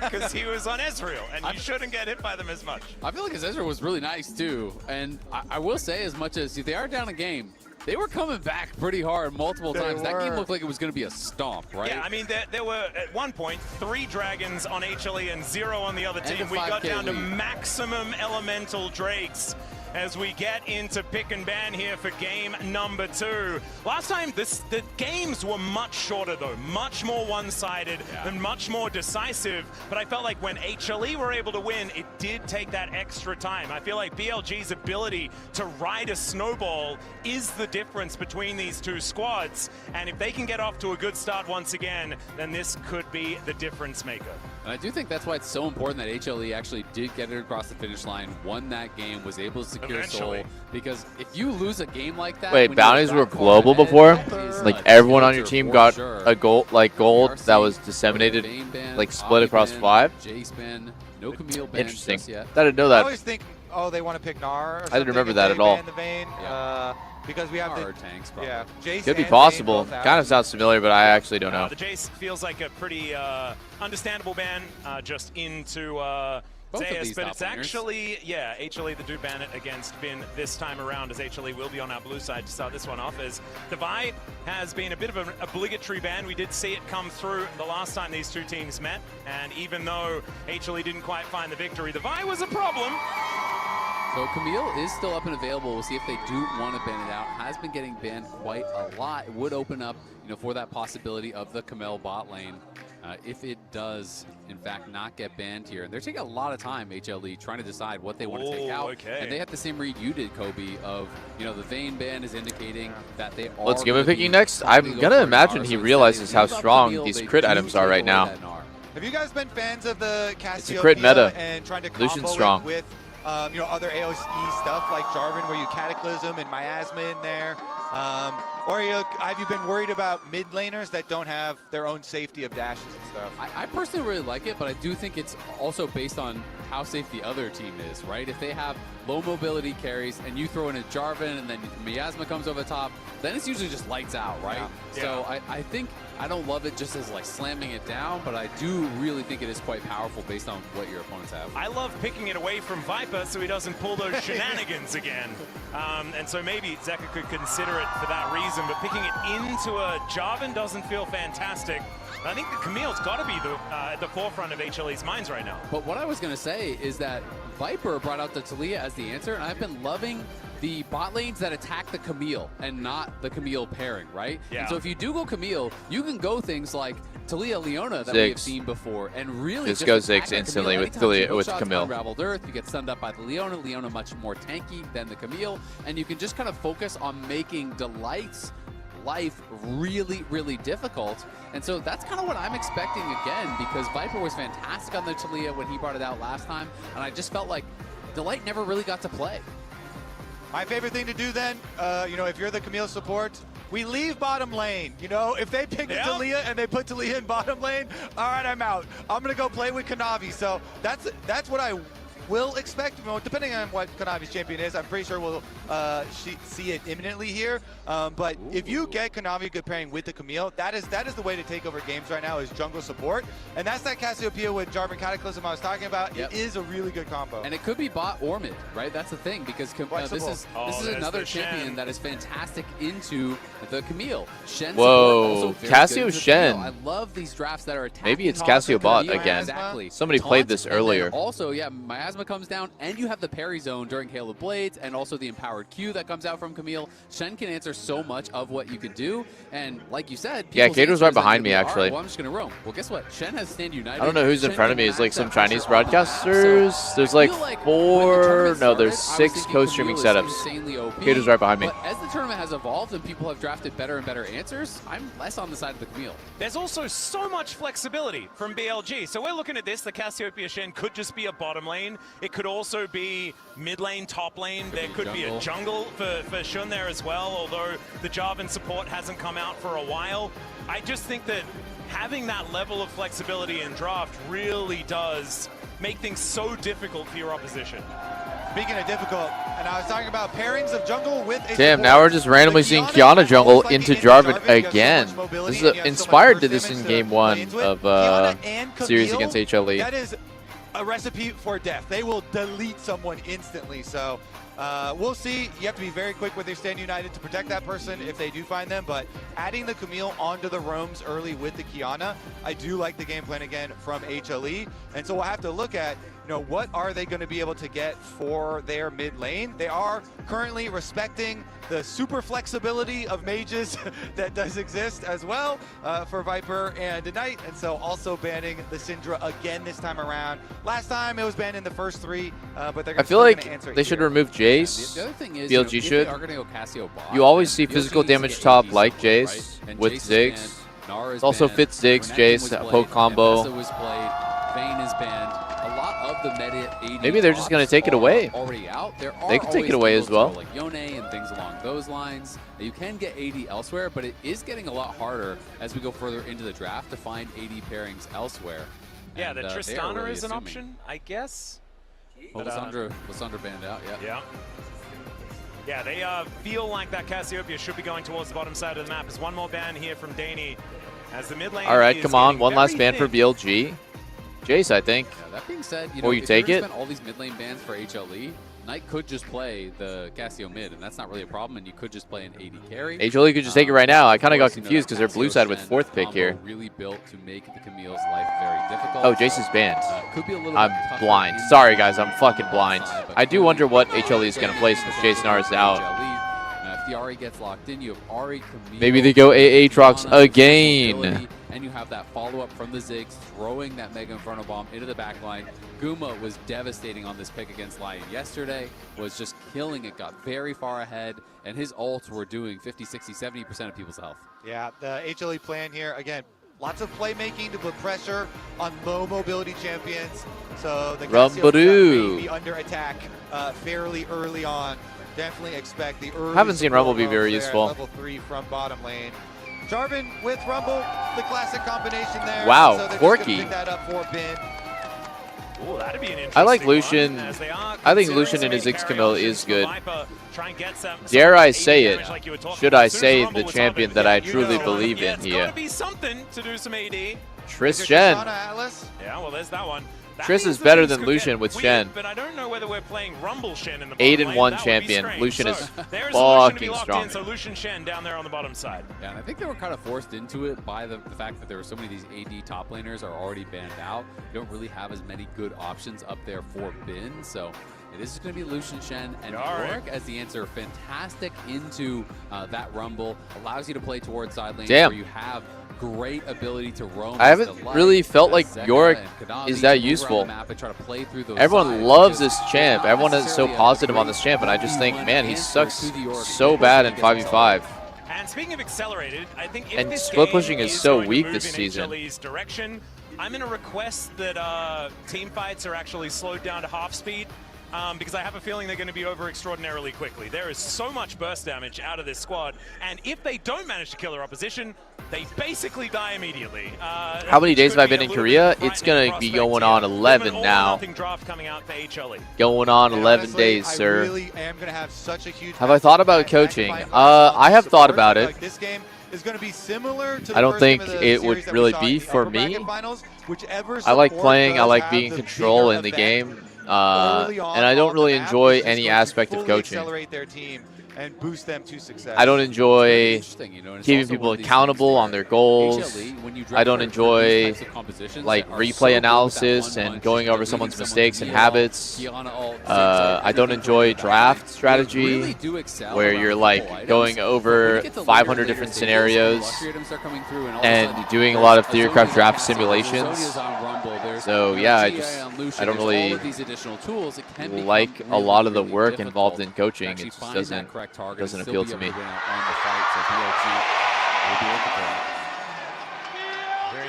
S17: because he was on Ezreal, and you shouldn't get hit by them as much.
S18: I feel like his Ezra was really nice too, and I will say, as much as they are down a game, they were coming back pretty hard multiple times. That game looked like it was going to be a stomp, right?
S17: Yeah, I mean, there were at one point 3 dragons on HLE and 0 on the other
S18: And
S17: team.
S18: a
S17: We got
S18: 5K
S17: down to
S18: lead.
S17: maximum elemental drakes as we get into pick and ban here for game number 2. Last time, the games were much shorter though, much more one-sided and much more decisive, but I felt like when HLE were able to win, it did take that extra time. I feel like BLG's ability to ride a snowball is the difference between these two squads, and if they can get off to a good start once again, then this could be the difference maker.
S18: And I do think that's why it's so important that HLE actually did get it across the finish line, won that game, was able to secure Soul. Because if you lose a game like that,
S7: Wait,
S18: when
S7: bounties
S18: you're
S7: were
S18: that far
S7: global
S18: ahead,
S7: before?
S18: that is
S7: Like
S18: a
S7: everyone on your
S18: danger
S7: team
S18: for
S7: got
S18: sure.
S7: a gold that was disseminated, like split across 5?
S18: J-Spin, no Camille ban
S7: Interesting.
S18: just yet.
S7: I didn't know
S10: I
S7: that.
S10: always think, oh, they want to pick Gnar. Or
S7: I didn't remember
S10: if
S7: that
S10: they
S7: at all.
S10: ban the Vayne, because we have
S18: Gnar or
S10: the
S18: tanks, probably.
S10: yeah. Jace
S7: Could be
S10: and
S7: possible.
S10: Vayne both
S7: Kind
S10: out.
S7: of sounds familiar, but I actually don't know.
S17: The Jace feels like a pretty understandable ban just into
S18: Both of
S17: Zeus,
S18: these
S17: but
S18: top
S17: it's
S18: laners.
S17: actually, yeah, HLE that do ban it against Bin this time around, as HLE will be on our blue side to start this one off, as Divide has been a bit of an obligatory ban. We did see it come through the last time these two teams met, and even though HLE didn't quite find the victory, Divide was a problem.
S18: So Camille is still up and available. We'll see if they do want to ban it out. Has been getting banned quite a lot. It would open up, for that possibility of the Camille bot lane. If it does, in fact, not get banned here. And they're taking a lot of time, HLE, trying to decide what they want to take out.
S17: Okay.
S18: And they have the same read you did, Kobe, of, the Vayne ban is indicating that they are
S7: Let's give him
S18: gonna
S7: picking
S18: be
S7: next.
S18: trying
S7: I'm
S18: to
S7: gonna
S18: go for
S7: imagine
S18: Gnar.
S7: he
S18: So instead
S7: realizes
S18: they
S7: how
S18: give up
S7: strong
S18: Camille,
S7: these
S18: they
S7: crit
S18: do
S7: items
S18: take
S7: are right
S18: away
S7: now.
S18: that Gnar.
S10: Have you guys been fans of the
S7: It's a crit meta.
S10: and trying to
S7: Lucian's
S10: combo
S7: strong.
S10: it with other AOE stuff like Jarvan, where you Cataclysm and Miasma in there? Or have you been worried about mid laners that don't have their own safety of dashes and stuff?
S18: I personally really like it, but I do think it's also based on how safe the other team is, right? If they have low mobility carries and you throw in a Jarvan and then Miasma comes over the top, then it's usually just lights out, right?
S17: Yeah.
S18: So I think I don't love it just as like slamming it down, but I do really think it is quite powerful based on what your opponents have.
S17: I love picking it away from Viper so he doesn't pull those shenanigans again. And so maybe Zeka could consider it for that reason, but picking it into a Jarvan doesn't feel fantastic. I think the Camille's got to be at the forefront of HLE's minds right now.
S18: But what I was going to say is that Viper brought out the Taliyah as the answer, and I've been loving the bot lanes that attack the Camille and not the Camille pairing, right?
S17: Yeah.
S18: And so if you do go Camille, you can go things like Taliyah Leona that we have seen before, and really
S7: Just go
S18: attack
S7: Ziggs
S18: the
S7: instantly
S18: Camille.
S7: with
S18: Anytime
S7: Taliyah-
S18: two
S7: with
S18: shots
S7: Camille.
S18: Unraveled Earth, you get stunned up by the Leona. Leona much more tanky than the Camille, and you can just kind of focus on making Delight's life really, really difficult. And so that's kind of what I'm expecting again, because Viper was fantastic on the Taliyah when he brought it out last time, and I just felt like Delight never really got to play.
S10: My favorite thing to do then, if you're the Camille support, we leave bottom lane. If they pick the Taliyah and they put Taliyah in bottom lane, all right, I'm out. I'm gonna go play with Kanavi. So that's what I we'll expect, depending on what Konami's champion is, I'm pretty sure we'll see it imminently here. But if you get Konami good pairing with the Camille, that is the way to take over games right now, is jungle support. And that's that Cassiopeia with Jarvan Cataclysm I was talking about. It is a really good combo.
S18: And it could be bot or mid, right? That's the thing, because this is another champion that is fantastic into the Camille. Shen
S7: Whoa, Cassio Shen.
S18: I love these drafts that are attacking.
S7: Maybe it's Cassio bot again.
S18: Exactly.
S7: Somebody played this earlier.
S18: Also, yeah, Miasma comes down, and you have the parry zone during Hail of Blades, and also the empowered Q that comes out from Camille. Shen can answer so much of what you could do, and like you said,
S7: yeah, Kato's right behind me, actually.
S18: Right, well, I'm just going to roam. Well, guess what? Shen has Stand United.
S7: I don't know who's in front of me. It's like some Chinese broadcasters. There's like 4, no, there's 6 co-streaming setups. Kato's right behind me.
S18: But as the tournament has evolved and people have drafted better and better answers, I'm less on the side of the Camille.
S17: There's also so much flexibility from BLG. So we're looking at this. The Cassiopeia Shen could just be a bottom lane. It could also be mid lane, top lane. There could be a jungle for Shun there as well, although the Jarvan support hasn't come out for a while. I just think that having that level of flexibility in draft really does make things so difficult for your opposition.
S10: Speaking of difficult, and I was talking about pairings of jungle with a
S7: Damn, now we're just randomly seeing Kiana jungle into Jarvan again. This is inspired to this in game 1 of series against HLE.
S10: That is a recipe for death. They will delete someone instantly. So we'll see. You have to be very quick with your Stand United to protect that person if they do find them. But adding the Camille onto the roams early with the Kiana, I do like the game plan again from HLE. And so we'll have to look at, what are they going to be able to get for their mid lane? They are currently respecting the super flexibility of mages that does exist as well for Viper and Ignite, and so also banning the Syndra again this time around. Last time it was banned in the first 3, but they're
S7: I feel like they should remove Jace.
S18: The other thing is,
S7: BLG should.
S18: They are going to go Cassio bot,
S7: you always see physical damage top like Jace with Ziggs. It also fits Ziggs, Jace, a poke combo.
S18: Was played, Vayne is banned. A lot of the meta AD
S7: Maybe they're just going to take it away.
S18: Already out.
S7: They can take it away as well.
S18: Like Yone and things along those lines. You can get AD elsewhere, but it is getting a lot harder as we go further into the draft to find AD pairings elsewhere.
S17: Yeah,
S18: and,
S17: the Tristana
S18: really
S17: is an
S18: assuming.
S17: option, I guess.
S18: Well, Lissandra banned out, yeah.
S17: Yeah, they feel like that Cassiopeia should be going towards the bottom side of the map. There's one more ban here from Daney as the mid lane.
S7: All right, come on. One last ban for BLG. Jace, I think.
S18: Yeah, that being said,
S7: you take it.
S18: Spend all these mid lane bans for HLE. Knight could just play the Cassio mid, and that's not really a problem, and you could just play an AD carry.
S7: HLE could just take it right now. I kind of got confused because they're blue side with 4th pick here.
S18: Really built to make the Camille's life very difficult.
S7: Oh, Jace is banned.
S18: Could be a little
S7: I'm blind. Sorry, guys. I'm fucking blind. I do wonder what HLE is going to play since Jace Nar is out.
S18: If the Ahri gets locked in, you have Ahri, Camille.
S7: Maybe they go Aatrox again.
S18: And you have that follow-up from the Ziggs, throwing that Mega Inferno Bomb into the backline. Guma was devastating on this pick against Lion yesterday, was just killing it, got very far ahead, and his ults were doing 50, 60, 70% of people's health.
S10: Yeah, the HLE plan here, again, lots of playmaking to put pressure on low mobility champions. So the Cassio may be under attack fairly early on. Definitely expect the early.
S7: Haven't seen Rumble be very useful.
S10: Level 3 from bottom lane. Jarvan with Rumble, the classic combination there.
S7: Wow,
S10: so
S7: Corky.
S10: pick that up for Bin.
S17: Ooh, that'd be an interesting
S7: I like Lucian. I think Lucian in his Ziggs Camille is good. Dare I say it? Should I say the champion that I truly believe in here?
S17: It's be something to do some AD.
S7: Triss Shen.
S17: Yeah, well, there's that one.
S7: Triss is better than Lucian with Shen.
S17: But I don't know whether we're playing Rumble Shen in the
S7: 8-1 champion. Lucian is fucking strong.
S17: So Lucian Shen down there on the bottom side.
S18: Yeah, and I think they were kind of forced into it by the fact that there were so many of these AD top laners are already banned out. You don't really have as many good options up there for Bin, so it is going to be Lucian Shen and Yorick as the answer. Fantastic into that Rumble. Allows you to play towards side lanes where you have great ability to roam.
S7: I haven't really felt like Yorick is that useful. Everyone loves this champ. Everyone is so positive on this champ, and I just think, man, he sucks so bad in 5v5.
S17: And speaking of accelerated, I think
S7: and split pushing is so weak this season.
S17: Direction, I'm going to request that team fights are actually slowed down to half speed. because I have a feeling they're going to be over extraordinarily quickly. There is so much burst damage out of this squad, and if they don't manage to kill their opposition, they basically die immediately.
S7: How many days have I been in Korea? It's going to be going on 11 now.
S17: Draft coming out for HLE.
S7: Going on 11 days, sir.
S10: I really am going to have such a huge.
S7: Have I thought about coaching? I have thought about it.
S10: This game is going to be similar to
S7: I don't think it would really be for me. I like playing. I like being in control in the game. And I don't really enjoy any aspect of coaching.
S10: And boost them to success.
S7: I don't enjoy keeping people accountable on their goals. I don't enjoy like replay analysis and going over someone's mistakes and habits. I don't enjoy draft strategy where you're like going over 500 different scenarios and doing a lot of theorycraft draft simulations. So yeah, I don't really like a lot of the work involved in coaching. It just doesn't appeal to me.
S17: Hearing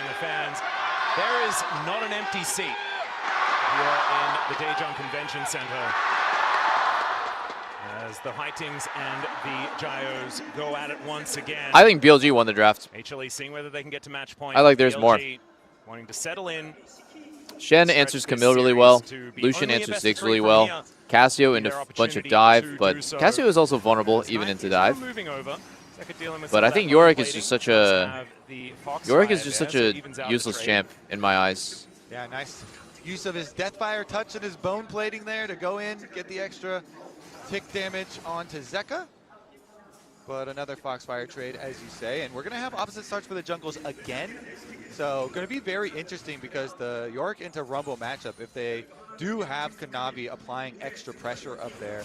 S17: the fans, there is not an empty seat here in the Daejeon Convention Center as the Haitings and the Gyos go at it once again.
S7: I think BLG won the draft.
S17: HLE seeing whether they can get to match point.
S7: I like theirs more.
S17: Wanting to settle in.
S7: Shen answers Camille really well. Lucian answers Ziggs really well. Cassio into a bunch of dive, but Cassio is also vulnerable even into dive. But I think Yorick is just such a useless champ in my eyes.
S10: Yeah, nice use of his Deathfire touch and his bone plating there to go in, get the extra tick damage onto Zeka. But another Foxfire trade, as you say, and we're going to have opposite starts for the jungles again. So going to be very interesting because the Yorick into Rumble matchup, if they do have Kanavi applying extra pressure up there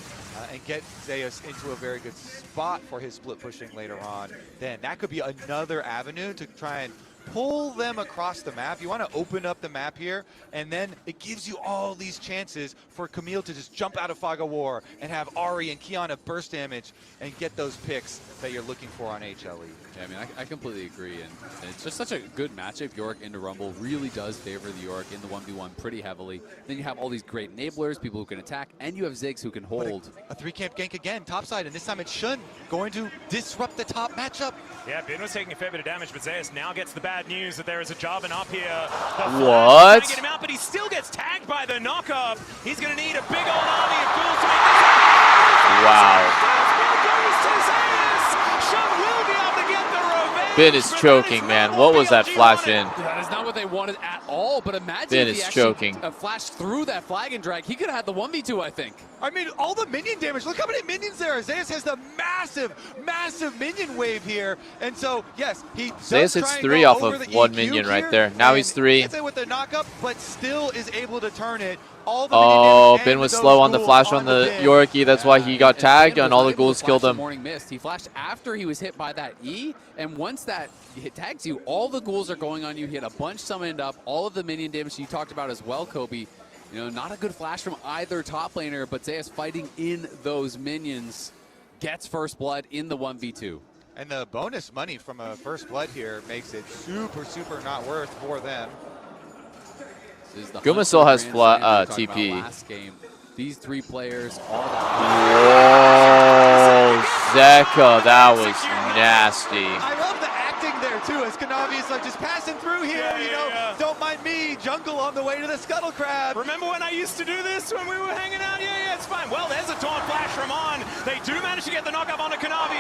S10: and get Zeus into a very good spot for his split pushing later on, then that could be another avenue to try and pull them across the map. You want to open up the map here, and then it gives you all these chances for Camille to just jump out of Fog of War and have Ari and Kiana burst damage and get those picks that you're looking for on HLE.
S18: Yeah, I mean, I completely agree, and it's just such a good matchup. Yorick into Rumble really does favor the Yorick in the 1v1 pretty heavily. Then you have all these great enablers, people who can attack, and you have Ziggs who can hold.
S10: A 3-camp gank again, topside, and this time it's Shun going to disrupt the top matchup.
S17: Yeah, Bin was taking a fair bit of damage, but Zeus now gets the bad news that there is a Jarvan up here.
S7: What?
S17: Get him out, but he still gets tagged by the knockup. He's going to need a big old army of ghouls to make this happen.
S7: Wow. Bin is choking, man. What was that flash in?
S18: That is not what they wanted at all, but imagine
S7: Bin
S18: if he
S7: is
S18: actually
S7: choking.
S18: flashed through that flag and drag. He could have had the 1v2, I think.
S10: I mean, all the minion damage. Look how many minions there are. Zeus has the massive, massive minion wave here. And so, yes, he does
S7: Zeus hits
S10: try and
S7: 3
S10: go
S7: off
S10: over
S7: of
S10: the
S7: 1
S10: EQ
S7: minion
S10: here,
S7: right there. Now he's 3.
S10: Hits it with the knockup, but still is able to turn it. All the
S7: Oh, Bin was slow on the flash on the Yorkie. That's why he got tagged, and all the ghouls killed him.
S18: Morning mist. He flashed after he was hit by that E, and once that hit tags you, all the ghouls are going on you. He had a bunch summoned up, all of the minion damage you talked about as well, Kobe. You know, not a good flash from either top laner, but Zeus fighting in those minions gets first blood in the 1v2.
S10: And the bonus money from a first blood here makes it super, super not worth for them.
S7: Guma still has TP.
S18: Last game, these 3 players are
S7: Whoa, Zeka, that was nasty.
S10: I love the acting there too, as Kanavi is like just passing through here, don't mind me, jungle on the way to the Scuttle Crab.
S17: Remember when I used to do this when we were hanging out? Yeah, it's fine. Well, there's a taunt flash from On. They do manage to get the knockup onto Kanavi.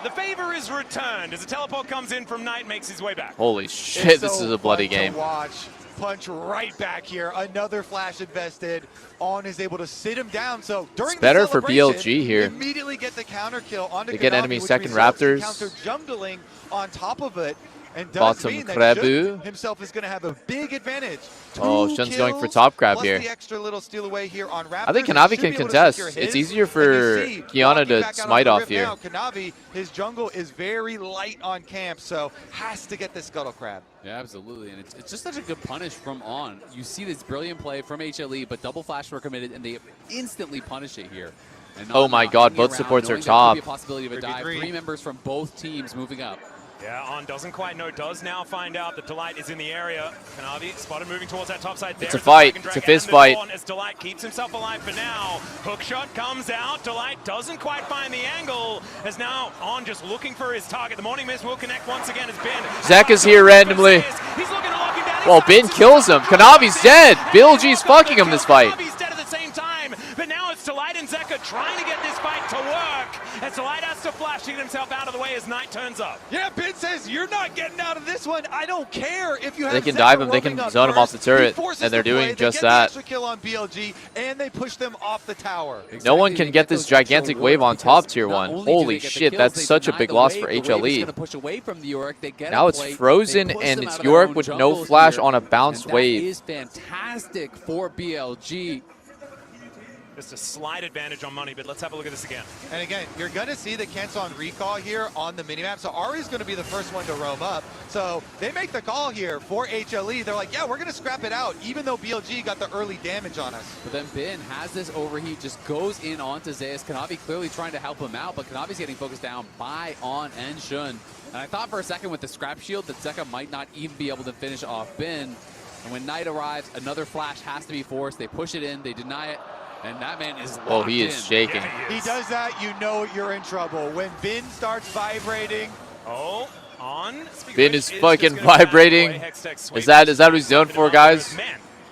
S17: The favor is returned as a teleport comes in from Knight, makes his way back.
S7: Holy shit, this is a bloody game.
S10: To watch. Punch right back here. Another flash invested. On is able to sit him down. So during
S7: it's better for BLG here.
S10: Immediately get the counter kill onto
S7: they get
S10: Kanavi,
S7: enemy second
S10: counter
S7: Raptors.
S10: jungling on top of it. And does
S7: Bottom
S10: mean that
S7: Krabu.
S10: Shun himself is going to have a big advantage.
S7: Oh, Shun's going for top grab
S10: plus
S7: here.
S10: The extra little steal away here on Raptors.
S7: I think Kanavi can contest. It's easier for Kiana to smite off here.
S10: Now, Kanavi, his jungle is very light on camp, so has to get the Scuttle Crab.
S18: Yeah, absolutely, and it's just such a good punish from On. You see this brilliant play from HLE, but double flash were committed, and they instantly punish it here. And
S7: oh my God, both supports are top.
S18: Could be a possibility of a dive. 3 members from both teams moving up.
S17: Yeah, On doesn't quite know, does now find out that Delight is in the area. Kanavi spotted moving towards that top side.
S7: It's a fight. It's a fist fight.
S17: As Delight keeps himself alive for now. Hook shot comes out. Delight doesn't quite find the angle. As now On just looking for his target. The morning mist will connect once again as Ben.
S7: Zeka's here randomly.
S17: He's looking to lock him down.
S7: Well, Ben kills him. Kanavi's dead. BLG's fucking him this fight.
S17: Kanavi's dead at the same time. But now it's Delight and Zeka trying to get this fight to work. As Delight has to flash to get himself out of the way as night turns up.
S10: Yeah, Ben says, you're not getting out of this one. I don't care if you have
S7: They can
S10: Zeka
S7: dive him. They
S10: roaming
S7: can
S10: on
S7: zone him off the
S10: first.
S7: turret,
S10: He forces
S7: and they're
S10: the play.
S7: doing just
S10: they get
S7: that.
S10: The extra kill on BLG, and they push them off the tower.
S7: No one can get this gigantic wave on top tier 1. Holy shit, that's such a big loss for HLE. Now it's frozen, and it's York with no flash on a bounced wave.
S18: That is fantastic for BLG.
S17: Just a slight advantage on money, but let's have a look at this again.
S10: And again, you're going to see the cancel on recall here on the minimap. So Ari's going to be the first one to roam up. So they make the call here for HLE. They're like, yeah, we're going to scrap it out, even though BLG got the early damage on us.
S18: But then Ben has this overheat, just goes in onto Zeus. Kanavi clearly trying to help him out, but Kanavi's getting focused down by On and Shun. And I thought for a second with the scrap shield that Zeka might not even be able to finish off Ben. And when Night arrives, another flash has to be forced. They push it in, they deny it. And that man is locked
S7: Oh, he is shaking.
S10: Yeah, he does that, you know you're in trouble. When Ben starts vibrating.
S17: Oh, On.
S7: Ben is fucking vibrating. Is that what he's known for, guys?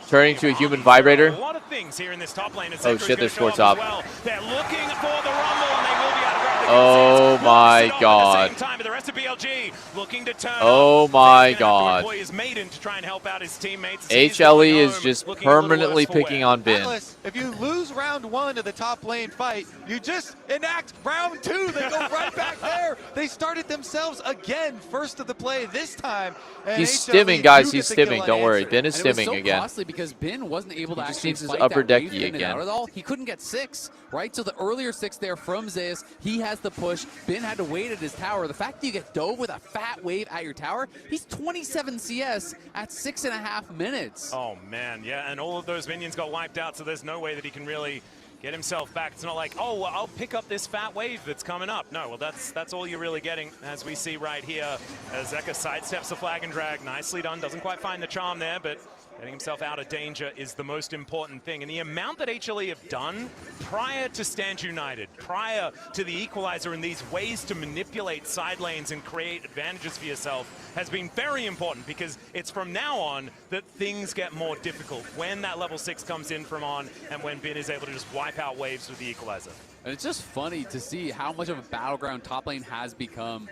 S7: Turning to a human vibrator?
S17: A lot of things here in this top lane.
S7: Oh shit, there's 4 top.
S17: Well. They're looking for the rumble, and they will be able to grab the
S7: Oh my god.
S17: The rest of BLG looking to turn
S7: Oh my god.
S17: His maiden to try and help out his teammates.
S7: HLE is just permanently picking on Ben.
S10: Atlas, if you lose round 1 of the top lane fight, you just enact round 2. They go right back there. They started themselves again, first of the play this time. And
S7: He's
S10: HLE
S7: stimming, guys.
S10: do
S7: He's
S10: get the kill
S7: stimming. Don't worry.
S10: unanswered.
S7: Ben is stimming
S18: so
S7: again.
S18: Costly because Ben wasn't able to
S7: He just
S18: actually
S7: needs his
S18: fight
S7: upper
S18: that wave
S7: decky
S18: in and
S7: again.
S18: out at all. He couldn't get 6, right? So the earlier 6 there from Zeus, he has the push. Ben had to wait at his tower. The fact that you get dove with a fat wave at your tower, he's 27 CS at 6.5 minutes.
S17: Oh man, yeah, and all of those minions got wiped out, so there's no way that he can really get himself back. It's not like, oh, well, I'll pick up this fat wave that's coming up. No, well, that's all you're really getting, as we see right here, as Zeka sidesteps the flag and drag. Nicely done, doesn't quite find the charm there, but getting himself out of danger is the most important thing. And the amount that HLE have done prior to Stand United, prior to the equalizer, and these ways to manipulate side lanes and create advantages for yourself has been very important, because it's from now on that things get more difficult when that level 6 comes in from On and when Ben is able to just wipe out waves with the equalizer.
S18: And it's just funny to see how much of a battleground top lane has become.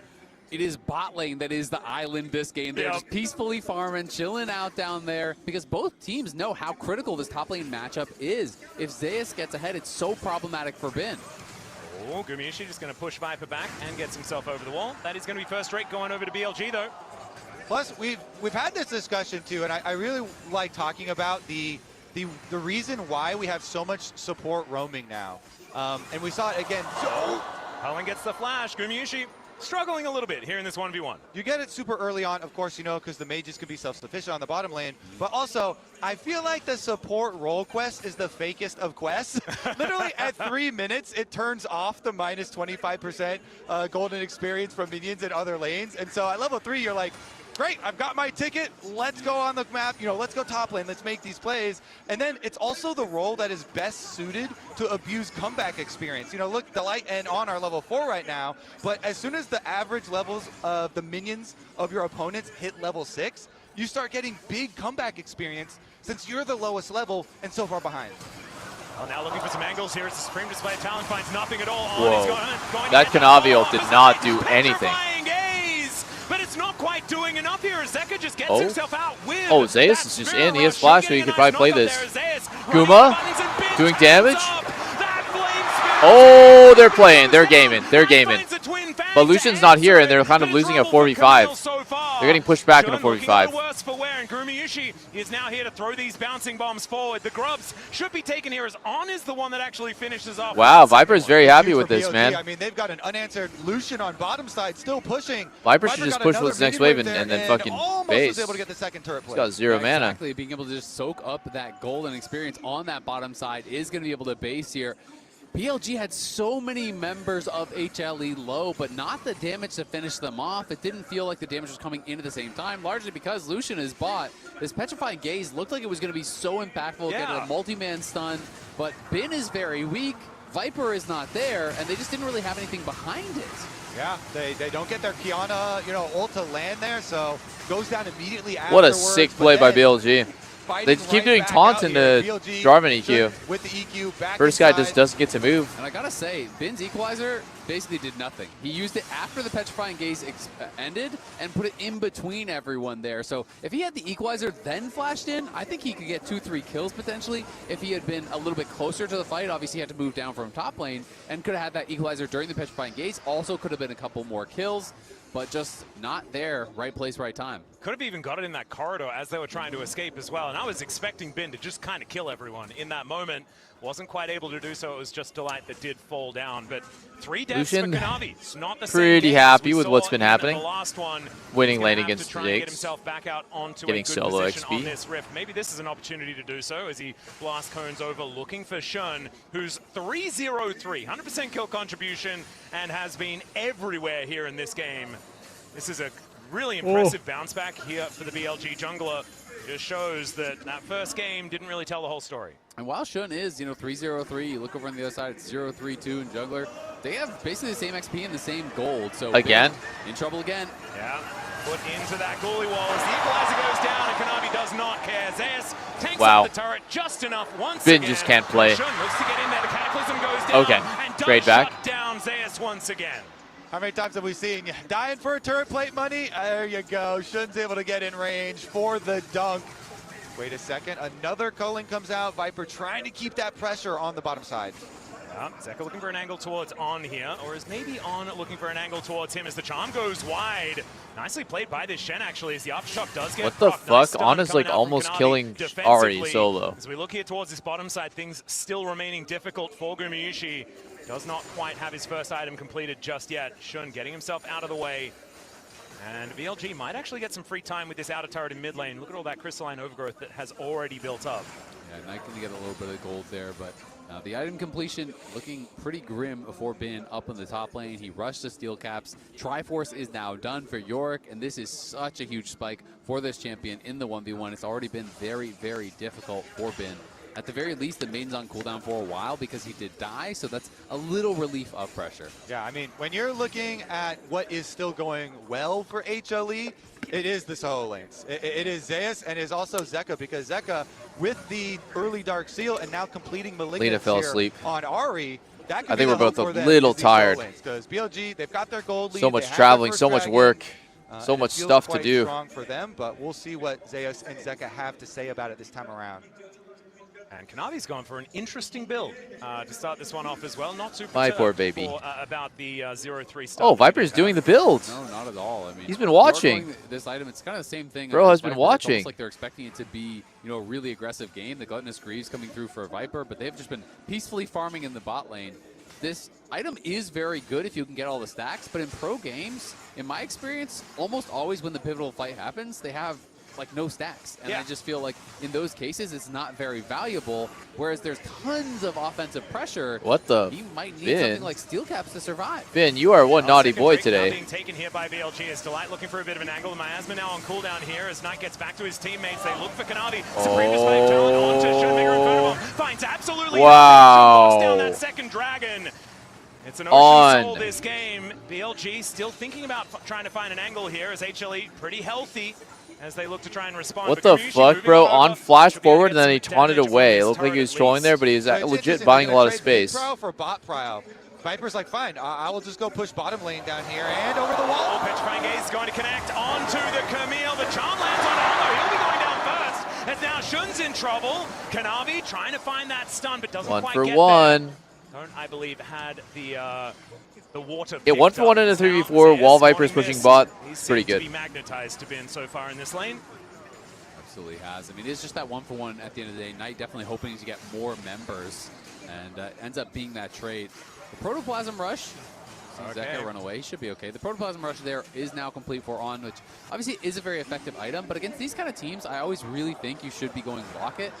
S18: It is bot lane that is the island this game. They're just peacefully farming, chilling out down there, because both teams know how critical this top lane matchup is. If Zeus gets ahead, it's so problematic for Ben.
S17: Oh, Gumiushi just going to push Viper back and gets himself over the wall. That is going to be first rate going over to BLG, though.
S10: Plus, we've had this discussion too, and I really like talking about the reason why we have so much support roaming now. And we saw it again.
S17: Helen gets the flash. Gumiushi struggling a little bit here in this 1v1.
S10: You get it super early on, of course, you know, because the mages can be self-sufficient on the bottom lane. But also, I feel like the support role quest is the fakest of quests. Literally at 3 minutes, it turns off the minus 25% golden experience from minions in other lanes. And so at level 3, you're like, great, I've got my ticket. Let's go on the map. You know, let's go top lane. Let's make these plays. And then it's also the role that is best suited to abuse comeback experience. You know, look, Delight and On are level 4 right now, but as soon as the average levels of the minions of your opponents hit level 6, you start getting big comeback experience since you're the lowest level and so far behind.
S17: Well, now looking for some angles here. It's the Supreme Display of Talent, finds nothing at all.
S7: Whoa. That Kanavi ult did not do anything.
S17: But it's not quite doing enough here. Zeka just gets himself out with.
S7: Oh, Zeus is just in. He has flash, so he could probably play this. Guma doing damage. Oh, they're playing. They're gaming. They're gaming. But Lucian's not here, and they're kind of losing a 4v5. They're getting pushed back in a 4v5.
S17: Worse for wear, and Gumiushi is now here to throw these bouncing bombs forward. The grubs should be taken here as On is the one that actually finishes off.
S7: Wow, Viper's very happy with this, man.
S10: I mean, they've got an unanswered Lucian on bottom side, still pushing.
S7: Viper should just push for this next wave and then fucking base.
S10: Was able to get the second turret play.
S7: He's got 0 mana.
S18: Exactly, being able to just soak up that golden experience on that bottom side is going to be able to base here. BLG had so many members of HLE low, but not the damage to finish them off. It didn't feel like the damage was coming in at the same time, largely because Lucian is bought. This Petrifying Gaze looked like it was going to be so impactful, getting a multi-man stun, but Bin is very weak, Viper is not there, and they just didn't really have anything behind it.
S10: Yeah, they don't get their Kiana, ult to land there, so goes down immediately afterwards.
S7: What a sick play by BLG. They keep doing taunts into Jarvan EQ.
S10: With the EQ back
S7: First guy just doesn't get to move.
S18: And I gotta say, Bin's equalizer basically did nothing. He used it after the Petrifying Gaze ended and put it in between everyone there. So if he had the equalizer then flashed in, I think he could get 2-3 kills potentially. If he had been a little bit closer to the fight, obviously he had to move down from top lane and could have had that equalizer during the Petrifying Gaze. Also could have been a couple more kills, but just not there. Right place, right time.
S17: Could have even got it in that corridor as they were trying to escape as well. And I was expecting Bin to just kind of kill everyone in that moment. Wasn't quite able to do so. It was just Delight that did fall down. But 3 deaths
S7: Lucian,
S17: for Kanavi. It's not the
S7: pretty
S17: same
S7: happy
S17: as we
S7: with
S17: saw
S7: what's been
S17: in
S7: happening.
S17: The last one.
S7: Winning lane
S17: He's gonna have
S7: against
S17: to try and get
S7: Jake's.
S17: himself back out onto
S7: Getting
S17: a good
S7: solo
S17: position
S7: XP.
S17: on this rift. Maybe this is an opportunity to do so as he blast cones over, looking for Shun, who's 3-0-3, 100% kill contribution, and has been everywhere here in this game. This is a really impressive bounce back here for the BLG jungler. It just shows that that first game didn't really tell the whole story.
S18: And while Shun is, 3-0-3, you look over on the other side, it's 0-3-2 in jungler. They have basically the same XP and the same gold. So
S7: again,
S18: in trouble again.
S17: Yeah, put into that goalie wall as the equalizer goes down, and Kanavi does not care. Zeus takes
S7: Wow.
S17: up the turret just enough once
S7: Bin
S17: again.
S7: just can't play.
S17: Shun looks to get in there. The Cataclysm goes down.
S7: Okay,
S17: and does
S7: great back.
S17: shut down Zeus once again.
S10: How many times have we seen you dying for a turret plate money? There you go. Shun's able to get in range for the dunk. Wait a second. Another culling comes out. Viper trying to keep that pressure on the bottom side.
S17: Zeka looking for an angle towards On here, or is maybe On looking for an angle towards him as the charm goes wide. Nicely played by this Shen, actually, as the aftershock does get
S7: What the
S17: procced. Nice
S7: fuck?
S17: stun
S7: On is
S17: coming
S7: like
S17: out from
S7: almost
S17: Kanavi
S7: killing
S17: defensively.
S7: Ari solo.
S17: As we look here towards this bottom side, things still remaining difficult for Gumayushi. Does not quite have his first item completed just yet. Shun getting himself out of the way. And BLG might actually get some free time with this outer turret in mid lane. Look at all that crystalline overgrowth that has already built up.
S18: Yeah, Knight can get a little bit of gold there, but the item completion looking pretty grim before Bin up in the top lane. He rushed the steel caps. Triforce is now done for Yorick, and this is such a huge spike for this champion in the 1v1. It's already been very, very difficult for Bin. At the very least, the maiden's on cooldown for a while because he did die, so that's a little relief of pressure.
S10: Yeah, I mean, when you're looking at what is still going well for HLE, it is the solo lanes. It is Zeus and it is also Zeka, because Zeka, with the early Dark Seal and now completing Malignant
S7: Lena fell
S10: here
S7: asleep.
S10: on Ari, that could
S7: I
S10: be
S7: think
S10: the
S7: we're both
S10: hope
S7: a
S10: for them
S7: little
S10: is these solo
S7: tired.
S10: lanes, because BLG, they've got their gold lead.
S7: So
S10: they
S7: much
S10: have their
S7: traveling,
S10: first
S7: so much
S10: dragon,
S7: work, so
S10: and
S7: much
S10: it feels
S7: stuff to
S10: quite
S7: do.
S10: strong for them, but we'll see what Zeus and Zeka have to say about it this time around.
S17: And Kanavi's gone for an interesting build to start this one off as well. Not too
S7: My poor
S17: perturbed
S7: baby.
S17: for, about the 0-3 stuff.
S7: Oh, Viper's doing the build.
S18: No, not at all. I mean,
S7: He's been watching.
S18: going this item, it's kind of the same thing.
S7: Bro
S18: as
S7: has been
S18: Viper.
S7: watching.
S18: It's almost like they're expecting it to be, a really aggressive game. The Gluttonous Greaves coming through for Viper, but they've just been peacefully farming in the bot lane. This item is very good if you can get all the stacks, but in pro games, in my experience, almost always when the pivotal fight happens, they have like no stacks. And I just feel like in those cases, it's not very valuable, whereas there's tons of offensive pressure.
S7: What the?
S18: You might need
S7: Bin?
S18: something like steel caps to survive.
S7: Bin, you are one naughty boy
S17: Now
S7: today.
S17: being taken here by BLG as Delight looking for a bit of an angle. Miasma now on cooldown here as Knight gets back to his teammates. They look for Kanavi. Supreme Spike talent onto Shunmigger Inferno. Finds absolutely
S7: Wow.
S17: nothing. Down that second dragon. It's an
S7: On.
S17: ocean soul this game. BLG still thinking about trying to find an angle here as HLE pretty healthy as they look to try and respond.
S7: What
S17: But
S7: the
S17: Gumayushi
S7: fuck,
S17: moving
S7: bro?
S17: over
S7: On flash
S17: should be able to
S7: forward,
S17: get
S7: and then he
S17: some
S7: taunted
S17: damage
S7: away.
S17: from
S7: It
S17: this
S7: looked like he
S17: turret
S7: was
S17: at
S7: trolling there,
S17: least.
S7: but he's
S10: So it's
S7: legit
S10: interesting,
S7: buying a
S10: they're
S7: lot
S10: gonna
S7: of
S10: trade mid
S7: space.
S10: prow for bot prow. Viper's like, fine, I will just go push bottom lane down here and over the wall.
S17: Oh, Petrifying Gaze is going to connect onto the Camille. The charm lands on Arlo. He'll be going down first. As now Shun's in trouble. Kanavi trying to find that stun, but doesn't
S7: One
S17: quite
S7: for
S17: get
S7: one.
S17: there. Don't, I believe, had the water.
S7: Yeah, 1 for 1 in a 3v4 while Viper's pushing bot. Pretty good.
S17: He's magnetized to Bin so far in this lane.
S18: Absolutely has. I mean, it's just that 1-for-1 at the end of the day. Knight definitely hoping to get more members, and ends up being that trade. The Protoplasm Rush, sees Zeka run away, should be okay. The Protoplasm Rush there is now complete for On, which obviously is a very effective item, but against these kind of teams, I always really think you should be going Rocket.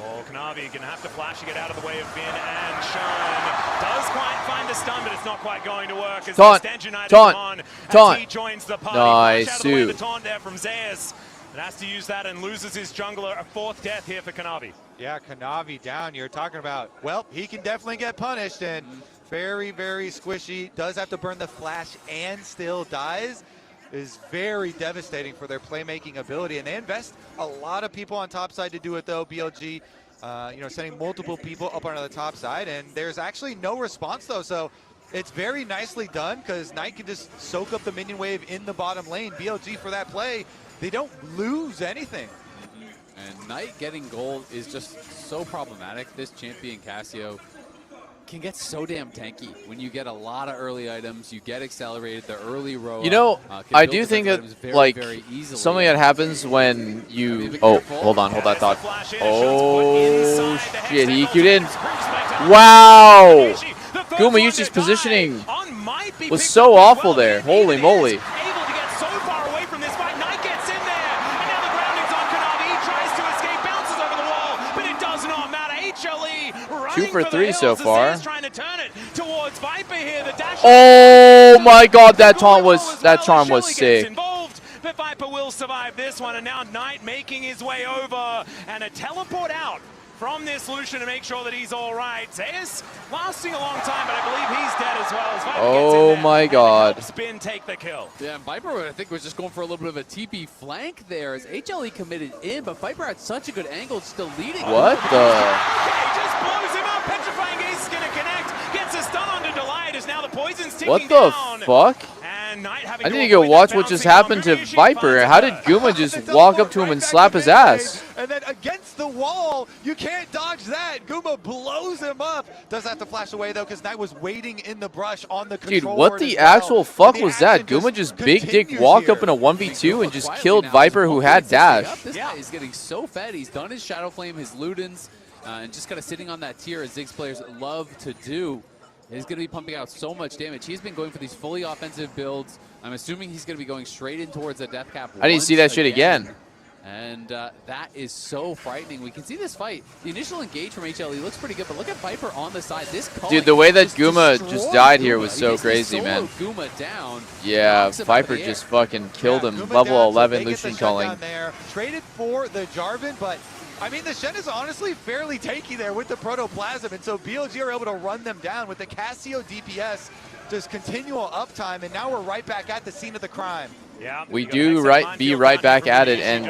S17: Oh, Kanavi gonna have to flash to get out of the way of Bin, and Sean does quite find the stun, but it's not quite going to work. As
S7: Taunt,
S17: taunt,
S7: taunt.
S17: He joins the party.
S7: Nice,
S17: Flash out of the way of the taunt there from Zeus. And has to use that and loses his jungler. A 4th death here for Kanavi.
S10: Yeah, Kanavi down. You're talking about, well, he can definitely get punished, and very, very squishy. Does have to burn the flash and still dies. Is very devastating for their playmaking ability, and they invest a lot of people on top side to do it though. BLG, sending multiple people up onto the top side, and there's actually no response though. So it's very nicely done because Knight can just soak up the minion wave in the bottom lane. BLG for that play, they don't lose anything.
S18: And Knight getting gold is just so problematic. This champion Cassio can get so damn tanky when you get a lot of early items, you get accelerated, the early row.
S7: You know, I do think that
S18: very
S7: something that happens when you hold on, hold that thought. Oh shit, he EQ'd in. Wow! Guma Yushi's positioning was so awful there. Holy moly.
S17: Able to get so far away from this fight. Knight gets in there, and now the grounding's on Kanavi. He tries to escape, bounces over the wall, but it does not matter. HLE running
S7: 2 for 3 so far.
S17: Trying to turn it towards Viper here. The dash.
S7: Oh my god, that charm was sick.
S17: Involved, but Viper will survive this one, and now Knight making his way over, and a teleport out from this Lucian to make sure that he's all right. Zeus lasting a long time, but I believe he's dead as well. As Viper gets in there
S7: my god.
S17: Spin take the kill.
S18: Yeah, and Viper, I think, was just going for a little bit of a TP flank there as HLE committed in, but Viper had such a good angle, still leading.
S7: What the?
S17: Okay, just blows him up. Petrifying Ace is going to connect. Gets a stun onto Delight as now the poison's ticking
S7: What the
S17: down.
S7: fuck? I need to go watch what just happened to Viper. How did Guma just walk up to him and slap his ass?
S10: And then against the wall, you can't dodge that. Guma blows him up. Does have to flash away though, because Knight was waiting in the brush on the control.
S7: Dude, what the actual fuck was that? Guma just big dick walked up in a 1v2 and just killed Viper who had dash.
S18: This guy is getting so fed. He's done his Shadow Flame, his Ludens, and just kind of sitting on that tier as Ziggs players love to do. He's going to be pumping out so much damage. He's been going for these fully offensive builds. I'm assuming he's going to be going straight in towards the death cap.
S7: I didn't see that shit again.
S18: And that is so frightening. We can see this fight. The initial engage from HLE looks pretty good, but look at Viper on the side. This
S7: dude, the way that Guma just died here was so crazy, man.
S18: Guma down.
S7: Yeah, Viper just fucking killed him. Level 11 Lucian calling.
S10: Traded for the Jarvan, but I mean, the Shen is honestly fairly tanky there with the Protoplasm, and so BLG are able to run them down with the Cassio DPS, just continual uptime, and now we're right back at the scene of the crime.
S17: Yeah,
S7: we do be right back at it, and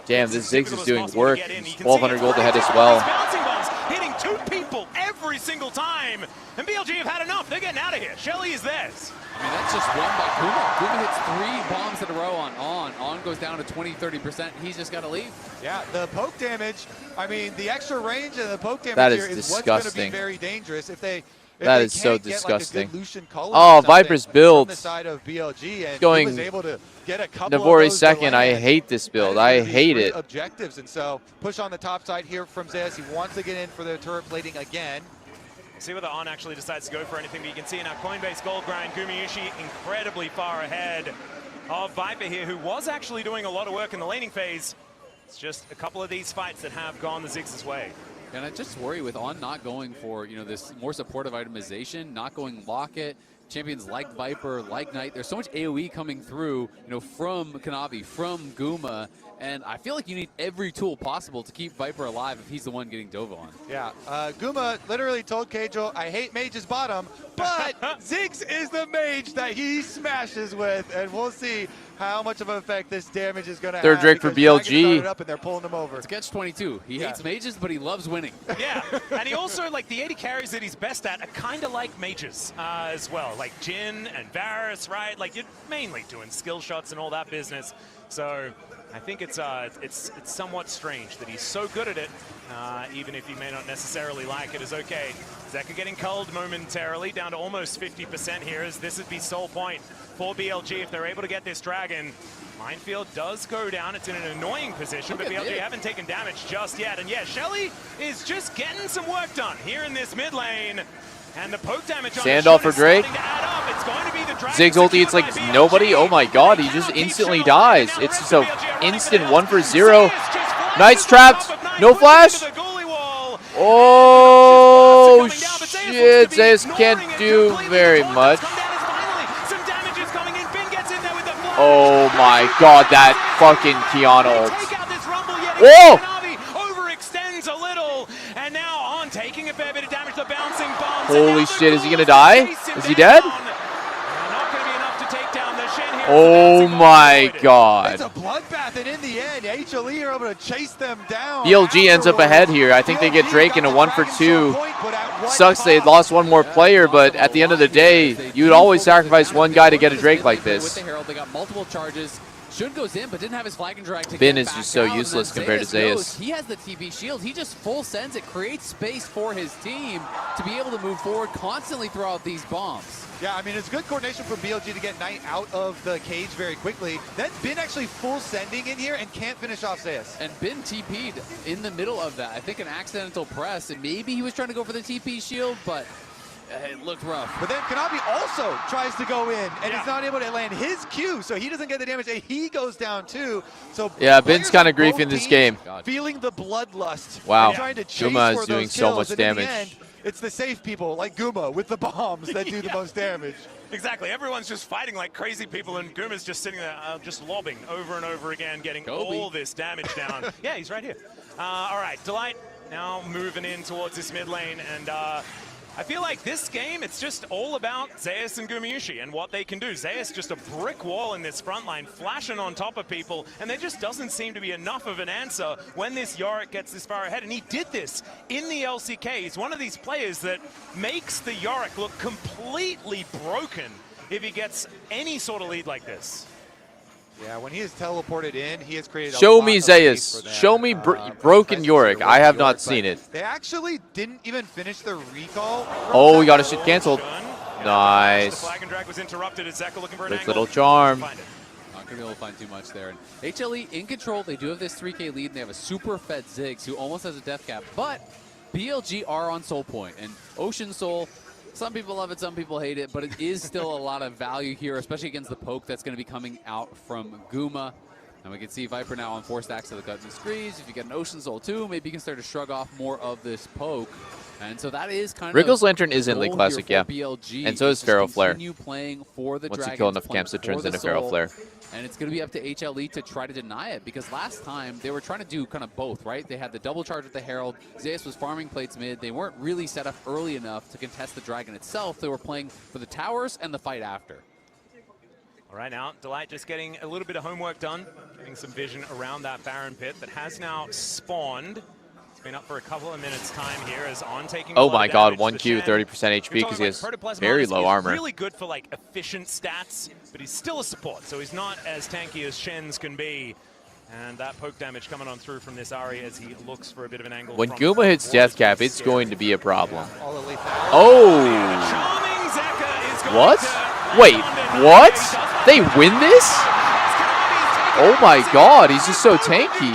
S7: damn, this Ziggs is doing work. 1,200 gold ahead as well.
S17: Bouncing bombs hitting 2 people every single time, and BLG have had enough. They're getting out of here. Shelly is theirs.
S18: I mean, that's just one by Guma. Guma hits 3 bombs in a row on. On goes down to 20-30%. He's just got to leave.
S10: Yeah, the poke damage, I mean, the extra range and the poke damage
S7: that is
S10: here
S7: disgusting.
S10: Is what's going to be very dangerous if they
S7: that is so disgusting.
S10: Like
S7: oh, Viper's build.
S10: The side of BLG, and
S7: going
S10: he was able to get a couple
S7: Navori's
S10: of
S7: second. I hate this build. I hate it.
S10: Objectives, and so push on the top side here from Zeus. He wants to get in for the turret plating again.
S17: See whether On actually decides to go for anything, but you can see in our Coinbase gold grind, Gumayushi incredibly far ahead of Viper here, who was actually doing a lot of work in the laning phase. It's just a couple of these fights that have gone the Ziggs' way.
S18: And I just worry with On not going for, this more supportive itemization, not going Locket, champions like Viper, like Knight. There's so much AoE coming through, from Kanavi, from Guma, and I feel like you need every tool possible to keep Viper alive if he's the one getting dove on.
S10: Yeah, Guma literally told Keijo, I hate Mage's bottom, but Ziggs is the mage that he smashes with, and we'll see how much of an effect this damage is going to have.
S7: Third Drake for BLG.
S10: Up and they're pulling him over.
S18: It's catch-22. He hates mages, but he loves winning.
S17: Yeah, and he also, the 80 carries that he's best at are kind of like mages as well. Like Jhin and Varus, right? You're mainly doing skill shots and all that business. So I think it's somewhat strange that he's so good at it, even if he may not necessarily like it, is okay. Zeka getting culled momentarily, down to almost 50% here, as this would be sole point for BLG if they're able to get this dragon. Minefield does go down. It's in an annoying position, but BLG haven't taken damage just yet. And yeah, Shelly is just getting some work done here in this mid lane. And the poke damage on
S7: Standoff for Drake. Ziggs ulti, it's like nobody. Oh my god, he just instantly dies. It's just an instant 1 for 0. Knight's trapped. No flash. Oh, shit. Zeus can't do very much. Oh, my God. That fucking Kiana ult. Whoa!
S17: Overextends a little, and now on taking a fair bit of damage, the bouncing bombs.
S7: Holy shit, is he gonna die? Is he dead? Oh my God.
S10: It's a bloodbath, and in the end, HLE are able to chase them down.
S7: BLG ends up ahead here. I think they get Drake in a 1-for-2. Sucks they lost one more player, but at the end of the day, you would always sacrifice one guy to get a Drake like
S18: With
S7: this.
S18: the Herald, they got multiple charges. Shun goes in, but didn't have his flag and drag to
S7: Bin
S18: get
S7: is
S18: back
S7: just so
S18: out, and
S7: useless
S18: then
S7: compared to Zeus.
S18: He has the TP shield. He just full sends it, creates space for his team to be able to move forward, constantly throw out these bombs.
S10: Yeah, I mean, it's good coordination from BLG to get Knight out of the cage very quickly. Then Bin actually full sending in here and can't finish off Zeus.
S18: And Bin TP'd in the middle of that. I think an accidental press, and maybe he was trying to go for the TP shield, but it looked rough.
S10: But then Kanabi also tries to go in, and he's not able to land his Q, so he doesn't get the damage, and he goes down too. So
S7: Yeah, Bin's kind of griefing this game.
S10: Feeling the bloodlust.
S7: Wow.
S10: And trying to chase
S7: Guma
S10: for
S7: is doing
S10: those
S7: so
S10: kills,
S7: much
S10: and in the
S7: damage.
S10: end, it's the safe people like Guma with the bombs that do the most damage.
S17: Exactly. Everyone's just fighting like crazy people, and Guma's just sitting there, just lobbing over and over again, getting all this damage down. Yeah, he's right here. All right, Delight now moving in towards this mid lane, and I feel like this game, it's just all about Zeus and Gumayushi and what they can do. Zeus just a brick wall in this front line, flashing on top of people, and there just doesn't seem to be enough of an answer when this Yorick gets this far ahead. And he did this in the LCK. He's one of these players that makes the Yorick look completely broken if he gets any sort of lead like this.
S10: Yeah, when he is teleported in, he has created
S7: Show me Zeus. Show me broken Yorick. I have not seen it.
S10: They actually didn't even finish the recall.
S7: Oh, we got a shit canceled. Nice.
S17: The flag and drag was interrupted. Is Zeka looking for an
S7: Quick
S17: angle?
S7: little charm.
S18: Not going to be able to find too much there. And HLE in control. They do have this 3K lead, and they have a super fed Ziggs who almost has a death cap. But BLG are on Soul Point, and Ocean Soul, some people love it, some people hate it, but it is still a lot of value here, especially against the poke that's going to be coming out from Guma. And we can see Viper now on 4 stacks of the cut and screes. If you get an Ocean Soul too, maybe you can start to shrug off more of this poke. And so that is kind
S7: Wriggle's
S18: of
S7: Lantern is Inlay Classic, yeah.
S18: BLG,
S7: And so is Pharaoh Flare.
S18: Playing for the
S7: Once you
S18: Dragons,
S7: kill enough
S18: playing
S7: camps, it
S18: for
S7: turns
S18: the
S7: into Pharaoh
S18: Soul.
S7: Flare.
S18: And it's going to be up to HLE to try to deny it, because last time they were trying to do kind of both, right? They had the double charge with the Herald. Zeus was farming plates mid. They weren't really set up early enough to contest the Dragon itself. They were playing for the towers and the fight after.
S17: All right, now Delight just getting a little bit of homework done, getting some vision around that Baron pit that has now spawned. It's been up for a couple of minutes time here as on taking
S7: Oh my God, 1Q, 30% HP because he has
S17: Protoplasm
S7: very
S17: Artist
S7: low
S17: is
S7: armor.
S17: Really good for like efficient stats, but he's still a support, so he's not as tanky as Shen's can be. And that poke damage coming on through from this Ari as he looks for a bit of an angle.
S7: When
S17: from
S7: Guma hits death cap, it's going to be a problem.
S17: Yeah.
S7: Oh! What? Wait, what? They win this? Oh my God, he's just so tanky.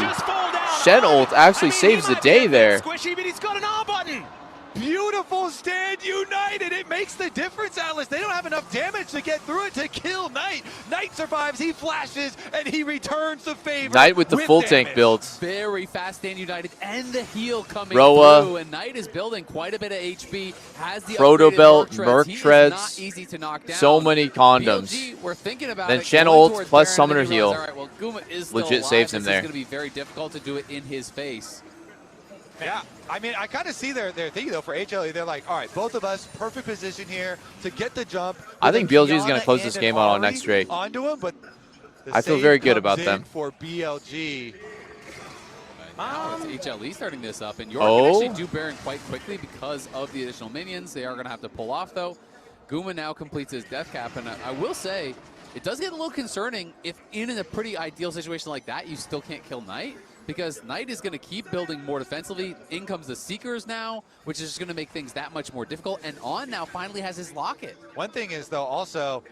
S7: Shen ult actually saves the day there.
S17: Squishy, but he's got an R button.
S10: Beautiful stand united. It makes the difference, Atlas. They don't have enough damage to get through it to kill Knight. Knight survives, he flashes, and he returns the favor.
S7: Knight with the full tank builds.
S18: Very fast stand united and the heal coming
S7: Roa.
S18: through. And Knight is building quite a bit of HP. Has the
S7: Proto
S18: upgraded
S7: belt,
S18: Merc
S7: Merc
S18: He
S7: treads.
S18: is not easy to knock down.
S7: So many condoms.
S18: BLG, we're thinking about
S7: Then
S18: it,
S7: Shen
S18: going
S7: ult
S18: towards
S7: plus
S18: Baron,
S7: summoner
S18: and then he
S7: heal.
S18: realized, all right, well, Guma is still
S7: Legit
S18: alive.
S7: saves him
S18: This
S7: there.
S18: is going to be very difficult to do it in his face.
S10: Yeah, I mean, I kind of see their thinking, though, for HLE. They're like, all right, both of us, perfect position here to get the jump.
S7: I think BLG is going
S10: Kiana
S7: to close this
S10: and
S7: game out on
S10: Ari
S7: next Drake.
S10: onto him, but the
S7: I feel
S10: save
S7: very good
S10: comes
S7: about
S10: in
S7: them.
S10: for BLG.
S18: Now it's HLE starting this up, and York
S7: Oh.
S18: can actually do Baron quite quickly because of the additional minions. They are going to have to pull off, though. Guma now completes his death cap, and I will say, it does get a little concerning if in a pretty ideal situation like that, you still can't kill Knight, because Knight is going to keep building more defensively. In comes the Seekers now, which is just going to make things that much more difficult, and On now finally has his Locket.
S10: One thing is, though, also,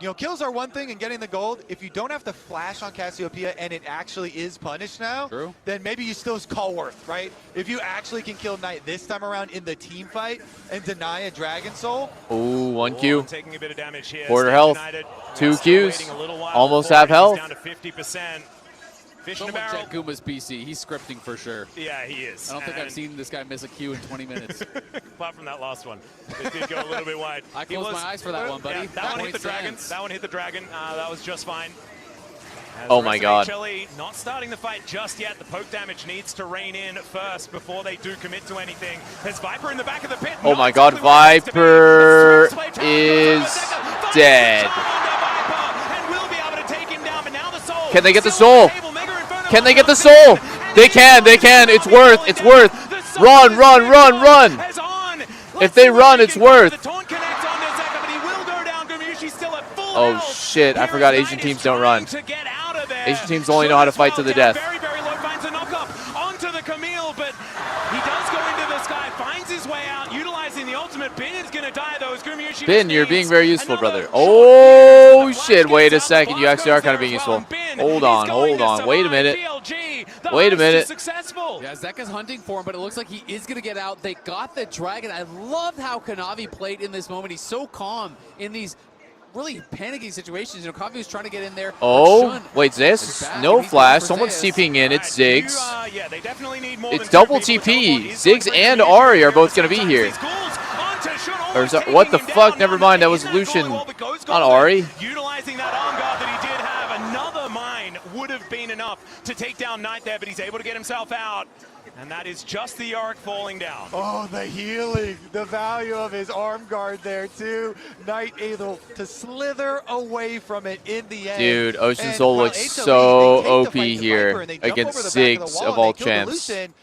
S10: you know, kills are one thing and getting the gold. If you don't have to flash on Cassiopeia and it actually is punished now, then maybe you still call worth, right? If you actually can kill Knight this time around in the team fight and deny a Dragon Soul.
S7: Ooh, 1Q.
S17: Taking a bit of damage here.
S7: Quarter
S17: Stay
S7: health.
S17: United.
S7: 2
S17: Still
S7: Qs.
S17: waiting a little while
S7: Almost
S17: before
S7: have
S17: he's
S7: health.
S17: Down to 50%. Fish in a
S18: Someone
S17: barrel.
S18: check Guma's PC. He's scripting for sure.
S17: Yeah, he is.
S18: I don't think I've seen this guy miss a cue in 20 minutes.
S17: Apart from that last one. It did go a little bit wide.
S18: I closed my eyes for that one, buddy.
S17: Yeah, that one hit the dragon.
S18: Sense.
S17: That one hit the dragon. That was just fine. As
S7: Oh
S17: the
S7: my
S17: rest
S7: God.
S17: of HLE not starting the fight just yet. The poke damage needs to rein in first before they do commit to anything. There's Viper in the back of the pit.
S7: Oh
S17: Not
S7: my God,
S17: exactly where it needs to be.
S7: Viper
S17: The Swift play
S7: is dead.
S17: and will be able to take him down, but now the soul.
S7: Can they get the
S17: still on
S7: soul?
S17: table. Mega Inferno
S7: Can they get the soul? They can. It's worth. It's worth. Run, run, run, run. If they run, it's worth. Oh shit, I forgot Asian teams don't run. Asian teams only know how to fight to the death.
S17: Very, very low, finds a knockup onto the Camille, but he does go into the sky, finds his way out, utilizing the ultimate. Bin is going to die, though.
S7: Bin, you're being very useful, brother. Oh shit, wait a second. You actually are kind of being useful. Hold on. Wait a minute. Wait a minute.
S18: Yeah, Zeka's hunting for him, but it looks like he is going to get out. They got the dragon. I love how Kanavi played in this moment. He's so calm in these really panicking situations. You know, Kavi was trying to get in there.
S7: Oh, wait, Zeus, no flash. Someone's TPing in. It's Ziggs.
S17: Yeah, they definitely need more
S7: It's double TP. Ziggs and Ari are both going to be here. Or is that, what the fuck? Never mind. That was Lucian on Ari.
S17: Utilizing that arm guard that he did have. Another mine would have been enough to take down Knight there, but he's able to get himself out. And that is just the Yorick falling down.
S10: Oh, the healing, the value of his arm guard there too. Knight able to slither away from it in the end.
S7: Dude, Ocean
S10: And
S7: Soul
S10: while
S7: looks
S10: HLE,
S7: so
S10: they take
S7: OP
S10: the fight to
S7: here
S10: Viper and they jump
S7: against
S10: over the back of the
S7: Ziggs
S10: wall
S7: of
S10: and
S7: all
S10: they kill the
S7: champs.
S10: Lucian.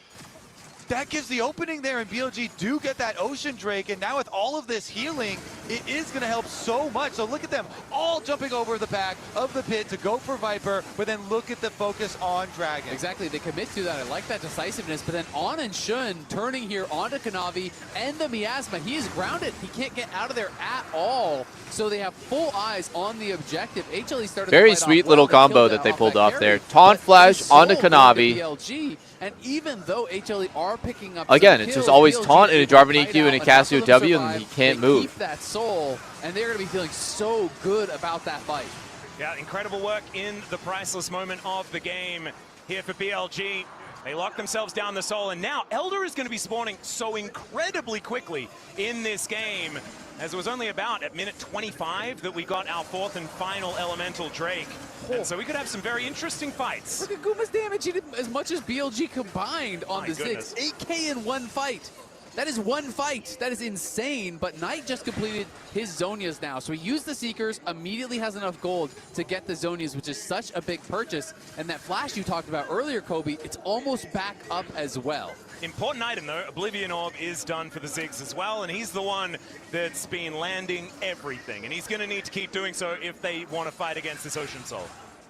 S10: That gives the opening there, and BLG do get that Ocean Drake, and now with all of this healing, it is going to help so much. So look at them all jumping over the back of the pit to go for Viper, but then look at the focus on Dragon.
S18: Exactly, they commit to that. I like that decisiveness, but then On and Shun turning here onto Kanavi and the Miasma. He is grounded. He can't get out of there at all. So they have full eyes on the objective. HLE started
S7: Very
S18: the fight
S7: sweet
S18: off
S7: little
S18: well.
S7: combo that they pulled off there. Taunt flash onto Kanavi.
S18: BLG, and even though HLE are picking up
S7: Again,
S18: some
S7: it's
S18: kills,
S7: just always
S18: BLG
S7: taunt and a
S18: is
S7: Jarvan
S18: tight
S7: EQ and a
S18: out. Enough
S7: Casio
S18: of them
S7: W, and
S18: survive.
S7: he can't
S18: They
S7: move.
S18: keep that soul, and they're going to be feeling so good about that fight.
S17: Yeah, incredible work in the priceless moment of the game here for BLG. They lock themselves down the soul, and now Elder is going to be spawning so incredibly quickly in this game, as it was only about at minute 25 that we got our fourth and final Elemental Drake. And so we could have some very interesting fights.
S18: Look at Guma's damage. He did as much as BLG combined on
S17: My
S18: the
S17: goodness.
S18: 6. 8K in one fight. That is one fight. That is insane. But Knight just completed his Zonias now. So he used the Seekers, immediately has enough gold to get the Zonias, which is such a big purchase. And that flash you talked about earlier, Kobe, it's almost back up as well.
S17: Important item, though. Oblivion Orb is done for the Ziggs as well, and he's the one that's been landing everything. And he's going to need to keep doing so if they want to fight against this Ocean Soul.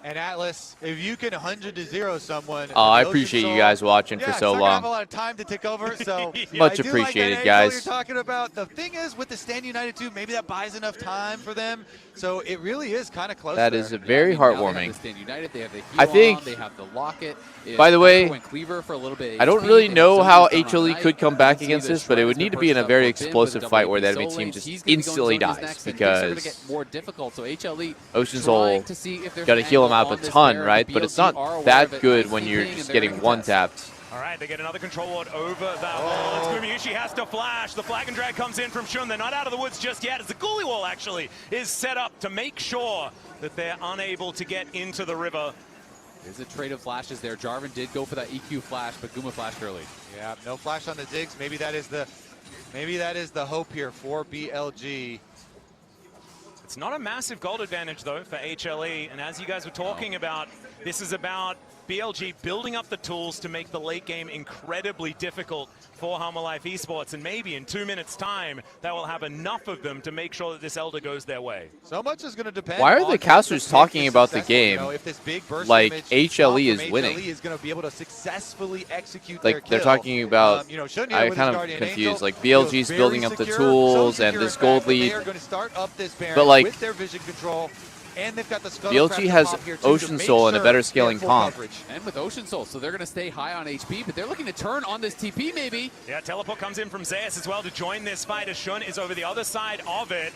S10: And Atlas, if you can 100-0 someone.
S7: Oh, I
S10: Ocean
S7: appreciate you
S10: Soul-
S7: guys watching for
S10: yeah,
S7: so
S10: it's not gonna
S7: long.
S10: have a lot of time to take over, so
S7: Much
S10: I do
S7: appreciated,
S10: like that
S7: guys.
S10: angle you're talking about. The thing is, with the Stand United 2, maybe that buys enough time for them. So it really is kind of close.
S7: That
S10: there.
S7: is a very heartwarming.
S18: Stand United, they have the
S7: I think-
S18: they have the Locket.
S7: By the way,
S18: Went Cleaver for a little bit.
S7: I don't
S18: HP,
S7: really
S18: they
S7: know
S18: have
S7: how
S18: Zonias down on
S7: HLE
S18: Knight.
S7: could come
S18: You
S7: back
S18: can see
S7: against
S18: the
S7: this, but it
S18: Shrines
S7: would
S18: been
S7: need to be in a
S18: purchased
S7: very
S18: up for Bin with
S7: explosive
S18: the
S7: fight where the
S18: double
S7: enemy
S18: Soul
S7: team
S18: Lanes.
S7: just
S18: He's gonna be going
S7: instantly
S18: for his
S7: dies
S18: next, and things are gonna
S7: because
S18: get more difficult. So HLE
S7: Ocean
S18: trying
S7: Soul
S18: to see if there's
S7: got to
S18: an
S7: heal him
S18: angle
S7: up a
S18: on this
S7: ton,
S18: bear.
S7: right?
S18: The
S7: But it's
S18: BLG
S7: not
S18: are aware of
S7: that
S18: it.
S7: good
S18: Nice
S7: when you're
S18: TPing,
S7: just
S18: and they're
S7: getting
S18: gonna
S7: one-tapped.
S17: All right, they get another control ward over that wall. Gumayushi has to flash. The flag and drag comes in from Shun. They're not out of the woods just yet, as the Ghoulie wall actually is set up to make sure that they're unable to get into the river.
S18: There's a trade of flashes there. Jarvan did go for that EQ flash, but Guma flashed early.
S10: Yeah, no flash on the Ziggs. Maybe that is the hope here for BLG.
S17: It's not a massive gold advantage, though, for HLE. And as you guys were talking about, this is about BLG building up the tools to make the late game incredibly difficult for Halma Life Esports. And maybe in 2 minutes' time, that will have enough of them to make sure that this Elder goes their way.
S10: So much is going to depend.
S7: Why are the
S10: on
S7: casters
S10: if
S7: talking
S10: this
S7: about the
S10: successful, you
S7: game
S10: know, if this big burst
S7: like
S10: image
S7: HLE
S10: from
S7: is winning?
S10: HLE is going to be able to successfully execute
S7: Like,
S10: their
S7: they're
S10: kill.
S7: talking about,
S10: You know, Shun here
S7: I'm
S10: with
S7: kind
S10: his
S7: of
S10: Guardian
S7: confused,
S10: Angel
S7: like
S10: feels
S7: BLG's
S10: very
S7: building up the
S10: secure,
S7: tools
S10: so
S7: and
S10: secure,
S7: this
S10: in
S7: gold
S10: fact, that
S7: lead.
S10: They are going to start up this Baron
S7: But, like,
S10: with their vision control. And they've got the
S7: BLG has Ocean Soul and a better scaling comp.
S18: And with Ocean Soul, so they're going to stay high on HP, but they're looking to turn on this TP maybe.
S17: Yeah, teleport comes in from Zeus as well to join this fight as Shun is over the other side of it.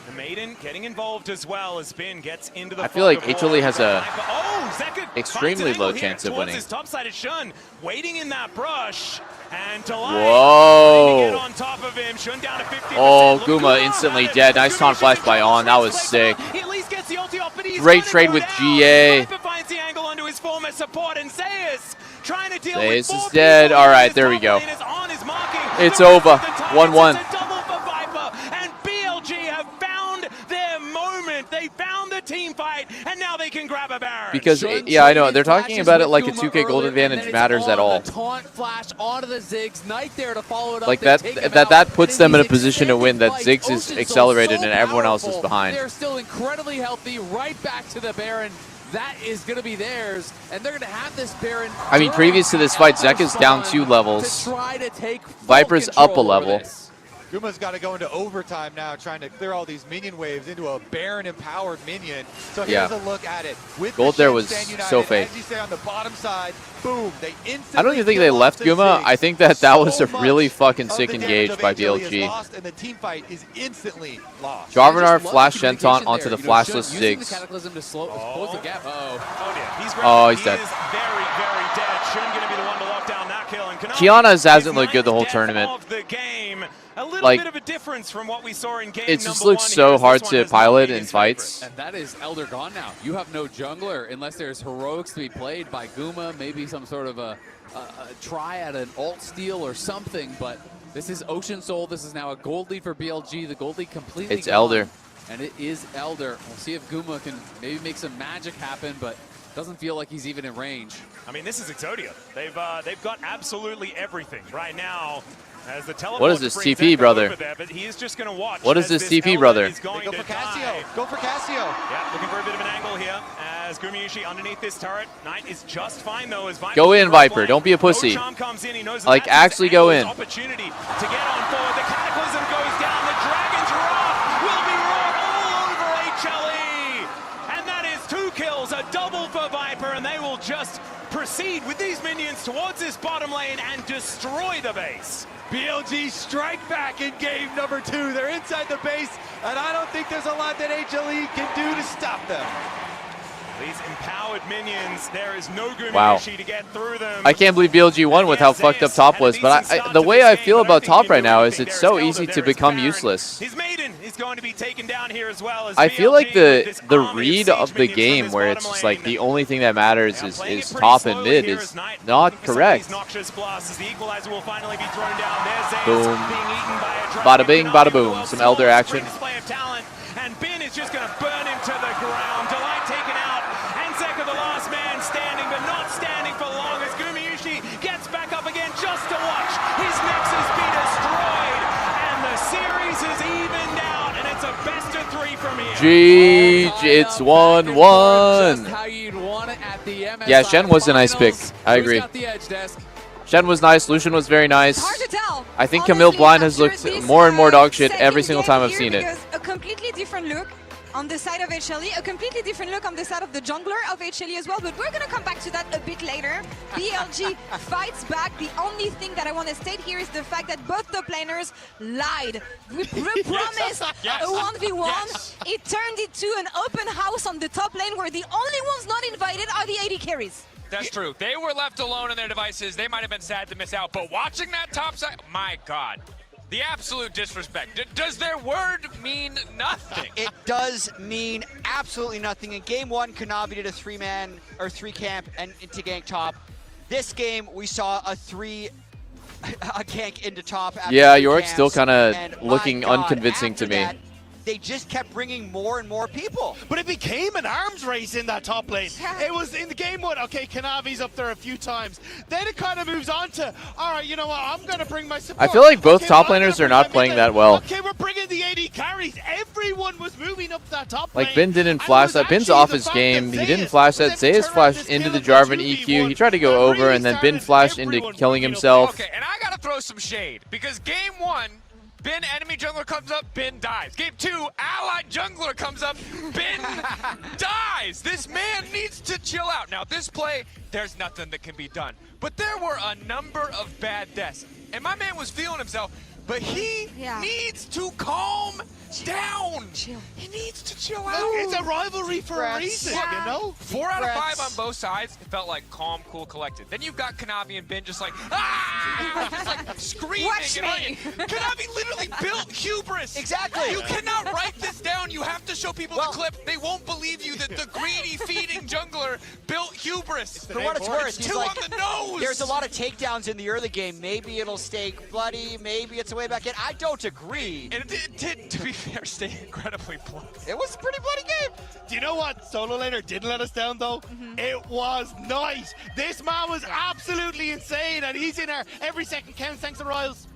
S17: The Maiden getting involved as well as Bin gets into the
S7: I feel like
S17: fog of
S7: HLE
S17: war.
S7: has a
S17: Zeka
S7: extremely
S17: finds an
S7: low
S17: angle here
S7: chance of
S17: towards
S7: winning.
S17: his top side of Shun, waiting in that brush. And
S7: Whoa.
S17: on top of him. Shun down to 50%.
S7: Oh, Guma instantly dead. Nice taunt flash by On. That was sick.
S17: He at least gets the ulti off, but he's
S7: Great
S17: gonna
S7: trade
S17: go
S7: with
S17: down.
S7: GA.
S17: Viper finds the angle onto his former support, and Zeus trying to deal
S7: Zeus
S17: with
S7: is
S17: four
S7: dead.
S17: people.
S7: All right, there we go. It's over. 1-1.
S17: Double for Viper, and BLG have found their moment. They found the team fight, and now they can grab a Baron.
S7: Because, yeah, I know. They're talking about it like a 2K gold advantage matters at all.
S18: Taunt flash onto the Ziggs. Knight there to follow it up.
S7: Like that puts them in a position to win, that Ziggs is accelerated and everyone else is behind.
S18: They're still incredibly healthy, right back to the Baron. That is going to be theirs, and they're going to have this Baron.
S7: I mean, previous to this fight, Zeka's down 2 levels.
S18: To try to take
S7: Viper's up a level.
S10: Guma's got to go into overtime now, trying to clear all these minion waves into a Baron-empowered minion. So here's a look at it. With
S7: Gold there was so fake.
S10: As you say, on the bottom side, boom, they instantly
S7: I don't even think they left Guma. I think that was a really fucking sick engage by BLG.
S10: And the team fight is instantly lost.
S7: Jarvanar flash Shenton onto the flashless Ziggs.
S18: Cataclysm to close the gap.
S7: Oh, he's dead.
S17: He is very, very dead. Shun going to be the one to lock down that kill. And
S7: Kiana hasn't looked good the whole tournament.
S17: A little
S7: Like,
S17: bit of a difference from what we saw in game
S7: it just
S17: number
S7: looks
S17: one
S7: so
S17: here, as
S7: hard
S17: this
S7: to
S17: one has
S7: pilot
S17: not
S7: in
S17: been his
S7: fights.
S18: And that is Elder gone now. You have no jungler unless there's heroics to be played by Guma, maybe some sort of a try at an alt steal or something, but this is Ocean Soul. This is now a gold lead for BLG. The gold lead completely
S7: It's
S18: gone.
S7: Elder.
S18: And it is Elder. We'll see if Guma can maybe make some magic happen, but doesn't feel like he's even in range.
S17: I mean, this is Exodia. They've got absolutely everything right now. As the
S7: What is this TP, brother?
S17: there, but he is just going to watch.
S7: What is
S17: as
S7: this TP,
S17: Elder
S7: brother?
S17: is going
S10: Go
S17: to
S10: for Cassio.
S17: die.
S10: Go for Cassio.
S17: Yeah, looking for a bit of an angle here as Gumayushi underneath this turret. Knight is just fine though. As Viper
S7: Go in, Viper. Don't be a pussy.
S17: Ocham comes in. He knows
S7: Like,
S17: that's his
S7: actually go in.
S17: opportunity to get on forward. The Cataclysm goes down. The Dragon's Wrath will be wrought all over HLE. And that is 2 kills, a double for Viper, and they will just proceed with these minions towards this bottom lane and destroy the base.
S10: BLG strike back in game number 2. They're inside the base, and I don't think there's a lot that HLE can do to stop them.
S17: These empowered minions, there is no Gumayushi
S7: Wow.
S17: to get through them.
S7: I can't believe BLG won with how fucked up top was, but the way I feel about top right now is it's so easy to become useless.
S17: His Maiden is going to be taken down here as well. As
S7: I feel like
S17: BLG
S7: the read of the game where it's just like the only thing that matters is top and mid is not correct.
S17: Noxious blasts as the equalizer will finally be thrown down. There's Zeus
S7: Boom.
S17: being eaten by a dragon.
S7: Bada bing, bada boom. Some Elder action.
S17: Display of talent, and Bin is just going to burn him to the ground. Delight taken out, and Zeka the last man standing, but not standing for long as Gumayushi gets back up again just to watch his Nexus be destroyed, and the series is evened out, and it's a best of 3 from here.
S7: It's 1-1.
S18: How you'd want it at the MSI
S7: Yeah, Shen was a nice pick.
S18: finals.
S7: I
S18: Who's
S7: agree.
S18: got the edge desk?
S7: Shen was nice. Lucian was very nice.
S3: Hard to tell.
S7: I think Camille Blind has looked more and more dog shit every single time I've seen it.
S3: Because a completely different look on the side of HLE, a completely different look on the side of the jungler of HLE as well, but we're going to come back to that a bit later. BLG fights back. The only thing that I want to state here is the fact that both the planers lied. We promised
S1: Yes.
S3: a 1v1.
S1: Yes.
S3: It turned into an open house on the top lane where the only ones not invited are the AD carries.
S1: That's true. They were left alone in their devices. They might have been sad to miss out, but watching that top side, my God. The absolute disrespect. Does their word mean nothing?
S5: It does mean absolutely nothing. In game 1, Kanavi did a 3-man or 3-camp and into gank top. This game, we saw a gank into top. After
S7: Yeah,
S5: 3
S7: York's still
S5: camps,
S7: kind of
S5: and
S7: looking
S5: my God,
S7: unconvincing to
S5: after
S7: me.
S5: that, they just kept bringing more and more people.
S16: But it became an arms race in that top lane. It was in the game 1, okay, Kanavi's up there a few times. Then it kind of moves on to, all right, you know what, I'm going to bring my support.
S7: I feel like both
S16: Okay,
S7: top
S16: well, I'm
S7: laners
S16: gonna
S7: are not
S16: bring my
S7: playing
S16: mid
S7: that
S16: lane.
S7: well.
S16: Okay, we're bringing the AD carries. Everyone was moving up that top lane.
S7: Like, Bin didn't
S16: And it
S7: flash
S16: was
S7: that. Bin's
S16: actually
S7: off
S16: the
S7: his
S16: fact
S7: game.
S16: that
S7: He didn't
S16: Zeus
S7: flash that.
S16: was able
S7: Zeus
S16: to turn
S7: flashed
S16: this
S7: into the
S16: kill into
S7: Jarvan
S16: 2v1.
S7: EQ. He tried to go over, and then Bin
S16: started
S7: flashed into
S16: everyone
S7: killing
S16: moving up.
S7: himself.
S1: Okay, and I got to throw some shade because game 1, Bin enemy jungler comes up, Bin dies. Game 2, allied jungler comes up, Bin dies. This man needs to chill out. Now this play, there's nothing that can be done. But there were a number of bad deaths. And my man was feeling himself.
S17: but he needs to calm down. He needs to chill out.
S16: It's a rivalry for a reason, you know?
S1: 4 out of 5 on both sides. It felt like calm, cool, collected. Then you've got Kanavi and Bin just like, just like screaming.
S3: Watch me.
S1: Kanavi literally built hubris.
S5: Exactly.
S1: You cannot write this down. You have to show people the clip. They won't believe you that the greedy feeding jungler built hubris.
S5: For what it's worth,
S1: it's
S5: he's
S1: 2
S5: like,
S1: on the nose.
S5: there's a lot of takedowns in the early game. Maybe it'll stay bloody. Maybe it's a way back in. I don't agree.
S1: And it did, to be fair, stay incredibly bloody.
S5: It was a pretty bloody game.
S16: Do you know what Solo Laner didn't let us down, though? It was nice. This man was absolutely insane, and he's in our every second counts thanks to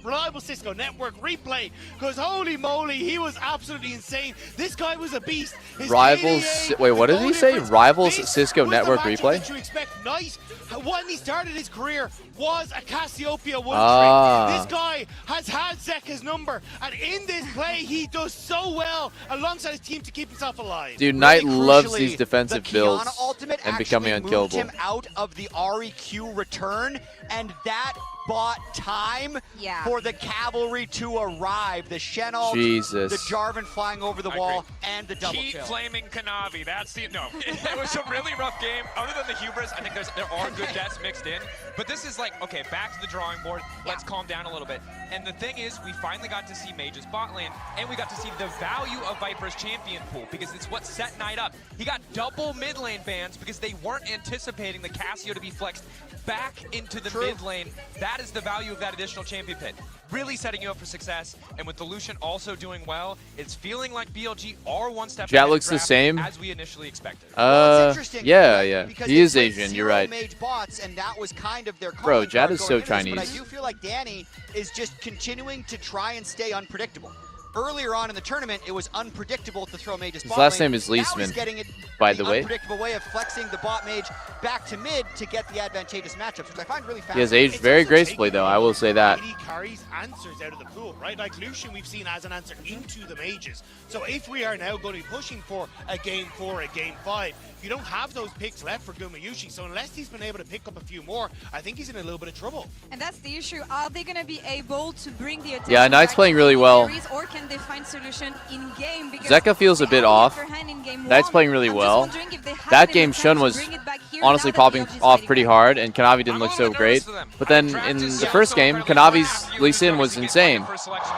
S16: reliable Cisco network replay, because holy moly, he was absolutely insane. This guy was a beast. His
S7: Rivals.
S16: KDA,
S7: Wait, what did he say? Rivals
S16: this
S7: Cisco
S16: was the
S7: network
S16: matchup
S7: replay?
S16: that you expect. Knight, when he started his career, was a Cassiopeia one
S7: Ah.
S16: trick. This guy has had Zeka's number, and in this play, he does so well alongside his team to keep himself alive.
S7: Dude, Knight loves
S5: crucially,
S7: these defensive
S5: the
S7: builds
S5: Kiana ultimate
S7: and becoming
S5: actually moved
S7: unkillable.
S5: him out of the REQ return, and that bought time for the cavalry to arrive. The Shen ult,
S7: Jesus.
S5: the Jarvan flying over the wall, and the double
S1: Keep
S5: kill.
S1: flaming Kanavi. That's the no. It was a really rough game. Other than the hubris, I think there are good deaths mixed in. But this is like, okay, back to the drawing board. Let's calm down a little bit. And the thing is, we finally got to see Mage's bot lane, and we got to see the value of Viper's champion pool, because it's what set Knight up. He got double mid lane bans because they weren't anticipating the Cassio to be flexed back into the mid lane. That is the value of that additional champion pit. Really setting you up for success, and with the Lucian also doing well, it's feeling like BLG are one step
S7: Jat
S1: ahead
S7: looks
S1: of
S7: the
S1: draft
S7: same.
S1: as we initially expected.
S7: Yeah.
S5: Because
S7: He
S5: they
S7: is
S5: played
S7: Asian, you're
S5: 0
S7: right.
S5: mage bots, and that was kind of their
S7: Bro,
S5: calling
S7: Jad
S5: card
S7: is
S5: going
S7: so
S5: into this, But
S7: Chinese.
S5: I do feel like Danny is just continuing to try and stay unpredictable. Earlier on in the tournament, it was unpredictable to throw mages
S7: His
S5: bot
S7: last
S5: lane.
S7: name is
S5: Now he's
S7: Leesman,
S5: getting it
S7: by the way.
S5: unpredictable way of flexing the bot mage back to mid to get the advantageous matchups, which I find really
S7: He
S5: fascinating.
S7: has aged very gracefully, though. I will say that.
S16: He carries answers out of the pool, right? Like Lucian we've seen as an answer into the mages. So if we are now going to be pushing for a game 4, a game 5, you don't have those picks left for Gumayushi. So unless he's been able to pick up a few more, I think he's in a little bit of trouble.
S3: And that's the issue. Are they going to be able to bring the attention
S7: Yeah, Knight's
S3: back
S7: playing
S3: to
S7: really
S3: the
S7: well.
S3: series, or can they find solution in game? Because
S7: Zeka feels a
S3: they
S7: bit
S3: had the
S7: off.
S3: upper hand in game
S7: Knight's
S3: 1.
S7: playing really
S3: I'm just
S7: well.
S3: wondering if they have
S7: That
S3: any
S7: game,
S3: time
S7: Shun
S3: to
S7: was
S3: bring it back here
S7: honestly
S3: now that
S7: popping
S3: BLG is
S7: off
S3: fighting
S7: pretty
S3: back.
S7: hard, and Kanavi didn't look so great. But then in the first game, Kanavi's Lee Sin was insane.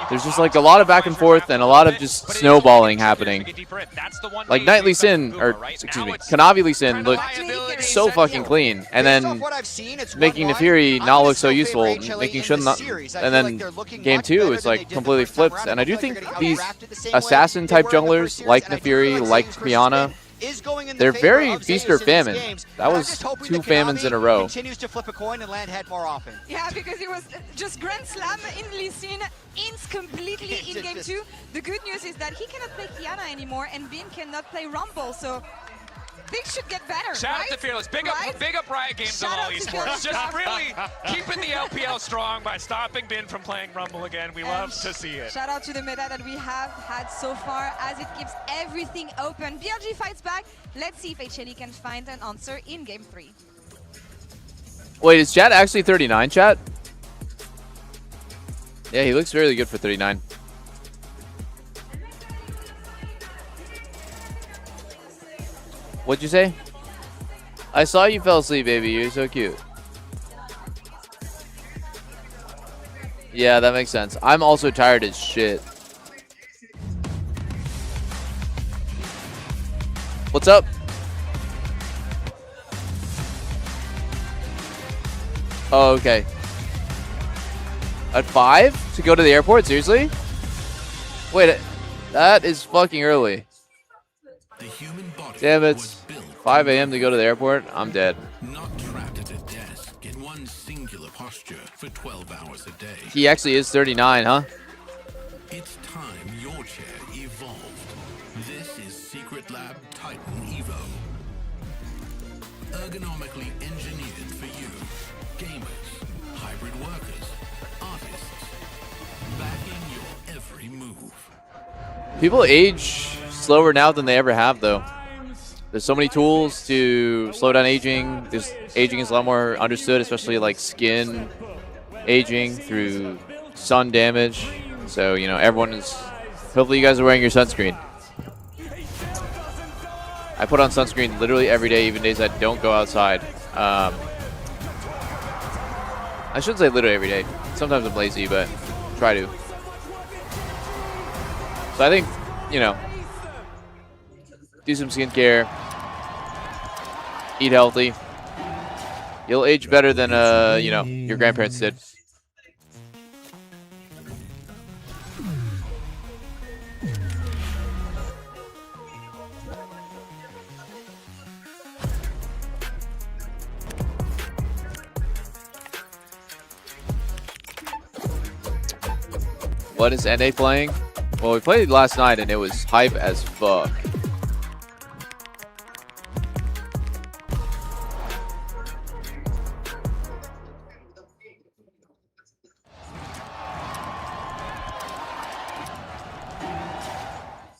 S7: There's just like a lot of back and forth and a lot of just snowballing happening. Like Knight Lee Sin, or excuse me, Kanavi Lee Sin looked so fucking clean, and then making Nefiri not look so useful, making Shun not, and then game 2 it's like completely flipped. And I do think these assassin type junglers like Nefiri, like Kiana, they're very feast or famine. That was 2 famines in a row.
S5: Continues to flip a coin and land head more often.
S3: Yeah, because it was just Grand Slam in Lee Sin, ins completely in game 2. The good news is that he cannot play Kiana anymore, and Bin cannot play Rumble, so things should get better.
S1: Shout
S3: right?
S1: out to Fearless. Big up Riot Games
S3: Shout
S1: and all
S3: out to
S1: esports.
S3: Fearless.
S1: Just really keeping the LPL strong by stopping Bin from playing Rumble again. We love to see it.
S3: Shout out to the meta that we have had so far, as it keeps everything open. BLG fights back. Let's see if HLE can find an answer in game 3.
S7: Wait, is Chad actually 39, chat? Yeah, he looks really good for 39. What'd you say? I saw you fell asleep, baby. You're so cute. Yeah, that makes sense. I'm also tired as shit. What's up? Oh, okay. At 5 to go to the airport? Seriously? Wait, that is fucking early. Damn it. 5 a.m. to go to the airport? I'm dead.
S6: Not trapped at a desk in one singular posture for 12 hours a day.
S7: He actually is 39, huh?
S6: It's time your chair evolved. This is Secret Lab Titan Evo. Ergonomically engineered for you. Gamers, hybrid workers, artists. Backing your every move.
S7: People age slower now than they ever have, though. There's so many tools to slow down aging. Aging is a lot more understood, especially like skin aging through sun damage. So, you know, everyone is, hopefully you guys are wearing your sunscreen. I put on sunscreen literally every day, even days I don't go outside. I shouldn't say literally every day. Sometimes I'm lazy, but try to. So I think, you know, do some skincare, eat healthy. You'll age better than, you know, your grandparents did. What is NA playing? Well, we played last night and it was hype as fuck.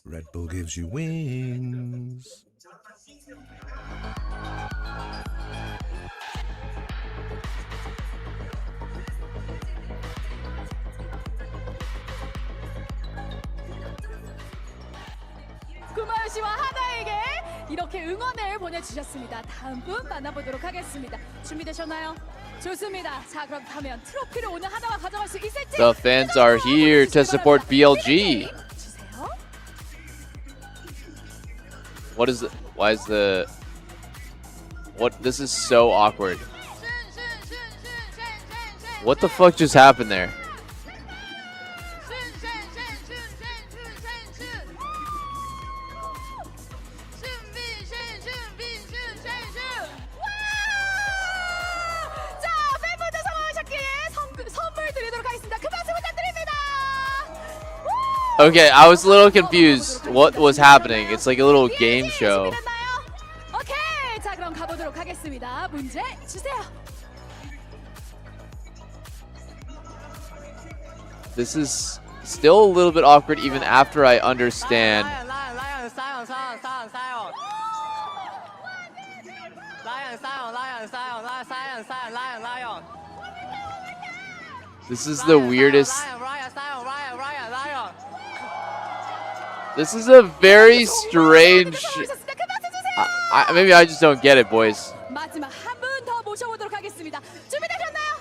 S11: Red Bull gives you wings.
S12: 구마유 씨와 하나에게 이렇게 응원을 보내주셨습니다. 다음 분 만나보도록 하겠습니다. 준비되셨나요? 좋습니다. 자, 그렇다면 트로피를 오늘 하나가 가져갈 수 있을지.
S7: The fans are here to support BLG. What is the, why is the, what, this is so awkward. What the fuck just happened there? Okay, I was a little confused what was happening. It's like a little game show.
S12: 오케이, 자 그럼 가보도록 하겠습니다. 문제 주세요.
S7: This is still a little bit awkward even after I understand. This is the weirdest. This is a very strange. Maybe I just don't get it, boys.
S12: 마지막 한 분 더 모셔보도록 하겠습니다. 준비되셨나요?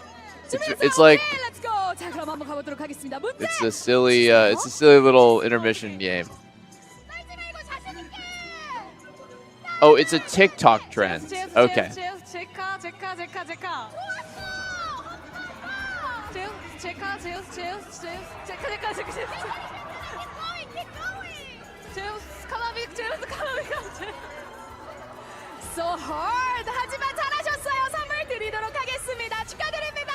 S7: It's like
S12: Let's go. 자 그럼 한번 가보도록 하겠습니다. 문제.
S7: it's a silly little intermission game. Oh, it's a TikTok trend. Okay.
S12: So hard. 하지만 잘하셨어요. 선물 드리도록 하겠습니다. 축하드립니다.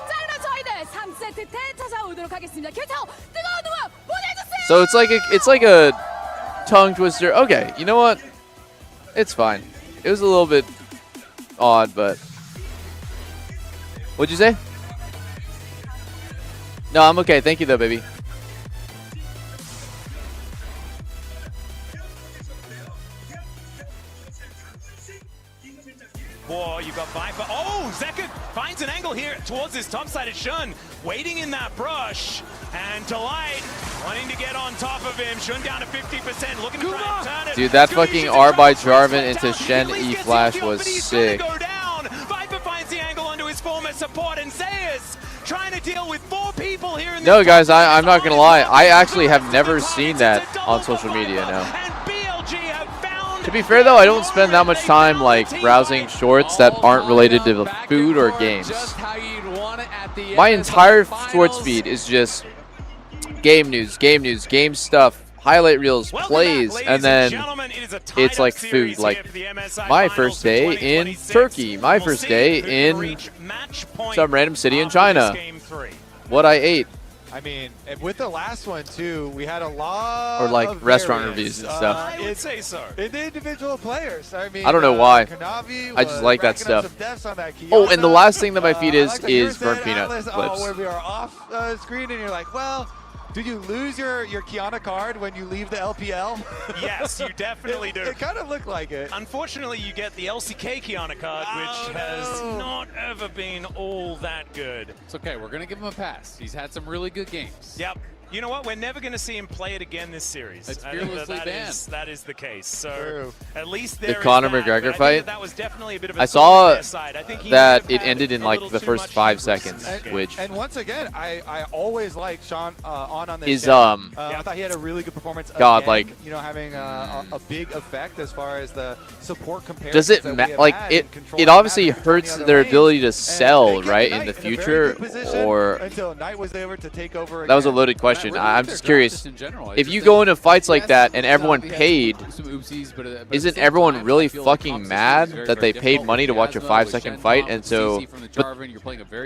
S12: 자, 그럼 저희는 3세트 때 찾아오도록 하겠습니다. 교통 뜨거운 응원 보내주세요.
S7: So it's like a tongue twister. Okay, you know what? It's fine. It was a little bit odd, but what'd you say? No, I'm okay. Thank you though, baby.
S17: Boy, you've got Viper. Oh, Zeka finds an angle here towards his top side of Shun, waiting in that brush. And Delight wanting to get on top of him. Shun down to 50%, looking to try and turn it.
S7: Dude, that fucking R by Jarvan into Shen E flash was sick.
S17: Viper finds the angle onto his former support, and Zeus trying to deal with 4 people here in
S7: No, guys, I'm not gonna lie. I actually have never seen that on social media. No. To be fair though, I don't spend that much time like browsing shorts that aren't related to food or games. My entire short feed is just game news, game stuff, highlight reels, plays, and then it's like food. Like my first day in Turkey, my first day in some random city in China, what I ate.
S10: I mean, with the last one too, we had a lot
S7: or like
S10: of
S7: restaurant
S10: variants.
S7: reviews and stuff.
S17: I would say so.
S10: In the individual players. I mean,
S7: I don't know why.
S10: Kanavi
S7: I just like that
S10: racking up
S7: stuff.
S10: some deaths on that
S7: Oh, and the last thing that my feed
S10: I like that you're
S7: is burnt
S10: saying,
S7: peanut
S10: Atlas,
S7: clips.
S10: where we are off screen, and you're like, well, Do you lose your Kiana card when you leave the LPL?
S17: Yes, you definitely do.
S10: It kind of looked like it.
S17: Unfortunately, you get the LCK Kiana card, which has not ever been all that good.
S18: It's okay. We're going to give him a pass. He's had some really good games.
S17: Yep. You know what? We're never going to see him play it again this series.
S18: It's fearlessly banned.
S17: That is the case. So at least
S7: The
S17: there
S7: Conor
S17: is that,
S7: McGregor
S17: but I
S7: fight.
S17: think that was definitely a bit of a
S7: I
S17: thorn
S7: saw
S17: in their side. I think he
S7: that
S17: might
S7: it
S17: have
S7: ended in
S17: a
S7: like
S17: little
S7: the
S17: too
S7: first
S17: much
S7: 5
S17: hubris in
S7: seconds,
S17: that game.
S7: which
S10: And once again, I always liked Sean on this.
S7: is
S10: channel. I thought he had a really good performance.
S7: God,
S10: again,
S7: like
S10: you know, having a big effect as far as the support comparison.
S7: does it like it obviously hurts their ability to sell right in the future, or
S10: until Knight was able to take over.
S7: that was a loaded question. I'm just curious. If you go into fights like that and everyone paid, isn't everyone really fucking mad that they paid money to watch a 5-second fight? And so, but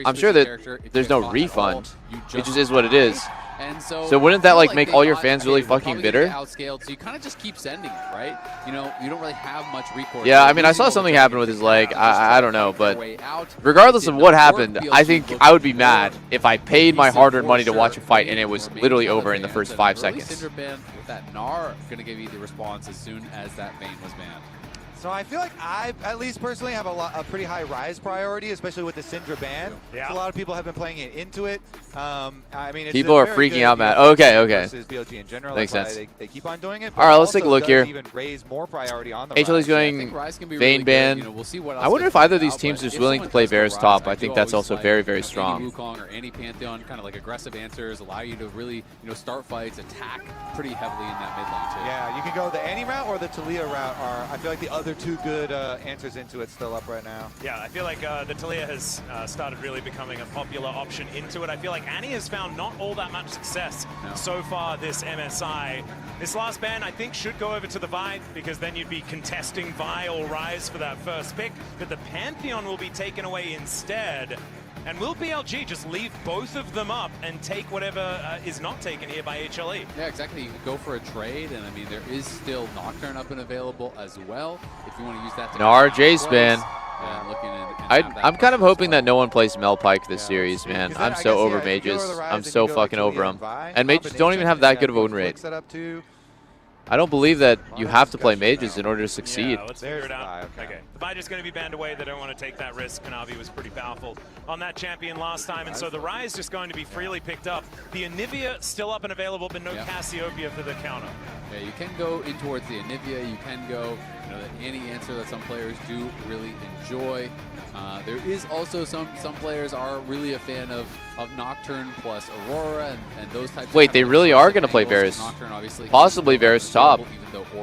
S7: I'm sure that there's no refund. It just is what it is.
S18: And
S7: so wouldn't that like make all your fans really fucking bitter?
S18: Outscaled, so you kind of just keep sending it, right? You know, you don't really have much recourse.
S7: Yeah, I mean, I saw something happen with his leg. I don't know, but regardless of what happened, I think I would be mad if I paid my hard-earned money to watch a fight and it was literally over in the first 5 seconds.
S18: Syndra ban with that Gnar going to give you the response as soon as that Vayne was banned.
S10: So I feel like I, at least personally, have a pretty high Rise priority, especially with the Syndra ban.
S17: Yeah.
S10: So a lot of people have been playing it into it. I mean, it's
S7: People are freaking out, Matt. Okay.
S10: Versus BLG in general.
S7: Makes
S10: That's
S7: sense.
S10: why they keep on doing it.
S7: All right, let's take a look here.
S10: Even raise more priority on the
S7: HLE's
S10: Rise.
S7: going Vayne ban. I wonder if either of these teams is willing to play Varus top. I think that's also very, very strong.
S18: Wukong or any Pantheon, kind of like aggressive answers, allow you to really, start fights, attack pretty heavily in that mid lane too.
S10: Yeah, you can go the Annie route or the Talia route. I feel like the other two good answers into it still up right now.
S17: Yeah, I feel like the Talia has started really becoming a popular option into it. I feel like Annie has found not all that much success so far this MSI. This last ban, I think, should go over to the Vi, because then you'd be contesting Vi or Rise for that first pick, but the Pantheon will be taken away instead. And will BLG just leave both of them up and take whatever is not taken here by HLE?
S18: Yeah, exactly. You could go for a trade, and I mean, there is still Nocturne up and available as well if you want to use that to
S7: Gnar J-Spin.
S18: Yeah,
S7: I'm kind of hoping that no one plays Melpike this series, man. I'm so over mages. I'm so fucking over them. And mages don't even have that good of a win rate. I don't believe that you have to play mages in order to succeed.
S17: Yeah, let's figure it out. Okay. The Bite is going to be banned away. They don't want to take that risk. Kanavi was pretty powerful on that champion last time, and so the Rise just going to be freely picked up. The Anivia still up and available, but no Cassiopeia for the counter.
S18: Yeah, you can go in towards the Anivia. You can go, the Annie answer that some players do really enjoy. There is also some players are really a fan of Nocturne plus Aurora and those types.
S7: Wait, they really are going to play Varus? Possibly Varus top.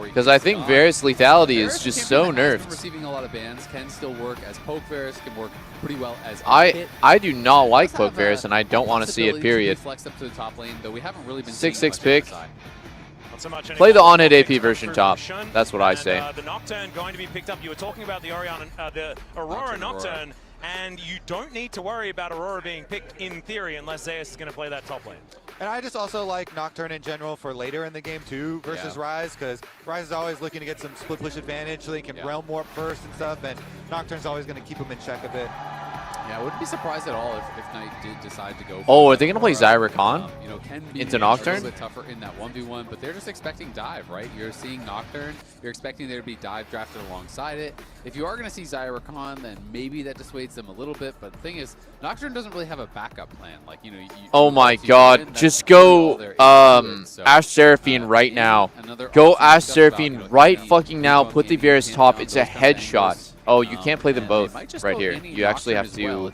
S7: Because I think Varus lethality is just so nerfed.
S18: Receiving a lot of bans can still work as Poke Varus, can work pretty well as
S7: I do not like Poke Varus, and I don't want to see it, period.
S18: Flex up to the top lane, though we haven't really been
S7: 6-6 pick.
S17: Not so much
S7: Play the on-hit AP version top. That's what I say.
S17: The Nocturne going to be picked up. You were talking about the the Aurora Nocturne, and you don't need to worry about Aurora being picked in theory unless Zeus is going to play that top lane.
S10: And I just also like Nocturne in general for later in the game too versus Rise, because Rise is always looking to get some split push advantage so they can realm warp first and stuff, and Nocturne's always going to keep them in check a bit.
S18: Yeah, I wouldn't be surprised at all if Knight did decide to go for
S7: Oh, are they going to play Zyra Khan
S18: can be
S7: into Nocturne?
S18: A little bit tougher in that 1v1, but they're just expecting dive, right? You're seeing Nocturne, you're expecting there to be dive drafted alongside it. If you are going to see Zyra Khan, then maybe that dissuades them a little bit, but the thing is, Nocturne doesn't really have a backup plan. Like,
S7: oh my god, just go Ash Seraphine right now. Go Ash Seraphine right fucking now, put the Varus top, it's a headshot. Oh, you can't play them both right here. You actually have to. You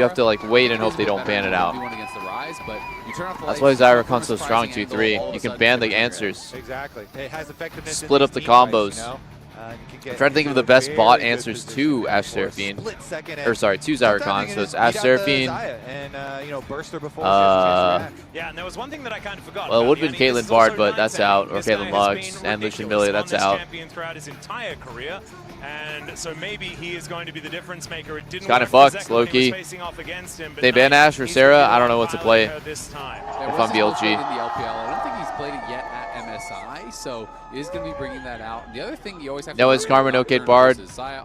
S7: have to like wait and hope they don't ban it out. That's why Zyra Khan's so strong 2-3. You can ban the answers.
S10: Exactly. It has effectiveness.
S7: Split up the combos. I'm trying to think of the best bot answers to Ash Seraphine. Or sorry, to Zyra Khan. So it's Ash Seraphine.
S17: Yeah, and there was one thing that I kind of forgot.
S7: Well, it would have been Caitlyn Bard, but that's out. Or Caitlyn Lux and Lucian Millie, that's out.
S17: Champion throughout his entire career. And so maybe he is going to be the difference maker. It didn't
S7: kind of
S17: work
S7: fucked, low-key.
S17: Him,
S7: They ban Ash or Sarah, I don't know what to play. If I'm BLG.
S18: In the LPL. I don't think he's played it yet at MSI, so he is going to be bringing that out. And the other thing you always have to
S7: No, it's Karma, no Kate Bard,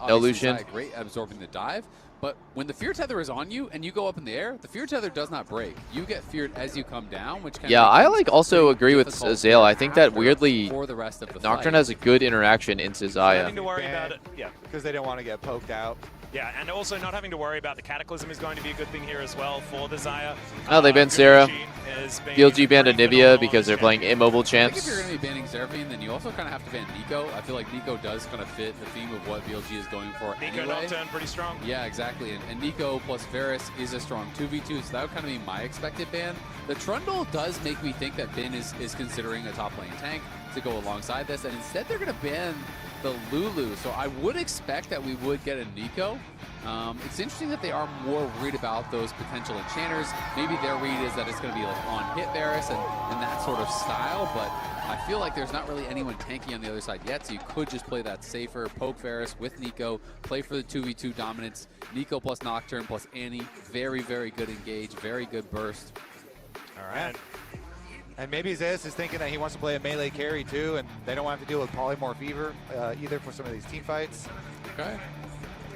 S7: no Lucian.
S18: Great at absorbing the dive. But when the fear tether is on you and you go up in the air, the fear tether does not break. You get feared as you come down, which can
S7: Yeah, I like also agree with Zale. I think that weirdly
S18: for the rest of the
S7: Nocturne
S18: fight.
S7: has a good interaction into Zaya.
S17: Having to worry about it. Yeah.
S10: Because they don't want to get poked out.
S17: Yeah, and also not having to worry about the Cataclysm is going to be a good thing here as well for the Zaya.
S7: Oh, they banned Sarah. BLG banned Anivia because they're playing immobile
S18: I think if
S7: champs.
S18: you're going to be banning Seraphine, then you also kind of have to ban Nico. I feel like Nico does kind of fit the theme of what BLG is going for
S17: Nico
S18: anyway.
S17: Nocturne pretty strong.
S18: Yeah, exactly. And Nico plus Varus is a strong 2v2, so that would kind of be my expected ban. The Trundle does make me think that Bin is considering a top lane tank to go alongside this, and instead they're going to ban the Lulu. So I would expect that we would get a Nico. It's interesting that they are more worried about those potential enchanters. Maybe their read is that it's going to be like on hit Varus and that sort of style, but I feel like there's not really anyone tanky on the other side yet, so you could just play that safer, poke Varus with Nico, play for the 2v2 dominance. Nico plus Nocturne plus Annie, very, very good engage, very good burst.
S10: All right. And maybe Zeus is thinking that he wants to play a melee carry too, and they don't want to have to deal with Polymorph either for some of these team fights.
S18: Okay.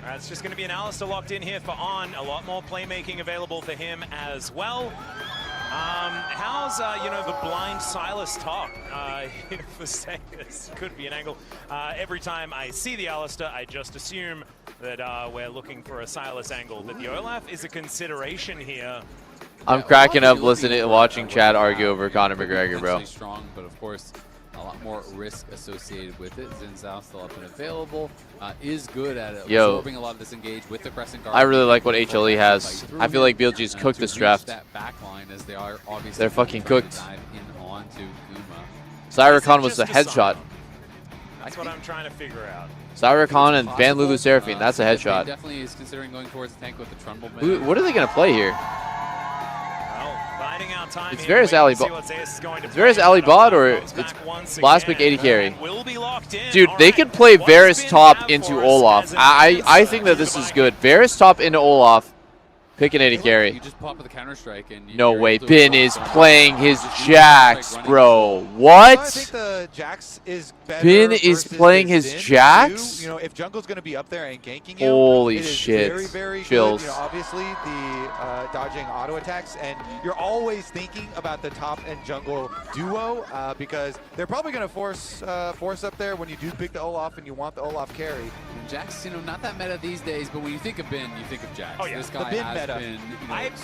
S17: All right, it's just going to be an Alistair locked in here for On. A lot more playmaking available for him as well. How's, the blind Silas top for Zeus? Could be an angle. Every time I see the Alistair, I just assume that we're looking for a Silas angle. That the Olaf is a consideration here.
S7: I'm cracking up listening, watching Chad argue over Conor McGregor, bro.
S18: Strong, but of course, a lot more risk associated with it. Xin Zhao still up and available. Is good at absorbing a lot of this engage with the Crescent Guard.
S7: I really like what HLE has. I feel like BLG's cooked this draft.
S18: That back line as they are obviously
S7: They're fucking cooked.
S18: dive in onto Guma.
S7: Cyricon was the headshot.
S17: That's what I'm trying to figure out.
S7: Cyricon and ban Lulu Seraphine. That's a headshot.
S18: Definitely is considering going towards the tank with the Trundle.
S7: What are they going to play here?
S17: Biding out time
S7: It's
S17: here,
S7: Varus Ali bot. It's Varus Ali bot or it's last pick 80 carry. Dude, they could play Varus top into Olaf. I think that this is good. Varus top into Olaf. Pick an 80 carry.
S18: You just pop with a counter strike and
S7: No way. Bin is playing his Jax, bro. What?
S10: I think the Jax is better.
S7: Bin is playing his
S10: Sin
S7: Jax?
S10: too. You know, if jungle's going to be up there and ganking you,
S7: Holy
S10: it is
S7: shit.
S10: very, very
S7: Chills.
S10: good. You know, obviously, the dodging auto attacks, and you're always thinking about the top and jungle duo because they're probably going to force up there when you do pick the Olaf and you want the Olaf carry.
S18: And Jax, not that meta these days, but when you think of Bin, you think of Jax.
S17: Oh, yeah.
S18: This guy
S10: The Bin
S18: has
S10: meta.
S18: been,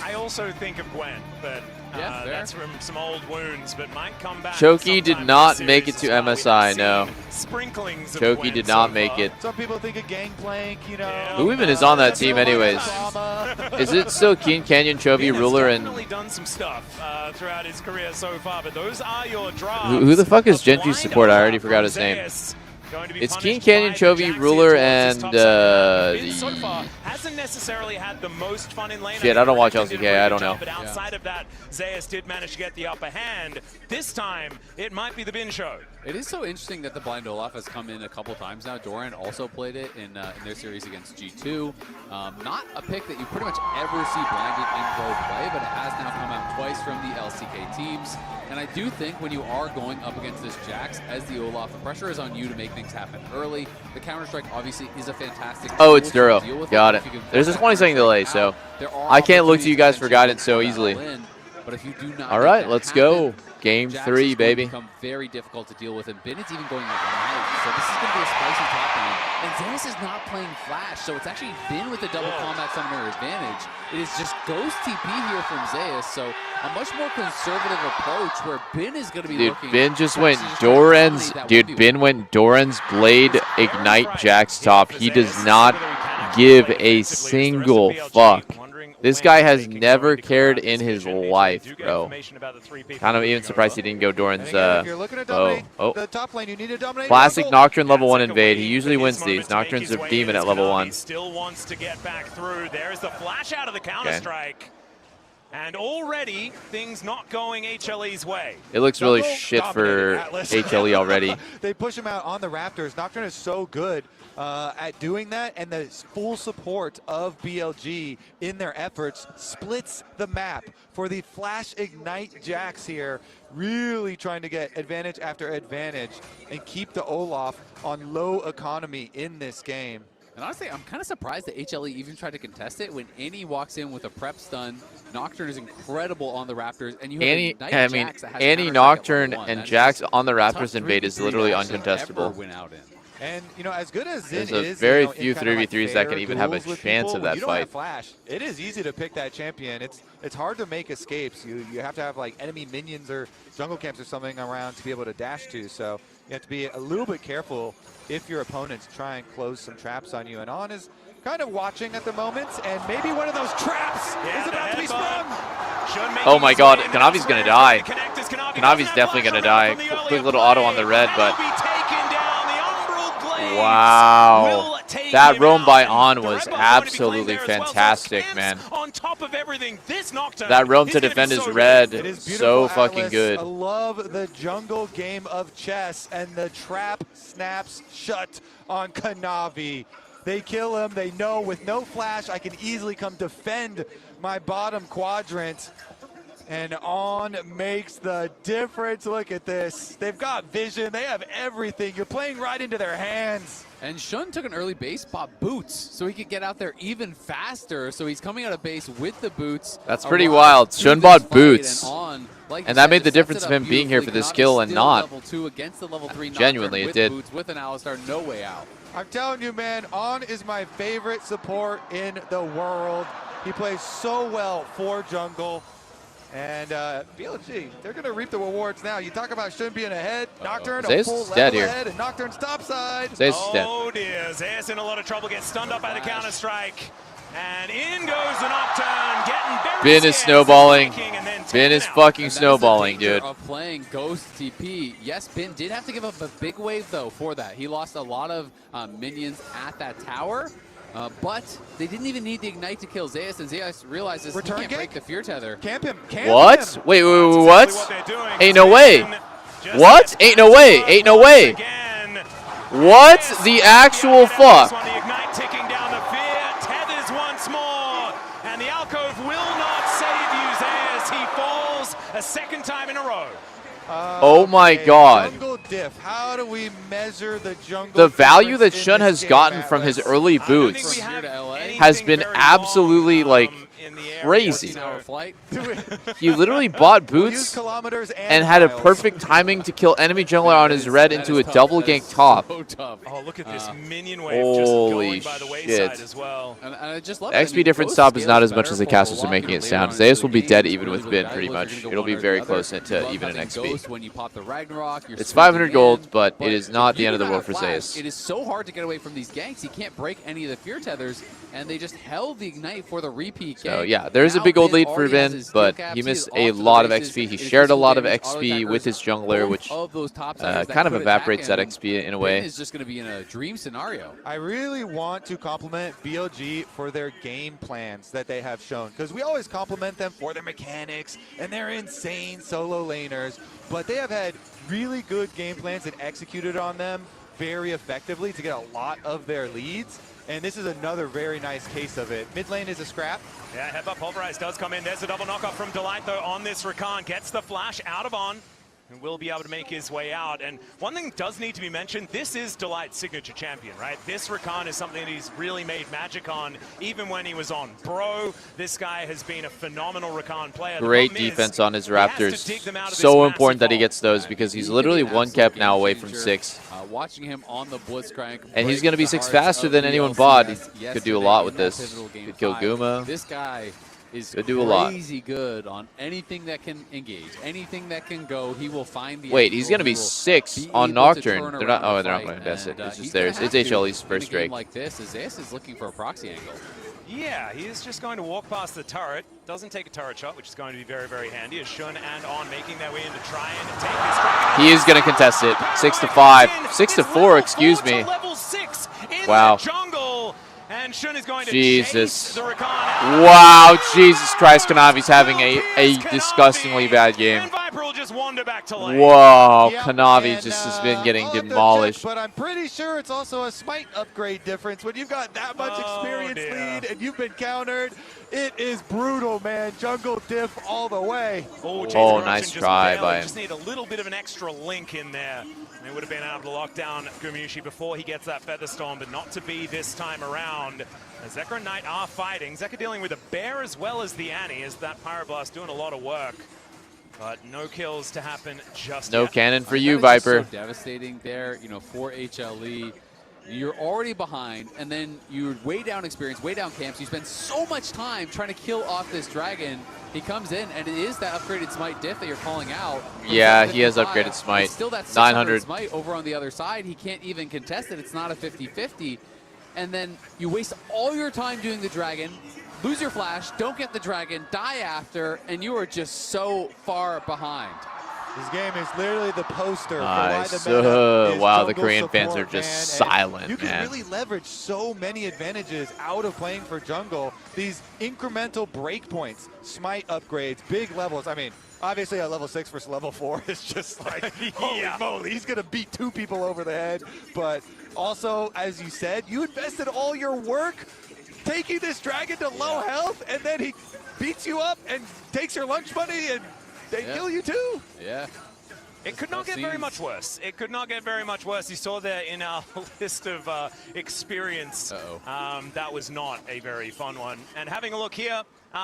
S17: I also think of Gwen, but
S18: Yeah, fair.
S17: that's from some old wounds, but might come back.
S7: Choki did
S17: sometime
S7: not
S17: this
S7: make it
S17: series
S7: to
S17: as well. We
S7: MSI,
S17: have
S7: no.
S17: seen sprinklings of
S7: Choki
S17: Gwen
S7: did
S17: so
S7: not make
S17: far.
S7: it.
S10: Some people think of Gangplank, you know.
S7: Who even is on that team anyways? Is it still Keen Canyon, Chovy,
S17: Bin has
S7: Ruler, and
S17: definitely done some stuff throughout his career so far, but those are your drafts.
S7: who the fuck is
S17: of
S7: Genji's support? I already forgot his name.
S17: Zeus. Going to be
S7: It's
S17: punished
S7: Keen Canyon,
S17: by the
S7: Chovy,
S17: Jax
S7: Ruler,
S17: here towards
S7: and
S17: his top side. Bin so far hasn't necessarily had the most fun in lane.
S7: Shit, I don't watch
S17: Renekton did a
S7: LCK,
S17: pretty
S7: I
S17: good
S7: don't
S17: job,
S7: know.
S17: But outside of that, Zeus did manage to get the upper hand. This time, it might be the Bin show.
S18: It is so interesting that the blind Olaf has come in a couple times now. Doran also played it in their series against G2. Not a pick that you pretty much ever see blinded in pro play, but it has now come out twice from the LCK teams. And I do think when you are going up against this Jax as the Olaf, the pressure is on you to make things happen early. The Counter-Strike obviously is a fantastic
S7: Oh, it's
S18: tool to
S7: Duro.
S18: deal with
S7: Got it.
S18: if you can
S7: There's a
S18: force
S7: 20
S18: that
S7: second delay,
S18: Counter-Strike
S7: so
S18: out. There are
S7: I can't look to you guys for
S18: opportunities
S7: guidance so
S18: potentially
S7: easily.
S18: to battle in, but if you do not
S7: All
S18: make
S7: right,
S18: that
S7: let's
S18: happen,
S7: go. Game
S18: Jax
S7: 3,
S18: is going to
S7: baby.
S18: become very difficult to deal with, and Bin is even going live, so this is going to be a spicy top lane. And Zeus is not playing Flash, so it's actually Bin with the double combat summoner advantage. It is just Ghost TP here from Zeus, so a much more conservative approach where Bin is going to be
S7: Dude,
S18: looking.
S7: Bin just went
S18: Jax is just trying to
S7: Doran's.
S18: dominate that
S7: Dude,
S18: 1v1.
S7: Bin went Doran's Blade Ignite Jax top. He does not give a single fuck. This guy has never cared in his life, bro. Kind of even surprised he didn't go Doran's
S10: If you're looking to dominate
S7: oh.
S10: the top lane, you need to dominate
S7: Classic
S10: jungle.
S7: Nocturne level 1 invade. He usually wins these. Nocturne's a demon at level 1.
S17: Still wants to get back through. There's the flash out of the Counter-Strike. And already, things not going HLE's way.
S7: It looks really
S10: Jungle
S7: shit for
S10: dominated Atlas.
S7: HLE already.
S10: They push him out on the Raptors. Nocturne is so good at doing that, and the full support of BLG in their efforts splits the map for the Flash Ignite Jax here, really trying to get advantage after advantage and keep the Olaf on low economy in this game.
S18: And honestly, I'm kind of surprised that HLE even tried to contest it when Annie walks in with a prep stun. Nocturne is incredible on the Raptors, and you have
S7: Annie,
S18: Ignite
S7: I mean,
S18: Jax that has
S7: Annie,
S18: Counter-Strike at
S7: Nocturne,
S18: level 1.
S7: and
S18: That is
S7: Jax
S18: just
S7: on the
S18: a
S7: Raptors
S18: tough
S7: invade is
S18: 3v3
S7: literally
S18: that should
S7: uncontestable.
S18: ever win out in.
S10: And, you know, as good as Zin
S7: There's a
S10: is,
S7: very
S10: you know, in
S7: few
S10: kinda like
S7: 3v3s that can
S10: fair
S7: even have a
S10: duels with
S7: chance
S10: people,
S7: of
S10: when
S7: that
S10: you don't
S7: fight.
S10: have Flash, it is easy to pick that champion. It's hard to make escapes. You have to have like enemy minions or jungle camps or something around to be able to dash to. So you have to be a little bit careful if your opponents try and close some traps on you. And On is kind of watching at the moment, and maybe one of those traps is about to be sprung.
S7: Oh my god, Kanavi's gonna die. Kanavi's definitely gonna die. Quick little auto on the red, but wow. That roam by On was absolutely fantastic, man.
S17: On top of everything, this Nocturne
S7: That roam to
S17: is gonna
S7: defend
S17: be
S7: his
S17: so
S7: red,
S10: It is
S7: so
S10: beautiful,
S7: fucking
S10: Atlas.
S7: good.
S10: I love the jungle game of chess, and the trap snaps shut on Kanavi. They kill him. They know with no flash, I can easily come defend my bottom quadrant. And On makes the difference. Look at this. They've got vision. They have everything. You're playing right into their hands.
S18: And Shun took an early base, bought boots, so he could get out there even faster. So he's coming out of base with the boots.
S7: That's pretty wild. Shun bought boots.
S18: Like
S7: And that made the difference of him being here for this kill and not.
S18: Level 2 against the level 3
S7: Genuinely, it did.
S18: Boots with an Alistar, no way out.
S10: I'm telling you, man, On is my favorite support in the world. He plays so well for jungle. And BLG, they're going to reap the rewards now. You talk about Shun being ahead. Nocturne, a full level ahead, and Nocturne stop side.
S17: Oh dear, Zayas in a lot of trouble, gets stunned up by the counter-strike. And in goes the Nocturne, getting very
S7: Bin is snowballing. Bin is fucking snowballing, dude.
S18: Of playing Ghost TP. Yes, Bin did have to give up a big wave, though, for that. He lost a lot of minions at that tower. But they didn't even need the Ignite to kill Zayas, and Zayas realizes he can't break the Fear Tether.
S10: Camp him.
S7: What? Wait, what? Ain't no way. What? Ain't no way. Ain't no way. What the actual fuck?
S17: The Ignite ticking down the Fear, tethers once more, and the alcove will not save you, Zayas. He falls a second time in a row.
S7: Oh my god.
S10: Jungle diff. How do we measure the jungle?
S7: The value that
S10: difference in
S7: Shun
S10: this
S7: has
S10: game,
S7: gotten
S10: Atlas?
S7: from his early boots has been absolutely like crazy. He literally bought boots and had a perfect timing to kill enemy jungler on his red into a double gank top.
S17: Oh, look at this minion wave just going by the wayside as well.
S18: And I just love
S7: XP difference stop is not as much as the castles are making it sound. Zayas will be dead even with Bin, pretty much. It'll be very close to even an XP.
S18: When you pop the Ragnarok,
S7: It's 500 gold, but it is not the end of the world for Zayas.
S18: It is so hard to get away from these ganks. He can't break any of the Fear Tethers, and they just held the Ignite for the repeat gank.
S7: So yeah, there's a big gold lead for Bin, but he missed a lot of XP. He shared a lot of XP with his jungler, which kind of evaporates that XP in a way.
S18: Bin is just going to be in a dream scenario.
S10: I really want to compliment BLG for their game plans that they have shown, because we always compliment them for their mechanics and their insane solo laners, but they have had really good game plans and executed on them very effectively to get a lot of their leads. And this is another very nice case of it. Mid lane is a scrap.
S17: Yeah, Headbutt Pulverize does come in. There's a double knockoff from Delight, though, on this Rakan. Gets the flash out of On, and will be able to make his way out. And one thing does need to be mentioned, this is Delight's signature champion, right? This Rakan is something that he's really made magic on, even when he was on Bro. This guy has been a phenomenal Rakan player.
S7: Great defense on his Raptors. So important that he gets those because he's literally one cap now away from 6.
S18: Watching him on the Blitzcrank,
S7: and he's going to be 6 faster than anyone bought. He could do a lot with this. Could kill Guma.
S18: This guy is
S7: could do a lot.
S18: Crazy good on anything that can engage, anything that can go. He will find the.
S7: Wait, he's going to be 6 on Nocturne. They're not. Oh, they're not going to invest it. It's just theirs. It's HLE's first Drake.
S18: Like this, Zayas is looking for a proxy angle.
S17: Yeah, he is just going to walk past the turret. Doesn't take a turret shot, which is going to be very, very handy. As Shun and On making their way in to try and take this dragon.
S7: He is going to contest it. 6-5. 6-4, excuse me. Wow.
S17: And Shun is going to
S7: Jesus. Wow, Jesus Christ. Kanavi's having a disgustingly bad game.
S17: just wander back to lane.
S7: Whoa,
S10: Yep,
S7: Kanavi
S10: and,
S7: just has been getting
S10: I'll have to
S7: demolished.
S10: check, but I'm pretty sure it's also a smite upgrade difference. When you've got that much experience lead and you've been countered, it is brutal, man. Jungle diff all the way.
S17: Oh,
S7: nice try by him.
S17: Just need a little bit of an extra link in there. They would have been able to lock down Gumayusi before he gets that Feather Storm, but not to be this time around. As Zekra and Knight are fighting. Zekra dealing with a bear as well as the Annie, as that Pyroblast doing a lot of work. But no kills to happen just
S7: No
S17: yet.
S7: cannon for
S18: That
S7: you,
S18: is just
S7: Viper.
S18: so devastating there, you know, for HLE. You're already behind, and then you're way down experience, way down camps. You spend so much time trying to kill off this dragon. He comes in, and it is that upgraded smite diff that you're calling out.
S7: Yeah, he has upgraded smite.
S18: It's still that
S7: 900
S18: smite over on the other side. He can't even contest it. It's not a 50-50. And then you waste all your time doing the dragon, lose your flash, don't get the dragon, die after, and you are just so far behind.
S10: This game is literally the poster
S7: Nice.
S10: for why the meta is
S7: Wow, the
S10: jungle
S7: Korean fans
S10: support,
S7: are just
S10: man. And
S7: silent,
S10: you can
S7: man.
S10: really leverage so many advantages out of playing for jungle. These incremental breakpoints, smite upgrades, big levels. I mean, obviously at level 6 versus level 4 is just like, holy moly, he's going to beat 2 people over the head. But also, as you said, you invested all your work taking this dragon to low health, and then he beats you up and takes your lunch money, and they kill you too.
S18: Yeah.
S17: It could not get very much worse. It could not get very much worse. You saw there in our list of experience. That was not a very fun one. And having a look here,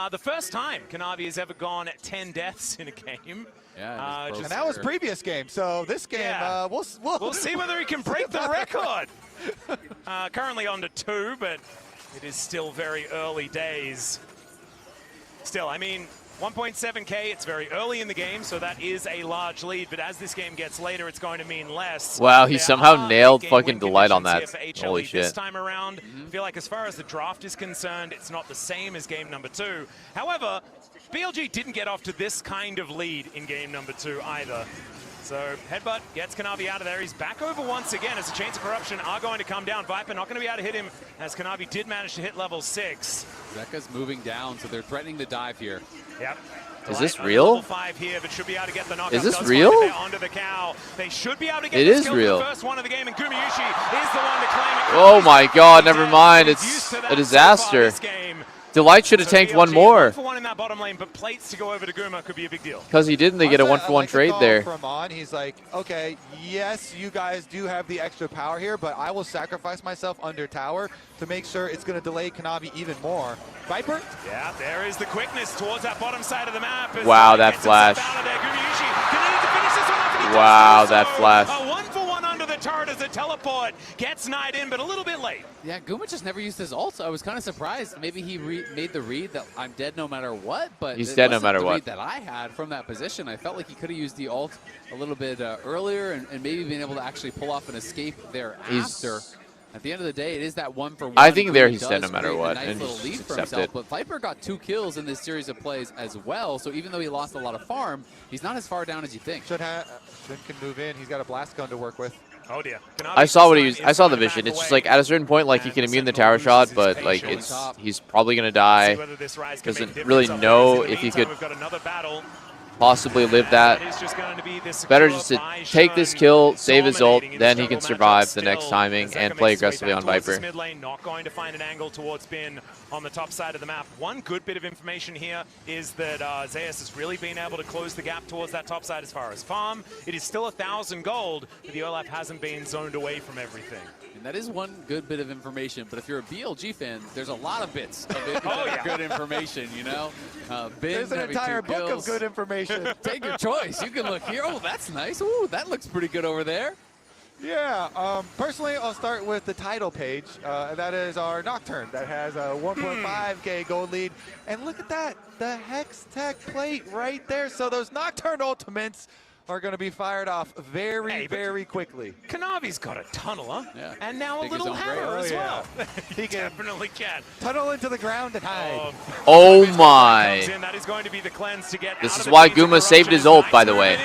S17: the first time Kanavi has ever gone 10 deaths in a game.
S18: Yeah,
S10: and that was previous game. So this game, we'll
S17: see whether he can break the record. Currently on to 2, but it is still very early days. Still, I mean, 1.7K, it's very early in the game, so that is a large lead, but as this game gets later, it's going to mean less.
S7: Wow, he
S17: There
S7: somehow
S17: are
S7: nailed
S17: big
S7: fucking
S17: game
S7: Delight on
S17: conditions
S7: that.
S17: here for
S7: Holy
S17: HLE
S7: shit.
S17: This time around, I feel like as far as the draft is concerned, it's not the same as game number 2. However, BLG didn't get off to this kind of lead in game number 2 either. So Headbutt gets Kanavi out of there. He's back over once again as the Chains of Corruption are going to come down. Viper not going to be able to hit him as Kanavi did manage to hit level 6.
S18: Zeka's moving down, so they're threatening the dive here.
S17: Yep.
S7: Is this
S17: Delight
S7: real?
S17: level 5 here, but should be able to get the knockout.
S7: Is this
S17: Does
S7: real?
S17: find it there onto the cow. They should be able to get
S7: It
S17: this
S7: is
S17: kill
S7: real.
S17: for the first one of the game, and Gumayusi is the one to claim it.
S7: Oh my god, never mind. It's a disaster. Delight should have tanked one more.
S17: For one in that bottom lane, but plates to go over to Guma could be a big deal.
S7: Because he didn't, they get a 1-for-1 trade there.
S10: From on, he's like, okay, yes, you guys do have the extra power here, but I will sacrifice myself under tower to make sure it's going to delay Kanavi even more. Viper?
S17: Yeah, there is the quickness towards that bottom side of the map.
S7: Wow, that flash. Wow, that flash.
S17: A 1-for-1 under the turret as a teleport gets Knight in, but a little bit late.
S18: Yeah, Guma just never used his ult, so I was kind of surprised. Maybe he made the read that I'm dead no matter what, but
S7: He's
S18: it
S7: dead no
S18: wasn't
S7: matter
S18: the
S7: what.
S18: read that I had from that position. I felt like he could have used the ult a little bit earlier and maybe been able to actually pull off an escape thereafter. At the end of the day, it is that 1-for-1.
S7: I think there
S18: Guma
S7: he's
S18: does
S7: dead no matter
S18: create a
S7: what,
S18: Nice
S7: and
S18: little
S7: just
S18: lead for
S7: accept
S18: himself,
S7: it.
S18: but Viper got 2 kills in this series of plays as well, so even though he lost a lot of farm, he's not as far down as you think.
S10: Shin can move in. He's got a blast gun to work with.
S17: Oh dear.
S7: I saw what he was. I saw the vision. It's just like at a certain point, like he can immune the tower shot, but like he's probably gonna die. Doesn't really know if he could possibly live that. Better just to take this kill, save his ult, then he can survive the next timing and play aggressively on Viper.
S17: Mid lane, not going to find an angle towards Bin on the top side of the map. One good bit of information here is that Zeus has really been able to close the gap towards that top side as far as farm. It is still 1,000 gold, but the Olaf hasn't been zoned away from everything.
S18: And that is one good bit of information, but if you're a BLG fan, there's a lot of bits of it good information, you know?
S10: There's an entire book of good information.
S18: Take your choice. You can look here. Oh, that's nice. Ooh, that looks pretty good over there.
S10: Yeah, personally, I'll start with the title page, and that is our Nocturne that has a 1.5K gold lead. And look at that, the Hex Tech plate right there. So those Nocturne ultimates are going to be fired off very quickly.
S17: Kanavi's got a tunneler, and now a
S10: Dig his
S17: little
S10: own
S17: hammer
S10: grave.
S17: as
S10: Oh,
S17: well.
S10: He can
S17: definitely can.
S10: tunnel into the ground and hide.
S7: Oh my!
S17: That is going to be the cleanse to get
S7: This
S17: out
S7: is
S17: of
S7: why
S17: the Chains of
S7: Guma saved his
S17: Corruption.
S7: ult, by the way.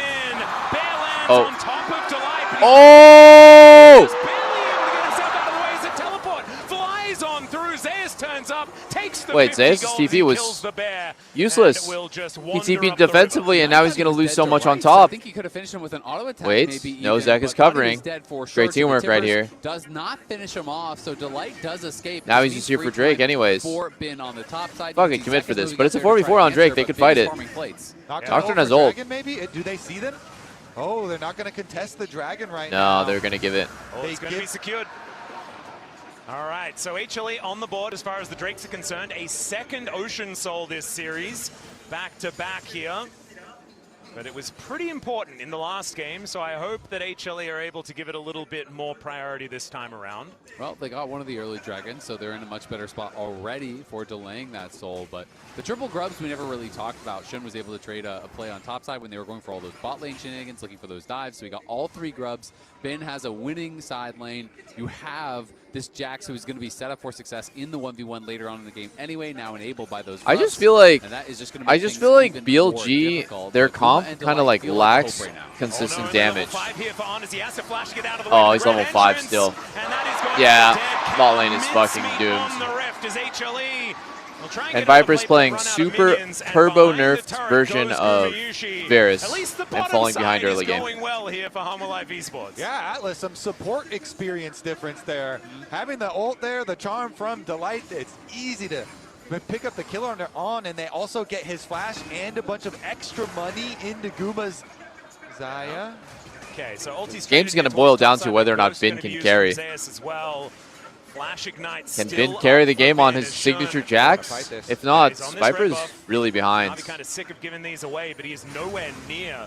S17: Oh. On top of Delight, but
S7: Oh!
S17: he's barely able to get himself out of the way as a teleport flies on through. Zeus turns up, takes takes the
S7: Wait,
S17: 50
S7: Zeus'
S17: golds,
S7: TP
S17: he
S7: was
S17: kills the bear,
S7: useless.
S17: and will just
S7: He
S17: wander
S7: TP'd
S17: up the
S7: defensively, and now he's going to lose so much on
S18: I
S7: top.
S18: think he could have finished him with an auto attack.
S7: Wait,
S18: maybe
S7: no,
S18: even,
S7: Zek is
S18: but thought he
S7: covering.
S18: was dead for sure.
S7: Great teamwork right here.
S18: Does not finish him off, so Delight does escape.
S7: Now he's just here for Drake anyways.
S18: Bin on the top side.
S7: Fucking commit for this, but it's a 4v4 on Drake. They could fight it. Nocturne has ult.
S10: Dragon, maybe? Do they see them? Oh, they're not going to contest the Dragon right
S7: No,
S10: now.
S7: they're going to give it.
S17: Oh, it's going to be secured. All right, so HLE on the board as far as the Drakes are concerned. A second Ocean Soul this series, back-to-back here. But it was pretty important in the last game, so I hope that HLE are able to give it a little bit more priority this time around.
S18: Well, they got one of the early dragons, so they're in a much better spot already for delaying that soul. But the triple grubs we never really talked about. Shun was able to trade a play on top side when they were going for all those bot lane shenanigans, looking for those dives. So we got all 3 grubs. Ben has a winning side lane. You have this Jax who's going to be set up for success in the 1v1 later on in the game anyway, now enabled by those grubs.
S7: I just feel like
S18: and that is just going to make things even
S7: BLG,
S18: more
S7: their
S18: difficult.
S7: comp
S18: And
S7: kind of like
S18: feel like
S7: lacks
S18: hope right now.
S7: consistent damage.
S17: He has to flash to get out of the
S7: Oh,
S17: way.
S7: he's level 5 still. Yeah, bot lane is fucking doomed. And Viper's playing super turbo nerfed version of Varus and falling behind early game.
S17: Going well here for Humble Life Esports.
S10: Yeah, Atlas, some support experience difference there. Having the ult there, the charm from Delight, it's easy to pick up the kill on, and they also get his flash and a bunch of extra money into Guma's Zaya.
S17: Okay, so
S7: Game's going to boil down to whether or not Bin can carry. Can Bin carry the game on his signature Jax? If not, Viper's really behind.
S17: I'll be kind of sick of giving these away, but he is nowhere near.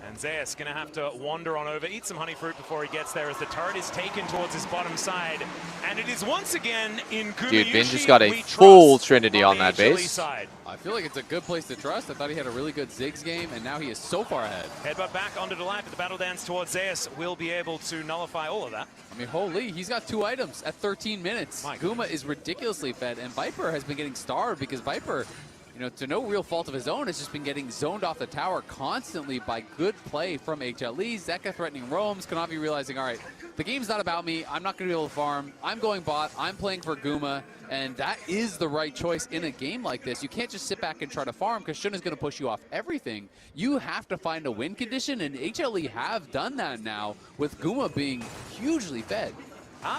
S17: And Zeus going to have to wander on over, eat some honey fruit before he gets there as the turret is taken towards his bottom side. And it is once again in Gumayushi.
S7: Dude, Bin just got a full Trinity on that base.
S18: I feel like it's a good place to trust. I thought he had a really good Ziggs game, and now he is so far ahead.
S17: Headbutt back onto the life, but the battle dance towards Zeus will be able to nullify all of that.
S18: I mean, holy, he's got 2 items at 13 minutes. Guma is ridiculously fed, and Viper has been getting starved because Viper, you know, to no real fault of his own, has just been getting zoned off the tower constantly by good play from HLE. Zeka threatening roams, Kanavi realizing, all right, the game's not about me. I'm not going to be able to farm. I'm going bot. I'm playing for Guma. And that is the right choice in a game like this. You can't just sit back and try to farm because Shun is going to push you off everything. You have to find a win condition, and HLE have done that now with Guma being hugely fed.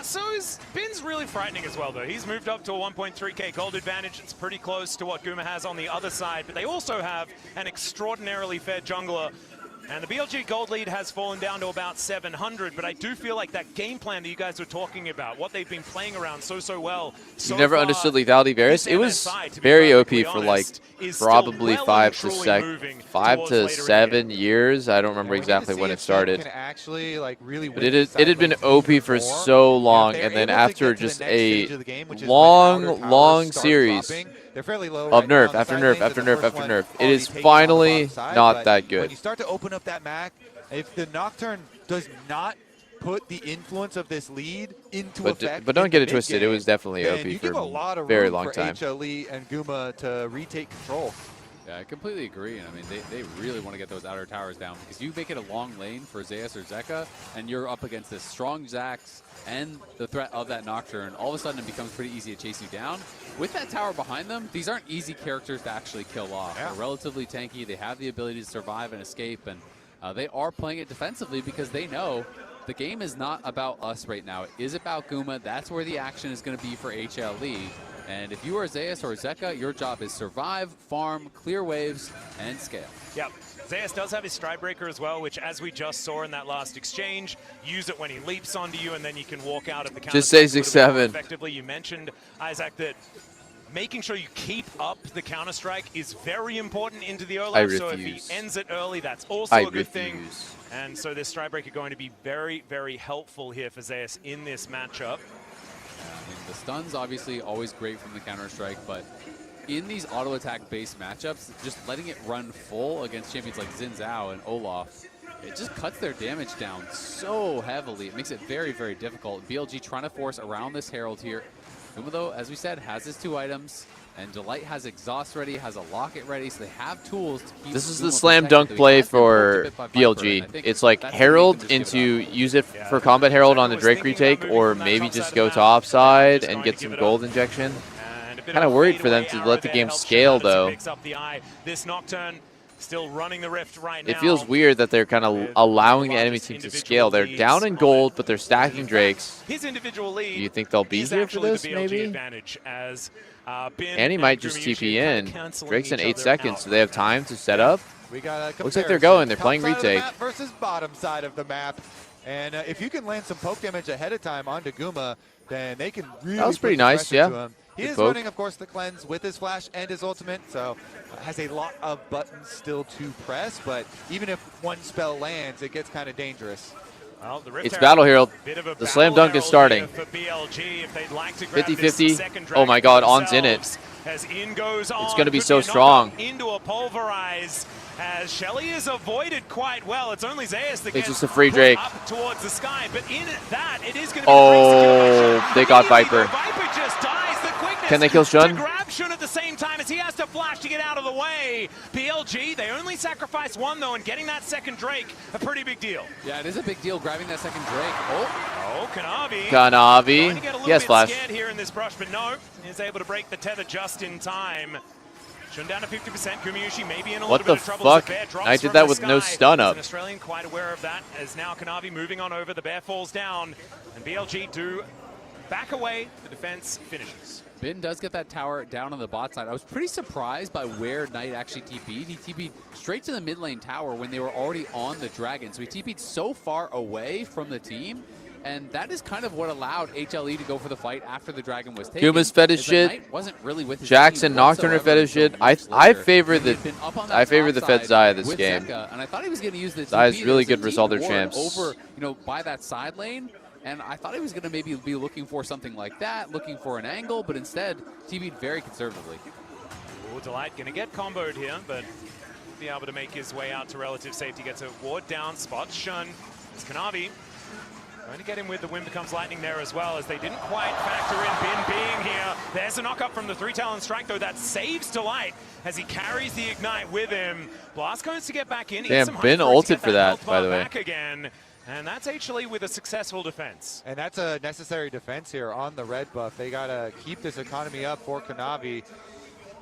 S17: So Bin's really frightening as well, though. He's moved up to a 1.3k gold advantage. It's pretty close to what Guma has on the other side, but they also have an extraordinarily fed jungler. And the BLG gold lead has fallen down to about 700, but I do feel like that game plan that you guys were talking about, what they've been playing around so well.
S7: You never understood lethality Varus? It was very OP for like probably 5 to 7 years. I don't remember exactly when it started. But it had been OP for so long, and then after just a long series
S10: they're fairly low
S7: of
S10: right
S7: nerf
S10: now.
S7: after nerf after nerf after nerf, it is finally not that good.
S10: When you start to open up that map, if the Nocturne does not put the influence of this lead into effect,
S7: but don't get it twisted. It was definitely OP for a very long time.
S10: HLE and Guma to retake control.
S18: Yeah, I completely agree. And I mean, they really want to get those outer towers down because you make it a long lane for Zeus or Zeka, and you're up against this strong Zax and the threat of that Nocturne. All of a sudden, it becomes pretty easy to chase you down. With that tower behind them, these aren't easy characters to actually kill off. Yeah. They're relatively tanky. They have the ability to survive and escape, and they are playing it defensively because they know the game is not about us right now. It is about Guma. That's where the action is going to be for HLE. And if you are Zeus or Zeka, your job is survive, farm, clear waves, and scale.
S17: Yep. Zeus does have his Stride Breaker as well, which, as we just saw in that last exchange, use it when he leaps onto you, and then you can walk out of the counter.
S7: Just say 6-7.
S17: Effectively, you mentioned, Isaac, that making sure you keep up the Counter-Strike is very important into the Olaf. So if he ends it early, that's also a good thing. And so this Stride Breaker going to be very, very helpful here for Zeus in this matchup.
S18: The stun's obviously always great from the Counter-Strike, but in these auto-attack based matchups, just letting it run full against champions like Xin Zhao and Olaf, it just cuts their damage down so heavily. It makes it very, very difficult. BLG trying to force around this Herald here. Guma, though, as we said, has his 2 items, and Delight has Exhaust ready, has a Locket ready, so they have tools to keep.
S7: This is the slam dunk play for BLG. It's like Herald into use it for Combat Herald on the Drake retake, or maybe just go to offside and get some gold injection. Kind of worried for them to let the game scale, though.
S17: This Nocturne still running the rift right now.
S7: It feels weird that they're kind of allowing the enemy team to scale. They're down in gold, but they're stacking Drakes.
S17: His individual lead.
S7: Do you think they'll be here for this, maybe? Annie might just TP in. Drake's in 8 seconds, so they have time to set up. Looks like they're going. They're playing retake.
S10: Versus bottom side of the map. And if you can land some poke damage ahead of time onto Guma, then they can really
S7: That was pretty
S10: put some
S7: nice,
S10: pressure
S7: yeah.
S10: to him. He
S7: Good
S10: is
S7: poke.
S10: running, of course, the cleanse with his flash and his ultimate, so has a lot of buttons still to press. But even if one spell lands, it gets kind of dangerous.
S17: Well,
S7: It's Battle Herald. The slam dunk is starting. 50-50. Oh my god, On's in it.
S17: As in goes on.
S7: It's going to be
S17: Could
S7: so
S17: a
S7: strong.
S17: knockup into a pulverize. As Shelly is avoided quite well. It's only Zeus that
S7: It's
S17: gets
S7: just a free
S17: put
S7: Drake.
S17: up towards the sky. But in that, it is going to be
S7: Oh, they got Viper.
S17: Viper just dies. The quickness
S7: Can they kill Shun?
S17: to grab Shun at the same time as he has to flash to get out of the way. BLG, they only sacrifice one though, and getting that second Drake, a pretty big deal.
S18: Yeah, it is a big deal grabbing that second Drake.
S17: Oh, Kanavi.
S7: Kanavi. Yes, flash.
S17: Scared here in this brush, but no, is able to break the tether just in time. Shun down to 50%. Gumayushi maybe in a
S7: What
S17: little
S7: the
S17: bit of trouble.
S7: fuck?
S17: As the bear drops
S7: I did
S17: from
S7: that
S17: the
S7: with no
S17: sky.
S7: stun up.
S17: An Australian quite aware of that, as now Kanavi moving on over. The bear falls down, and BLG do back away. The defense finishes.
S18: Bin does get that tower down on the bot side. I was pretty surprised by where Knight actually TP'd. He TP'd straight to the mid lane tower when they were already on the dragon. So he TP'd so far away from the team. And that is kind of what allowed HLE to go for the fight after the dragon was taken.
S7: Guma's fed his shit.
S18: Knight wasn't really with his
S7: Jackson
S18: team
S7: Nocturne fed his shit. I favor the
S18: the
S7: Fed Zaya this game.
S18: And I thought he was going to use the
S7: Zaya's
S18: TP
S7: really
S18: as a
S7: good versus all their
S18: team
S7: champs.
S18: over, by that side lane. And I thought he was going to maybe be looking for something like that, looking for an angle, but instead TP'd very conservatively.
S17: Oh, Delight going to get comboed here, but be able to make his way out to relative safety. Gets a ward down, spots Shun. It's Kanavi. Going to get him with the Wind Becomes Lightning there as well, as they didn't quite factor in Bin being here. There's a knock-up from the 3-talon strike, though, that saves Delight as he carries the Ignite with him. Blast goes to get back in.
S7: Damn, Bin ulted for that, by the way.
S17: Back again. And that's HLE with a successful defense.
S10: And that's a necessary defense here on the red buff. They got to keep this economy up for Kanavi.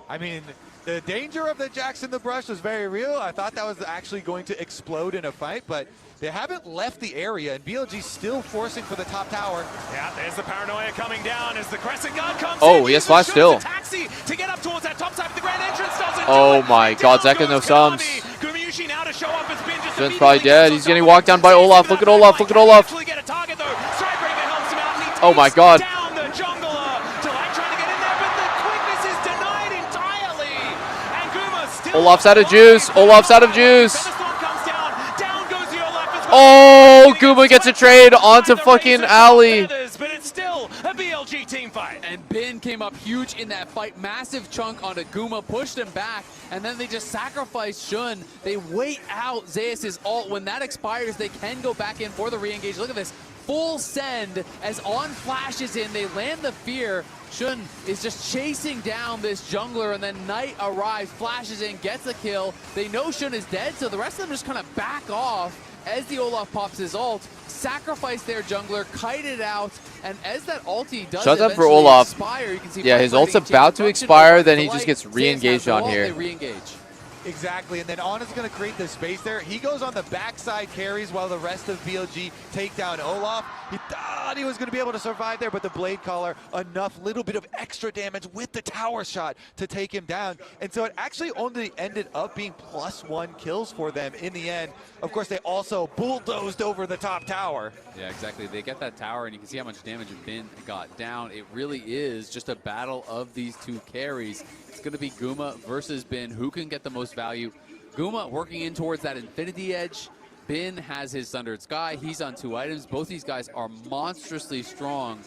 S10: I mean, the danger of the Jackson the Brush was very real. I thought that was actually going to explode in a fight, but they haven't left the area, and BLG still forcing for the top tower.
S17: Yeah, there's the paranoia coming down as the Crescent Guard comes
S7: Oh,
S17: in.
S7: yes, flash still.
S17: Taxi to get up towards that top side, but the Grand Entrance doesn't
S7: Oh
S17: do it.
S7: my god, Zeka no sums.
S17: Gumayushi now to show up as Bin just
S7: Shen's probably dead. He's getting walked down by Olaf. Look at Olaf. Look at Olaf. Oh my god.
S17: Down the jungler. Delight trying to get in there, but the quickness is denied entirely. And Guma still.
S7: Olaf's out of juice. Olaf's out of juice. Oh, Guma gets a trade onto fucking Ali.
S17: But it's still a BLG team fight.
S18: And Bin came up huge in that fight. Massive chunk onto Guma, pushed him back, and then they just sacrificed Shun. They wait out Zeus's ult. When that expires, they can go back in for the re-engage. Look at this. Full send as On flashes in. They land the fear. Shun is just chasing down this jungler, and then Knight arrives, flashes in, gets a kill. They know Shun is dead, so the rest of them just kind of back off as the Olaf pops his ult, sacrifice their jungler, kite it out, and as that ulti does
S7: Shut up for
S18: eventually
S7: Olaf.
S18: expire, you can see
S7: Yeah, his ult's about to expire, then he just gets re-engaged on here.
S18: They re-engage.
S10: Exactly, and then On is going to create the space there. He goes on the backside carries while the rest of BLG take down Olaf. He thought he was going to be able to survive there, but the Blade Caller, enough little bit of extra damage with the tower shot to take him down. And so it actually only ended up being +1 kills for them in the end. Of course, they also bulldozed over the top tower.
S18: Yeah, exactly. They get that tower, and you can see how much damage Bin got down. It really is just a battle of these two carries. It's going to be Guma versus Bin. Who can get the most value? Guma working in towards that Infinity Edge. Bin has his Thundered Sky. He's on 2 items. Both these guys are monstrously strong.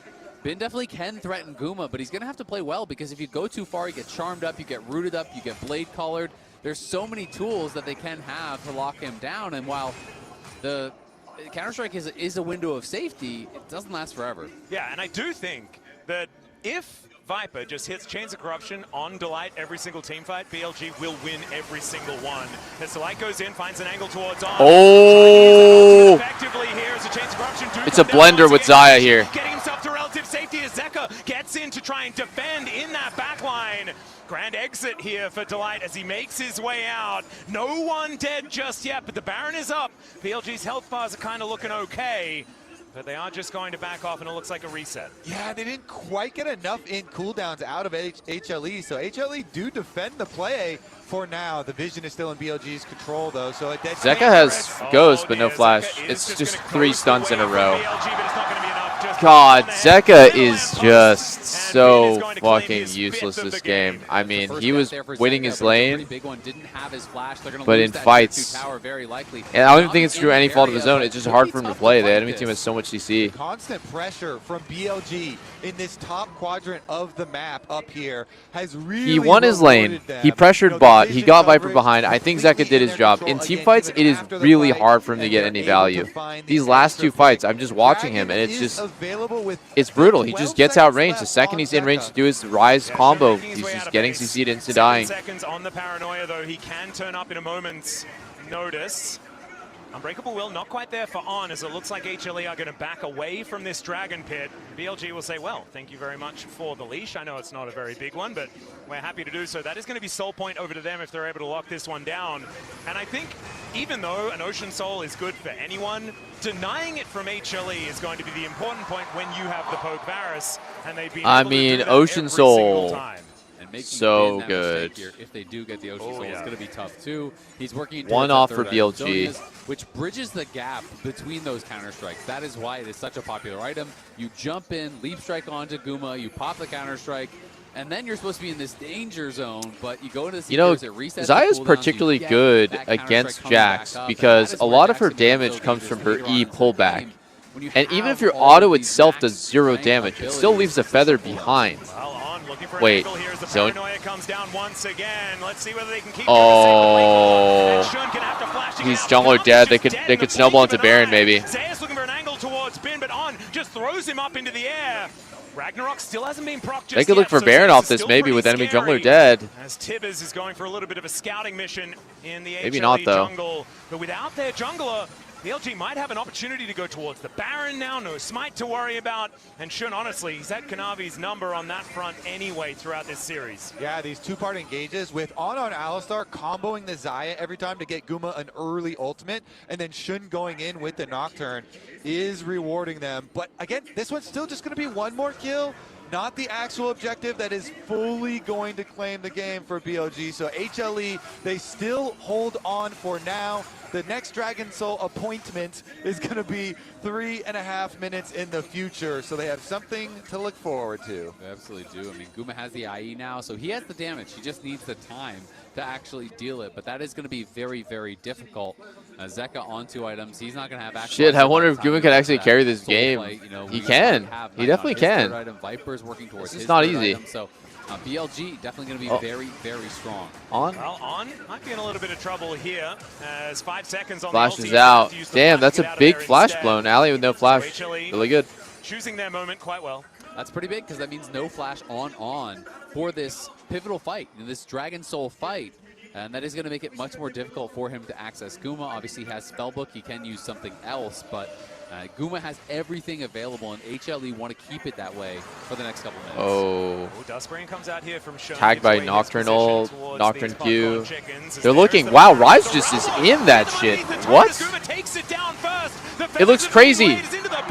S18: Bin definitely can threaten Guma, but he's going to have to play well, because if you go too far, you get charmed up, you get rooted up, you get blade collared. There's so many tools that they can have to lock him down, and while the Counter-Strike is a window of safety, it doesn't last forever.
S17: Yeah, and I do think that if Viper just hits Chains of Corruption on Delight every single team fight, BLG will win every single one. As Delight goes in, finds an angle towards On.
S7: Oh!
S17: Effectively here as a Chains of Corruption.
S7: It's a blender with Zaya here.
S17: Getting himself to relative safety as Zeka gets into try and defend in that back line. Grand exit here for Delight as he makes his way out. No one dead just yet, but the Baron is up. BLG's health bars are kind of looking okay, but they are just going to back off, and it looks like a reset.
S10: Yeah, they didn't quite get enough in cooldowns out of HLE, so HLE do defend the play for now. The vision is still in BLG's control, though, so a dead
S7: Zeka has Ghost, but no flash. It's just 3 stuns in a row. God, Zeka is just so fucking useless this game. I mean, he was winning his lane, but in fights, and I don't even think it's through any fault of his own. It's just hard for him to play. The enemy team has so much CC.
S10: Constant pressure from BLG in this top quadrant of the map up here has really
S7: He won his lane. He pressured bot. He got Viper behind. I think Zeka did his job. In team fights, it is really hard for him to get any value. These last 2 fights, I'm just watching him, and it's just, it's brutal. He just gets outranged. The second he's in range to do his Rise combo, he's just getting CC'd into dying.
S17: 7 seconds on the Paranoia, though. He can turn up in a moment's notice. Unbreakable Will not quite there for On, as it looks like HLE are going to back away from this Dragon Pit. BLG will say, well, thank you very much for the leash. I know it's not a very big one, but we're happy to do so. That is going to be soul point over to them if they're able to lock this one down. And I think even though an Ocean Soul is good for anyone, denying it from HLE is going to be the important point when you have the Poke Varus. And they've been
S7: I mean, Ocean Soul. So good.
S18: If they do get the Ocean Soul, it's going to be tough too. He's working
S7: one off for BLG,
S18: which bridges the gap between those counter strikes. That is why it is such a popular item. You jump in, leap strike onto Guma, you pop the counter strike, and then you're supposed to be in this danger zone. But you go into the
S7: Zaya's particularly good against Jax because a lot of her damage comes from her E pullback. And even if your auto itself does 0 damage, it still leaves a feather behind. Wait, zone. Oh, he's jungler dead. They could snowball into Baron maybe.
S17: Zaya's looking for an angle towards Bin, but On just throws him up into the air. Ragnarok still hasn't been proc just
S7: They could look for Baron off this maybe with enemy jungler dead.
S17: As Tibbers is going for a little bit of a scouting mission in the
S7: maybe
S17: HLE
S7: not though.
S17: jungle, but without their jungler, BLG might have an opportunity to go towards the Baron now. No Smite to worry about. And Shun, honestly, he's had Kanavi's number on that front anyway throughout this series.
S10: Yeah, these 2-part engages with on Alistar comboing the Xayah every time to get Guma an early ultimate, and then Shun going in with the Nocturne is rewarding them. But again, this one's still just going to be one more kill. Not the actual objective that is fully going to claim the game for BLG. So HLE, they still hold on for now. The next Dragon Soul appointment is going to be 3.5 minutes in the future. So they have something to look forward to.
S18: They absolutely do. I mean, Guma has the IE now, so he has the damage. He just needs the time to actually deal it. But that is going to be very, very difficult. Zeka on 2 items. He's not going to have access.
S7: Shit, I wonder if Guma can actually carry this game. He can. He definitely can.
S18: Viper's working towards
S7: this is not easy.
S18: Item, so BLG definitely going to be very, very strong.
S7: On?
S17: Well, On might be in a little bit of trouble here as 5 seconds on
S7: flash
S17: the
S7: is out. Damn, that's a big flash blown. Alley with no flash. Really good.
S17: Choosing their moment quite well.
S18: That's pretty big because that means no flash on for this pivotal fight, this Dragon Soul fight. And that is going to make it much more difficult for him to access Guma. Obviously, he has Spellbook. He can use something else, but Guma has everything available, and HLE want to keep it that way for the next couple minutes.
S7: Oh.
S17: Duskbrain comes out here from Shun.
S7: Tagged by Nocturnal, Nocturne Q. They're looking. Wow, Rise just is in that shit. What? It looks crazy.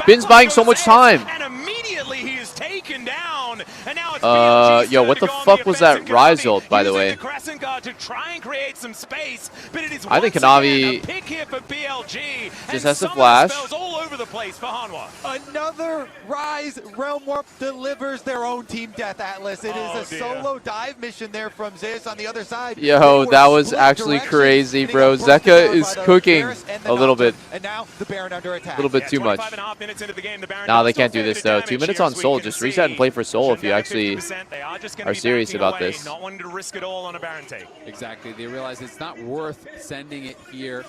S7: Bin's buying so much time.
S17: And immediately he is taken down. And now it's
S7: yo, what the fuck was that Rise ult, by the way?
S17: To try and create some space, but it is
S7: I think Kanavi
S17: pick here for BLG,
S7: just has to flash.
S17: All over the place for Hanwha.
S10: Another Rise Realm Warp delivers their own Team Death Atlas. It is a solo dive mission there from Zeus on the other side.
S7: Yo, that was actually crazy, bro. Zeka is cooking a little bit.
S10: And now the Baron under attack.
S7: A little bit too much. Nah, they can't do this though. 2 minutes on Soul. Just reset and play for Soul if you actually are serious about this.
S17: Not wanting to risk it all on a Baron take.
S18: Exactly. They realize it's not worth sending it here.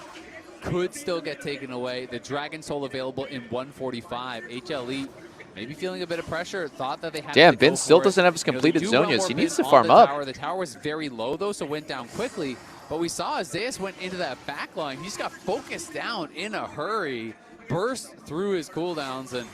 S18: Could still get taken away. The Dragon Soul available in 145. HLE maybe feeling a bit of pressure. Thought that they had
S7: Damn,
S18: to
S7: Bin
S18: go
S7: still
S18: for it.
S7: doesn't have his completed Zonias. He needs to
S18: on
S7: farm
S18: the
S7: up.
S18: Tower. The tower was very low though, so went down quickly. But we saw as Zeus went into that back line, he just got focused down in a hurry, burst through his cooldowns, and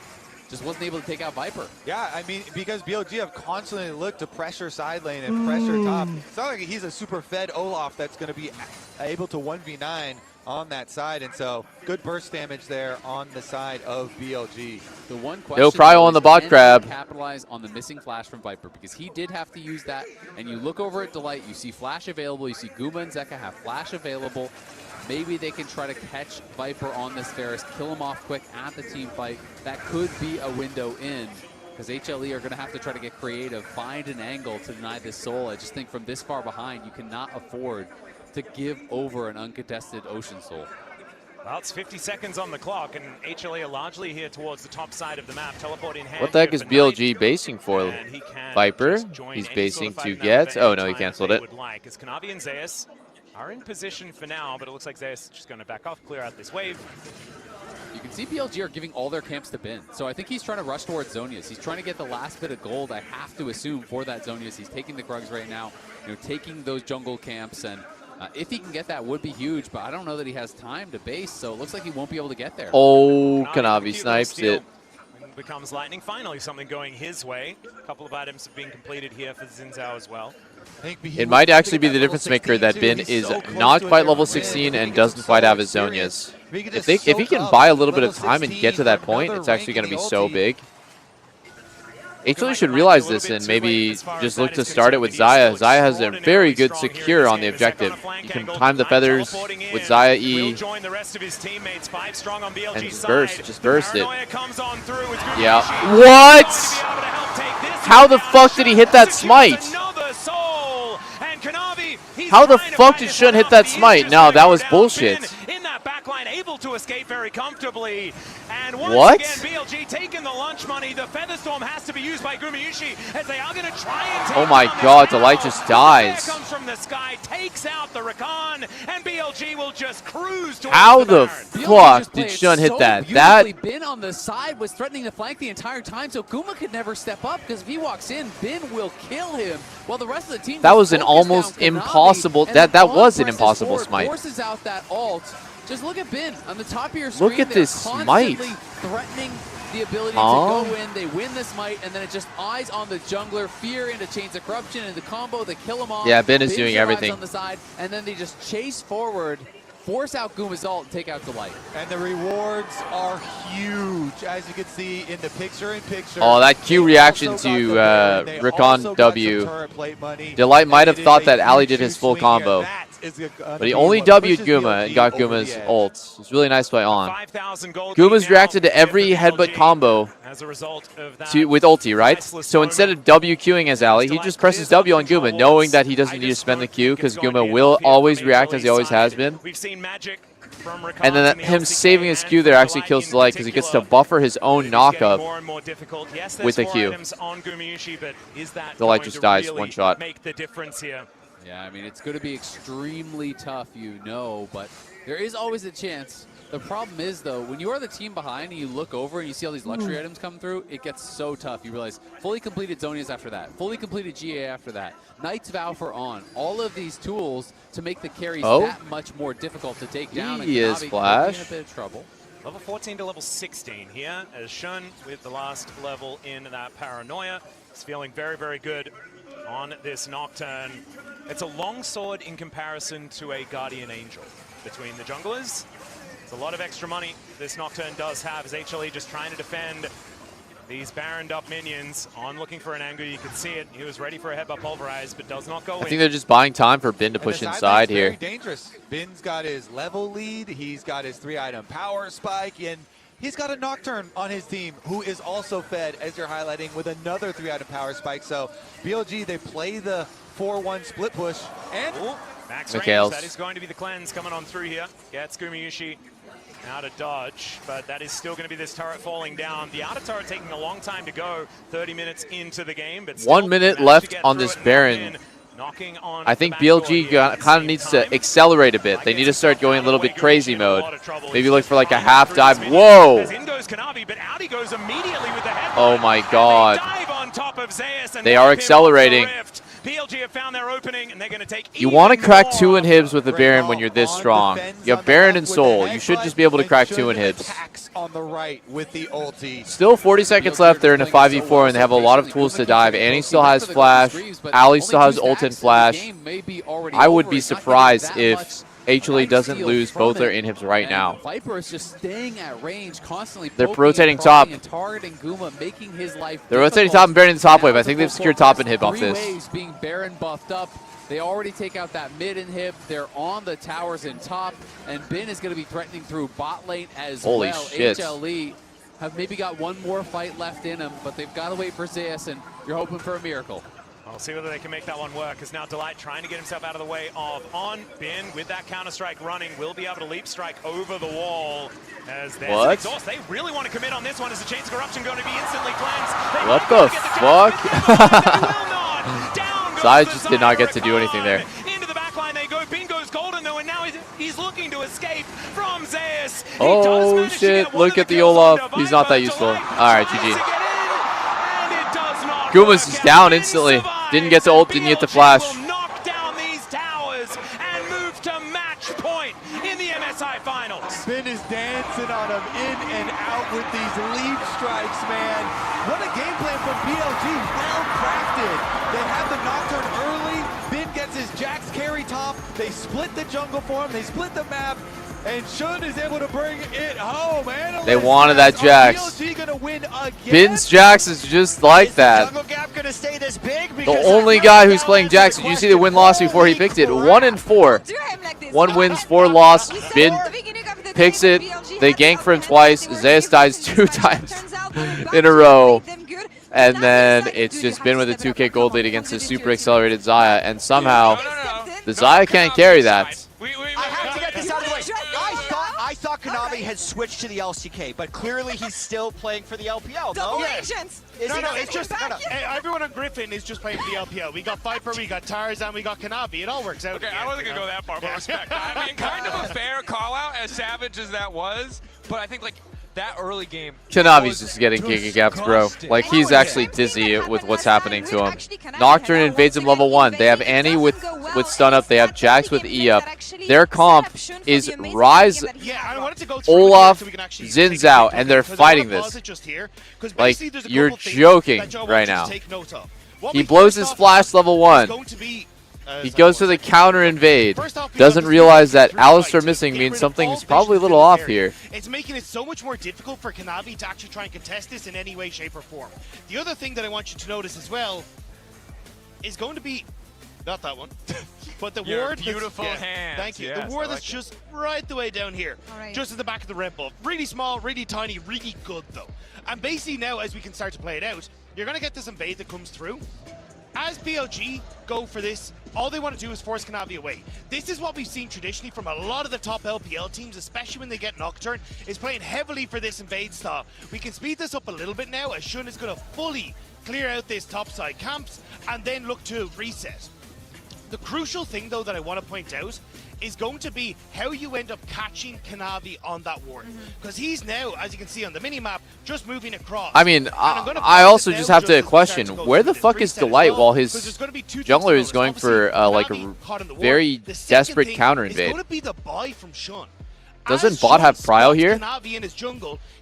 S18: just wasn't able to take out Viper.
S10: Yeah, I mean, because BLG have constantly looked to pressure side lane and pressure top. It's not like he's a super fed Olaf that's going to be able to 1v9 on that side, and so good burst damage there on the side of BLG.
S18: The one question
S7: No cryo on the bot grab.
S18: Capitalize on the missing flash from Viper, because he did have to use that. And you look over at Delight, you see flash available, you see Guma and Zeka have flash available. Maybe they can try to catch Viper on this Ferris, kill him off quick at the team fight. That could be a window in, because HLE are going to have to try to get creative, find an angle to deny this soul. I just think from this far behind, you cannot afford to give over an uncontested Ocean Soul.
S17: Well, it's 50 seconds on the clock, and HLE are largely here towards the top side of the map, teleporting hand.
S7: What the heck is BLG basing for? Viper? He's basing to get. Oh no, he canceled it.
S17: As Kanavi and Zeus are in position for now, but it looks like Zeus is just going to back off, clear out this wave.
S18: You can see BLG are giving all their camps to Bin. So I think he's trying to rush towards Zonius. He's trying to get the last bit of gold, I have to assume, for that Zonius. He's taking the Krugs right now, taking those jungle camps, and if he can get that, would be huge, but I don't know that he has time to base, so it looks like he won't be able to get there.
S7: Oh, Kanavi snipes it.
S17: Becomes lightning, finally something going his way. A couple of items have been completed here for Xin as well.
S7: It might actually be the difference maker that Bin is not quite level 16 and doesn't quite have his Zonias. If he can buy a little bit of time and get to that point, it's actually going to be so big. HLE should realize this and maybe just look to start it with Xayah. Xayah has a very good secure on the objective. You can time the feathers with Xayah E. And just burst it. Yeah. What? How the fuck did he hit that smite? How the fuck did Shun hit that smite? No, that was bullshit.
S17: Backline able to escape very comfortably, and once
S7: what?
S17: again BLG taking the lunch money. The Featherstorm has to be used by Gumayushi as they are going to try and take
S7: oh my god, Delight just dies.
S17: Comes from the sky, takes out the Rakan, and BLG will just cruise towards
S7: how the fuck did Shun hit that? That
S18: Bin on the side was threatening to flank the entire time, so Guma could never step up, because if he walks in, Bin will kill him. While the rest of the team
S7: that was an almost impossible. That was an impossible smite.
S18: Forces out that ult. Just look at Bin on the top of your screen.
S7: Look at this smite.
S18: Threatening the ability to go in. They win the smite, and then it just eyes on the jungler, fear into Chains of Corruption, and the combo, they kill him off.
S7: Yeah, Bin is doing everything.
S18: On the side, and then they just chase forward, force out Guma's ult, and take out Delight.
S10: And the rewards are huge, as you can see in the picture-in-picture.
S7: Oh, that Q reaction to Rakan W. Delight might have thought that Ali did his full combo. But he only W'd Guma and got Guma's ult. It's really nice by On. Guma's reacted to every headbutt combo with ulti, right? So instead of W queuing as Ali, he just presses W on Guma, knowing that he doesn't need to spend the Q because Guma will always react as he always has been. And then him saving his Q there actually kills Delight because he gets to buffer his own knock-up with a Q. Delight just dies, one shot.
S18: Yeah, I mean, it's going to be extremely tough, but there is always a chance. The problem is, though, when you are the team behind and you look over and you see all these luxury items come through, it gets so tough. You realize fully completed Zonias after that, fully completed GA after that, Knight's Vow for On, all of these tools to make the carries that much more difficult to take down.
S7: He is Flash.
S18: In a bit of trouble.
S17: Level 14 to level 16 here, as Shun with the last level in that Paranoia. He's feeling very, very good on this Nocturne. It's a long sword in comparison to a Guardian Angel between the junglers. It's a lot of extra money this Nocturne does have, as HLE just trying to defend these Baroned up minions. On looking for an angle, you can see it. He was ready for a headbutt pulverize, but does not go in.
S7: I think they're just buying time for Bin to push inside here.
S10: Very dangerous. Bin's got his level lead. He's got his 3-item power spike, and he's got a Nocturne on his team who is also fed, as you're highlighting, with another 3-item power spike. So BLG, they play the 4-1 split push. And
S17: Max Range, that is going to be the cleanse coming on through here. Gets Gumayushi out of dodge, but that is still going to be this turret falling down. The outer turret taking a long time to go, 30 minutes into the game. But
S7: 1 minute left on this Baron. I think BLG kind of needs to accelerate a bit. They need to start going a little bit crazy mode. Maybe look for like a half dive. Whoa! Oh my god. They are accelerating.
S17: BLG have found their opening, and they're going to take
S7: You want to crack 2 inhibs with the Baron when you're this strong. You have Baron and Soul. You should just be able to crack 2 inhibs.
S10: On the right with the ulti.
S7: Still 40 seconds left. They're in a 5v4, and they have a lot of tools to dive. Annie still has flash. Ali still has ult and flash. I would be surprised if HLE doesn't lose both their inhibs right now.
S18: Viper is just staying at range, constantly.
S7: They're rotating top.
S18: And targeting Guma, making his life
S7: They're rotating top and Baron in the top wave. I think they've secured top inhib off this.
S18: 3 waves being Baron buffed up. They already take out that mid inhib. They're on the towers in top, and Bin is going to be threatening through bot lane as
S7: Holy
S18: well.
S7: shit.
S18: HLE have maybe got one more fight left in them, but they've got to wait for Zeus, and you're hoping for a miracle.
S17: I'll see whether they can make that one work, because now Delight trying to get himself out of the way of On. Bin with that counter-strike running will be able to leap strike over the wall. As there's an exhaust. They really want to commit on this one. Is the Chains of Corruption going to be instantly cleansed?
S7: What the fuck? Zaya just did not get to do anything there.
S17: Into the backline they go. Bin goes golden though, and now he's looking to escape from Zeus.
S7: Oh shit, look at the Olaf. He's not that useful. Alright, GG. Guma's just down instantly. Didn't get to ult, didn't get to flash.
S17: Knock down these towers and move to match point in the MSI finals.
S10: Bin is dancing on him in and out with these leap strikes, man. What a game plan from BLG, well crafted. They have the Nocturne early. Bin gets his Jax carry top. They split the jungle for him. They split the map. And Shun is able to bring it home. Analysts,
S7: they wanted that Jax. Bin's Jax is just like that. The only guy who's playing Jax, did you see the win-loss before he picked it? 1 and 4. 1 wins, 4 loss. Bin picks it. They gank for him twice. Zeus dies 2 times in a row. And then it's just Bin with a 2K gold lead against a super accelerated Zaya. And somehow, the Zaya can't carry that.
S5: I have to get this out of the way. I thought Kanavi had switched to the LCK, but clearly he's still playing for the LPL, no?
S16: It's just everyone on Griffin is just playing for the LPL. We got Viper, we got Tarzan, we got Kanavi. It all works out.
S1: Okay, I wasn't going to go that far, but respect. I mean, kind of a fair call-out, as savage as that was, but I think, like, that early game.
S7: Kanavi's just getting giga gapped, bro. Like, he's actually dizzy with what's happening to him. Nocturne invades him level 1. They have Annie with stun up. They have Jax with E up. Their comp is Ryze, Olaf, Xin Zhao, and they're fighting this. Like, you're joking right now. He blows his flash level 1. He goes for the counter invade. Doesn't realize that Alistar missing means something's probably a little off here.
S16: It's making it so much more difficult for Kanavi to actually try and contest this in any way, shape, or form. The other thing that I want you to notice as well is going to be not that one, but the ward.
S1: Beautiful hands.
S16: Thank you.
S1: Yes,
S16: the ward
S1: like
S16: that's just right the way down here, just at the back of the red buff. Really small, really tiny, really good though. And basically now, as we can start to play it out, you're going to get this invade that comes through. As BLG go for this, all they want to do is force Kanavi away. This is what we've seen traditionally from a lot of the top LPL teams, especially when they get Nocturne, is playing heavily for this invade style. We can speed this up a little bit now, as Shun is going to fully clear out this topside camps and then look to reset. The crucial thing, though, that I want to point out is going to be how you end up catching Kanavi on that ward. Because he's now, as you can see on the mini-map, just moving across.
S7: I mean, I also just have to question, where the fuck is Delight while his jungler is going for like a very desperate counter invade?
S16: It's going to be the buy from Shun.
S7: Doesn't bot have prio here?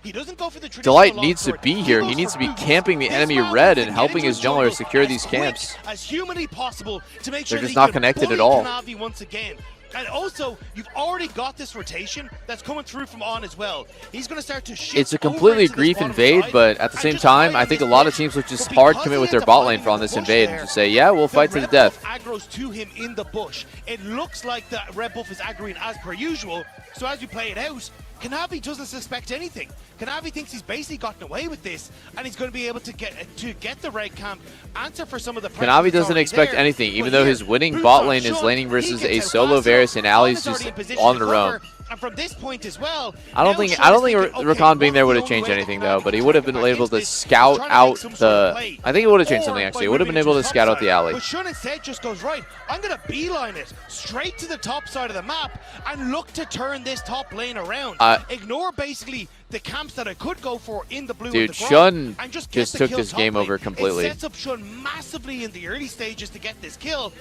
S16: He doesn't go for the
S7: Delight needs to be here. He needs to be camping the enemy red and helping his jungler secure these camps.
S16: As humanly possible to make sure
S7: they're just not connected at all.
S16: Once again. And also, you've already got this rotation that's coming through from On as well. He's going to start to shift.
S7: It's a completely grief invade, but at the same time, I think a lot of teams would just hard commit with their bot lane for on this invade and just say, yeah, we'll fight to the death.
S16: Aggro's to him in the bush. It looks like the red buff is aggroing as per usual. So as we play it out, Kanavi doesn't suspect anything. Kanavi thinks he's basically gotten away with this, and he's going to be able to get the red camp, answer for some of the pressure.
S7: Kanavi doesn't expect anything, even though his winning bot lane is laning versus a solo Varus and Ali's just on their own.
S16: And from this point as well,
S7: I don't think Rakan being there would have changed anything though, but he would have been able to scout out the. I think it would have changed something actually. He would have been able to scout out the alley.
S16: But Shun instead just goes, right, I'm going to beeline it straight to the top side of the map and look to turn this top lane around. Ignore basically the camps that I could go for in the blue.
S7: Dude,
S16: and the
S7: Shun
S16: and just
S7: took this game over completely.
S16: It sets up Shun massively in the early stages to get this kill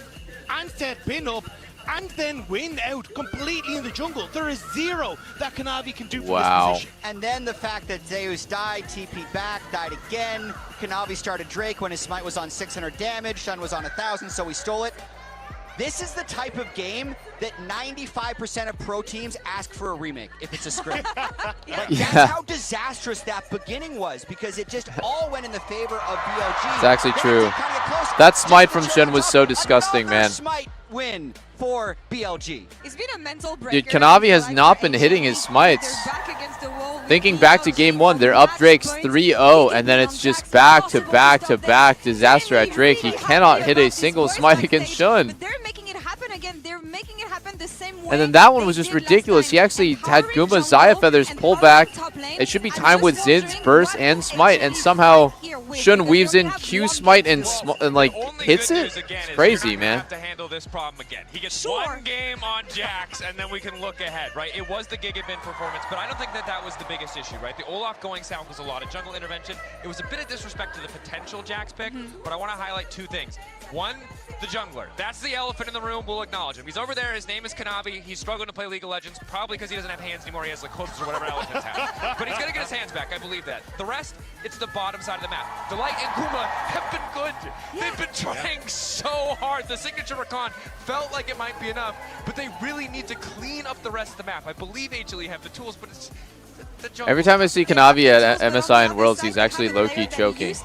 S16: and set Bin up and then win out completely in the jungle. There is zero that Kanavi can do for this position.
S5: And then the fact that Zeus died, TP'd back, died again. Kanavi started Drake when his smite was on 600 damage. Shun was on 1,000, so he stole it. This is the type of game that 95% of pro teams ask for a remake if it's a script. That's how disastrous that beginning was, because it just all went in the favor of BLG.
S7: It's actually true. That smite from Shun was so disgusting, man.
S5: Smite win for BLG.
S3: It's been a mental breaker.
S7: Dude, Kanavi has not been hitting his smites. Thinking back to game 1, they're up Drake's 3-0, and then it's just back to back to back disaster at Drake. He cannot hit a single smite against Shun.
S3: They're making it happen again. They're making it happen the same way.
S7: And then that one was just ridiculous. He actually had Goomba's Xayah Feathers pull back. It should be timed with Zin's burst and smite, and somehow Shun weaves in Q smite and like hits it. It's crazy, man.
S1: To handle this problem again. He gets one game on Jax, and then we can look ahead, right? It was the Gigabin performance, but I don't think that was the biggest issue, right? The Olaf going south was a lot of jungle intervention. It was a bit of disrespect to the potential Jax pick, but I want to highlight two things. One, the jungler. That's the elephant in the room. We'll acknowledge him. He's over there. His name is Kanavi. He's struggling to play League of Legends, probably because he doesn't have hands anymore. He has like hooves or whatever elephants have. But he's going to get his hands back. I believe that. The rest, it's the bottom side of the map. Delight and Kuma have been good. They've been trying so hard. The signature Rakan felt like it might be enough, but they really need to clean up the rest of the map. I believe HLE have the tools, but it's
S7: every time I see Kanavi at MSI and Worlds, he's actually low-key choking.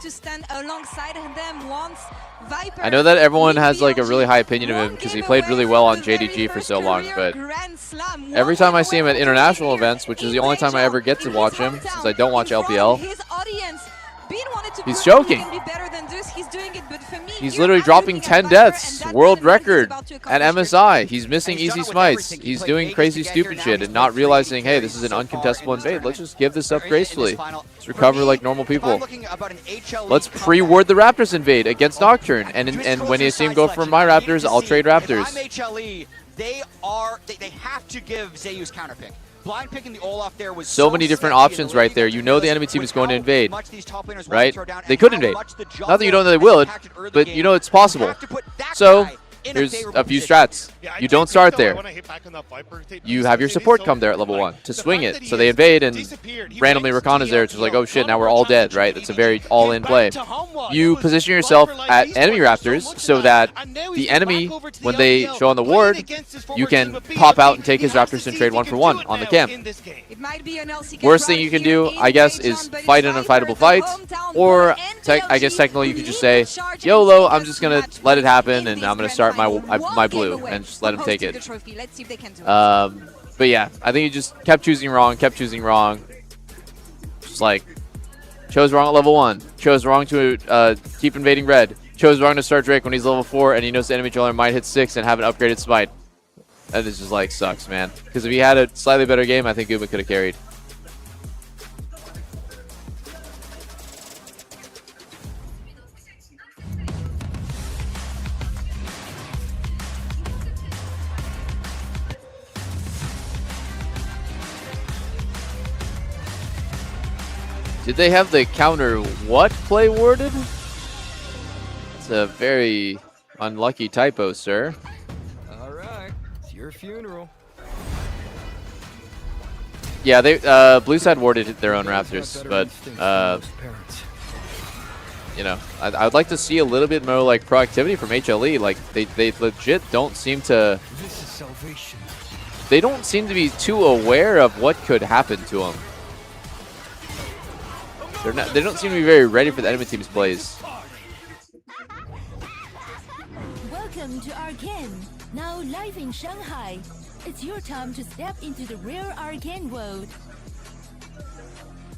S7: I know that everyone has like a really high opinion of him because he played really well on JDG for so long, but every time I see him at international events, which is the only time I ever get to watch him since I don't watch LPL, he's choking. He's literally dropping 10 deaths, world record at MSI. He's missing easy smites. He's doing crazy stupid shit and not realizing, hey, this is an uncontestable invade. Let's just give this up gracefully. Let's recover like normal people. Let's pre-ward the Raptors invade against Nocturne. And when you see him go for my Raptors, I'll trade Raptors.
S5: If I'm HLE, they have to give Zeus counterpick. Blind picking the Olaf there was
S7: so many different options right there. You know the enemy team is going to invade, right? They could invade. Not that you don't know they will, but you know it's possible. So here's a few strats. You don't start there. You have your support come there at level 1 to swing it. So they invade and randomly Rakan is there. It's just like, oh shit, now we're all dead, right? That's a very all-in play. You position yourself at enemy Raptors so that the enemy, when they show on the ward, you can pop out and take his Raptors and trade 1-for-1 on the camp. Worst thing you can do, I guess, is fight an unfightable fight. Or, I guess technically you could just say, YOLO, I'm just going to let it happen and I'm going to start my blue and just let him take it. But yeah, I think he just kept choosing wrong. Just like, chose wrong at level 1. Chose wrong to keep invading red. Chose wrong to start Drake when he's level 4 and he knows the enemy controller might hit 6 and have an upgraded smite. That is just like sucks, man. Because if he had a slightly better game, I think Guma could have carried. Did they have the counter what play worded? It's a very unlucky typo, sir.
S2: Alright, it's your funeral.
S7: Yeah, they blue side warded their own Raptors, but you know, I would like to see a little bit more like proactivity from HLE. Like they legit don't seem to.
S2: This is salvation.
S7: They don't seem to be too aware of what could happen to them. They don't seem to be very ready for the enemy team's plays.
S9: Welcome to Arcane. Now live in Shanghai. It's your time to step into the rare Arcane world.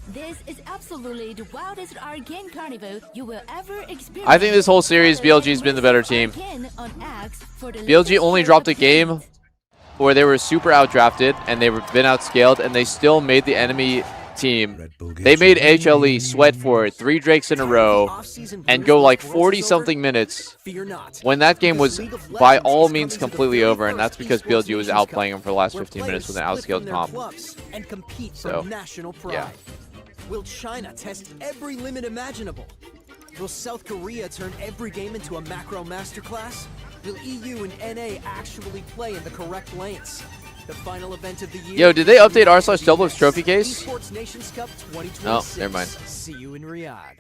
S9: This is absolutely the wildest Arcane carnival you will ever experience.
S7: I think this whole series, BLG's been the better team. BLG only dropped a game where they were super outdrafted and they were been outscaled, and they still made the enemy team. They made HLE sweat for it 3 Drakes in a row and go like 40-something minutes when that game was by all means completely over, and that's because BLG was outplaying them for the last 15 minutes with an outscaled comp.
S21: And compete
S7: So,
S21: for national pride.
S7: yeah.
S21: Will China test every limit imaginable? Will South Korea turn every game into a macro masterclass? Will EU and NA actually play in the correct lanes? The final event of the year.
S7: Yo, did they update r/Doublelift's trophy case?
S21: Esports Nations Cup 2026.
S7: Oh, never mind.
S21: See you in Riyadh.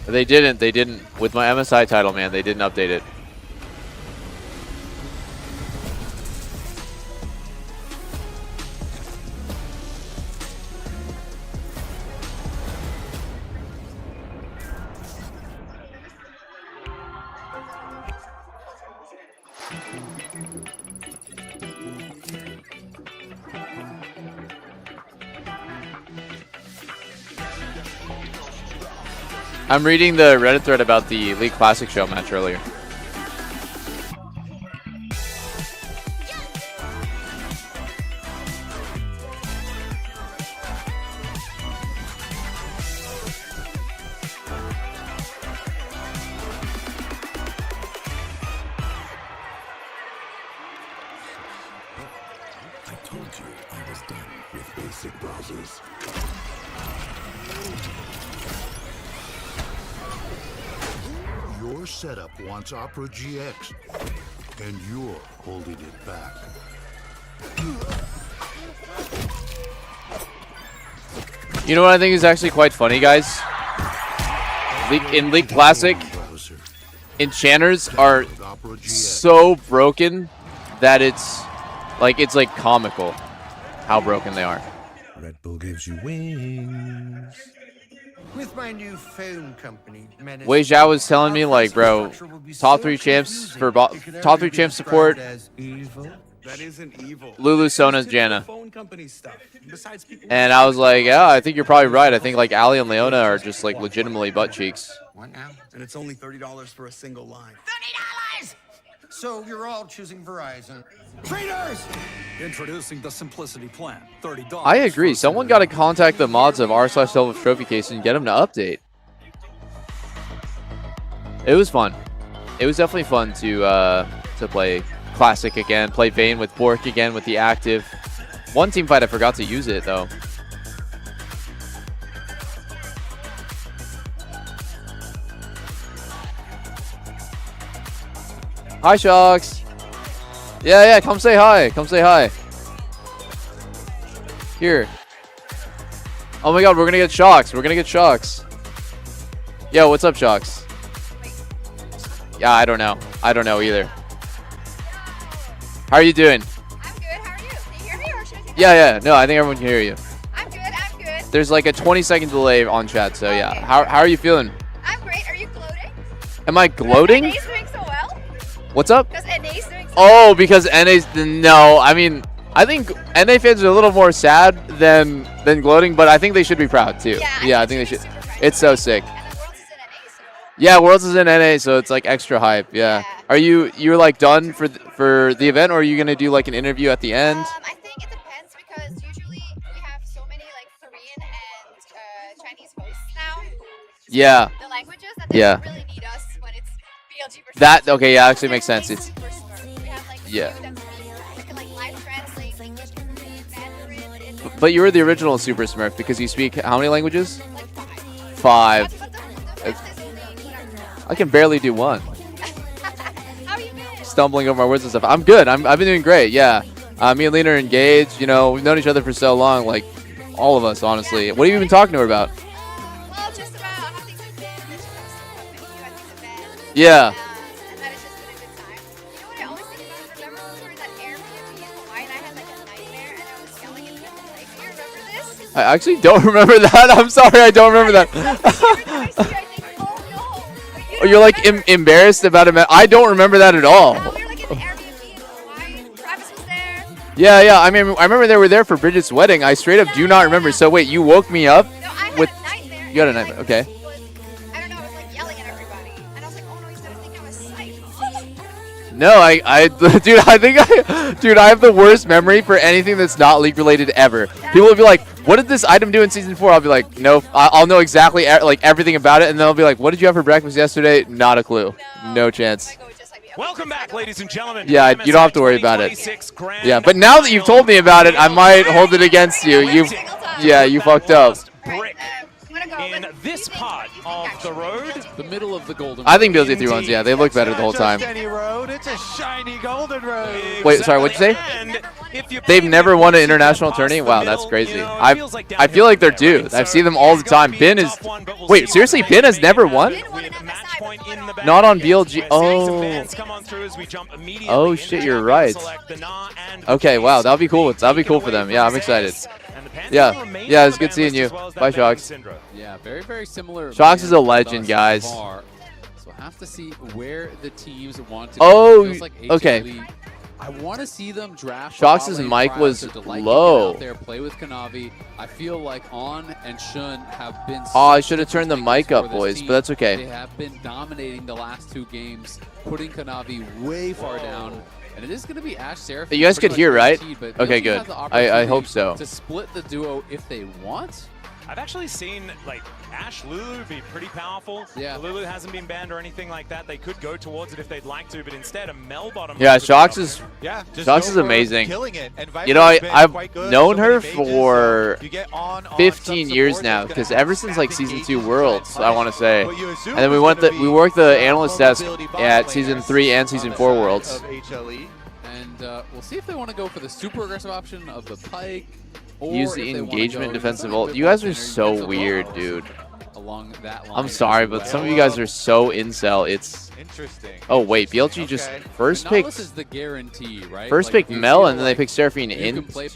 S7: They didn't. They didn't. With my MSI title, man, they didn't update it. I'm reading the Reddit thread about the League Classic show match earlier.
S6: I told you I was done with basic browsers.
S4: Your setup wants Opera GX, and you're holding it back.
S7: You know what I think is actually quite funny, guys? In League Classic, enchanters are so broken that it's like comical how broken they are.
S11: Red Bull gives you wings.
S13: With my new phone company,
S7: Wei Zhao was telling me, like, bro, top 3 champs for top 3 champ support.
S10: That isn't evil.
S7: Lulu, Sona, Janna.
S10: Phone company stuff. Besides people.
S7: And I was like, yeah, I think you're probably right. I think like Ali and Leona are just like legitimately butt cheeks.
S13: What now?
S10: And it's only $30 for a single line.
S13: $30! So you're all choosing Verizon.
S19: Traders! Introducing the Simplicity Plan. $30.
S7: I agree. Someone got to contact the mods of r/Doublelift trophy case and get them to update. It was fun. It was definitely fun to play Classic again, play Vayne with Bork again with the active. One team fight I forgot to use it though. Hi, Shocks. Yeah, come say hi. Come say hi. Here. Oh my god, we're gonna get Shocks. We're gonna get Shocks. Yo, what's up, Shocks? Yeah, I don't know. I don't know either. How are you doing?
S8: I'm good. How are you? Can you hear me or should I take
S7: Yeah. No, I think everyone can hear you.
S8: I'm good.
S7: There's like a 20-second delay on chat, so yeah. How are you feeling?
S8: I'm great. Are you gloating?
S7: Am I gloating?
S8: NA's doing so well.
S7: What's up?
S8: Because NA's doing so
S7: Oh, because NA's no. I mean, I think NA fans are a little more sad than gloating, but I think they should be proud too. Yeah, I think they should. It's so sick. Yeah, Worlds is in NA, so it's like extra hype. Yeah. Are you're like done for the event, or are you gonna do like an interview at the end?
S8: I think it depends because usually we have so many like Korean and Chinese hosts now.
S7: Yeah.
S8: The languages that they don't really need us when it's BLG versus
S7: That okay? Yeah, actually makes sense. It's yeah. But you were the original Super Smurf because you speak how many languages? 5. I can barely do 1. Stumbling over my words and stuff. I'm good. I've been doing great. Yeah. Me and Lena are engaged. You know, we've known each other for so long. Like, all of us, honestly. What have you been talking to her about?
S8: Well, just about how things have been. That she wants to meet you at this event.
S7: Yeah.
S8: And that it's just been a good time. You know what I always think about? Remember when we were in that Airbnb in Hawaii and I had like a nightmare and I was yelling at people like, do you remember this?
S7: I actually don't remember that. I'm sorry, I don't remember that. Oh, you're like embarrassed about it. I don't remember that at all.
S8: We were like in the Airbnb in Hawaii. Travis was there.
S7: Yeah, yeah. I mean, I remember they were there for Bridget's wedding. I straight up do not remember. So wait, you woke me up with. You had a nightmare. Okay.
S8: I don't know, I was like yelling at everybody. And I was like, oh no, he's gonna think I'm a psych.
S7: No, dude, I have the worst memory for anything that's not League related ever. People will be like, "What did this item do in season 4?" I'll be like, "No, I'll know exactly like everything about it," and then they'll be like, "What did you have for breakfast yesterday?" Not a clue. No chance.
S17: Welcome back, ladies and gentlemen.
S7: Yeah, you don't have to worry about it. Yeah, but now that you've told me about it, I might hold it against you. You fucked up.
S17: In this part of the road,
S18: the middle of the golden.
S7: I think BLG 3-1s, yeah, they look better the whole time.
S10: Any road, it's a shiny golden road.
S7: Wait, sorry, what'd you say? They've never won an international tourney? Wow, that's crazy. I feel like they're due. I see them all the time. Bin is... Wait, seriously? Bin has never won? Not on BLG. Oh, shit, you're right. Okay, wow, that'll be cool. That'll be cool for them. Yeah, I'm excited. Yeah, it's good seeing you. Bye, Shox.
S18: Yeah, very, very similar.
S7: Shox is a legend, guys.
S18: So we'll have to see where the teams want to
S7: go.
S18: Feels like
S7: okay.
S18: HLE, I want to see them draft.
S7: Shox's mic was low.
S18: Out there, play with Kanavi. I feel like On and Shun have been.
S7: Oh, I should have turned the mic up, boys, but that's okay.
S18: They have been dominating the last 2 games, putting Kanavi way far down. And it is going to be Ash Seraphine.
S7: You guys could hear, right? Okay,
S18: BLG
S7: good.
S18: has the
S7: I hope so.
S18: To split the duo if they want.
S17: I've actually seen like Ash Lulu be pretty powerful.
S18: Yeah.
S17: Lulu hasn't been banned or anything like that. They could go towards it if they'd like to, but instead a Mel bottom.
S7: Yeah, Shox is amazing. You know, I've known her for 15 years now, because ever since like season 2 Worlds, I want to say, and then we worked the analyst desk at season 3 and season 4 Worlds.
S18: And we'll see if they want to go for the super aggressive option of the Pike. Or
S7: use the engagement defensive ult. You guys are so weird, dude.
S18: Along that line.
S7: I'm sorry, but some of you guys are so incel. It's
S10: interesting.
S7: Oh wait, BLG just first picked.
S18: This is the guarantee, right?
S7: First picked Mel, and then they picked Seraphine into it.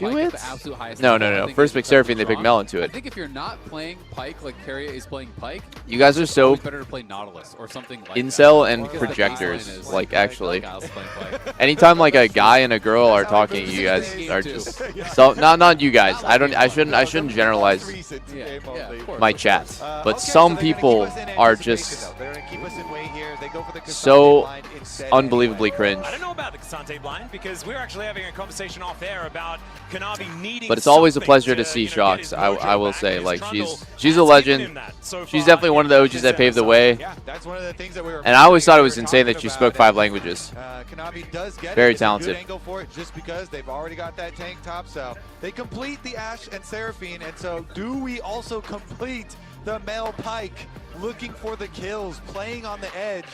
S7: No. First picked Seraphine, they picked Mel into
S18: I
S7: it.
S18: think if you're not playing Pike like Keria is playing Pike,
S7: You guys are so
S18: better to play Nautilus or something like
S7: incel
S18: that.
S7: and
S18: Because the
S7: projectors.
S18: baseline is
S7: Like actually,
S18: Kyle's playing Pike.
S7: anytime like a guy and a girl are talking, you guys are just so not you guys. I shouldn't generalize my chat, but some people are just so unbelievably cringe.
S17: I don't know about the Kasante blind because we're actually having a conversation off air about Kanavi needing.
S7: But it's always a pleasure to see Shox. I will say, like she's a legend. She's definitely one of the OGs that paved the way. And I always thought it was insane that she spoke 5 languages.
S10: Kanavi does get
S7: Very
S10: it. It's a
S7: talented.
S10: good angle for it just because they've already got that tank top. So they complete the Ash and Seraphine. And so do we also complete the Mel Pike looking for the kills, playing on the edge?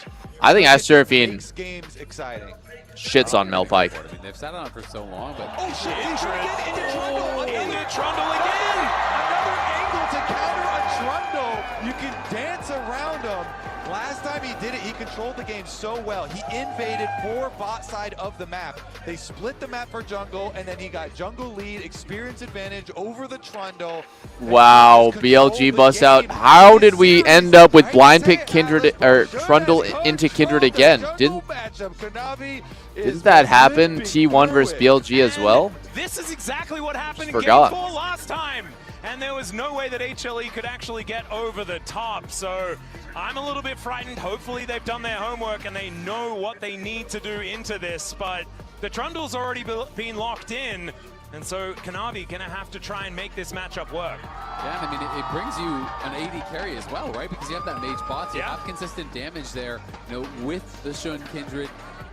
S7: I think Ash Seraphine
S10: Makes games exciting.
S7: shits on Mel Pike.
S18: I mean, they've sat on it for so long, but
S10: Oh shit, he's trying to get into Trundle. Into Trundle again. Another angle to counter a Trundle. You can dance around him. Last time he did it, he controlled the game so well. He invaded 4 bot side of the map. They split the map for jungle, and then he got jungle lead, experience advantage over the Trundle.
S7: Wow, BLG busts out. How did we end up with blind pick Kindred or Trundle into Kindred again? Didn't that happen T1 versus BLG as well?
S17: This is exactly what happened in
S7: Forgot.
S17: Game 4 last time. And there was no way that HLE could actually get over the top. So I'm a little bit frightened. Hopefully they've done their homework and they know what they need to do into this. But the Trundle's already been locked in. And so Kanavi gonna have to try and make this matchup work.
S18: yeah, I mean, it brings you an AD carry as well, right? Because you have that mage bot, so you have consistent damage there, with the Shun Kindred.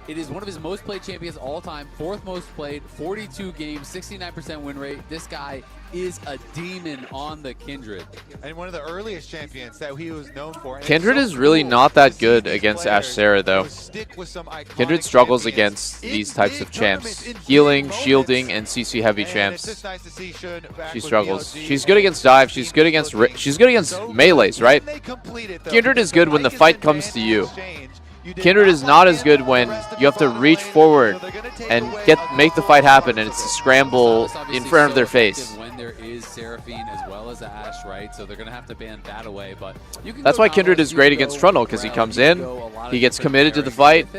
S18: It is one of his most played champions all time, 4th most played, 42 games, 69% win rate. This guy is a demon on the Kindred.
S10: And one of the earliest champions that he was known for.
S7: Kindred is really not that good against Ash Sarah, though. Kindred struggles against these types of champs. Healing, shielding, and CC heavy champs. She struggles. She's good against dive. She's good against melees, right? Kindred is good when the fight comes to you. Kindred is not as good when you have to reach forward and make the fight happen, and it's a scramble in front of their face.
S18: When there is Seraphine as well as Ash, right? So they're going to have to ban that away. But you can
S7: That's why Kindred is great against Trundle, because he comes in, he gets committed to the fight,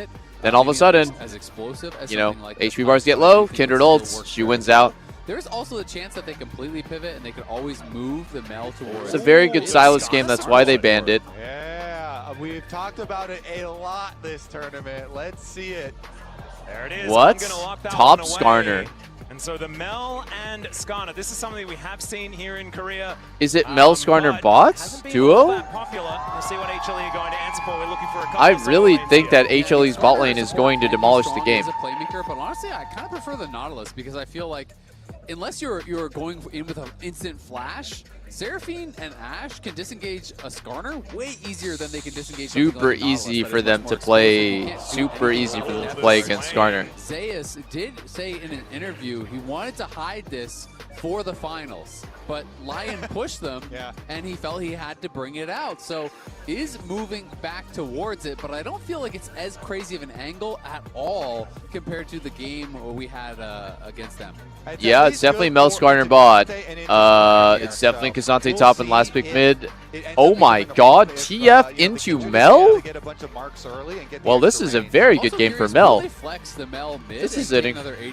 S7: Then all of a sudden,
S18: as explosive as
S7: you know,
S18: something like
S7: HP bars get low, Kindred ults, she wins out.
S18: There's also a chance that they completely pivot and they could always move the Mel towards.
S7: It's a very good Silas game. That's why they banned it.
S10: Yeah, we've talked about it a lot this tournament. Let's see it.
S17: There it is.
S7: What?
S17: I'm gonna lock that
S7: Top
S17: one away.
S7: Skarner.
S17: And so the Mel and Skarner, this is something we have seen here in Korea.
S7: Is it Mel Skarner bots duo?
S17: Popular. We'll see what HLE are going to answer for. We're looking for a couple
S7: I
S17: of
S7: really
S17: solo
S7: think
S17: lanes
S7: that HLE's bot lane is going to demolish the game.
S18: As a playmaker, but honestly, I kind of prefer the Nautilus because I feel like unless you're going in with an instant flash, Seraphine and Ashe can disengage a Skarner way easier than they can disengage
S7: Super easy for them to play. Super easy for them to play against Skarner.
S18: Zeus did say in an interview he wanted to hide this for the finals, but Lion pushed them, and he felt he had to bring it out. So is moving back towards it, but I don't feel like it's as crazy of an angle at all compared to the game we had against them.
S7: Yeah, it's definitely Mel Skarner bot. It's definitely Kazante top and last pick mid. Oh my god, TF into Mel? Well, this is a very good game for Mel. This is an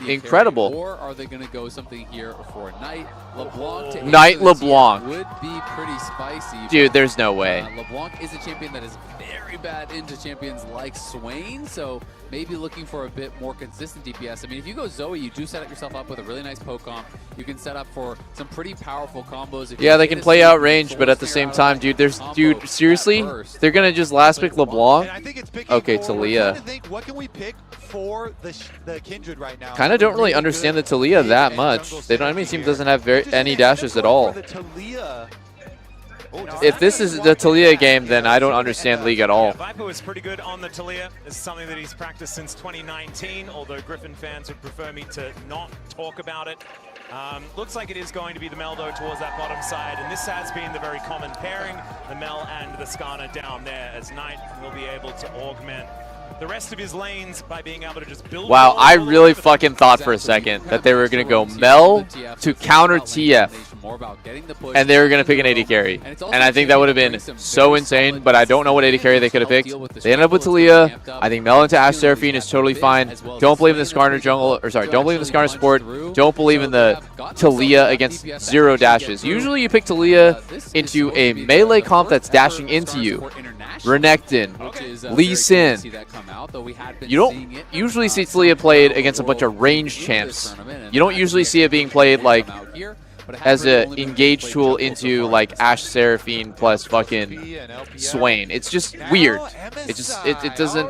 S7: incredible.
S18: Or are they going to go something here for Knight? LeBlanc to
S7: Knight LeBlanc.
S18: would be pretty spicy.
S7: Dude, there's no way.
S18: LeBlanc is a champion that is very bad into champions like Swain, so maybe looking for a bit more consistent DPS. I mean, if you go Zoe, you do set up yourself up with a really nice poke comp. You can set up for some pretty powerful combos. If
S7: Yeah, they can play out range, but at the same time, dude, seriously? They're going to just last pick LeBlanc? Okay, Talia.
S10: What can we pick for the Kindred right now?
S7: Kind of don't really understand the Talia that much. The enemy team doesn't have any dashes at all. If this is the Talia game, then I don't understand League at all.
S17: Viper was pretty good on the Talia. This is something that he's practiced since 2019, although Griffin fans would prefer me to not talk about it. Looks like it is going to be the Meldo towards that bottom side, and this has been the very common pairing, the Mel and the Skarner down there, as Knight will be able to augment the rest of his lanes by being able to just build.
S7: Wow, I really fucking thought for a second that they were going to go Mel to counter TF, and they were going to pick an AD carry. And I think that would have been so insane, but I don't know what AD carry they could have picked. They ended up with Talia. I think Mel into Ashe Seraphine is totally fine. Don't believe in the Skarner jungle, or sorry, don't believe in the Skarner support. Don't believe in the Talia against 0 dashes. Usually you pick Talia into a melee comp that's dashing into you. Renekton, Lee Sin. You don't usually see Talia played against a bunch of range champs. You don't usually see it being played like as an engage tool into like Ashe Seraphine plus fucking Swain. It's just weird. It doesn't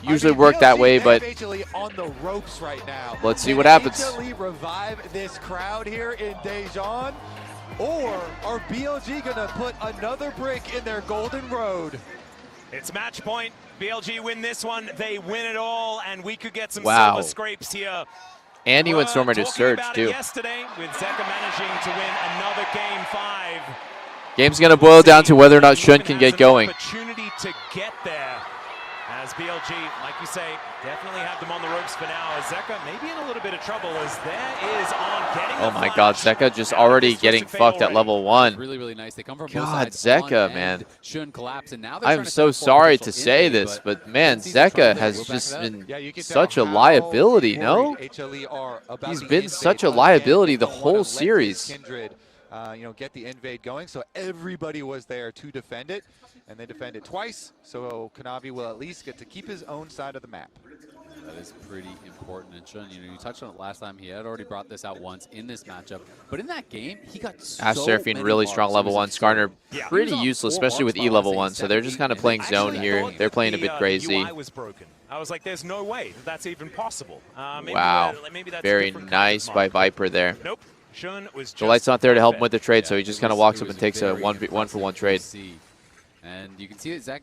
S7: usually work that way, but let's see what happens.
S10: Revive this crowd here in Daejeon, or are BLG gonna put another brick in their golden road?
S17: It's match point. BLG win this one. They win it all, and we could get some
S7: Wow.
S17: silver scrapes here.
S7: And he went Stormer to Surge too.
S17: Yesterday, with Zeka managing to win another game 5.
S7: Game's gonna boil down to whether or not Shun can get going.
S17: Opportunity to get there. As BLG, like you say, definitely have them on the ropes for now. As Zeka maybe in a little bit of trouble as there is on getting
S7: Oh my god, Zeka just already getting fucked at level 1.
S18: Really, really nice. They come from both
S7: God,
S18: sides
S7: Zeka,
S18: on
S7: man.
S18: end. Shun collapse, and now they're
S7: I'm
S18: trying to
S7: so
S18: set up for
S7: sorry
S18: potential
S7: to say
S18: injury,
S7: this, but man, Zeka has just been such a
S10: how
S7: liability, no?
S10: worried HLE are about
S7: He's
S10: the
S7: been
S10: invade
S7: such a
S10: on
S7: liability
S10: end.
S7: the
S10: They don't
S7: whole
S10: wanna let this
S7: series.
S10: Kindred, get the invade going, so everybody was there to defend it, and they defended twice, so Kanavi will at least get to keep his own side of the map.
S18: That is pretty important. And Shun, you touched on it last time. He had already brought this out once in this matchup. But in that game, he got
S7: Ashe Seraphine really strong level 1. Skarner pretty useless, especially with E level 1. So they're just kind of playing zone here. They're playing a bit crazy.
S17: UI was broken. I was like, there's no way that's even possible.
S7: Wow, very nice by Viper there.
S17: Nope. Shun was
S7: The Light's not there to help him with the trade, so he just kind of walks up and takes a 1-for-1 trade.
S18: And you can see that Zach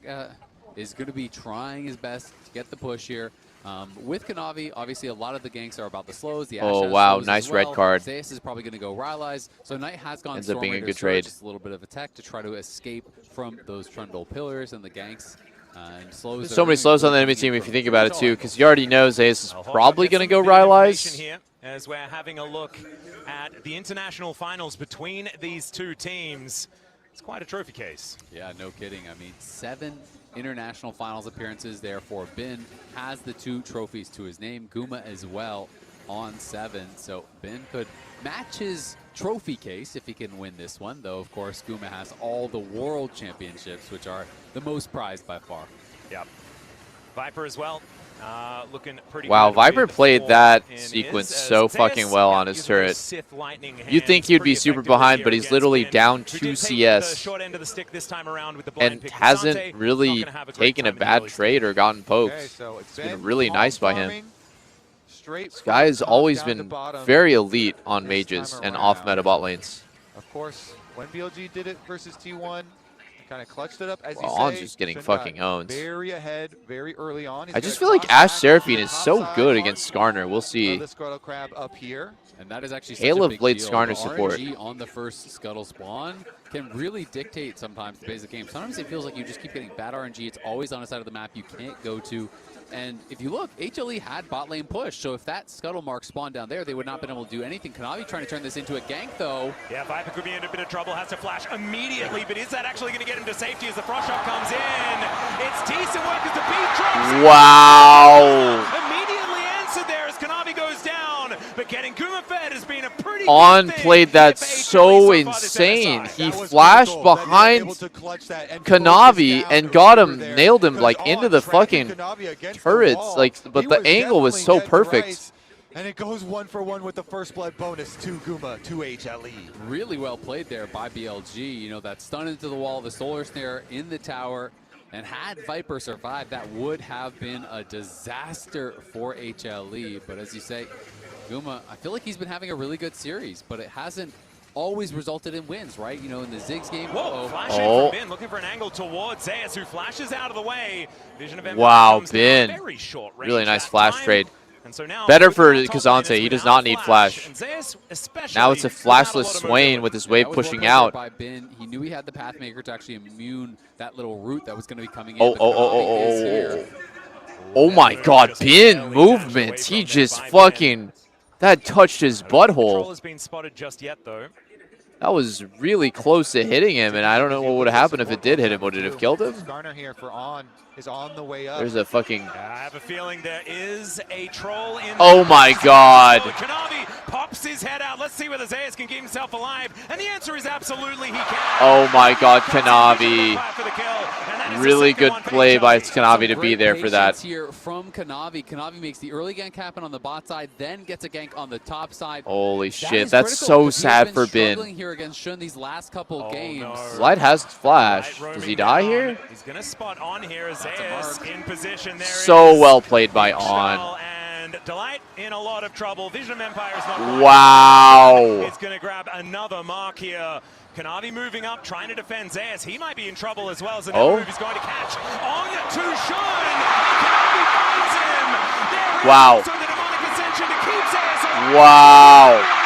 S18: is going to be trying his best to get the push here. With Kanavi, obviously a lot of the ganks are about the slows. The
S7: Oh,
S18: Ashe
S7: wow,
S18: slows
S7: nice
S18: as well.
S7: red card.
S18: Zeus is probably going to go Rylai's. So Knight has gone
S7: Ends up being a
S18: Stormraider
S7: good
S18: Surge,
S7: trade.
S18: just a little bit of a tech to try to escape from those Trundle pillars and the ganks. And slows
S7: There's so many slows on the enemy team if you think about it too, because you already know Zeus is probably going to go Rylai's.
S17: Here, as we're having a look at the international finals between these two teams. It's quite a trophy case.
S18: Yeah, no kidding. I mean, 7 international finals appearances there for Bin. Has the 2 trophies to his name. Guma as well on 7. So Bin could match his trophy case if he can win this one, though of course Guma has all the world championships, which are the most prized by far.
S17: Yep. Viper as well. Looking pretty
S7: wow,
S17: good.
S7: Viper played that sequence so fucking well on his turret. You'd think he'd be super behind, but he's literally down 2 CS and hasn't really taken a bad trade or gotten poked. It's been really nice by him. This guy has always been very elite on mages and off-meta bot lanes.
S10: Of course, when BLG did it versus T1, kind of clutched it up. As
S7: well,
S10: you say,
S7: On's just getting fucking owned.
S10: Very ahead, very early on.
S7: I just feel like Ash Seraphine is so good against Skarner. We'll see.
S10: The Scuttle Crab up here.
S18: And that is actually
S7: Halo
S18: such a big
S7: Blade
S18: deal.
S7: Skarner
S18: The
S7: support.
S18: RNG on the first Scuttle spawn can really dictate sometimes the basic game. Sometimes it feels like you just keep getting bad RNG. It's always on a side of the map you can't go to. And if you look, HLE had bot lane push, so if that Scuttle mark spawned down there, they would not have been able to do anything. Kanavi trying to turn this into a gank, though.
S17: Yeah, Viper could be in a bit of trouble, has to flash immediately, but is that actually going to get him to safety as the frost shot comes in? It's decent work as the beat drops.
S7: Wow.
S17: Immediately answered there as Kanavi goes down, but getting Kuma fed has been a pretty
S7: On
S17: good thing.
S7: played that so insane. He flashed behind Kanavi and got him, nailed him like into the fucking turrets. Like, but the angle was so perfect.
S10: And it goes 1-for-1 with the first blood bonus to Guma, to HLE.
S18: Really well played there by BLG. You know, that stun into the wall, the solar snare in the tower. And had Viper survived, that would have been a disaster for HLE. But as you say, Guma, I feel like he's been having a really good series, but it hasn't always resulted in wins, right? You know, in the Ziggs game.
S17: Whoa, flash in from Bin, looking for an angle towards Zeus, who flashes out of the way. Vision of Empire
S7: Wow,
S17: comes
S7: Bin.
S17: down, very short range
S7: Really nice
S17: that
S7: flash
S17: time.
S7: trade.
S17: And so now
S7: Better for
S17: top
S7: Kazante. He does not need flash.
S17: And Zeus especially
S7: Now it's a flashless Swain with his wave pushing out.
S18: By Bin. He knew he had the Pathmaker to actually immune that little root that was going to be coming in.
S7: Oh my god, Bin movements. He just fucking, that touched his butthole.
S17: Has been spotted just yet though.
S7: That was really close to hitting him, and I don't know what would have happened if it did hit him. Would it have killed him?
S10: Skarner here for On is on the way up.
S7: There's a fucking...
S17: I have a feeling there is a troll in
S7: Oh my god.
S17: Kanavi pops his head out. Let's see whether Zeus can keep himself alive. And the answer is absolutely he can.
S7: Oh my god, Kanavi. Really good play by Kanavi to be there for that.
S18: Here from Kanavi. Kanavi makes the early gank happen on the bot side, then gets a gank on the top side.
S7: Holy shit, that's so sad for Bin.
S18: Here against Shun these last couple games.
S7: Light has flash. Does he die here?
S17: He's going to spot On here as Zeus in position. There
S7: So well played by On.
S17: And Delight in a lot of trouble. Vision of Empire is not
S7: Wow.
S17: It's going to grab another mark here. Kanavi moving up, trying to defend Zeus. He might be in trouble as well as another move he's going to catch. On to Shun. Kanavi finds him. There
S7: Wow.
S17: is also the demonic ascension to keep Zeus alive.
S7: Wow.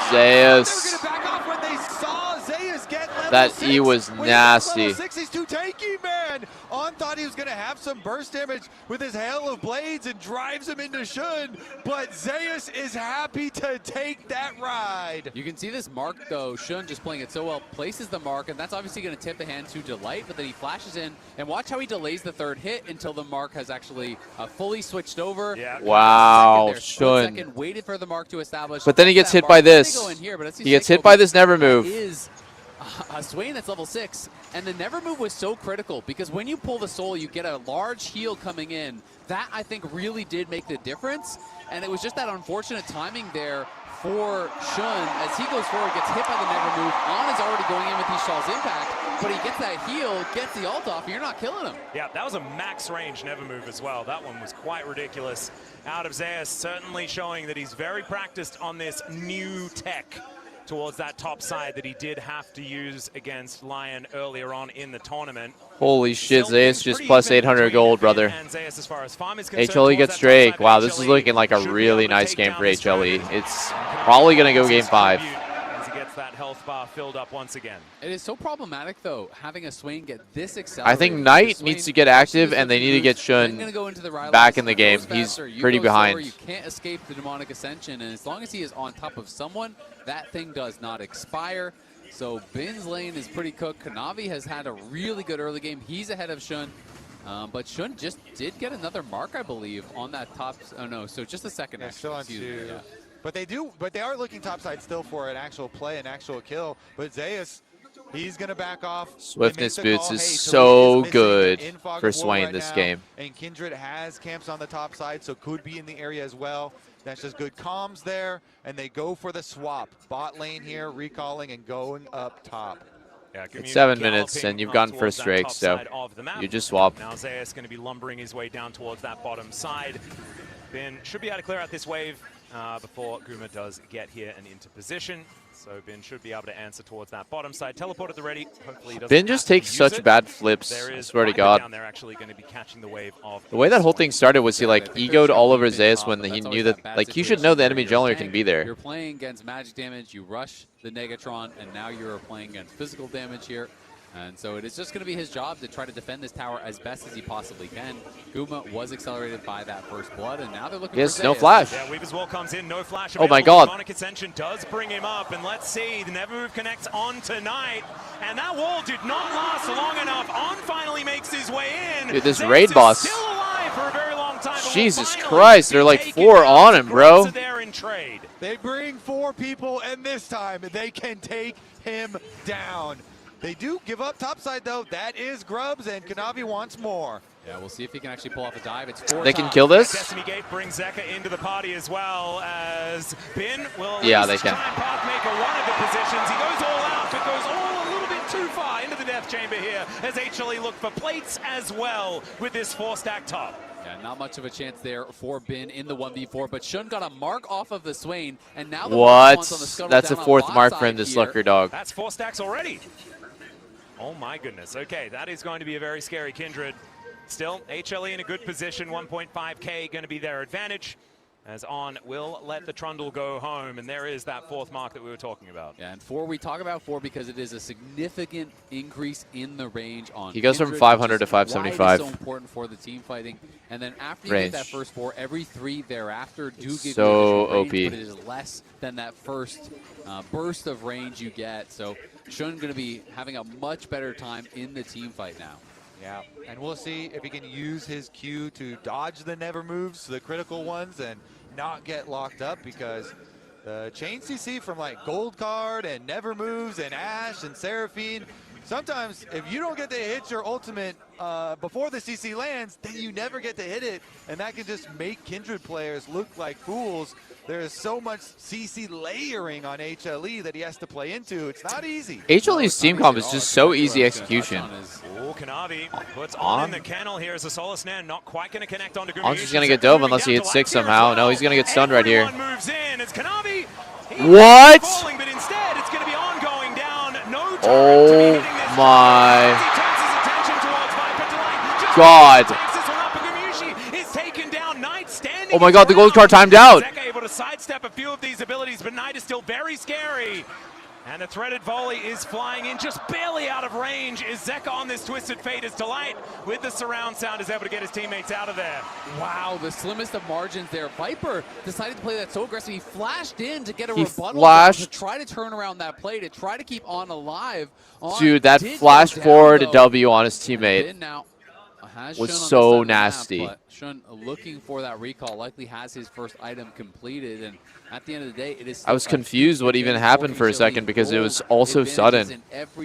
S10: Zeus.
S7: Zeus.
S10: Back off when they saw Zeus get level
S7: That
S10: 6.
S7: E was nasty.
S10: Level 6, he's too tanky, man. On thought he was going to have some burst damage with his hail of blades and drives him into Shun, but Zeus is happy to take that ride.
S18: You can see this mark, though. Shun just playing it so well, places the mark, and that's obviously going to tip the hand to Delight, but then he flashes in, and watch how he delays the third hit until the mark has actually fully switched over.
S7: Yeah. Wow, Shun.
S18: Second, waited for the mark to establish.
S7: But then he gets hit by this. He gets hit by this never move.
S18: Is a Swain that's level 6, and the never move was so critical because when you pull the soul, you get a large heal coming in. That, I think, really did make the difference, and it was just that unfortunate timing there for Shun as he goes forward, gets hit by the never move. On is already going in with Ishal's impact, but he gets that heal, gets the ult off, and you're not killing him.
S17: Yeah, that was a max range never move as well. That one was quite ridiculous. Out of Zeus, certainly showing that he's very practiced on this new tech towards that top side that he did have to use against Lion earlier on in the tournament.
S7: Holy shit, Zeus just plus 800 gold, brother. HLE gets
S17: Drake.
S7: Drake. Wow, this is looking like a really nice game for HLE. It's probably going to go game 5.
S17: As he gets gets that health bar filled up once again.
S18: It is so problematic, though, having a Swain get this accelerated.
S7: I think Knight needs to get active, and they need to get Shun back in the game. He's pretty behind.
S18: You can't escape the demonic ascension, and as long as he is on top of someone, that thing does not expire. So Bin's lane is pretty cooked. Kanavi has had a really good early game. He's ahead of Shun. But Shun just did get another mark, I believe, on that top. Oh no, so just a second.
S10: Yeah, still on 2.
S18: Yeah.
S10: But they are looking topside still for an actual play, an actual kill. But Zeus, he's gonna back off.
S7: Swiftness boots is so good for Swain this game.
S10: And Kindred has camps on the top side, so could be in the area as well. That's just good comms there, and they go for the swap. Bot lane here, recalling and going up top.
S17: Yeah,
S7: it's 7 minutes, and you've gotten first strike, so you just swap.
S17: Now Zeus going to be lumbering his way down towards that bottom side. Bin should be able to clear out this wave before Guma does get here and into position. So Bin should be able to answer towards that bottom side. Teleport at the ready. Hopefully he doesn't
S7: Bin just takes such bad flips, I swear to God.
S17: Down there actually going to be catching the wave of
S7: The way that whole thing started was he like egoed all over Zeus when he knew that, like, he should know the enemy jungler can be there.
S18: You're playing against magic damage, you rush the Negatron, and now you're playing against physical damage here. And so it is just going to be his job to try to defend this tower as best as he possibly can. Guma was accelerated by that first blood, and now they're looking for Zeus.
S7: No flash.
S17: Yeah, Weaver's Wall comes in, no flash.
S7: Oh my God.
S17: Demonic Ascension does bring him up, and let's see, the Never Move connects on tonight, and that wall did not last long enough. On finally makes his way in.
S7: Dude, this
S17: Zeus
S7: raid boss.
S17: Still alive for a very long time,
S7: Jesus Christ, they're like 4 on him, bro.
S10: They bring 4 people, and this time they can take him down. They do give up topside, though. That is Grubs, and Kanavi wants more.
S18: Yeah, we'll see if he can actually pull off a dive. It's 4
S7: They can kill this?
S17: Destiny Gate brings Zeka into the party as well as Bin will
S7: they can.
S17: try and pathmaker one of the positions. He goes all out, but goes all a little bit too far into the death chamber here as HLE look for plates as well with this 4-stack top.
S18: Yeah, not much of a chance there for Bin in the 1v4, but Shun got a mark off of the Swain, and now the
S7: what?
S18: on the scuttle
S7: That's a
S18: down
S7: 4th
S18: on
S7: mark
S18: bot
S7: for him,
S18: side
S7: this
S18: here.
S7: Slucker dog.
S17: That's 4 stacks already. Oh my goodness. Okay, that is going to be a very scary Kindred. Still, HLE in a good position. 1.5k going to be their advantage. As On will let the Trundle go home, and there is that 4th mark that we were talking about.
S18: Yeah, and 4, we talk about 4 because it is a significant increase in the range on
S7: He goes
S18: Kindred,
S7: from 500 to
S18: which is why
S7: 575.
S18: it is so important for the team fighting. And then after you
S7: Range.
S18: get that first 4, every 3 thereafter do give
S7: So
S18: you additional range,
S7: OP.
S18: but it is less than that first burst of range you get. So Shun going to be having a much better time in the team fight now.
S10: Yeah, and we'll see if he can use his Q to dodge the never moves, the critical ones, and not get locked up, because the chain CC from like Gold Card and Never Moves and Ashe and Seraphine, sometimes if you don't get to hit your ultimate before the CC lands, then you never get to hit it, and that can just make Kindred players look like fools. There is so much CC layering on HLE that he has to play into. It's not easy.
S7: HLE's team comp is just so easy execution.
S17: Oh, Kanavi puts on in the kennel here as a Solar Snare, not quite going to connect onto Guma.
S7: On's just going to get dove unless he hits 6 somehow. No, he's going to get stunned right here.
S17: Moves in as Kanavi.
S7: What?
S17: Falling, but instead it's going to be On going down. No
S7: Oh my God. Oh my God, the gold card timed out.
S17: Zeka able to sidestep a few of these abilities, but Knight is still very scary. And the threaded volley is flying in just barely out of range. Is Zeka on this Twisted Fate as Delight with the surround sound is able to get his teammates out of there.
S18: Wow, the slimmest of margins there. Viper decided to play that so aggressive. He flashed in to get a
S7: He
S18: rebuttal
S7: flashed.
S18: to try to turn around that play, to try to keep On alive. On
S7: Dude, that
S18: did
S7: flash
S18: go down,
S7: forward
S18: though.
S7: W on his teammate
S18: Bin now has
S7: was
S18: Shun on
S7: so
S18: this side of the
S7: nasty.
S18: Map, but Shun looking for that recall, likely has his first item completed, and at the end of the day, it is.
S7: I was confused what even happened for a second because it was all so sudden.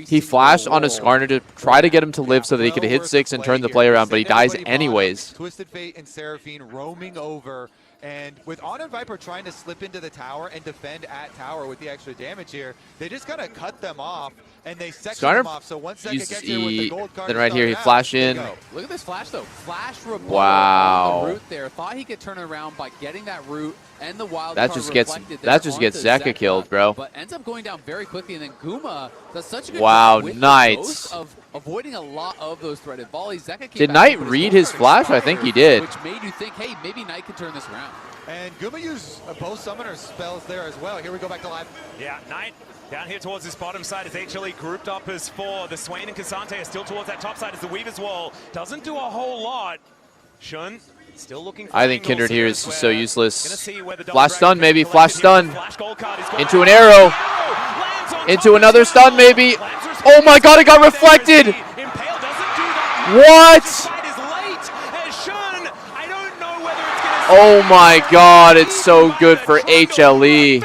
S7: He flashed on a Skarner to try to get him to live so that he could hit 6 and turn the play around, but he dies anyways.
S10: Twisted Fate and Seraphine roaming over, and with On and Viper trying to slip into the tower and defend at tower with the extra damage here, they just gotta cut them off, and they section them off. So once Zeka gets here with the gold card,
S7: then right here he flash in.
S18: Look at this flash though. Flash rebuttal
S7: Wow.
S18: on the root there. Thought he could turn it around by getting that root and the wild
S7: That
S18: card
S7: just gets
S18: reflected there onto
S7: Zeka killed, bro.
S18: But ends up going down very quickly, and then Guma does such a good
S7: Wow,
S18: job with the
S7: Knight.
S18: ghost of avoiding a lot of those threaded volleys. Zeka came
S7: Did
S18: back
S7: Knight
S18: with
S7: read
S18: gold
S7: his
S18: card
S7: flash? I think he did.
S18: Which made you think, hey, maybe Knight could turn this around.
S10: And Guma used both summoner spells there as well. Here we go back to live.
S17: Yeah, Knight down here towards this bottom side is HLE grouped up as 4. The Swain and Cassante are still towards that top side as the Weaver's Wall doesn't do a whole lot. Shun still looking for
S7: I think Kindred here is so useless.
S17: see where the
S7: Flash stun, maybe. Flash stun. Into an arrow. Into another stun, maybe. Oh my god, it got reflected. What? Oh my god, it's so good for HLE.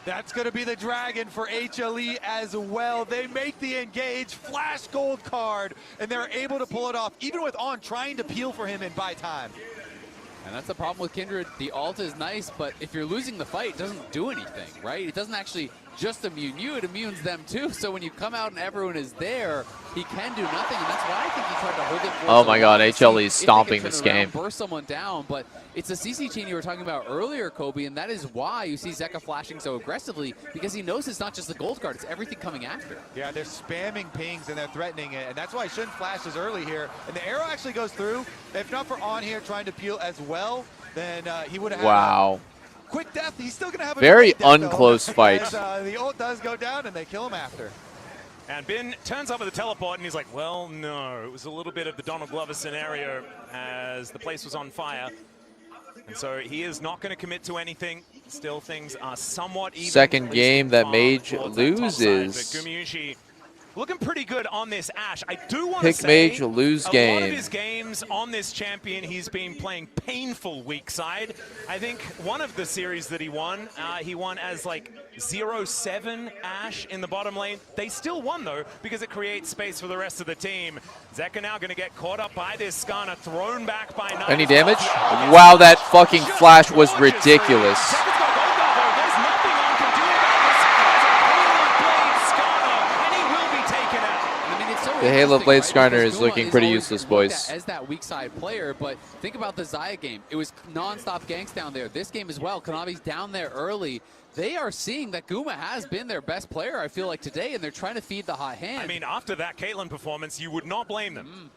S10: That's going to be the dragon for HLE as well. They make the engage flash gold card, and they're able to pull it off, even with On trying to peel for him and buy time.
S18: And that's the problem with Kindred. The ult is nice, but if you're losing the fight, it doesn't do anything, right? It doesn't actually just immune you, it immunes them too. So when you come out and everyone is there, he can do nothing, and that's why I think he tried to hold it for
S7: Oh my god, HLE is stomping this game.
S18: Burst someone down, but it's a CC chain you were talking about earlier, Kobe, and that is why you see Zeka flashing so aggressively, because he knows it's not just the gold card, it's everything coming after.
S10: Yeah, they're spamming pings and they're threatening it, and that's why Shun flashes early here. And the arrow actually goes through. If not for On here trying to peel as well, then he would have had quick death. He's still going to have a
S7: very
S10: death,
S7: unclose
S10: though,
S7: fight.
S10: as, the ult does go down and they kill him after.
S17: And Bin turns up with the teleport and he's like, well, no. It was a little bit of the Donald Glover scenario as the place was on fire. And so he is not going to commit to anything. Still, things are somewhat even.
S7: Second game that Mage loses.
S17: Gumayushi looking pretty good on this Ashe. I do want to
S7: Pick
S17: say
S7: Mage, lose
S17: a
S7: game.
S17: lot of his games on this champion, he's been playing painful weak side. I think one of the series that he won as like 0-7 Ashe in the bottom lane. They still won though because it creates space for the rest of the team. Zeka now going to get caught up by this Skarner, thrown back by Knight.
S7: Any damage? Wow, that fucking flash was ridiculous. The Halo Blade Skarner is looking pretty useless, boys.
S18: As that weak side player, but think about the Xayah game. It was non-stop ganks down there. This game as well. Konami's down there early. They are seeing that Guma has been their best player, I feel like, today, and they're trying to feed the hot hand.
S17: I mean, after that Caitlyn performance, you would not blame them.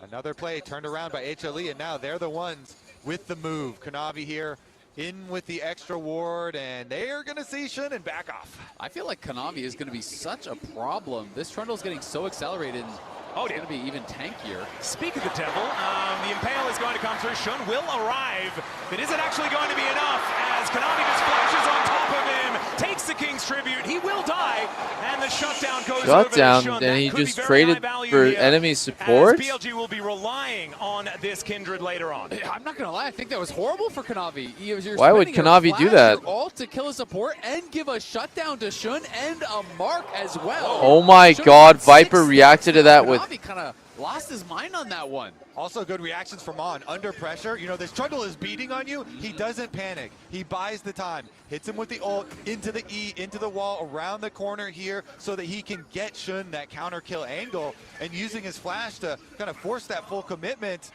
S10: Another play turned around by HLE, and now they're the ones with the move. Konami here in with the extra ward, and they are going to see Shun and back off.
S18: I feel like Konami is going to be such a problem. This Trundle is getting so accelerated, and it's going to be even tankier.
S17: Speak of the devil, the Impale is going to come through. Shun will arrive. It isn't actually going to be enough as Konami just flashes on top of him, takes the King's Tribute. He will die, and the shutdown goes over to Shun.
S7: And he just traded for enemy support?
S17: As BLG will be relying on this Kindred later on.
S18: I'm not going to lie, I think that was horrible for Konami.
S7: Why would Konami do that?
S18: Ult to kill a support and give a shutdown to Shun and a mark as well.
S7: Oh my god, Viper reacted to that with...
S18: Konami kind of lost his mind on that one.
S10: Also good reactions from On. Under pressure, you know, this Trundle is beating on you. He doesn't panic. He buys the time. Hits him with the ult, into the E, into the wall, around the corner here, so that he can get Shun that counter kill angle, and using his flash to kind of force that full commitment.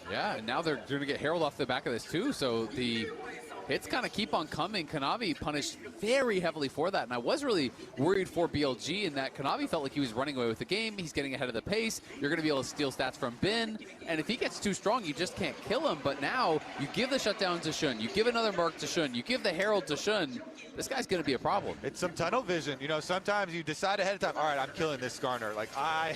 S18: Yeah, and now they're going to get Herald off the back of this too, so the hits kind of keep on coming. Konami punished very heavily for that, and I was really worried for BLG in that Konami felt like he was running away with the game. He's getting ahead of the pace. You're going to be able to steal stats from Bin, and if he gets too strong, you just can't kill him. But now you give the shutdown to Shun, you give another mark to Shun, you give the Herald to Shun. This guy's going to be a problem.
S10: It's some tunnel vision. You know, sometimes you decide ahead of time, all right, I'm killing this Skarner. Like, I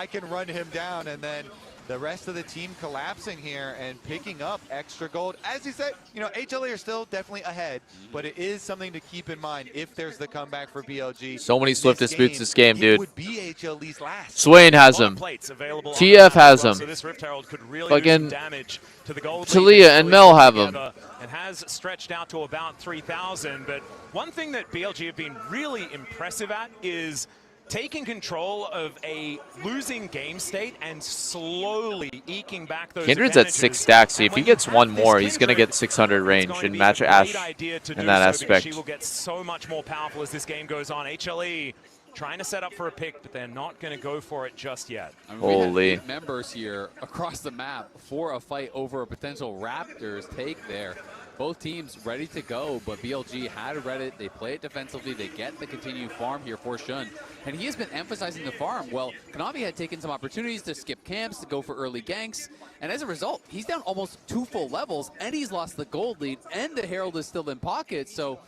S10: can run him down, and then the rest of the team collapsing here and picking up extra gold. As you said, you know, HLE are still definitely ahead, but it is something to keep in mind if there's the comeback for BLG.
S7: So many Swift disputes this game, dude.
S10: It would be HLE's last.
S7: Swain has him. TF has him.
S17: So this Rift Herald could really
S7: Fucking
S17: do some damage to the gold.
S7: Talia and Mel have him.
S17: And has stretched out to about 3,000. But one thing that BLG have been really impressive at is taking control of a losing game state and slowly eking back those
S7: Kindred's at 6 stacks. See, if he gets one more, he's going to get 600 range and match Ashe in that aspect.
S17: She will get so much more powerful as this game goes on. HLE trying to set up for a pick, but they're not going to go for it just yet.
S18: I mean, we had 8 members here across the map for a fight over a potential Raptors take there. Both teams ready to go, but BLG had read it. They play it defensively. They get the continued farm here for Shun. And he has been emphasizing the farm. Well, Konami had taken some opportunities to skip camps, to go for early ganks. And as a result, he's down almost 2 full levels, and he's lost the gold lead, and the Herald is still in pocket. So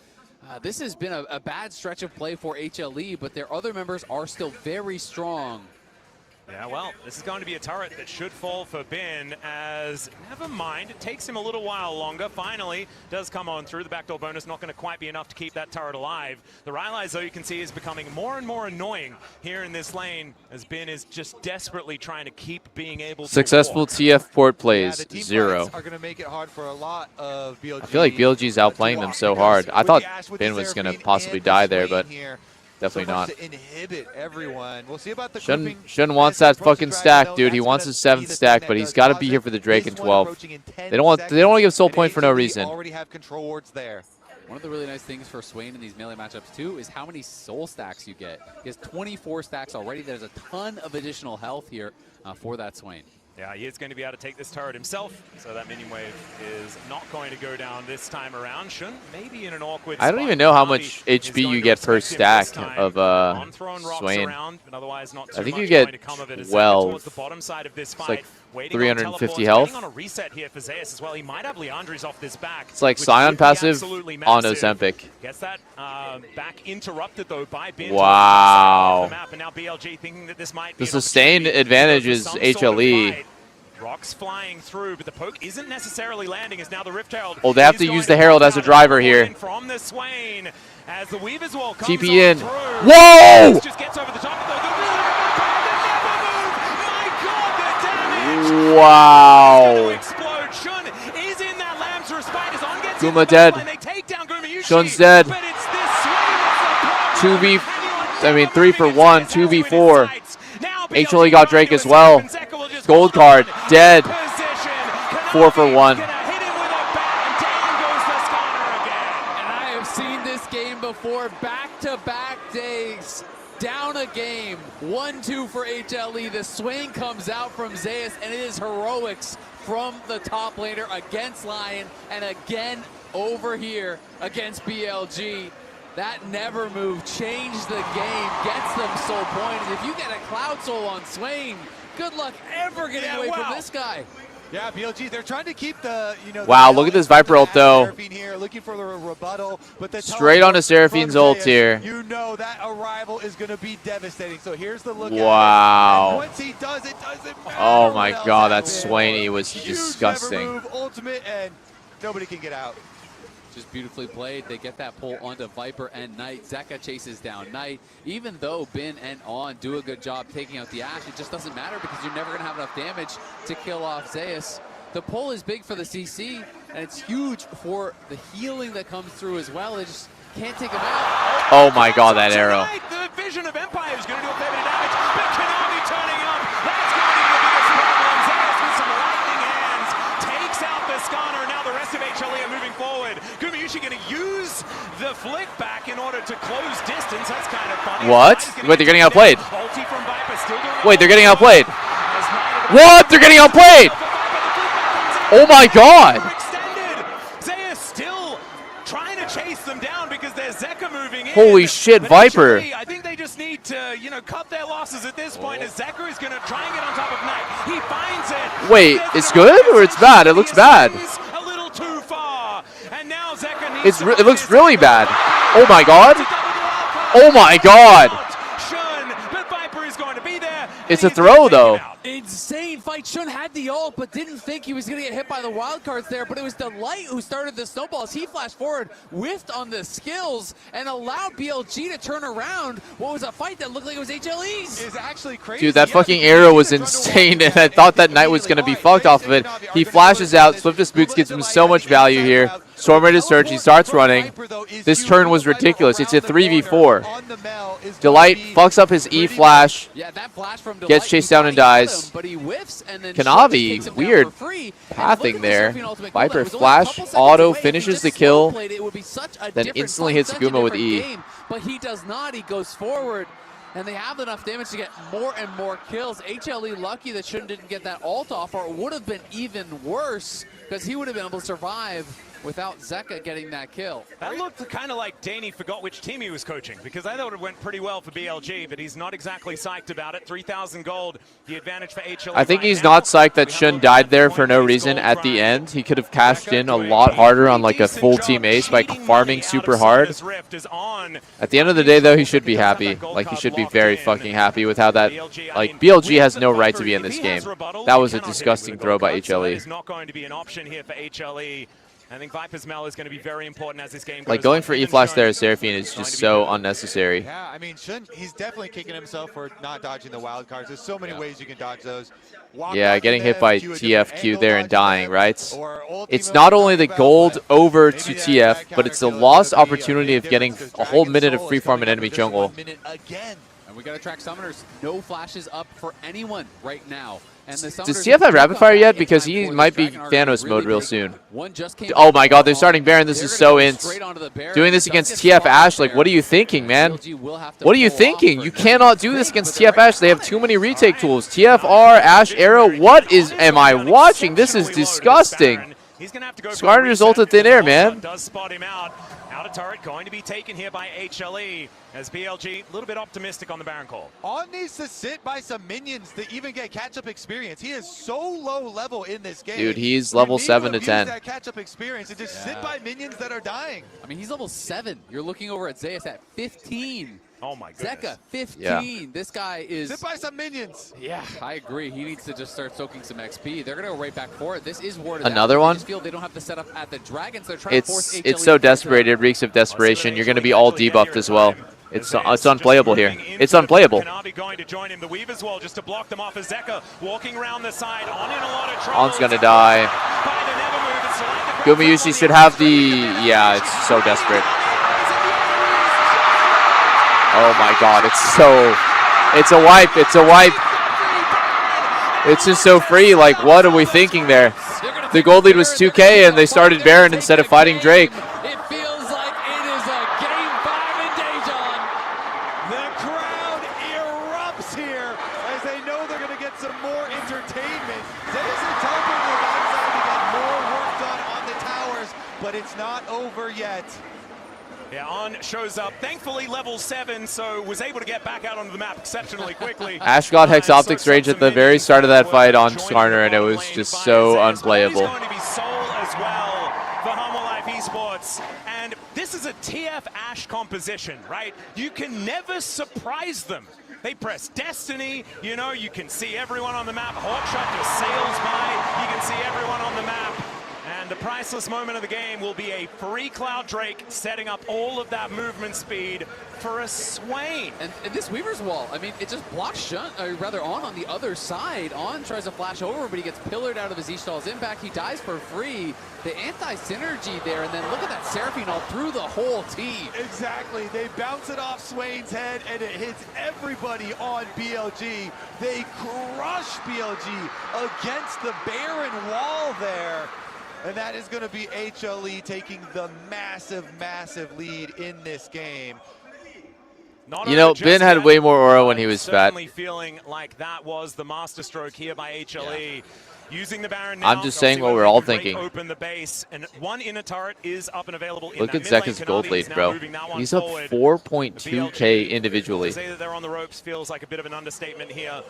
S18: this has been a bad stretch of play for HLE, but their other members are still very strong.
S17: Yeah, well, this is going to be a turret that should fall for Bin, as, never mind, it takes him a little while longer. Finally, does come on through. The backdoor bonus not going to quite be enough to keep that turret alive. The Rylai's, though, you can see, is becoming more and more annoying here in this lane, as Bin is just desperately trying to keep being able to
S7: Successful TF port plays, 0.
S10: Are going to make it hard for a lot of BLG.
S7: I feel like BLG's outplaying them so hard. I thought Bin was going to possibly die there, but definitely not.
S10: To inhibit everyone. We'll see about the
S7: Shun wants that fucking stack, dude. He wants his 7th stack, but he's got to be here for the Drake in 12. They don't want to give soul point for no reason.
S10: Already have control wards there.
S18: One of the really nice things for Swain in these melee matchups too is how many soul stacks you get. He has 24 stacks already. There's a ton of additional health here for that Swain.
S17: Yeah, he is going to be able to take this turret himself, so that minion wave is not going to go down this time around. Shun maybe in an awkward
S7: I don't
S17: spot.
S7: even know how much HP you get per stack of Swain. I think you get 12. It's like 350 health.
S17: On a reset here for Zeus as well. He might have Leandri's off this back.
S7: It's like Scion passive on Ozempic.
S17: Gets that back interrupted though by Bin.
S7: Wow.
S17: And now BLG thinking that this might be
S7: The sustained advantage is HLE.
S17: Rocks flying through, but the poke isn't necessarily landing as now the Rift Herald.
S7: Oh, they have to use the Herald as a driver here.
S17: From the Swain as the Weaver's Wall comes
S7: TP in.
S17: through.
S7: Whoa!
S17: Just gets over the top of the
S7: Wow.
S17: explode. Shun is in that Lamb's Respite as On gets
S7: Guma dead.
S17: and they take down Gumayushi.
S7: Shun's dead.
S17: But it's this Swain
S7: 3 for 1, 2v4. HLE got Drake as well. Gold card, dead. 4 for 1.
S18: And I have seen this game before, back-to-back days. Down a game, 1-2 for HLE. The Swain comes out from Zeus, and it is heroics from the top laner against Lion, and again over here against BLG. That never move changed the game, gets them soul points. If you get a Cloud Soul on Swain, good luck ever getting away from this guy.
S10: Yeah, BLG, they're trying to keep the,
S7: Wow, look at this Viper ult though.
S10: Here, looking for the rebuttal, but the
S7: straight onto Seraphine's ult here.
S10: You know that arrival is going to be devastating. So here's the look.
S7: Wow.
S10: Once he does it doesn't matter.
S7: Oh my god, that Swainy was disgusting.
S10: Move, ultimate, and nobody can get out.
S18: Just beautifully played. They get that pull onto Viper and Knight. Zeka chases down Knight. Even though Bin and On do a good job taking out the Ashe, it just doesn't matter because you're never going to have enough damage to kill off Zeus. The pull is big for the CC, and it's huge for the healing that comes through as well. They just can't take him out.
S7: Oh my god, that arrow.
S17: The Vision of Empire is going to do a fair bit of damage, but Konami turning up. That's going to be the biggest problem. Zeus with some lightning hands takes out the Skarner. Now the rest of HLE are moving forward. Gumayushi going to use the flick back in order to close distance. That's kind of funny.
S7: What? Wait, they're getting outplayed. Wait, they're getting outplayed. What? They're getting outplayed. Oh my god.
S17: Zeus still trying to chase them down because there's Zeka moving in.
S7: Holy shit, Viper.
S17: I think they just need to, cut their losses at this point as Zeka is going to try and get on top of Knight. He finds it.
S7: Wait, it's good or it's bad? It looks bad.
S17: A little too far. And now Zeka needs
S7: It looks really bad. Oh my god. Oh my god.
S17: Shun, but Viper is going to be there.
S7: It's a throw though.
S18: Insane fight. Shun had the ult, but didn't think he was going to get hit by the wild cards there. But it was Delight who started the snowballs. He flashed forward, whiffed on the skills, and allowed BLG to turn around what was a fight that looked like it was HLE's.
S10: It's actually crazy.
S7: Dude, that fucking arrow was insane, and I thought that Knight was going to be fucked off of it. He flashes out. Swiftest Boots gives him so much value here. Storm Raid is surge. He starts running. This turn was ridiculous. It's a 3v4. Delight fucks up his E flash. Gets chased down and dies. Kanavi, weird pathing there. Viper flash, auto, finishes the kill, then instantly hits Guma with E.
S18: But he does not. He goes forward, and they have enough damage to get more and more kills. HLE lucky that Shun didn't get that ult off, or it would have been even worse because he would have been able to survive without Zeka getting that kill.
S17: That looked kind of like Danny forgot which team he was coaching, because I thought it went pretty well for BLG, but he's not exactly psyched about it. 3,000 gold, the advantage for HLE.
S7: I think he's not psyched that Shun died there for no reason at the end. He could have cashed in a lot harder on like a full team ace by farming super hard. At the end of the day, though, he should be happy. Like, he should be very fucking happy with how that, like, BLG has no right to be in this game. That was a disgusting throw by HLE.
S17: Is not going to be an option here for HLE. I think Viper's Mel is going to be very important as this game goes.
S7: Like, going for E-Flash there as Seraphine is just so unnecessary.
S10: Yeah, I mean, he's definitely kicking himself for not dodging the wild cards. There's so many ways you can dodge those.
S7: Yeah, getting hit by TFQ there and dying, right? It's not only the gold over to TF, but it's the lost opportunity of getting a whole minute of free farm in enemy jungle.
S18: And we got to track summoners. No flashes up for anyone right now. And the
S7: does TF have rapid fire yet? Because he might be Thanos mode real soon. Oh my god, they're starting Baron. This is so int. Doing this against TF Ashe, like, what are you thinking, man? What are you thinking? You cannot do this against TF Ashe. They have too many retake tools. TFR, Ashe, Arrow. What am I watching? This is disgusting. Skarner's ult at thin air, man.
S17: Does spot him out. Outer turret going to be taken here by HLE as BLG a little bit optimistic on the Baron call.
S10: On needs to sit by some minions to even get catch-up experience. He is so low level in this game.
S7: Dude, he's level 7 to 10.
S10: That catch-up experience and just sit by minions that are dying.
S18: I mean, he's level 7. You're looking over at Zeus at 15.
S17: Oh my goodness.
S18: Zeka, 15.
S7: Yeah.
S18: This guy is...
S10: Sit by some minions.
S18: Yeah, I agree. He needs to just start soaking some XP. They're going to go right back for it. This is warded
S7: Another
S18: out.
S7: one?
S18: They just feel they don't have the setup at the Dragons. They're trying to force HLE.
S7: It's so desperate. It reeks of desperation. You're going to be all debuffed as well. It's unplayable here. It's unplayable.
S17: Going to join him. The Weaver's Wall just to block them off as Zeka walking around the side. On in a lot of trouble.
S7: On's going to die. Gumayushi should have the... Yeah, it's so desperate. Oh my god, it's a wipe, it's a wipe. It's just so free, like, what are we thinking there? The gold lead was 2k and they started Baron instead of fighting Drake.
S18: It feels like it is a game 5 in Daejeon.
S10: The crowd erupts here as they know they're going to get some more entertainment. Zeus and Telpin are outside to get more work done on the towers, but it's not over yet.
S17: Yeah, On shows up, thankfully level 7, so was able to get back out onto the map exceptionally quickly.
S7: Ashe got Hex Optics range at the very start of that fight on Skarner, and it was just so unplayable.
S17: It's going to be Soul as well for Humble Life Esports, and this is a TF Ashe composition, right? You can never surprise them. They press Destiny, you know, you can see everyone on the map. Hawkshot just sails by, you can see everyone on the map. And the priceless moment of the game will be a free Cloud Drake setting up all of that movement speed for a Swain.
S18: And this Weaver's Wall, I mean, it just blocks Shun, or rather On the other side. On tries to flash over, but he gets pillared out of his Ishtal's impact. He dies for free. The anti-synergy there, and then look at that Seraphine all through the whole team.
S10: Exactly. They bounce it off Swain's head, and it hits everybody on BLG. They crush BLG against the Baron wall there. And that is going to be HLE taking the massive, massive lead in this game.
S7: You know, Ben had way more aura when he was fat.
S17: Feeling like that was the master stroke here by HLE. Yeah. Using the Baron now,
S7: I'm just saying what we're all thinking.
S17: Open the base, and one inner turret is up and available.
S7: Look at Zeka's gold lead, bro. He's up 4.2k individually.
S17: To say that they're on the ropes feels like a bit of an understatement here.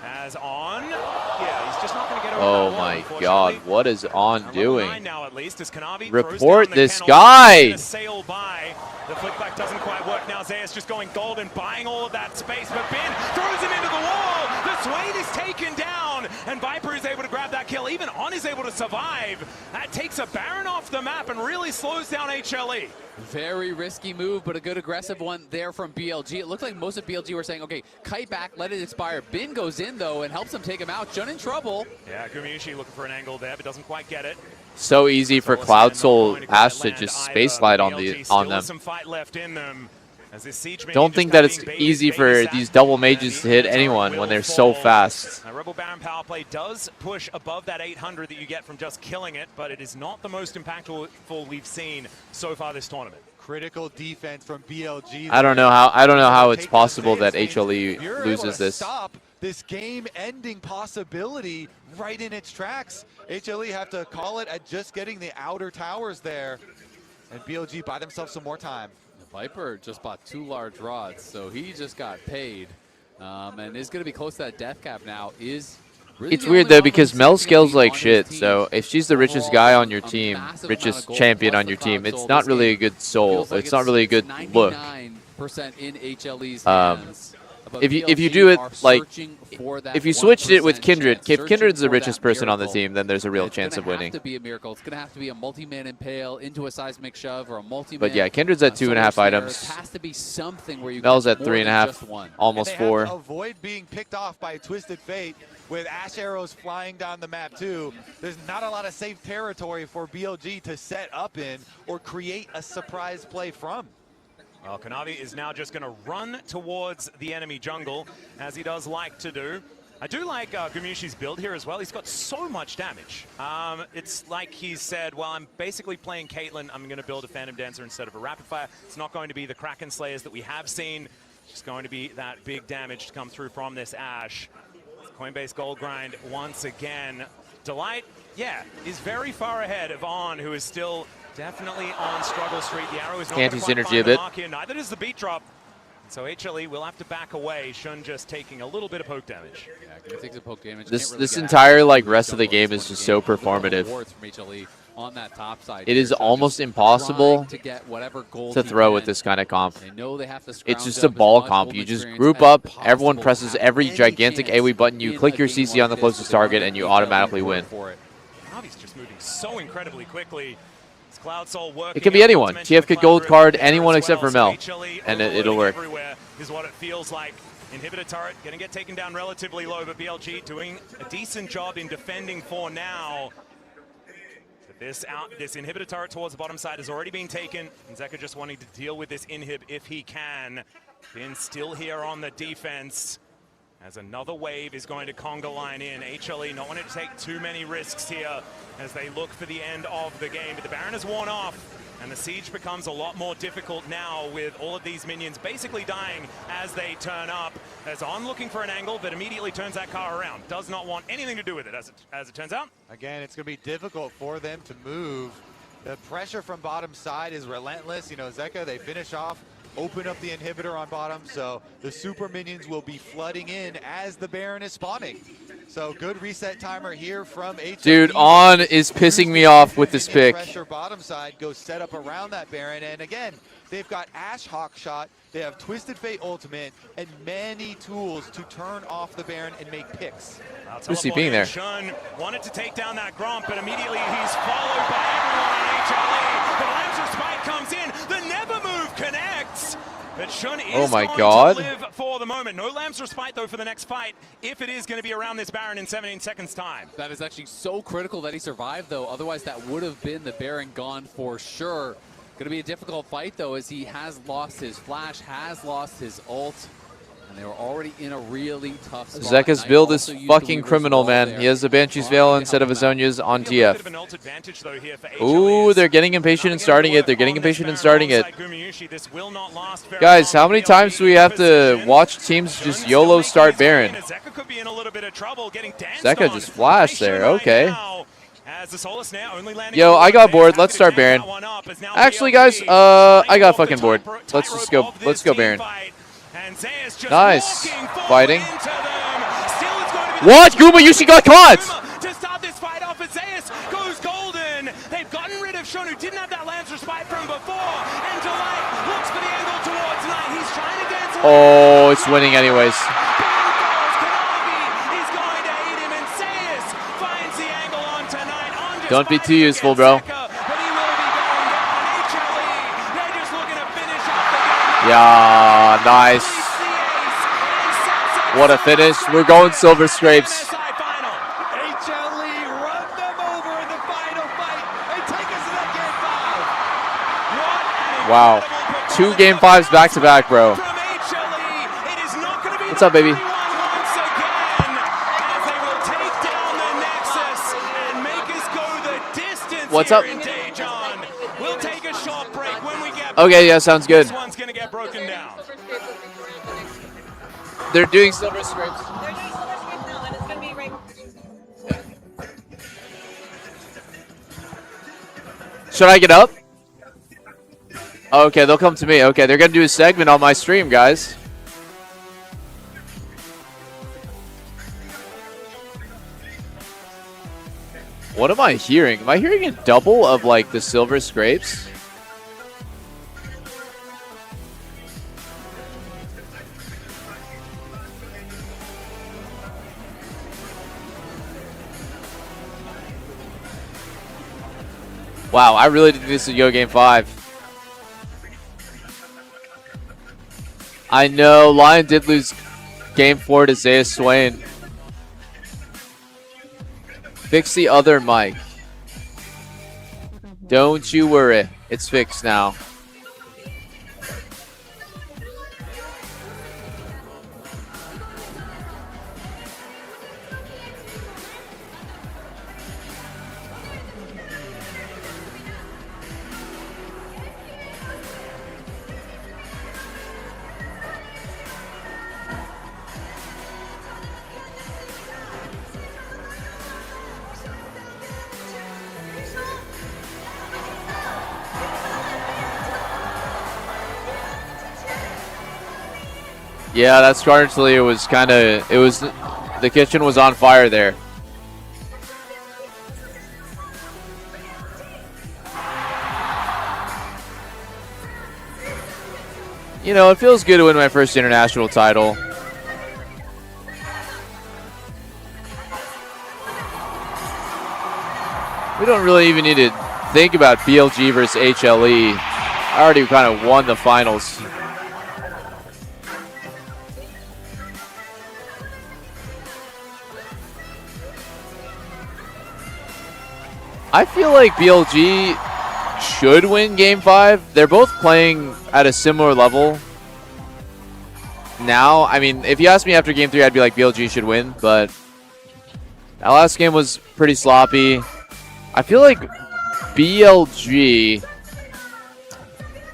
S17: As On, yeah, he's just not going to get over
S7: oh
S17: that
S7: my
S17: wall,
S7: god, what is On doing?
S17: now at least, as Kanavi
S7: Report this guy!
S17: Sail by. The flickback doesn't quite work now. Zeus just going gold and buying all of that space, but Ben throws him into the wall. The Swain is taken down, and Viper is able to grab that kill. Even On is able to survive. That takes a Baron off the map and really slows down HLE.
S18: Very risky move, but a good aggressive one there from BLG. It looked like most of BLG were saying, okay, kite back, let it expire. Bin goes in, though, and helps him take him out. Shun in trouble.
S17: Yeah, Gumayushi looking for an angle there, but doesn't quite get it.
S7: So easy for Cloud Soul Ashe to just space slide on them.
S17: Some fight left in them. As this siege
S7: Don't think that it's easy for these double mages to hit anyone when they're so fast.
S17: Rebel Baron power play does push above that 800 that you get from just killing it, but it is not the most impactful we've seen so far this tournament.
S10: Critical defense from BLG.
S7: I don't know how it's possible that HLE loses this.
S10: Stop this game-ending possibility right in its tracks. HLE have to call it at just getting the outer towers there, and BLG buy themselves some more time.
S18: Viper just bought 2 large rods, so he just got paid, and is going to be close to that death cap now. Really
S7: it's weird though because Mel scales like shit, so if she's the richest guy on your team, richest champion on your team, it's not really a good soul. It's not really a good look.
S18: In HLE's hands.
S7: If you do it like, if you switched it with Kindred, if Kindred's the richest person on the team, then there's a real chance of winning.
S18: It's going to have to be a miracle. It's going to have to be a multi-man impale into a seismic shove or a multi-man.
S7: But yeah, Kindred's at 2.5 items.
S18: It has to be something where you
S7: Mel's
S18: get
S7: at
S18: more than
S7: 3.5,
S18: just one.
S7: almost 4.
S10: Have to avoid being picked off by a Twisted Fate with Ash arrows flying down the map too. There's not a lot of safe territory for BLG to set up in or create a surprise play from.
S17: Well, Kanavi is now just going to run towards the enemy jungle, as he does like to do. I do like Gumushi's build here as well. He's got so much damage. It's like he said, well, I'm basically playing Caitlyn. I'm going to build a Phantom Dancer instead of a Rapid Fire. It's not going to be the Kraken Slayers that we have seen. It's going to be that big damage to come through from this Ashe. Coinbase Gold Grind once again. Delight, yeah, is very far ahead of On, who is still definitely on struggle street. The arrow is not going to quite
S7: synergy
S17: find
S7: a bit.
S17: the mark here. Neither does the beat drop. So HLE will have to back away. Shun just taking a little bit of poke damage.
S18: Yeah, takes a poke damage.
S7: This entire like rest of the game is just so performative.
S18: From HLE on that top side.
S7: It is almost impossible
S18: to
S7: to throw with this kind of comp.
S18: They know they have to
S7: It's just a ball comp. You just group up, everyone presses every gigantic AoE button, you click your CC on the closest target, and you automatically win.
S17: Navi's just moving so incredibly quickly. Cloud Soul working.
S7: It could be anyone. TF could gold card anyone except for Mel, and it'll work.
S17: Everywhere is what it feels like. Inhibitor turret going to get taken down relatively low, but BLG doing a decent job in defending for now. But this inhibitor turret towards the bottom side has already been taken. And Zeka just wanting to deal with this inhib if he can. Finn still here on the defense. As another wave is going to conga line in. HLE not wanting to take too many risks here as they look for the end of the game. But the Baron has worn off, and the siege becomes a lot more difficult now with all of these minions basically dying as they turn up. As On looking for an angle, but immediately turns that car around. Does not want anything to do with it, as it turns out.
S10: Again, it's going to be difficult for them to move. The pressure from bottom side is relentless. You know, Zeka, they finish off, open up the inhibitor on bottom, so the super minions will be flooding in as the Baron is spawning. So good reset timer here from HLE.
S7: Dude, On is pissing me off with this pick.
S10: Pressure bottom side goes set up around that Baron, and again, they've got Ashe Hawk Shot, they have Twisted Fate Ultimate, and many tools to turn off the Baron and make picks.
S7: Who's he being there?
S17: Shun wanted to take down that Gromp, but immediately he's followed by everyone on HLE. The Lancer Spike comes in, the Never Move connects. But Shun is going to live for the moment. No Lamb's Respite, though, for the next fight, if it is going to be around this Baron in 17 seconds' time.
S18: That is actually so critical that he survived, though. Otherwise, that would have been the Baron gone for sure. Going to be a difficult fight, though, as he has lost his flash, has lost his ult. And they were already in a really tough spot.
S7: Zeka's build is fucking criminal, man. He has the Banshee's Veil instead of Azonia's on TF. Ooh, they're getting impatient and starting it. They're getting impatient and starting it. Guys, how many times do we have to watch teams just YOLO start Baron? Zeka just flashed there. Okay. Yo, I got bored. Let's start Baron. Actually, guys, I got fucking bored. Let's just go. Let's go Baron. Nice fighting. What? Gumayushi got caught!
S17: To start this fight off, as Zeus goes golden. They've gotten rid of Shun, who didn't have that Lancer Spike from before. And Delight looks for the angle towards Knight. He's trying to dance away.
S7: Oh, it's winning anyways. Don't be too useful, bro. Yeah, nice. What a finish. We're going Silver Scrapes. Wow. 2 game 5s back to back, bro. What's up, baby? What's up? Okay, yeah, sounds good.
S17: This one's gonna get broken down.
S7: They're doing Silver Scrapes. Should I get up? Okay, they'll come to me. Okay, they're going to do a segment on my stream, guys. What am I hearing? Am I hearing a double of, like, the silver scrapes? Wow, I really did this to go game 5. I know, Lion did lose game 4 to Zaya Swain. Fix the other mic. Don't you worry, it's fixed now. Yeah, that Scarlet was kind of, the kitchen was on fire there. You know, it feels good to win my first international title. We don't really even need to think about BLG versus HLE. I already kind of won the finals. I feel like BLG should win game 5. They're both playing at a similar level now. I mean, if you asked me after game 3, I'd be like BLG should win, but that last game was pretty sloppy. I feel like BLG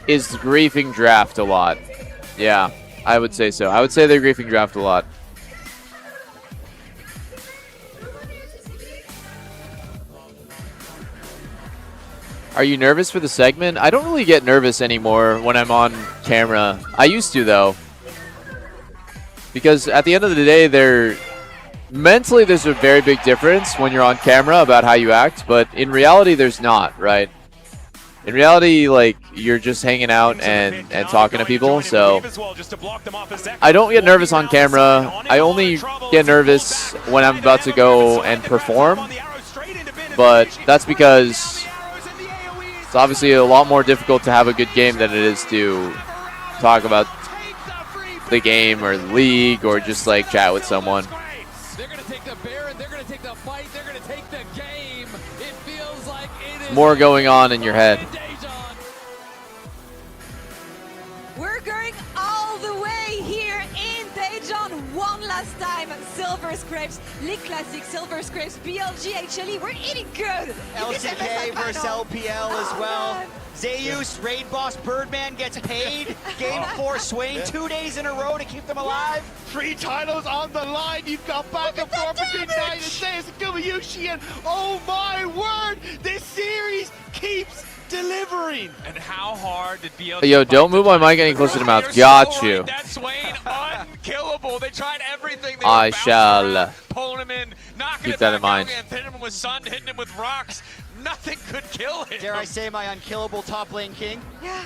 S7: is griefing draft a lot. Yeah, I would say so. I would say they're griefing draft a lot. Are you nervous for the segment? I don't really get nervous anymore when I'm on camera. I used to, though. Because at the end of the day, mentally there's a very big difference when you're on camera about how you act, but in reality there's not, right? In reality, like, you're just hanging out and talking to people, so I don't get nervous on camera. I only get nervous when I'm about to go and perform, but that's because it's obviously a lot more difficult to have a good game than it is to talk about the game or the league or just like chat with someone.
S18: They're going to take the Baron, they're going to take the fight, they're going to take the game. It feels like it is
S7: More going on in your head.
S3: We're going all the way here in Daejeon one last time. Silver Scrapes, League Classic, Silver Scrapes, BLG, HLE, we're eating good.
S5: LCK versus LPL as well. Zeus, Raid Boss, Birdman gets paid. Game 4 Swain, 2 days in a row to keep them alive.
S16: 3 titles on the line. You've got back and forth between Knight and Zeus and Gumayushi, and oh my word, this series keeps delivering.
S1: And how hard did BLG
S7: Yo, don't move my mic any closer to mouth. Got you.
S1: That Swain, unkillable. They tried everything. They
S7: I shall
S1: pulling him in, knocking
S7: keep
S1: it
S7: that
S1: back
S7: in mind.
S1: out again, hitting him with sun, hitting him with rocks. Nothing could kill him.
S5: Dare I say my unkillable top lane king?
S3: Yeah.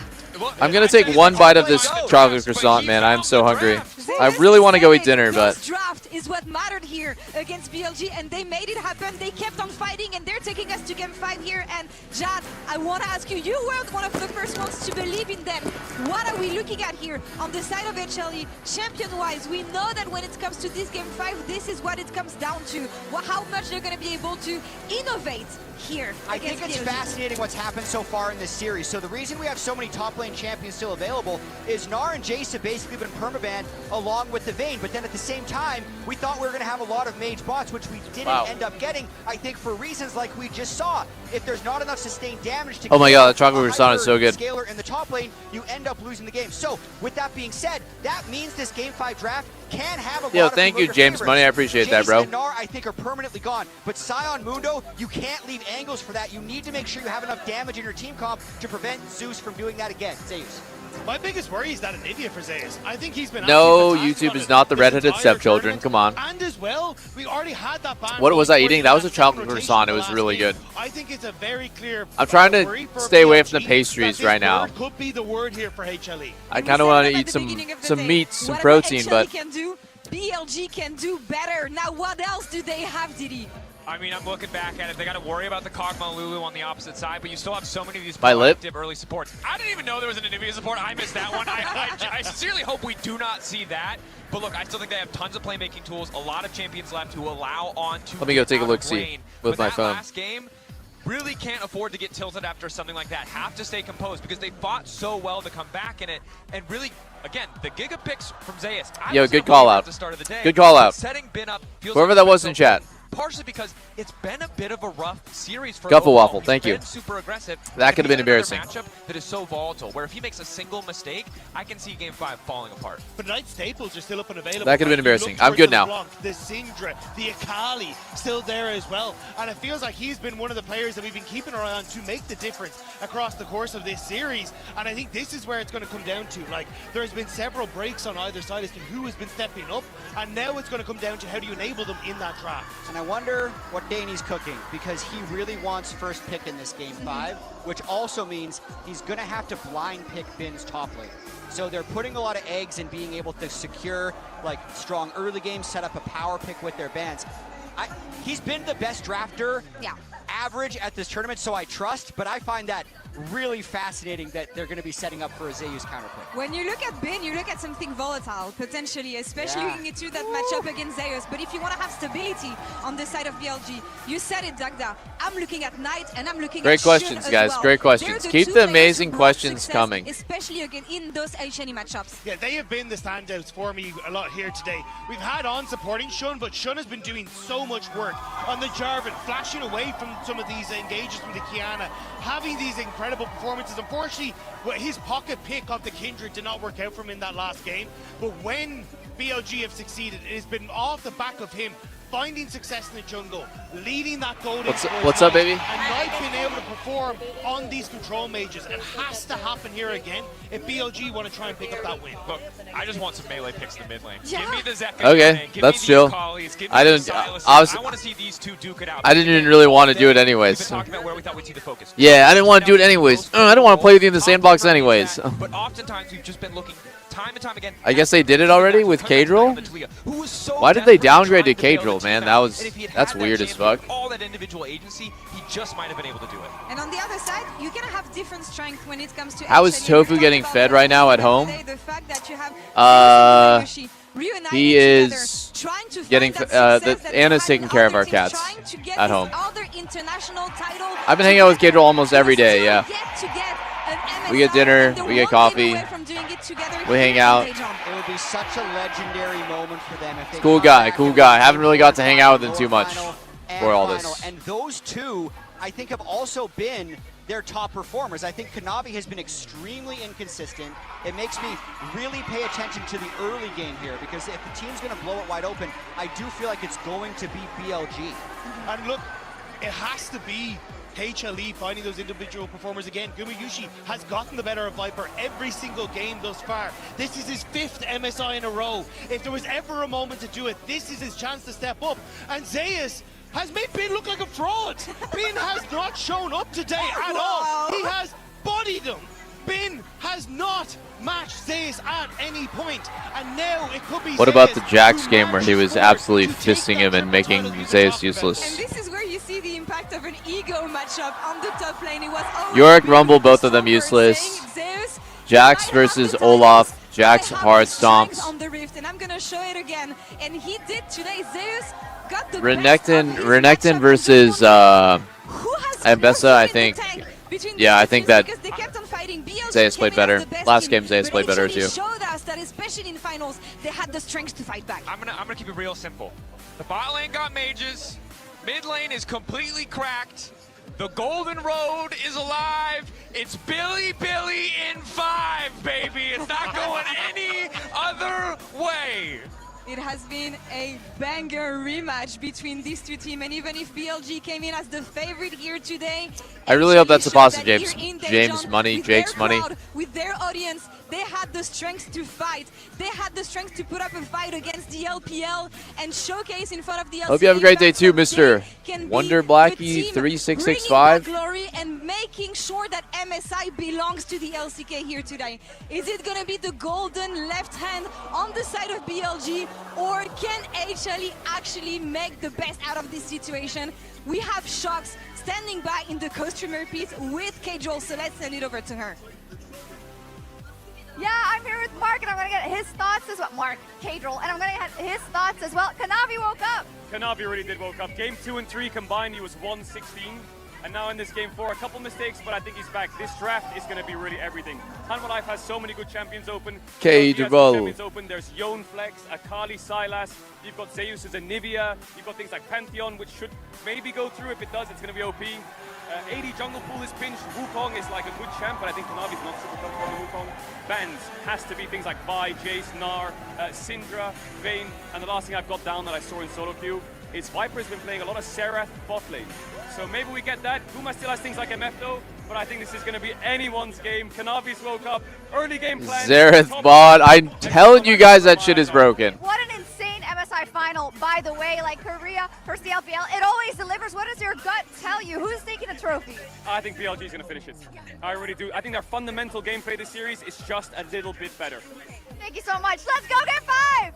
S7: I'm going to take one bite of this chocolate croissant, man. I'm so hungry. I really want to go eat dinner, but
S3: this draft is what mattered here against BLG, and they made it happen. They kept on fighting, and they're taking us to game 5 here. And Jad, I want to ask you, you were one of the first ones to believe in them. What are we looking at here on the side of HLE? Champion-wise, we know that when it comes to this game 5, this is what it comes down to. How much they're going to be able to innovate here.
S5: I think it's fascinating what's happened so far in this series. So the reason we have so many top lane champions still available is Gnar and Jace have basically been permabanned along with the Vayne, but then at the same time, We thought we were going to have a lot of mage bots, which we didn't end up getting, I think, for reasons like we just saw. If there's not enough sustained damage to
S7: Oh my
S5: kill
S7: god, that chocolate croissant is so good.
S5: scaler in the top lane, you end up losing the game. So, with that being said, that means this Game 5 draft can have a lot of
S7: thank you,
S5: familiar
S7: James
S5: favorites.
S7: Money. I appreciate that, bro.
S5: Jason and Gnar, I think, are permanently gone. But Sion Mundo, you can't leave angles for that. You need to make sure you have enough damage in your team comp to prevent Zeus from doing that again. Zeus.
S16: My biggest worry is that Anivia for Zeus. I think he's been
S7: No,
S16: absolutely fantastic
S7: YouTube
S16: on
S7: is
S16: it
S7: not the
S16: this
S7: redheaded
S16: entire
S7: stepchildren.
S16: tournament.
S7: Come on.
S16: And as well, we already had that ban.
S7: What was I
S16: going
S7: eating?
S16: for
S7: That was a
S16: second
S7: chocolate
S16: rotation
S7: croissant. It
S16: in the
S7: was
S16: last
S7: really
S16: game.
S7: good.
S16: I think it's a very clear.
S7: I'm trying
S16: worry
S7: to
S16: for
S7: stay away from the
S16: BLG
S7: pastries
S16: that
S7: right
S16: this
S7: now.
S16: word could be the word here for HLE.
S7: I kind of want to eat some meat, some protein, but
S3: can do, BLG can do better. Now, what else do they have, Diddy?
S1: I mean, I'm looking back at it. They got to worry about the Kog'Maw Lulu on the opposite side, but you still have so many of these
S7: My lip?
S1: proactive early supports. I didn't even know there was an Anivia support. I missed that one. I sincerely hope we do not see that. But look, I still think they have tons of playmaking tools, a lot of champions left who allow on to
S7: let me go take a
S1: out
S7: look
S1: of
S7: see
S1: lane.
S7: with
S1: But
S7: my
S1: that
S7: phone.
S1: last game really can't afford to get tilted after something like that. Have to stay composed because they fought so well to come back in it. And really, again, the Giga picks from Zeus.
S7: Yo, good call out.
S1: At the start of the day.
S7: Good call out.
S1: Setting Bin up feels
S7: Whoever
S1: like
S7: that
S1: it's
S7: was
S1: been
S7: in
S1: so
S7: chat.
S1: partially because it's been a bit of a rough series for
S7: Guffle
S1: overall.
S7: Waffle,
S1: He's
S7: thank you.
S1: been super aggressive.
S7: That could have been
S1: He's in another
S7: embarrassing.
S1: matchup that is so volatile, where if he makes a single mistake, I can see Game 5 falling apart.
S16: But Knight staples are still up and available.
S7: That could have been
S16: right? You
S7: embarrassing.
S16: look
S7: I'm
S16: towards
S7: good
S16: the
S7: now.
S16: Blanc, the Syndra, the Akali, still there as well. And it feels like he's been one of the players that we've been keeping our eye on to make the difference across the course of this series. And I think this is where it's going to come down to. Like, there's been several breaks on either side as to who has been stepping up. And now it's going to come down to how do you enable them in that draft.
S5: And I wonder what Danny's cooking, because he really wants first pick in this Game 5, which also means he's going to have to blind pick Bin's top lane. So they're putting a lot of eggs in being able to secure like strong early games, set up a power pick with their bans. He's been the best drafter average at this tournament, so I trust, but I find that really fascinating that they're going to be setting up for a Zeus counterpick.
S3: When you look at Bin, you look at something volatile, potentially, especially looking into that matchup against Zeus. But if you want to have stability on the side of BLG, you said it, Dagda. I'm looking at Knight and I'm looking
S7: Great
S3: at
S7: questions,
S3: Shun
S7: guys.
S3: as well.
S7: Great questions.
S3: They're
S7: Keep
S3: two
S7: the
S3: players
S7: amazing
S3: who brought
S7: questions
S3: success,
S7: coming.
S3: especially again in those HNE matchups.
S16: Yeah, they have been the standouts for me a lot here today. We've had on supporting Shun, but Shun has been doing so much work on the Jarvan, flashing away from some of these engages from the Kiana, having these incredible performances. Unfortunately, his pocket pick of the Kindred did not work out for him in that last game, but when BLG have succeeded, it has been off the back of him finding success in the jungle, leading that golden.
S7: What's up, baby?
S16: And Knight being able to perform on these control mages. It has to happen here again if BLG want to try and pick up that win.
S1: Look, I just want some melee picks in the mid lane. Give me the Zeka.
S7: Okay,
S1: give
S7: that's
S1: me
S7: chill.
S1: The Akali's, give me
S7: I
S1: the
S7: didn't.
S1: Sylas.
S7: I
S1: want to see these two duke it out.
S7: I didn't even really want to do it anyways.
S1: We've been talking about where we thought we'd see the focus.
S7: Yeah, I didn't want to do it anyways. I don't want to play with you in the sandbox anyways.
S1: But oftentimes we've just been looking time and time again.
S7: I guess they did it already with Kadril? Why did they downgrade to Kadril, man? That's weird as fuck.
S1: All that individual agency, he just might have been able to do it.
S3: And on the other side, you're gonna have different strength when it comes to.
S7: How is
S3: HNE.
S7: Tofu
S3: We've
S7: getting
S3: talked
S7: fed
S3: about
S7: right now at
S3: the
S7: home?
S3: fact that you have
S7: He is getting Anna's taking care of our cats at home. I've been hanging out with Kadril almost every day. Yeah. We get dinner, we get coffee, we hang out.
S5: It would be such a legendary moment for them if they
S7: Cool guy, cool guy. Haven't really got to hang out with him too much for all this.
S5: And those two, I think, have also been their top performers. I think Kanavi has been extremely inconsistent. It makes me really pay attention to the early game here, because if the team's going to blow it wide open, I do feel like it's going to be BLG.
S16: And look, it has to be HLE finding those individual performers again. Gumayushi has gotten the better of Viper every single game thus far. This is his 5th MSI in a row. If there was ever a moment to do it, this is his chance to step up. And Zeus has made Bin look like a fraud. Bin has not shown up today at all. He has bodied him. Bin has not matched Zeus at any point, and now it could be.
S7: What about the Jax game where he was absolutely fisting him and making Zeus useless?
S3: And this is where you see the impact of an ego matchup on the top lane. It was
S7: Yorick, Rumble, both of them useless. Jax versus Olaf. Jax hard stomps.
S3: On the rift, and I'm gonna show it again. And he did today. Zeus got the
S7: Renekton versus Ambessa, I think. Yeah, I think that Zeus played better. Last game, Zeus played better too.
S3: Showed us that especially in finals, they had the strength to fight back.
S1: I'm gonna keep it real simple. The bot lane got mages, mid lane is completely cracked, the golden road is alive, it's Billy in 5, baby! It's not going any other way!
S3: It has been a banger rematch between these two teams, and even if BLG came in as the favorite here today,
S7: I really hope that's a positive,
S3: James.
S7: James money, Jake's money.
S3: With their audience, they had the strength to fight. They had the strength to put up a fight against the LPL and showcase in front of the LCK.
S7: Hope you have a great day too, Mr. Wonder Blackie 3665.
S3: Glory and making sure that MSI belongs to the LCK here today. Is it going to be the golden left hand on the side of BLG, or can HLE actually make the best out of this situation? We have Shox standing by in the costumer pit with Kajol, so let's send it over to her.
S8: Yeah, I'm here with Mark, and I'm going to get his thoughts as well. Mark, Kajol, and I'm going to get his thoughts as well. Kanavi woke up.
S14: Kanavi really did woke up. Game 2 and 3 combined, he was 116. And now in this game 4, a couple mistakes, but I think he's back. This draft is going to be really everything. Hanwha Life has so many good champions open. Champions open. There's Yone Flex, Akali, Sylas. You've got Zeus as a Nivea. You've got things like Pantheon, which should maybe go through. If it does, it's going to be OP. AD jungle pool is pinched. Wukong is like a good champ, but I think Kanavi's not super comfortable with Wukong. Bans has to be things like Vi, Jace, Gnar, Syndra, Vayne. And the last thing I've got down that I saw in solo queue is Viper's been playing a lot of Serath bot lane. So maybe we get that. Kuma still has things like MF though, but I think this is going to be anyone's game. Kanavi's woke up. Early game plan.
S7: Xerath bot. I'm telling you guys that shit is broken.
S8: What an insane MSI final, by the way. Like Korea versus the LPL, it always delivers. What does your gut tell you? Who's taking a trophy?
S14: I think BLG is going to finish it. I really do. I think their fundamental gameplay this series is just a little bit better.
S8: Thank you so much. Let's go get 5!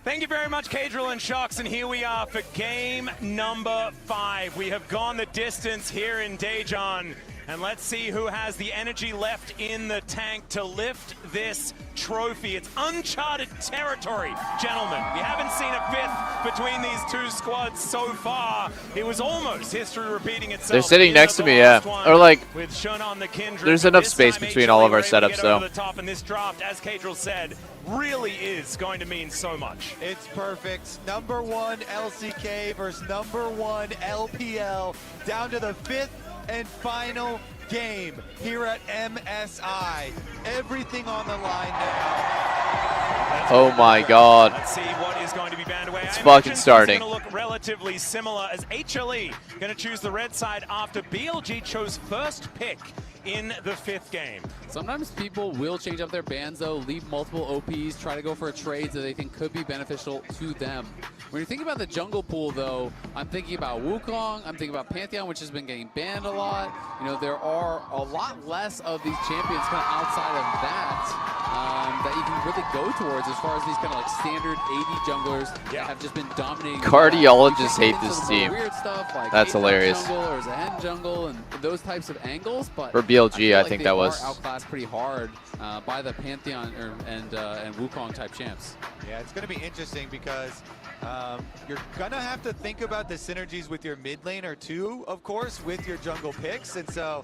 S17: Thank you very much, Kajol and Shox, and here we are for game number 5. We have gone the distance here in Daejeon, and let's see who has the energy left in the tank to lift this trophy. It's uncharted territory, gentlemen. We haven't seen a fifth between these two squads so far. It was almost history repeating itself.
S7: They're sitting next to me, yeah. Or like,
S17: with Shun the Kindred,
S7: there's enough space between all of our setups, though.
S17: The top, and this draft, as Kajol said, really is going to mean so much.
S10: It's perfect. Number 1 LCK versus number 1 LPL, down to the 5th and final game here at MSI. Everything on the line now.
S7: Oh my god.
S17: Let's see what is going to be banned away.
S7: It's fucking starting.
S17: It's going to look relatively similar as HLE going to choose the red side after BLG chose first pick in the 5th game.
S18: Sometimes people will change up their bans though, leave multiple OPs, try to go for a trade that they think could be beneficial to them. When you think about the jungle pool though, I'm thinking about Wukong, I'm thinking about Pantheon, which has been getting banned a lot. You know, there are a lot less of these champions kind of outside of that that you can really go towards as far as these kind of like standard AD junglers that have just been dominating.
S7: Cardiologists hate this team.
S18: Weird stuff like
S7: that's hilarious.
S18: Jungle or Zen jungle and those types of angles, but
S7: for BLG, I think that was
S18: outclassed pretty hard by the Pantheon and Wukong type champs.
S10: Yeah, it's going to be interesting because you're going to have to think about the synergies with your mid laner too, of course, with your jungle picks. And so,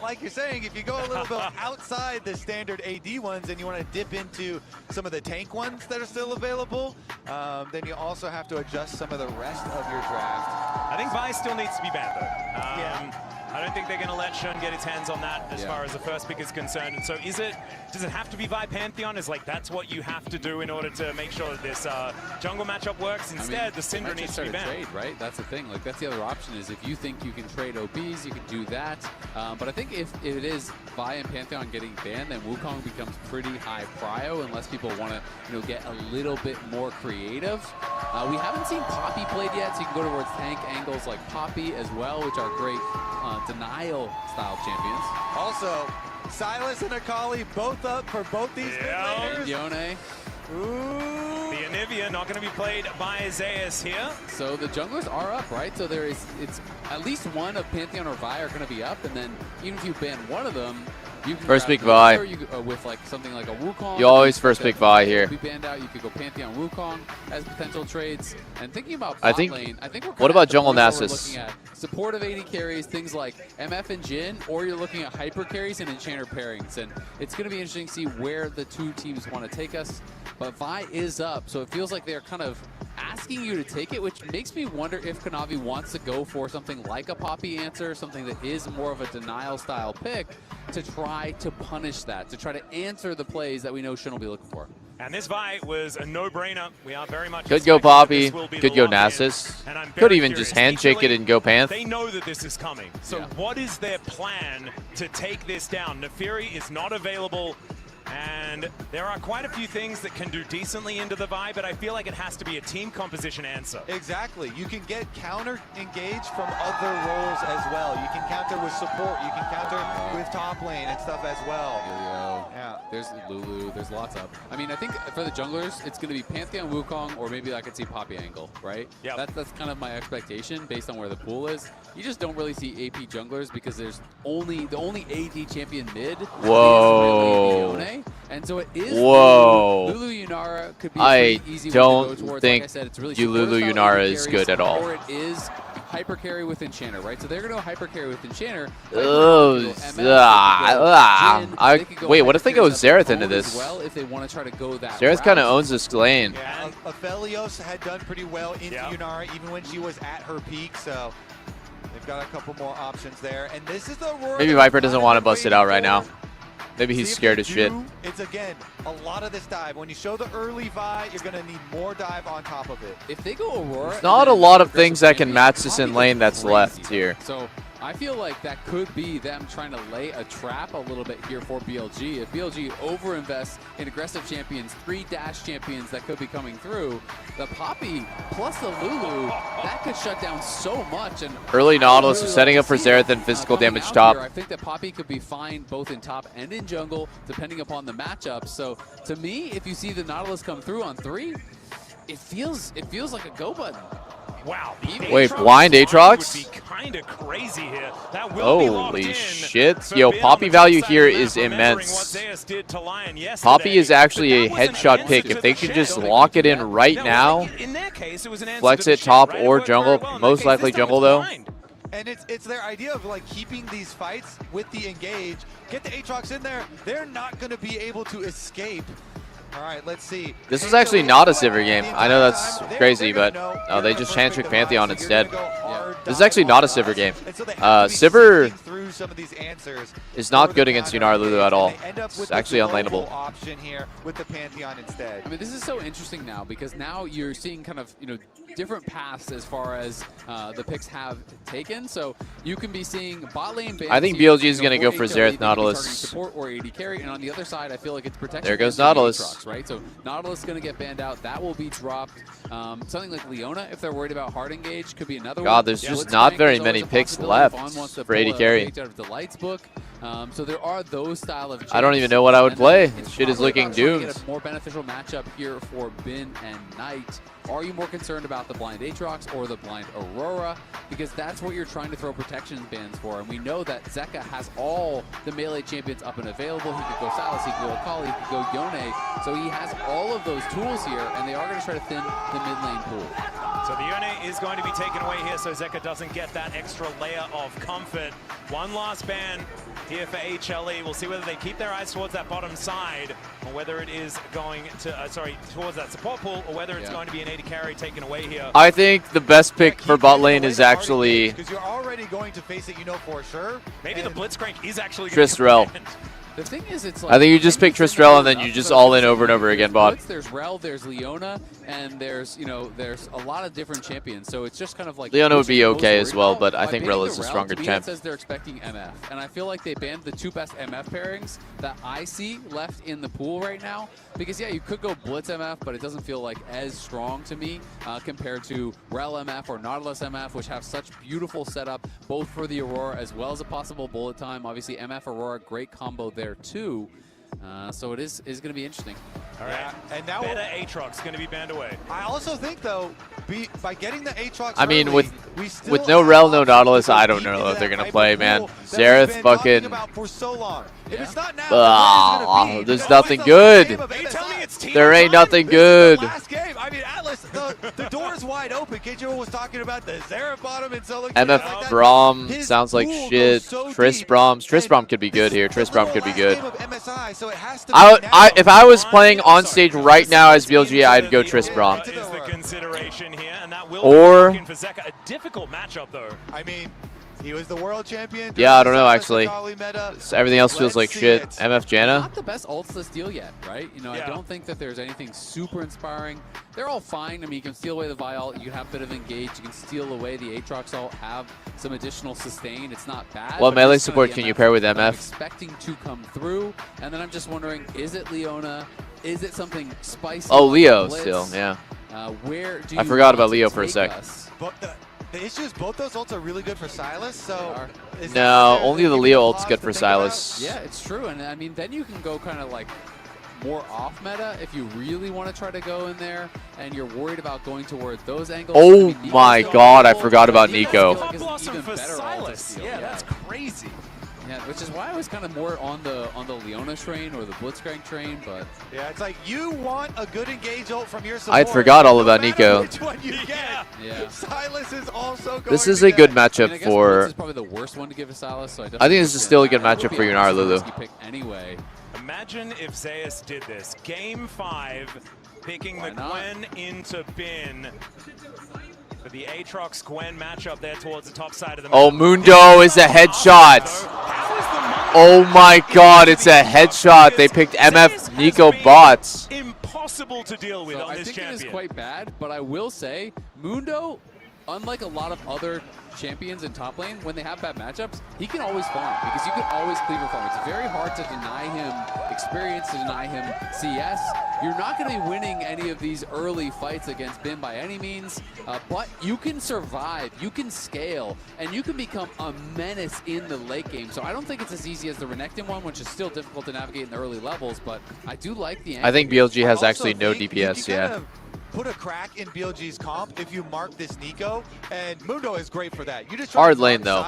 S10: like you're saying, if you go a little bit outside the standard AD ones and you want to dip into some of the tank ones that are still available, then you also have to adjust some of the rest of your draft.
S17: I think Vi still needs to be banned though. Yeah. I don't think they're going to let Shun get his hands on that as far as the first pick is concerned. And so does it have to be Vi Pantheon? Is like that's what you have to do in order to make sure that this jungle matchup works? Instead, the Syndra needs to be banned.
S18: Trade, right? That's the thing. Like that's the other option is if you think you can trade OPs, you can do that. But I think if it is Vi and Pantheon getting banned, then Wukong becomes pretty high prio unless people want to get a little bit more creative. We haven't seen Poppy played yet, so you can go towards tank angles like Poppy as well, which are great denial style champions.
S10: Also, Sylas and Akali both up for both these mid laners.
S18: Yone.
S17: Ooh. The Anivia not going to be played by Zeus here.
S18: So the junglers are up, right? So it's at least one of Pantheon or Vi are going to be up, and then even if you ban one of them, You can
S7: First
S18: grab
S7: pick Vi.
S18: or you, with like something like a Wukong.
S7: You always first pick Vi here.
S18: Be banned out. You could go Pantheon Wukong as potential trades. And thinking about
S7: I
S18: bot
S7: think.
S18: lane, I think we're
S7: What
S18: kinda
S7: about
S18: at the
S7: jungle
S18: point where we're
S7: Nasus?
S18: looking at supportive AD carries, things like MF and Jhin, or you're looking at hyper carries and enchanter pairings. And it's going to be interesting to see where the two teams want to take us. But Vi is up, so it feels like they're kind of asking you to take it, which makes me wonder if Kanavi wants to go for something like a Poppy answer, something that is more of a denial style pick, to try to punish that, to try to answer the plays that we know Shin will be looking for.
S17: And this Vi was a no-brainer. We are very much
S7: Could go Poppy,
S17: could
S7: could go Nasus, could even just handshake it and go Panth.
S17: They know that this is coming. So
S18: Yeah.
S17: what is their plan to take this down? Neferi is not available. And there are quite a few things that can do decently into the Vi, but I feel like it has to be a team composition answer.
S10: Exactly. You can get counter engaged from other roles as well. You can counter with support. You can counter with top lane and stuff as well. Yeah.
S18: There's Lulu. There's lots of. I mean, I think for the junglers, it's going to be Pantheon Wukong, or maybe I could see Poppy angle, right?
S17: Yeah.
S18: That's kind of my expectation based on where the pool is. You just don't really see AP junglers because there's the only AD champion mid.
S7: Whoa.
S18: Is really Leone, and so it is.
S7: Whoa.
S18: Lulu Yunara could be
S7: I
S18: a pretty easy
S7: don't
S18: one to go towards.
S7: think
S18: Like I said, it's really
S7: Lulu
S18: supportive style
S7: Yunara
S18: AD
S7: is
S18: carries,
S7: good at all.
S18: Or it is hyper carry with Enchanter, right? So they're going to hyper carry with Enchanter.
S7: Wait, what if they go Xerath into this?
S18: Well, if they want to try to go that
S7: Xerath kind of owns this lane.
S10: Yeah, Aphelios had done pretty well into Yunara even when she was at her peak, so they've got a couple more options there. And this is the Aurora.
S7: Maybe Viper doesn't want to bust it out right now. Maybe he's
S10: See if
S7: scared
S10: they
S7: as shit.
S10: do, It's again a lot of this dive. When you show the early Vi, you're gonna need more dive on top of it.
S18: If they go Aurora,
S7: There's not a lot of things that can match this in lane that's left here.
S18: So I feel like that could be them trying to lay a trap a little bit here for BLG. If BLG overinvests in aggressive champions, 3 dash champions that could be coming through, the Poppy plus the Lulu, that could shut down so much. And
S7: Early Nautilus is setting up for Xerath and physical damage top.
S18: I think that Poppy could be fine both in top and in jungle, depending upon the matchup. So to me, if you see the Nautilus come through on 3, it feels like a go button.
S17: Wow.
S7: Wait, blind Aatrox?
S17: Would be kind of crazy here. That will be locked
S7: Holy
S17: in
S7: shit.
S17: for
S7: Yo,
S17: Bill
S7: Poppy
S17: on the
S7: value
S17: top side
S7: here
S17: of the
S7: is
S17: map, remembering what
S7: immense.
S17: Zeus did to Lion yesterday.
S7: Poppy is actually a
S17: But that wasn't
S7: headshot
S17: an
S7: pick.
S17: answer
S7: If they
S17: to
S7: could
S17: the
S7: just
S17: chat.
S7: lock it in right
S17: No,
S7: now,
S17: in their case, it was an answer
S7: flex
S17: to the
S7: it
S17: chat,
S7: top
S17: right? It
S7: or
S17: worked very
S7: jungle.
S17: well. In that
S7: Most
S17: case,
S7: likely
S17: this time
S7: jungle
S17: it's
S7: though.
S17: blind.
S10: And it's their idea of like keeping these fights with the engage. Get the Aatrox in there. They're not going to be able to escape. All right, let's see.
S7: This is actually not a Sivir game. I know that's crazy, but no, they just handshake Pantheon instead. This is actually not a Sivir game. Sivir is not good against Yunara Lulu at all. It's actually unlaneable.
S10: Option here with the Pantheon instead.
S18: I mean, this is so interesting now because now you're seeing kind of, different paths as far as the picks have taken. So you can be seeing bot lane bans.
S7: I think BLG is going to go for Xerath Nautilus.
S18: Support or AD carry, and on the other side, I feel like it's protection.
S7: There goes
S18: against the
S7: Nautilus.
S18: Aatrox, right? So Nautilus is going to get banned out. That will be dropped. Something like Leona, if they're worried about hard engage, could be another one.
S7: God, there's just not very many picks left for AD carry.
S18: Out of the Lights book. So there are those style of.
S7: I don't even know what I would play. This shit is looking doomed.
S18: A more beneficial matchup here for Bin and Knight. Are you more concerned about the blind Aatrox or the blind Aurora? Because that's what you're trying to throw protection bans for. And we know that Zeka has all the melee champions up and available. He could go Sylas, he could go Akali, he could go Yone. So he has all of those tools here, and they are going to try to thin the mid lane pool.
S17: So the Yone is going to be taken away here, so Zeka doesn't get that extra layer of comfort. One last ban here for HLE. We'll see whether they keep their eyes towards that bottom side, or whether it is going to, towards that support pool, or whether it's going to be an AD carry taken away here.
S7: I think the best pick for bot lane is actually
S10: because you're already going to face it, for sure.
S17: Maybe the Blitzcrank is actually
S7: Tristrel.
S18: The thing is, it's like
S7: I think you just pick Tristrel and then you just all in over and over again, bot.
S18: There's Rel, there's Leona, and there's there's a lot of different champions. So it's just kind of like
S7: Leona would be okay as well, but I
S18: By
S7: think
S18: banning
S7: Rel is
S18: the
S7: a stronger
S18: to me,
S7: champ.
S18: It says they're expecting MF, and I feel like they banned the 2 best MF pairings that I see left in the pool right now. Because yeah, you could go Blitz MF, but it doesn't feel like as strong to me compared to Rel MF or Nautilus MF, which have such beautiful setup both for the Aurora as well as a possible bullet time. Obviously, MF Aurora, great combo there too. So it is going to be interesting.
S17: All right, and now better Aatrox going to be banned away.
S10: I also think though, by getting the Aatrox
S7: I mean,
S10: early,
S7: with no Rel, no Nautilus, I don't know if they're going to play, man. Xerath fucking... there's nothing good. There ain't nothing good.
S10: I mean, Atlas, the door's wide open. Keiichiro was talking about the Xerath bottom and solo.
S7: MF Braum sounds like shit. Tristram could be good here. Tristram could be good. If I was playing on stage right now as BLG, I'd go Tristram. Or
S17: a difficult matchup though.
S10: I mean, he was the world champion.
S7: Yeah, I don't know actually. Everything else feels like shit. MF Janna.
S18: Not the best ults this deal yet, right? You know, I don't think that there's anything super inspiring. They're all fine. I mean, you can steal away the Vial, you can have a bit of engage, you can steal away the Aatrox ult, have some additional sustain. It's not bad.
S7: What melee support can you pair with MF?
S18: I'm expecting to come through, and then I'm just wondering, is it Leona? Is it something spicy?
S7: Oh, Leo
S18: Blitz?
S7: still, yeah.
S18: Where do
S7: I
S18: you
S7: forgot about
S18: want to
S7: Leo for a
S18: take
S7: sec.
S18: us?
S10: But the issue is both those ults are really good for Sylas, so...
S7: No, only the Leo ult's good for Sylas.
S18: Yeah, it's true, and I mean, then you can go kind of like more off meta if you really want to try to go in there and you're worried about going toward those angles.
S7: Oh
S18: I mean,
S7: my god, I forgot about Nico.
S18: Even better Sylas.
S17: Yeah, that's crazy.
S18: Yeah, which is why I was kind of more on the Leona train or the Blitzcrank train, but
S10: yeah, it's like you want a good engage ult from your support.
S7: I forgot all about Nico.
S10: Which one you get.
S18: Yeah.
S10: Sylas is also going
S7: This is a good matchup
S18: Blitz
S7: for...
S18: is probably the worst one to give to Sylas, so I
S7: think this is still a good matchup for Yunar Lulu.
S18: Anyway.
S17: Imagine if Zeus did this. Game 5, picking the Gwen into Bin. For the Aatrox Gwen matchup there towards the top side of the map.
S7: Oh, Mundo is a headshot. Oh my god, it's a headshot. They picked MF Nico bots.
S17: Impossible to deal with on
S18: I
S17: this
S18: think
S17: champion.
S18: it is quite bad, but I will say, Mundo, unlike a lot of other champions in top lane, when they have bad matchups, he can always farm because you can always cleaver farm. It's very hard to deny him experience, to deny him CS. You're not going to be winning any of these early fights against Bin by any means, but you can survive, you can scale, and you can become a menace in the late game. So I don't think it's as easy as the Renekton one, which is still difficult to navigate in the early levels, but I do like the angle.
S7: I think BLG has actually no DPS, yeah.
S10: Put a crack in BLG's comp if you mark this Nico, and Mundo is great for that. You just
S7: hard lane though.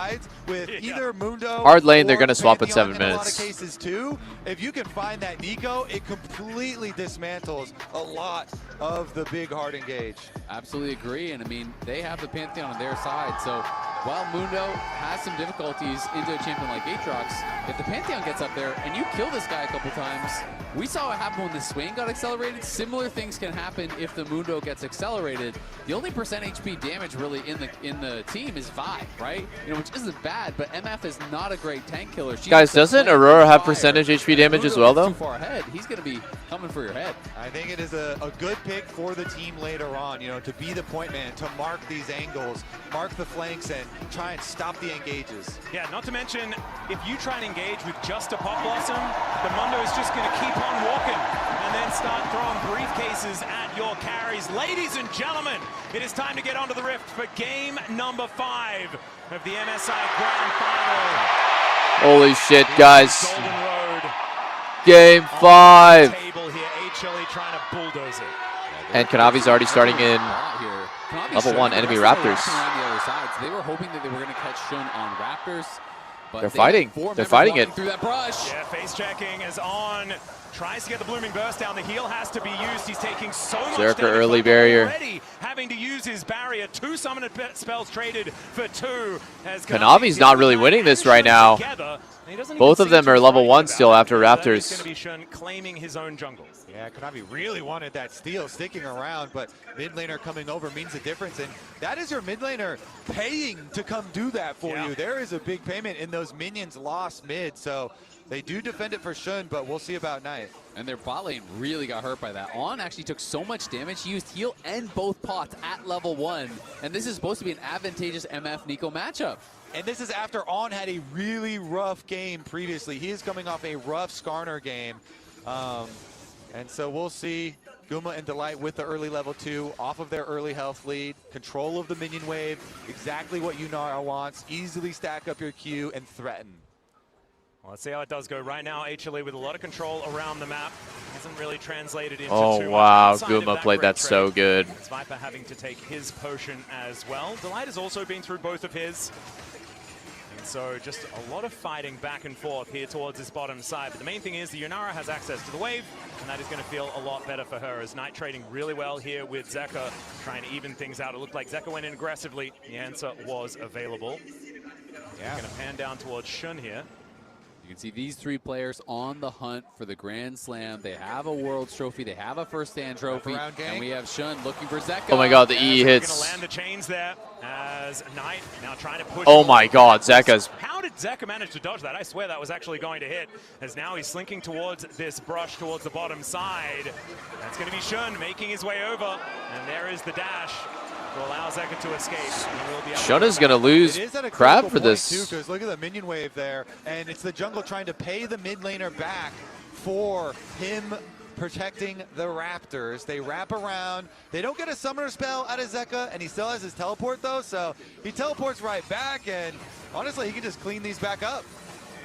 S10: With either Mundo
S7: hard lane, they're gonna swap
S10: Pantheon
S7: in 7
S10: in a lot
S7: minutes.
S10: of cases too. If you can find that Nico, it completely dismantles a lot of the big hard engage.
S18: Absolutely agree, and I mean, they have the Pantheon on their side, so while Mundo has some difficulties into a champion like Aatrox, if the Pantheon gets up there and you kill this guy a couple times, we saw what happened when the Swain got accelerated. Similar things can happen if the Mundo gets accelerated. The only % HP damage really in the team is 5, right? You know, which isn't bad, but MF is not a great tank killer.
S7: Guys, doesn't Aurora have percentage HP damage as well, though?
S18: Too far ahead. He's going to be coming for your head.
S10: I think it is a good pick for the team later on, you know, to be the point man, to mark these angles, mark the flanks, and try and stop the engages.
S17: Yeah, not to mention, if you try and engage with just a Pop Blossom, the Mundo is just going to keep on walking and then start throwing briefcases at your carries. Ladies and gentlemen, it is time to get onto the Rift for game number 5 of the MSI Grand Final.
S7: Holy shit, guys. Game 5.
S17: Table here, HLE trying to bulldoze it.
S7: And Kanavi's already starting in level 1 enemy Raptors.
S18: They were hoping that they were going to catch Shun on Raptors. But
S7: They're fighting. They're fighting it.
S18: Through that brush.
S17: Yeah, face checking is on. Tries to get the blooming burst down. The heal has to be used. He's taking so much damage.
S7: Zerker early barrier.
S17: Already having to use his barrier. 2 summoned spells traded for 2.
S7: Kanavi's not really winning this right now. Both of them are level 1 still after Raptors.
S17: It's going to be Shun claiming his own jungle.
S10: Yeah, Kanavi really wanted that steal sticking around, but mid laner coming over means a difference, and that is your mid laner paying to come do that for you. There is a big payment in those minions lost mid, so they do defend it for Shun, but we'll see about Knight.
S18: And their bot lane really got hurt by that. On actually took so much damage. He used heal and both pots at level 1, and this is supposed to be an advantageous MF Nico matchup.
S10: And this is after On had a really rough game previously. He is coming off a rough Skarner game. And so we'll see Guma and Delight with the early level 2, off of their early health lead, control of the minion wave, exactly what Yunar wants, easily stack up your Q and threaten.
S17: Well, let's see how it does go. Right now, HLE with a lot of control around the map. Hasn't really translated into too
S7: wow,
S17: much.
S7: Guma played that so good.
S17: It's Viper having to take his potion as well. Delight has also been through both of his. And so just a lot of fighting back and forth here towards this bottom side. But the main thing is the Yunara has access to the wave, and that is going to feel a lot better for her, as Knight trading really well here with Zeka, trying to even things out. It looked like Zeka went in aggressively. The answer was available. Yeah. Going to pan down towards Shun here.
S18: You can see these three players on the hunt for the Grand Slam. They have a Worlds trophy. They have a first stand trophy. And we have Shun looking for Zeka.
S7: Oh my god, the E hits.
S17: Going to land the chains there as Knight now trying to push.
S7: Oh my god, Zeka's.
S17: How did Zeka manage to dodge that? I swear that was actually going to hit, as now he's slinking towards this brush towards the bottom side. That's going to be Shun making his way over. And there is the dash to allow Zeka to escape.
S7: Shun is going to lose crab for this.
S10: Because look at the minion wave there, and it's the jungle trying to pay the mid laner back for him protecting the Raptors. They wrap around. They don't get a summoner spell out of Zeka, and he still has his teleport though, so he teleports right back, and honestly, he can just clean these back up.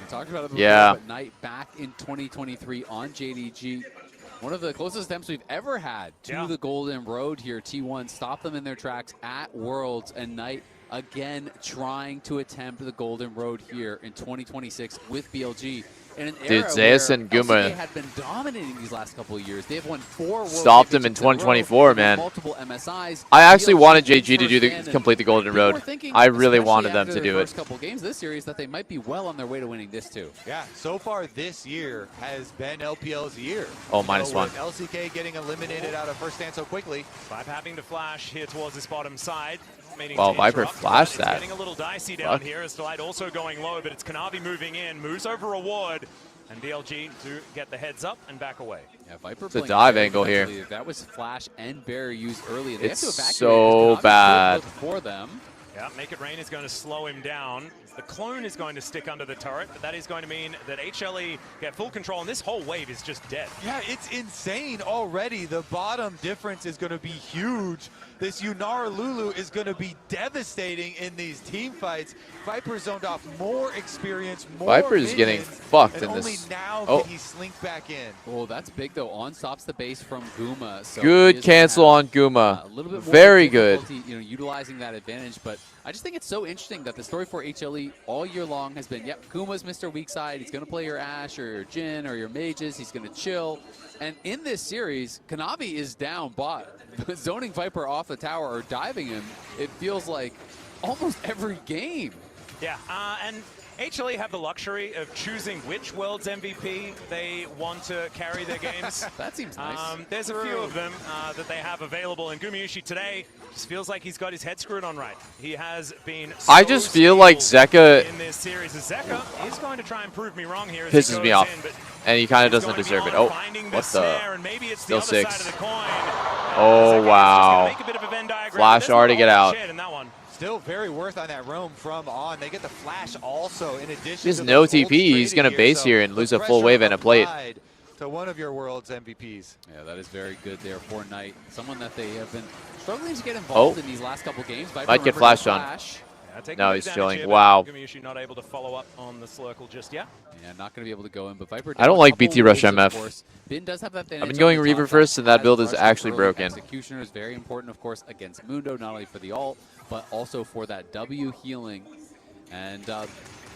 S18: We talked about it before, but Knight back in 2023 on JDG. One of the closest attempts we've ever had to the Golden Road here. T1 stopped them in their tracks at Worlds, and Knight again trying to attempt the Golden Road here in 2026 with BLG. In an
S7: Dude,
S18: era
S7: Zeus
S18: where
S7: and Guma
S18: LCK had been dominating these last couple of years. They've won 4 World
S7: stopped him in
S18: Championships
S7: 2024,
S18: in a row,
S7: man.
S18: multiple MSIs.
S7: I actually
S18: BLG
S7: wanted JG to do
S18: first
S7: complete the Golden
S18: People were
S7: Road.
S18: thinking,
S7: I really
S18: especially
S7: wanted them
S18: after
S7: to
S18: their
S7: do it.
S18: first couple games this series, that they might be well on their way to winning this too.
S10: Yeah, so far this year has been LPL's year.
S7: Oh, minus one.
S10: With LCK getting eliminated out of first stand so quickly.
S17: Viper having to flash here towards this bottom side.
S7: Well, Viper flashed that.
S17: It's getting a little dicey down here as Delight also going low, but it's Kanavi moving in, moves over a ward, and BLG to get the heads up and back away.
S18: Yeah, Viper
S7: it's a dive angle here.
S18: That was flash and barrier used early. And they
S7: it's
S18: have to evacuate
S7: so bad.
S18: For them.
S17: Yeah, Make It Rain is going to slow him down. The clone is going to stick under the turret, but that is going to mean that HLE get full control, and this whole wave is just dead.
S10: Yeah, it's insane already. The bottom difference is going to be huge. This Yunara Lulu is going to be devastating in these team fights. Viper zoned off more experience, more
S7: Viper's getting fucked
S10: and
S7: in
S10: only
S7: this.
S10: now
S7: Oh,
S10: can he slink back in.
S18: Oh, that's big though. On stops the base from Guma. So
S7: good cancel on Guma.
S18: A little bit more
S7: very good.
S18: You know, utilizing that advantage, but I just think it's so interesting that the story for HLE all year long has been, yep, Guma's Mr. Weak Side. He's going to play your Ashe or your Jhin or your mages. He's going to chill. And in this series, Kanavi is down bot. Zoning Viper off the tower or diving him, it feels like almost every game.
S17: Yeah, and HLE have the luxury of choosing which World's MVP they want to carry their games.
S18: That seems nice.
S17: There's a few of them that they have available, and Gumayushi today just feels like he's got his head screwed on right. He has been so
S7: I just feel like Zeka
S17: in this series. Zeka is going to try and prove me wrong here.
S7: Pisses me off, and he kind of doesn't deserve it. Oh, what the? Still 6. Oh, wow. Flash already get out.
S10: Still very worth on that roam from On. They get the flash also in addition.
S7: He has
S10: to
S7: no
S10: the
S7: TP. He's going to base here and lose a full wave and a plate.
S10: To one of your world's MVPs.
S18: Yeah, that is very good there for Knight. Someone that they have been struggling to get involved in these last couple games. Viper
S7: might get flashed on. No, he's chilling. Wow.
S17: Gumayushi not able to follow up on the Slurkle just yet.
S18: Yeah, not going to be able to go in, but Viper.
S7: I don't like BT Rush MF.
S18: Bin does have that.
S7: I've been going Reaver first, and that build is actually broken.
S18: Executioner is very important, of course, against Mundo, not only for the ult, but also for that W healing. And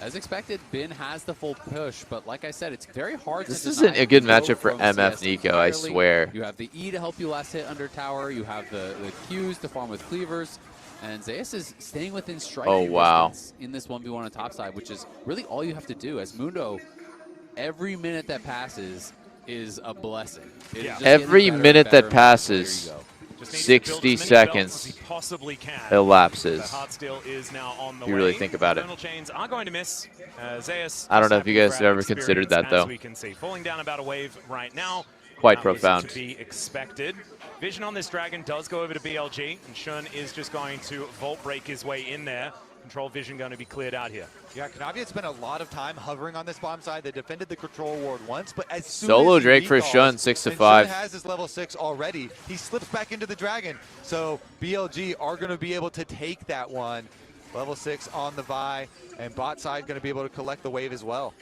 S18: as expected, Bin has the full push, but like I said, it's very hard to
S7: This isn't a good matchup for MF Nico, I swear.
S18: You have the E to help you last hit under tower. You have the Qs to farm with cleavers. And Zeus is staying within striking distance in this 1v1 on top side, which is really all you have to do. As Mundo, every minute that passes is a blessing.
S7: Every minute that passes, 60 seconds elapses. If you really think about it. I don't know if you guys have ever considered that, though.
S17: Falling down about a wave right now.
S7: Quite profound.
S17: To be expected. Vision on this dragon does go over to BLG, and Shun is just going to Volt Break his way in there. Control Vision going to be cleared out here.
S10: Yeah, Kanavi had spent a lot of time hovering on this bomb side. They defended the control ward once, but as soon
S7: Solo
S10: as
S7: Drake for Shun, 6 to 5.
S10: Shun has his level 6 already. He slips back into the dragon, so BLG are going to be able to take that one. Level 6 on the Vi, and bot side going to be able to collect the wave as well.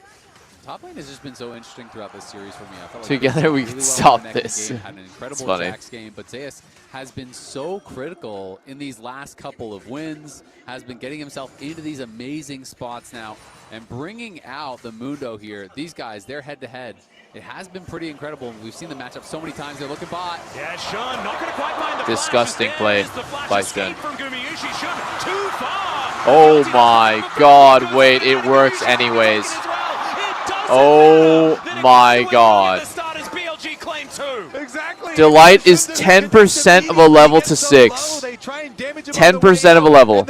S18: Top lane has just been so interesting throughout this series for me. I felt like
S7: Together we
S18: really
S7: can
S18: well
S7: stop
S18: connected
S7: this.
S18: Game, had an incredible
S7: It's funny.
S18: Jax game, but Zeus has been so critical in these last couple of wins, has been getting himself into these amazing spots now, and bringing out the Mundo here. These guys, they're head-to-head. It has been pretty incredible. We've seen the matchup so many times. They're looking bot.
S17: Yeah, Shun not going to quite find the
S7: Disgusting play by Shun.
S17: from Gumayushi. Shun too far.
S7: Oh my god, wait, it works anyways. Oh my god.
S17: Exactly.
S7: Delight is 10% of a level to 6. 10% of a level.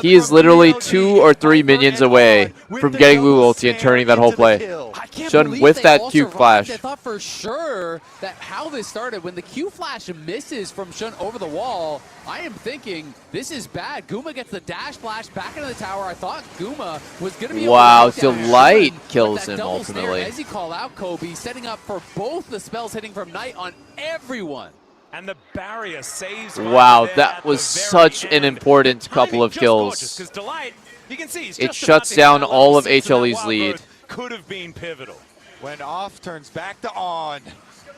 S7: He is literally 2 or 3 minions away from getting Wu ulti and turning that whole play. Shun with that Q flash.
S18: I thought for sure that how this started, when the Q flash misses from Shun over the wall, I am thinking this is bad. Guma gets the dash flash back into the tower. I thought Guma was going to be
S7: Wow,
S18: able to knock down
S7: Delight
S18: Shun,
S7: kills
S18: but that
S7: him
S18: double
S7: ultimately.
S18: snare, as he called out Kobe, setting up for both the spells hitting from Knight on everyone.
S17: And the barrier saves.
S7: Wow, that was such an important couple of kills.
S17: Delight, you can see
S7: It shuts down all of HLE's lead.
S17: Could have been pivotal.
S10: When off turns back to on.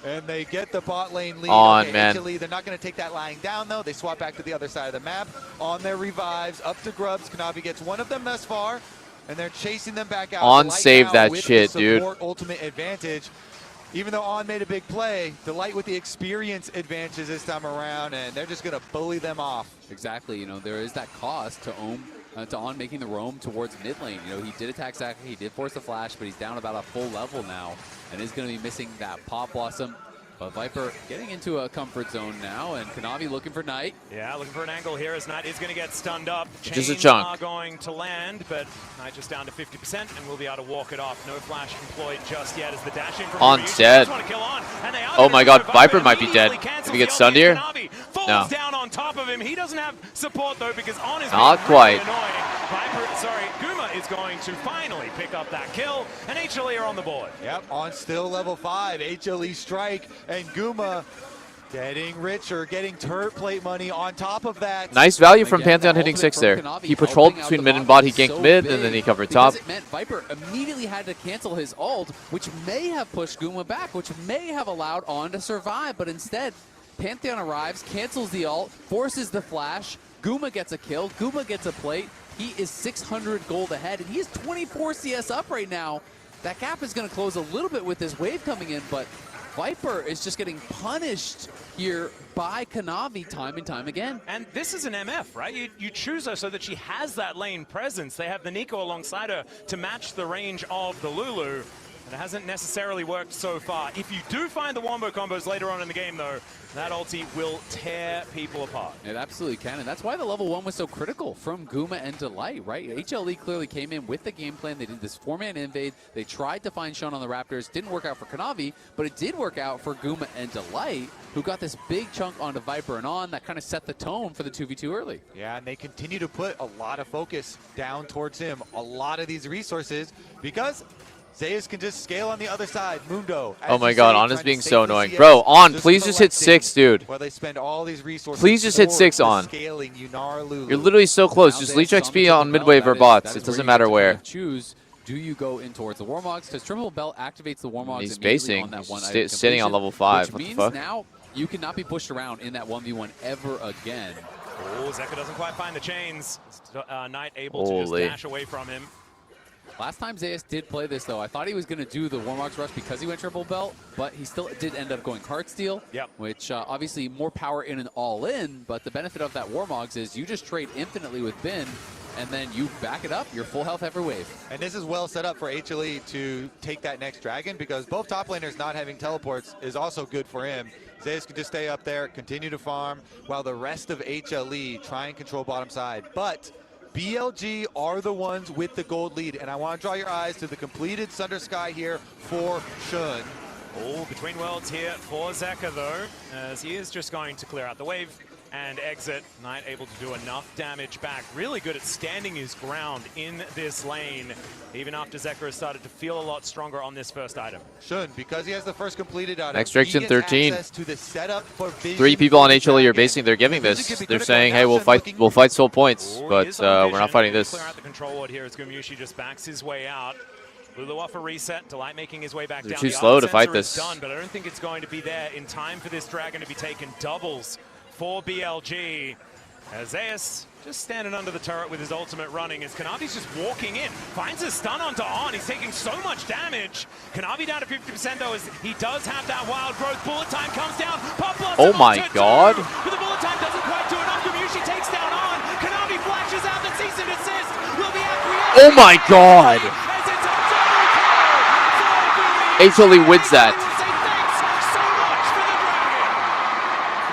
S10: And they get the bot lane lead.
S7: On, man.
S10: HLE, they're not going to take that lying down, though. They swap back to the other side of the map. On their revives, up to Grubs. Kanavi gets one of them thus far, and they're chasing them back out.
S7: On
S10: Delight
S7: save
S10: now
S7: that
S10: with
S7: shit,
S10: the
S7: dude.
S10: support ultimate advantage. Even though On made a big play, Delight with the experience advantages this time around, and they're just going to bully them off.
S18: Exactly. You know, there is that cost to On making the roam towards mid lane. You know, he did attack Zach, he did force the flash, but he's down about a full level now, and is going to be missing that Pop Blossom. But Viper getting into a comfort zone now, and Kanavi looking for Knight.
S17: Yeah, looking for an angle here as Knight is going to get stunned up.
S7: Just a
S17: Chains
S7: chunk.
S17: are going to land, but Knight just down to 50% and will be able to walk it off. No flash employed just yet as the dash in from
S7: On's dead. Oh my god, Viper might be dead. If he gets stunned here? No.
S17: Down on top of him. He doesn't have support though because On is
S7: Not
S17: being
S7: quite.
S17: really annoying. Guma is going to finally pick up that kill, and HLE are on the board.
S10: Yep, On still level 5. HLE strike, and Guma getting richer, getting turret plate money on top of that.
S7: Nice value from Pantheon hitting 6 there. He patrolled between mid and bot, he ganked mid, and then he covered top.
S18: It meant Viper immediately had to cancel his ult, which may have pushed Guma back, which may have allowed On to survive, but instead, Pantheon arrives, cancels the ult, forces the flash, Guma gets a kill, Guma gets a plate, he is 600 gold ahead, and he is 24 CS up right now. That gap is going to close a little bit with this wave coming in, but Viper is just getting punished here by Kanavi time and time again.
S17: And this is an MF, right? You choose her so that she has that lane presence. They have the Nico alongside her to match the range of the Lulu. And it hasn't necessarily worked so far. If you do find the wombo combos later on in the game, though, that ulti will tear people apart.
S18: It absolutely can, and that's why the level 1 was so critical from Guma and Delight, right? HLE clearly came in with the game plan. They did this 4-man invade. They tried to find Shun on the Raptors. Didn't work out for Kanavi, but it did work out for Guma and Delight, who got this big chunk onto Viper and On that kind of set the tone for the 2v2 early.
S10: Yeah, and they continue to put a lot of focus down towards him. A lot of these resources, because Zeus can just scale on the other side. Mundo.
S7: Oh my god, On is being so annoying. Bro, On, please just hit 6, dude.
S10: While they spend all these resources.
S7: Please just hit 6 On.
S10: Scaling Yunar Lulu.
S7: You're literally so close. Just leech XP on mid wave or bots. It doesn't matter where.
S18: Choose. Do you go in towards the Warmogs? Because Triple Bell activates the Warmogs
S7: He's
S18: immediately
S7: basing.
S18: on that
S7: He's
S18: one item
S7: sitting on level 5.
S18: Which
S7: What the
S18: means
S7: fuck?
S18: now you cannot be pushed around in that 1v1 ever again.
S17: Oh, Zeka doesn't quite find the chains. Knight able to just dash away from him.
S18: Last time Zeus did play this, though, I thought he was going to do the Warmogs rush because he went triple belt, but he still did end up going Heartsteel, which obviously more power in and all-in, but the benefit of that Warmogs is you just trade infinitely with Bin, and then you back it up, you're full health every wave.
S10: And this is well set up for HLE to take that next dragon, because both top laners not having teleports is also good for him. Zeus can just stay up there, continue to farm, while the rest of HLE try and control bottom side. But BLG are the ones with the gold lead, and I want to draw your eyes to the completed Sunder Sky here for Shun.
S17: Oh, between worlds here for Zeka, though, as he is just going to clear out the wave and exit. Knight able to do enough damage back. Really good at standing his ground in this lane, even after Zeka has started to feel a lot stronger on this first item.
S10: Shun, because he has the first completed item,
S7: Next direction 13.
S10: To the setup for
S7: 3 people on HLE are basing. They're giving this. They're saying, "Hey, we'll fight soul points, but we're not fighting this."
S17: Clear out the control ward here as Gumayushi just backs his way out. Lulu off a reset. Delight making his way back
S7: They're
S17: down.
S7: too
S17: The
S7: slow
S17: art
S7: to fight
S17: sensor is
S7: this.
S17: Done, but I don't think it's going to be there in time for this Dragon to be taken. Doubles for BLG. As Zeus just standing under the turret with his ultimate running as Kanavi's just walking in. Finds a stun onto On. He's taking so much damage. Kanavi down to 50% though, as he does have that wild growth. Bullet time comes down. Pop Blossom
S7: Oh my God.
S17: but the bullet time doesn't quite do enough. Gamushi takes down On. Kanavi flashes out the cease and desist. Will be acquiesced.
S7: Oh my God. HLE wins that.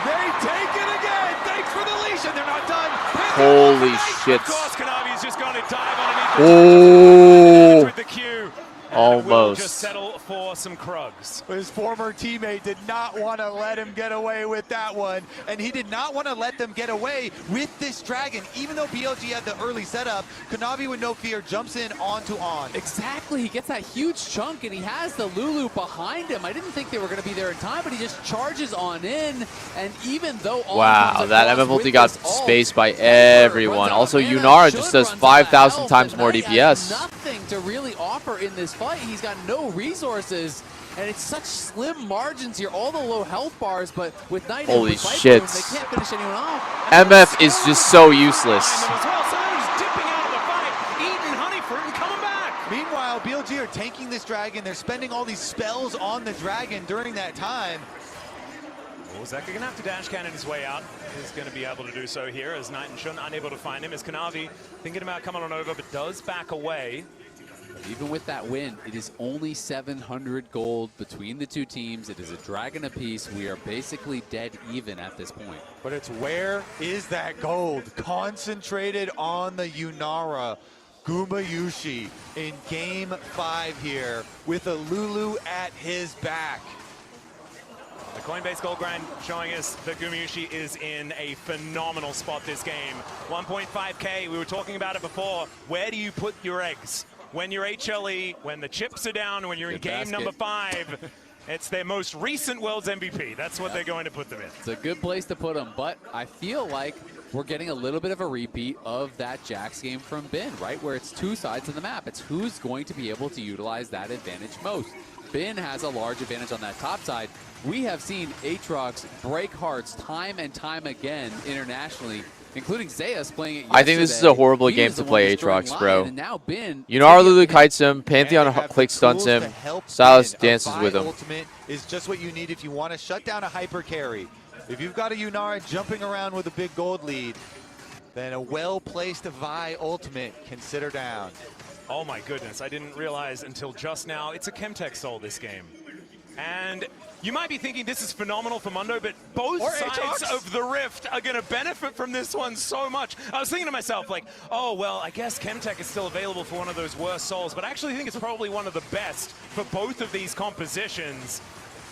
S10: They take it again. Thanks for the leash, and they're not done.
S7: Holy shit.
S17: Of course, Kanavi's just going to dive underneath
S7: Oh.
S17: with the Q.
S7: Almost.
S17: Just settle for some Krugs.
S10: His former teammate did not want to let him get away with that one, and he did not want to let them get away with this Dragon. Even though BLG had the early setup, Kanavi with no fear jumps in onto On.
S18: Exactly, he gets that huge chunk and he has the Lulu behind him. I didn't think they were going to be there in time, but he just charges On in, and even though On
S7: Wow, that MF ulti got spaced by everyone. Also, Yunara just does 5,000 times more DPS.
S18: Nothing to really offer in this fight. He's got no resources, and it's such slim margins here. All the low health bars, but with Knight and
S7: Holy
S18: with Viper,
S7: shit.
S18: they can't finish anyone off.
S7: MF is just so useless.
S10: Meanwhile, BLG are tanking this Dragon. They're spending all these spells on the Dragon during that time.
S17: Well, Zeka going to have to dash cannon his way out. He's going to be able to do so here as Knight and Shun unable to find him. As Kanavi thinking about coming on over, but does back away.
S18: Even with that win, it is only 700 gold between the two teams. It is a Dragon apiece. We are basically dead even at this point.
S10: But it's where is that gold? Concentrated on the Yunara. Gumayushi in game 5 here with a Lulu at his back.
S17: The Coinbase Gold Grind showing us that Gumayushi is in a phenomenal spot this game. 1.5K, we were talking about it before. Where do you put your eggs? When you're HLE, when the chips are down, when you're in game number 5, it's their most recent World's MVP. That's what they're going to put them in.
S18: It's a good place to put them, but I feel like we're getting a little bit of a repeat of that Jax game from Bin, right? Where it's two sides of the map. It's who's going to be able to utilize that advantage most. Bin has a large advantage on that top side. We have seen Aatrox break hearts time and time again internationally, including Zeus playing it yesterday.
S7: I think this is a horrible game to play Aatrox, bro.
S18: Bin,
S7: Yunara Lulu kites him, Pantheon click stuns him, Silas dances with him.
S10: Ultimate is just what you need if you want to shut down a hyper carry. If you've got a Yunara jumping around with a big gold lead, then a well-placed Vi ultimate can sit her down.
S17: Oh my goodness, I didn't realize until just now, it's a Chemtech Soul this game. And you might be thinking this is phenomenal for Mundo, but both sides of the Rift are going to benefit from this one so much. I was thinking to myself, like, oh, well, I guess Chemtech is still available for one of those worst souls, but I actually think it's probably one of the best for both of these compositions.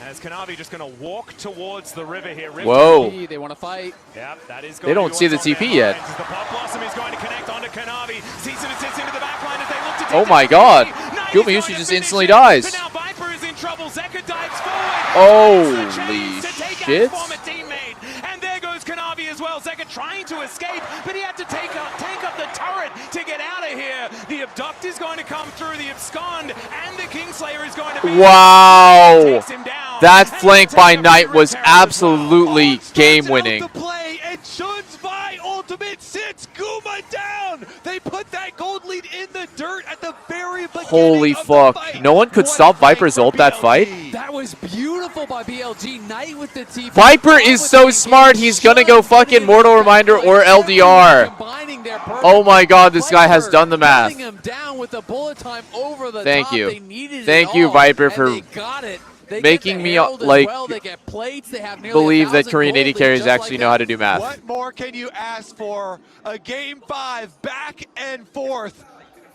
S17: As Kanavi just going to walk towards the river here.
S7: Whoa.
S18: They want to fight.
S17: Yep, that is going
S7: They don't see the TP yet.
S17: The Pop Blossom is going to connect onto Kanavi. Sees and assists into the backline as they look to
S7: Oh my God. Gumayushi just instantly dies.
S17: But now Viper is in trouble. Zeka dives forward.
S7: Holy shit.
S17: From a teammate. And there goes Kanavi as well. Zeka trying to escape, but he had to tank up the turret to get out of here. The Abduct is going to come through, the Abscond, and the Kingslayer is going to be
S7: Wow. That flank by Knight was absolutely game-winning.
S10: And Shun's Vi ultimate sits Guma down. They put that gold lead in the dirt at the very beginning.
S7: Holy fuck. No one could stop Viper's ult that fight.
S18: That was beautiful by BLG. Knight with the TP.
S7: Viper is so smart. He's going to go fucking Mortal Reminder or LDR. Oh my God, this guy has done the math. Thank you. Thank you, Viper, for making me like believe that Korean AD carries actually know how to do math.
S10: What more can you ask for? A game 5 back and forth.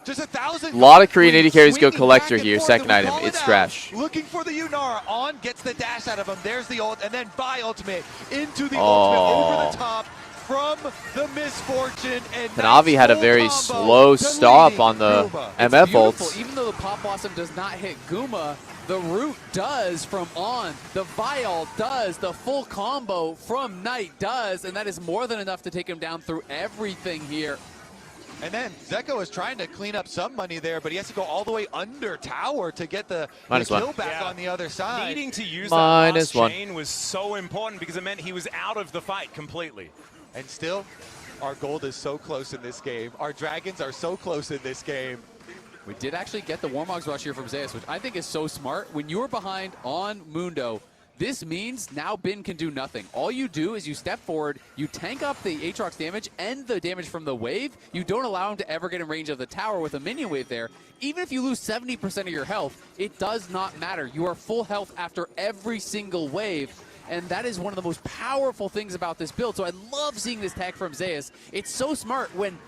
S10: Just 1,000.
S7: A lot of Korean AD carries go collector here. Second item. It's trash.
S10: Looking for the Yunara. On gets the dash out of him. There's the ult, and then Vi ultimate into the ultimate over the top from the misfortune. And
S7: Kanavi had a very slow stop on the MF ult.
S18: Even though the Pop Blossom does not hit Guma, the root does from On, the Vial does, the full combo from Knight does, and that is more than enough to take him down through everything here.
S10: And then Zeka was trying to clean up some money there, but he has to go all the way under tower to get the kill back on the other side.
S17: Needing to use that last chain was so important because it meant he was out of the fight completely.
S10: And still, our gold is so close in this game. Our dragons are so close in this game.
S18: We did actually get the Warmogs rush here from Zeus, which I think is so smart. When you're behind on Mundo, this means now Bin can do nothing. All you do is you step forward, you tank up the Aatrox damage and the damage from the wave. You don't allow him to ever get in range of the tower with a minion wave there. Even if you lose 70% of your health, it does not matter. You are full health after every single wave. And that is one of the most powerful things about this build. So I love seeing this tag from Zeus. It's so smart when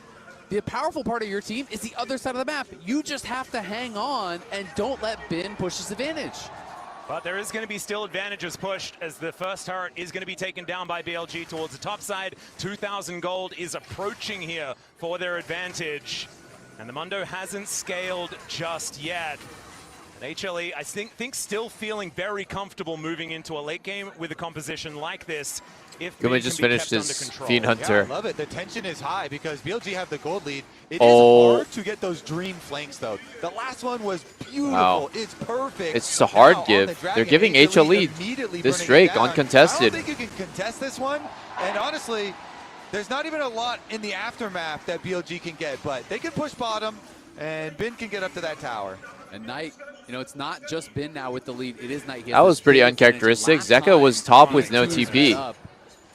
S18: the powerful part of your team is the other side of the map. You just have to hang on and don't let Bin push his advantage.
S17: But there is going to be still advantages pushed as the first turret is going to be taken down by BLG towards the top side. 2,000 gold is approaching here for their advantage. And the Mundo hasn't scaled just yet. And HLE, I think still feeling very comfortable moving into a late game with a composition like this.
S7: Gumi just finished his Fiend Hunter.
S10: Yeah, I love it. The tension is high because BLG have the gold lead. It is hard to get those dream flanks, though. The last one was beautiful.
S7: Wow.
S10: It's perfect.
S7: It's a hard give. They're giving HLE this Drake uncontested.
S10: I don't think you can contest this one. And honestly, there's not even a lot in the aftermath that BLG can get, but they can push bottom, and Bin can get up to that tower.
S18: And Knight, you know, it's not just Bin now with the lead. It is Knight.
S7: That was pretty uncharacteristic. Zeka was top with no TP.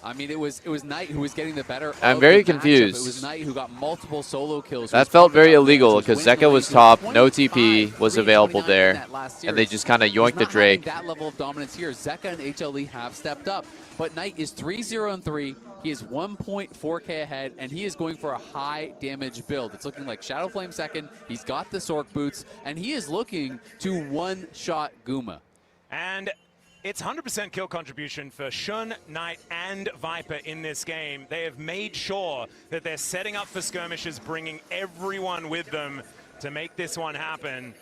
S18: I mean, it was Knight who was getting the better.
S7: I'm very confused.
S18: It was Knight who got multiple solo kills.
S7: That felt very illegal because Zeka was top, no TP was available there, and they just kind of yoinked the Drake.
S18: That level of dominance here, Zeka and HLE have stepped up, but Knight is 3-0-3. He is 1.4k ahead, and he is going for a high damage build. It's looking like Shadow Flame second. He's got the Sork boots, and he is looking to one-shot Guma.
S17: And it's 100% kill contribution for Shun, Knight, and Viper in this game. They have made sure that they're setting up for skirmishes, bringing everyone with them to make this one happen.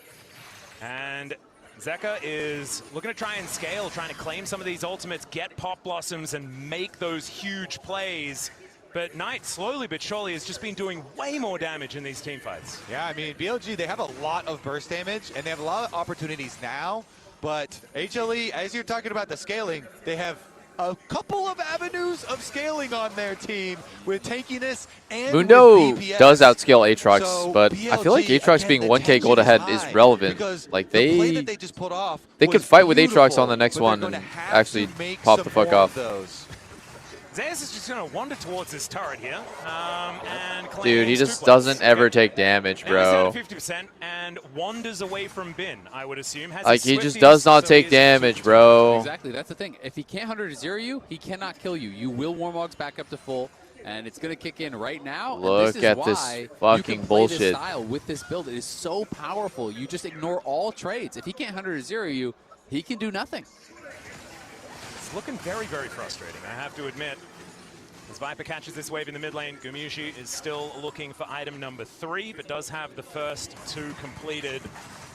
S17: And Zeka is looking to try and scale, trying to claim some of these ultimates, get Pop Blossoms, and make those huge plays. But Knight, slowly but surely, has just been doing way more damage in these team fights.
S10: Yeah, I mean, BLG, they have a lot of burst damage, and they have a lot of opportunities now. But HLE, as you're talking about the scaling, they have a couple of avenues of scaling on their team with tankiness and
S7: Mundo
S10: with DPS.
S7: does outscale Aatrox, but I feel like Aatrox being 1k gold ahead is relevant. Like they could fight with Aatrox on the next one and actually pop the fuck off.
S17: Zeus is just going to wander towards this turret here.
S7: Dude, he just doesn't ever take damage, bro.
S17: 50% and wanders away from Bin, I would assume.
S7: Like, he just does not take damage, bro.
S18: Exactly, that's the thing. If he can't 100-0 you, he cannot kill you. You will Warmogs back up to full, and it's going to kick in right now.
S7: Look at this fucking bullshit.
S18: This style with this build. It is so powerful. You just ignore all trades. If he can't 100-0 you, he can do nothing.
S17: It's looking very, very frustrating, I have to admit. As Viper catches this wave in the mid lane, Gumiushi is still looking for item number 3, but does have the first 2 completed.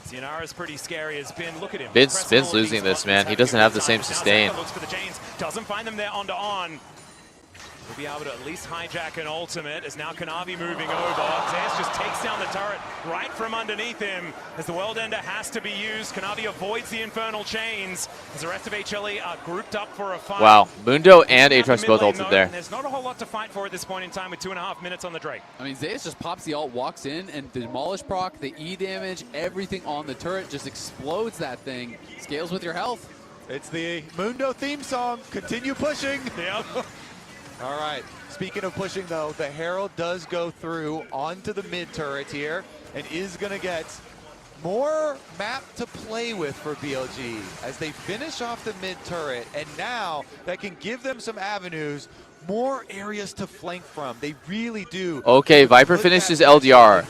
S17: Sionara's pretty scary as Bin. Look at him.
S7: Bin's losing this, man. He doesn't have the same sustain.
S17: Looks for the chains, doesn't find them there on. We'll be able to at least hijack an ultimate as now Kanavi moving over. Zeus just takes down the turret right from underneath him as the World Ender has to be used. Kanavi avoids the Infernal Chains as the rest of HLE are grouped up for a fight.
S7: Wow, Mundo and Aatrox both ulted there.
S17: There's not a whole lot to fight for at this point in time with 2.5 minutes on the Drake.
S18: I mean, Zeus just pops the ult, walks in, and the Demolish proc, the E damage, everything on the turret just explodes that thing. Scales with your health.
S10: It's the Mundo theme song. Continue pushing.
S17: Yep.
S10: All right, speaking of pushing though, the Herald does go through onto the mid turret here and is gonna get more map to play with for BLG as they finish off the mid turret, and now that can give them some avenues, more areas to flank from. They really do.
S7: Okay, Viper finished his LDR.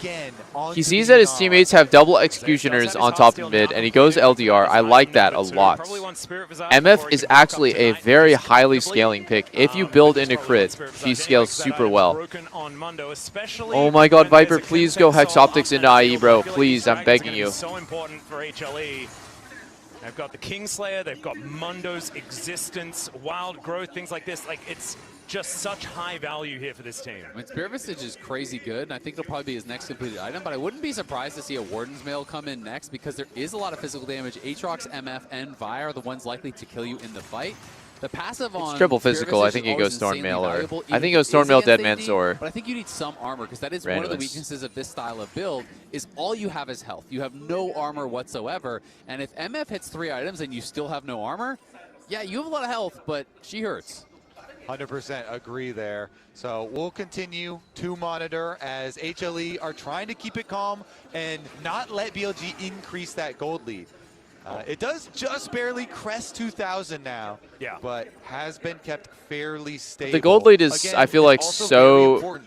S7: He sees that his teammates have double executioners on top of mid, and he goes LDR. I like that a lot. MF is actually a very highly scaling pick. If you build into crit, she scales super well. Oh my god, Viper, please go Hex Optics into IE, bro. Please, I'm begging you.
S17: So important for HLE. They've got the Kingslayer, they've got Mundo's Existence, Wild Growth, things like this. Like, it's just such high value here for this team.
S18: I mean, Spirit Visage is crazy good, and I think it'll probably be his next completed item, but I wouldn't be surprised to see a Warden's Mail come in next because there is a lot of physical damage. Aatrox, MF, and Vi are the ones likely to kill you in the fight. The passive on
S7: It's triple physical. I think he goes Thornmail, or I think it goes Thornmail, Deadman Sword.
S18: But I think you need some armor because that is one of the weaknesses of this style of build. Is all you have is health. You have no armor whatsoever, and if MF hits 3 items and you still have no armor, yeah, you have a lot of health, but she hurts.
S10: 100% agree there. So we'll continue to monitor as HLE are trying to keep it calm and not let BLG increase that gold lead. It does just barely crest 2,000 now, but has been kept fairly stable.
S7: The gold lead is, I feel like, so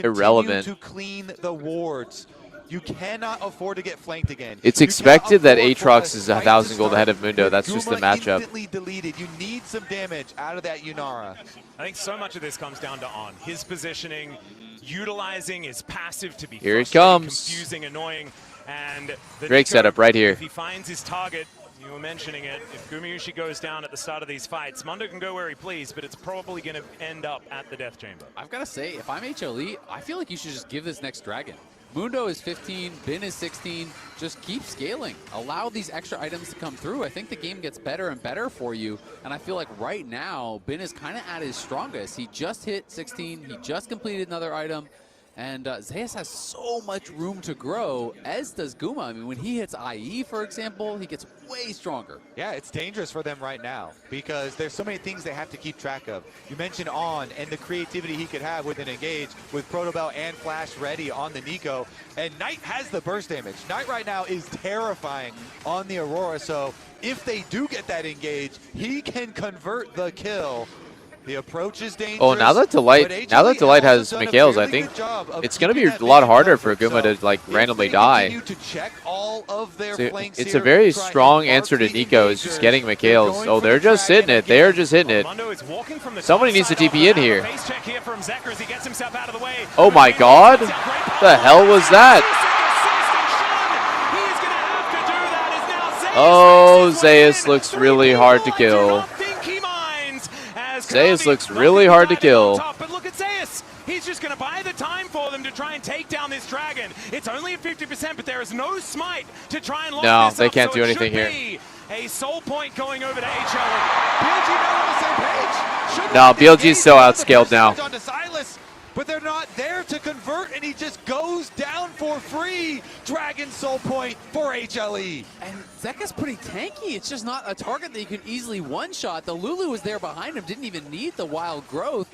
S7: irrelevant.
S10: To clean the wards. You cannot afford to get flanked again.
S7: It's expected that Aatrox is 1,000 gold ahead of Mundo. That's just the matchup.
S10: Instantly deleted. You need some damage out of that Yunara.
S17: I think so much of this comes down to On. His positioning, utilizing his passive to be
S7: Here it comes.
S17: confusing, annoying. And the
S7: Drake
S17: Nico,
S7: setup right here.
S17: If he finds his target, you were mentioning it, if Gumayusi goes down at the start of these fights, Mundo can go where he please, but it's probably going to end up at the Death Chamber.
S18: I've got to say, if I'm HLE, I feel like you should just give this next dragon. Mundo is 15, Bin is 16. Just keep scaling. Allow these extra items to come through. I think the game gets better and better for you. And I feel like right now, Bin is kind of at his strongest. He just hit 16. He just completed another item. And Zeus has so much room to grow, as does Guma. I mean, when he hits IE, for example, he gets way stronger.
S10: Yeah, it's dangerous for them right now because there's so many things they have to keep track of. You mentioned On and the creativity he could have with an engage with Protobell and Flash ready on the Nico. And Knight has the burst damage. Knight right now is terrifying on the Aurora. So if they do get that engage, he can convert the kill. The approach is dangerous.
S7: Oh, now that Delight has Mikhail's, I think it's going to be a lot harder for Guma to like randomly die. It's a very strong answer to Nico is just getting Mikhail's. Oh, they're just hitting it. They are just hitting it. Somebody needs to TP in here. Oh my God! The hell was that? Oh, Zeus looks really hard to kill. Zeus looks really hard to kill.
S17: But look at Zeus. He's just going to buy the time for them to try and take down this dragon. It's only at 50%, but there is no smite to try and lock this up.
S7: No, they can't
S17: so
S7: do anything here.
S17: A soul point going over to HLE. BLG not on the same page.
S7: No, BLG's so outscaled now.
S10: But they're not there to convert, and he just goes down for free. Dragon Soul Point for HLE.
S18: And Zeka's pretty tanky. It's just not a target that you can easily one-shot. The Lulu was there behind him, didn't even need the wild growth.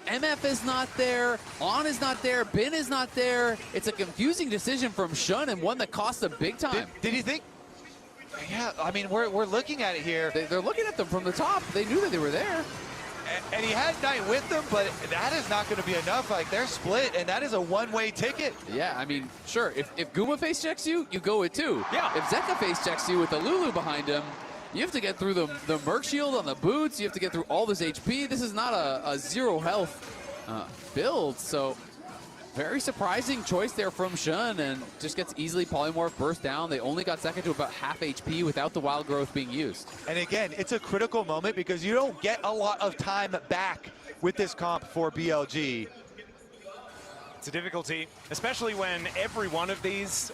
S18: MF is not there, On is not there, Bin is not there. It's a confusing decision from Shun and one that cost them big time.
S10: Did he think? Yeah, I mean, we're looking at it here.
S18: They're looking at them from the top. They knew that they were there.
S10: And he had Knight with them, but that is not going to be enough. Like, they're split, and that is a one-way ticket.
S18: Yeah, I mean, sure. If Guma face checks you, you go it too. Yeah. If Zeka face checks you with the Lulu behind him, you have to get through the Merc Shield on the boots. You have to get through all this HP. This is not a zero health build, so very surprising choice there from Shun, and just gets easily polymorph burst down. They only got Zeka to about half HP without the wild growth being used.
S10: And again, it's a critical moment because you don't get a lot of time back with this comp for BLG.
S17: It's a difficulty, especially when every one of these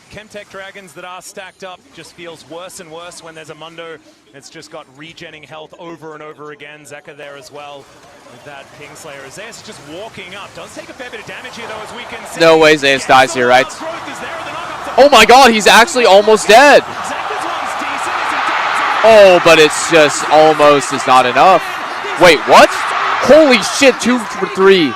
S17: Chemtech dragons that are stacked up just feels worse and worse when there's a Mundo. It's just got regenning health over and over again. Zeka there as well with that Kingslayer. Zeus just walking up. Does take a fair bit of damage here though, as we can see.
S7: No way Zeus dies here, right? Oh my God, he's actually almost dead. Oh, but it's just almost is not enough. Wait, what? Holy shit, 2 for 3.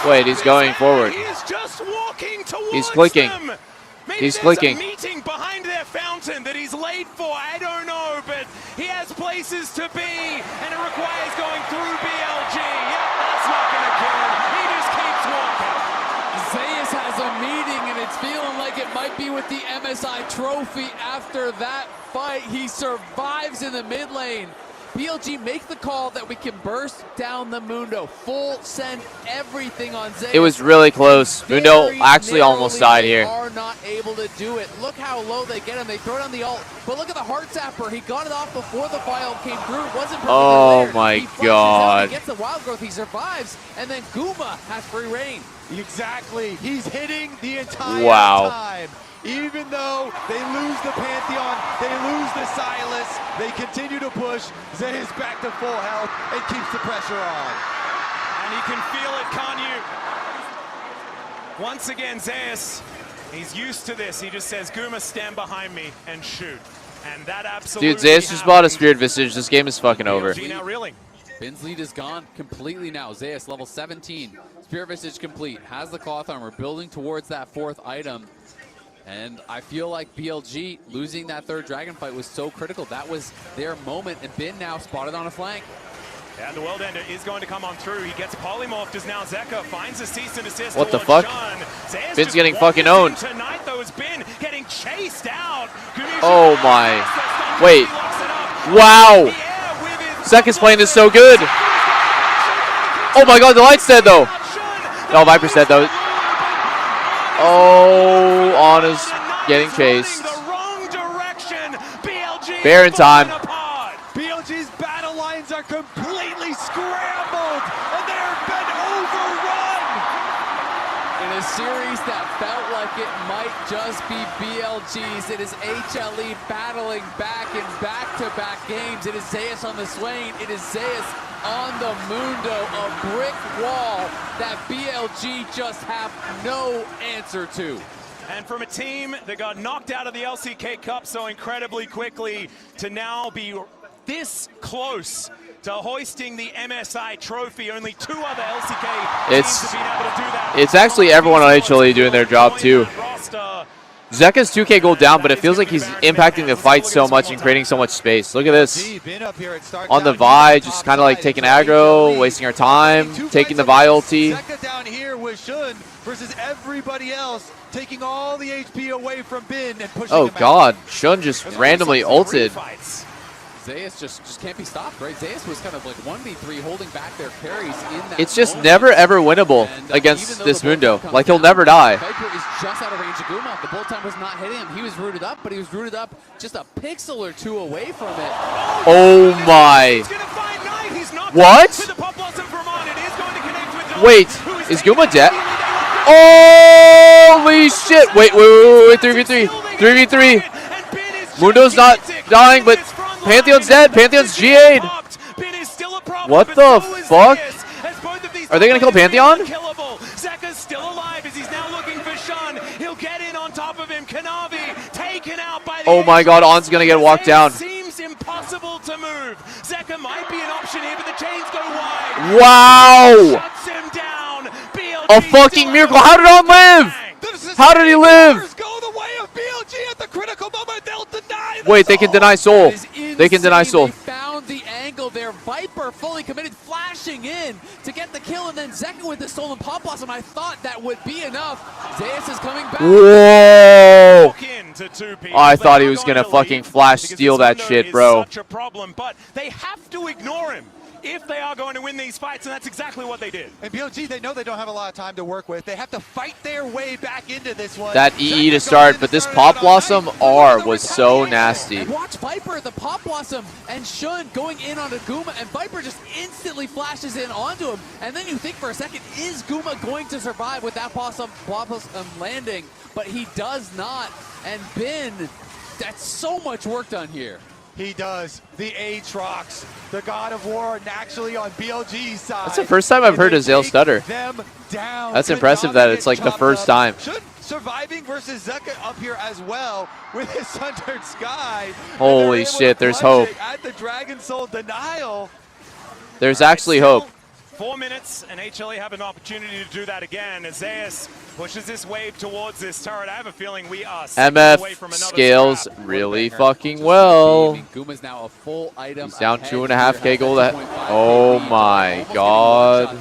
S7: Wait, he's going forward.
S17: He's just walking towards
S7: He's clicking.
S17: them. Maybe
S7: He's
S17: there's
S7: clicking.
S17: a meeting behind their fountain that he's late for. I don't know, but he has places to be, and it requires going through BLG. Yep, that's not going to kill him. He just keeps walking.
S18: Zeus has a meeting, and it's feeling like it might be with the MSI trophy after that fight. He survives in the mid lane. BLG make the call that we can burst down the Mundo. Full send everything on Zeus.
S7: It was really close. Mundo actually almost died
S18: They
S7: here.
S18: are not able to do it. Look how low they get him. They throw down the ult. But look at the Heart Zapper. He got it off before the file came through. It wasn't perfectly
S7: Oh
S18: layered.
S7: my
S18: He flushes out,
S7: God.
S18: He gets the Wild Growth. He survives. And then Guma has free reign.
S10: Exactly. He's hitting the entire
S7: Wow.
S10: time. Even though they lose the Pantheon, they lose the Silas, they continue to push. Zeus back to full health and keeps the pressure on.
S17: And you can feel it, can't you? Once again, Zeus, he's used to this. He just says, Guma, stand behind me and shoot. And that absolutely
S7: Dude, Zeus just bought a Spirit Visage. This game is fucking over.
S17: now reeling.
S18: Bin's lead is gone completely now. Zeus, level 17. Spirit Visage complete. Has the cloth armor. Building towards that 4th item. And I feel like BLG losing that 3rd dragon fight was so critical. That was their moment. And Bin now spotted on a flank.
S17: And the World Ender is going to come on through. He gets polymorphed as now Zeka finds a cease and desist.
S7: What the
S17: towards
S7: fuck?
S17: Shun. Zeus
S7: Bin's
S17: just
S7: getting
S17: wanders
S7: fucking owned.
S17: in Tonight, though, has been getting chased out.
S7: Oh my. Wait. Wow. Zeka's playing this so good. Oh my god, the light's dead though. No, Viper's dead though. Oh, Anna's getting chased. Baron time.
S10: BLG's battle lines are completely scrambled, and they've been overrun.
S18: In a series that felt like it might just be BLG's, it is HLE battling back in back-to-back games. It is Zeus on the Swain. It is Zeus on the Mundo, a brick wall that BLG just have no answer to.
S17: And from a team that got knocked out of the LCK Cup so incredibly quickly to now be this close to hoisting the MSI trophy. Only 2 other LCK teams have been able to do that.
S7: It's actually everyone on HLE doing their job too. Zeka's 2K gold down, but it feels like he's impacting the fight so much and creating so much space. Look at this. On the Vi, just kind of like taking aggro, wasting our time, taking the Vi ulti.
S10: Zeka down here with Shun versus everybody else, taking all the HP away from Bin and pushing
S7: Oh
S10: him out.
S7: god, Shun just randomly ulted.
S18: Zeus just can't be stopped, right? Zeus was kind of like 1v3 holding back their carries in that
S7: It's just
S18: moment.
S7: never ever winnable against this Mundo. Like he'll never die.
S18: Viper is just out of range of Guma. The bullet time was not hitting him. He was rooted up, but he was rooted up just a pixel or 2 away from it.
S7: Oh my. What? Wait, is Guma dead? Holy shit! Wait, 3v3. 3v3. Mundo's not dying, but Pantheon's dead. Pantheon's GA'd. What the fuck? Are they gonna kill Pantheon?
S17: Zeka's still alive as he's now looking for Shun. He'll get in on top of him. Kanavi taken out by the
S7: Oh my god, On's gonna get walked down.
S17: Seems impossible to move. Zeka might be an option here, but the chains go wide.
S7: Wow!
S17: Shuts him down.
S7: A fucking miracle. How did On live? How did he live? Wait, they can deny Soul. They can deny Soul.
S18: They found the angle there. Viper fully committed, flashing in to get the kill, and then Zeka with the stolen Pop Blossom. I thought that would be enough. Zeus is coming back.
S7: Whoa! I thought he was gonna fucking flash steal that shit, bro.
S17: Such a problem, but they have to ignore him if they are going to win these fights, and that's exactly what they did.
S10: And BLG, they know they don't have a lot of time to work with. They have to fight their way back into this one.
S7: That EE to start, but this Pop Blossom R was so nasty.
S18: And watch Viper, the Pop Blossom, and Shun going in onto Guma, and Viper just instantly flashes in onto him. And then you think for a second, is Guma going to survive with that Blossom landing? But he does not. And Bin, that's so much work done here.
S10: He does. The Aatrox, the God of War, actually on BLG's side.
S7: That's the first time I've heard Azale stutter. That's impressive that it's like the first time.
S10: Shun surviving versus Zeka up here as well with his Sundered Sky.
S7: Holy shit, there's hope.
S10: At the Dragon Soul denial.
S7: There's actually hope.
S17: 4 minutes, and HLE have an opportunity to do that again as Zeus pushes this wave towards this turret. I have a feeling we are away from
S7: MF
S17: another
S7: scales
S17: scrap.
S7: really fucking well.
S18: Guma's now a full item.
S7: He's down 2.5K gold. Oh my god.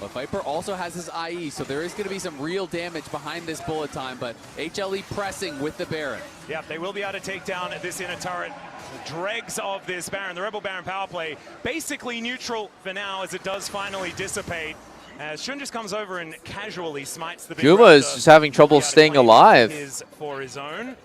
S18: But Viper also has his IE, so there is going to be some real damage behind this bullet time, but HLE pressing with the Baron.
S17: Yeah, they will be able to take down this inner turret. The dregs of this Baron, the Rebel Baron power play, basically neutral for now as it does finally dissipate. As Shun just comes over and casually smites the big
S7: Guma is just having trouble staying alive.
S17: For his own.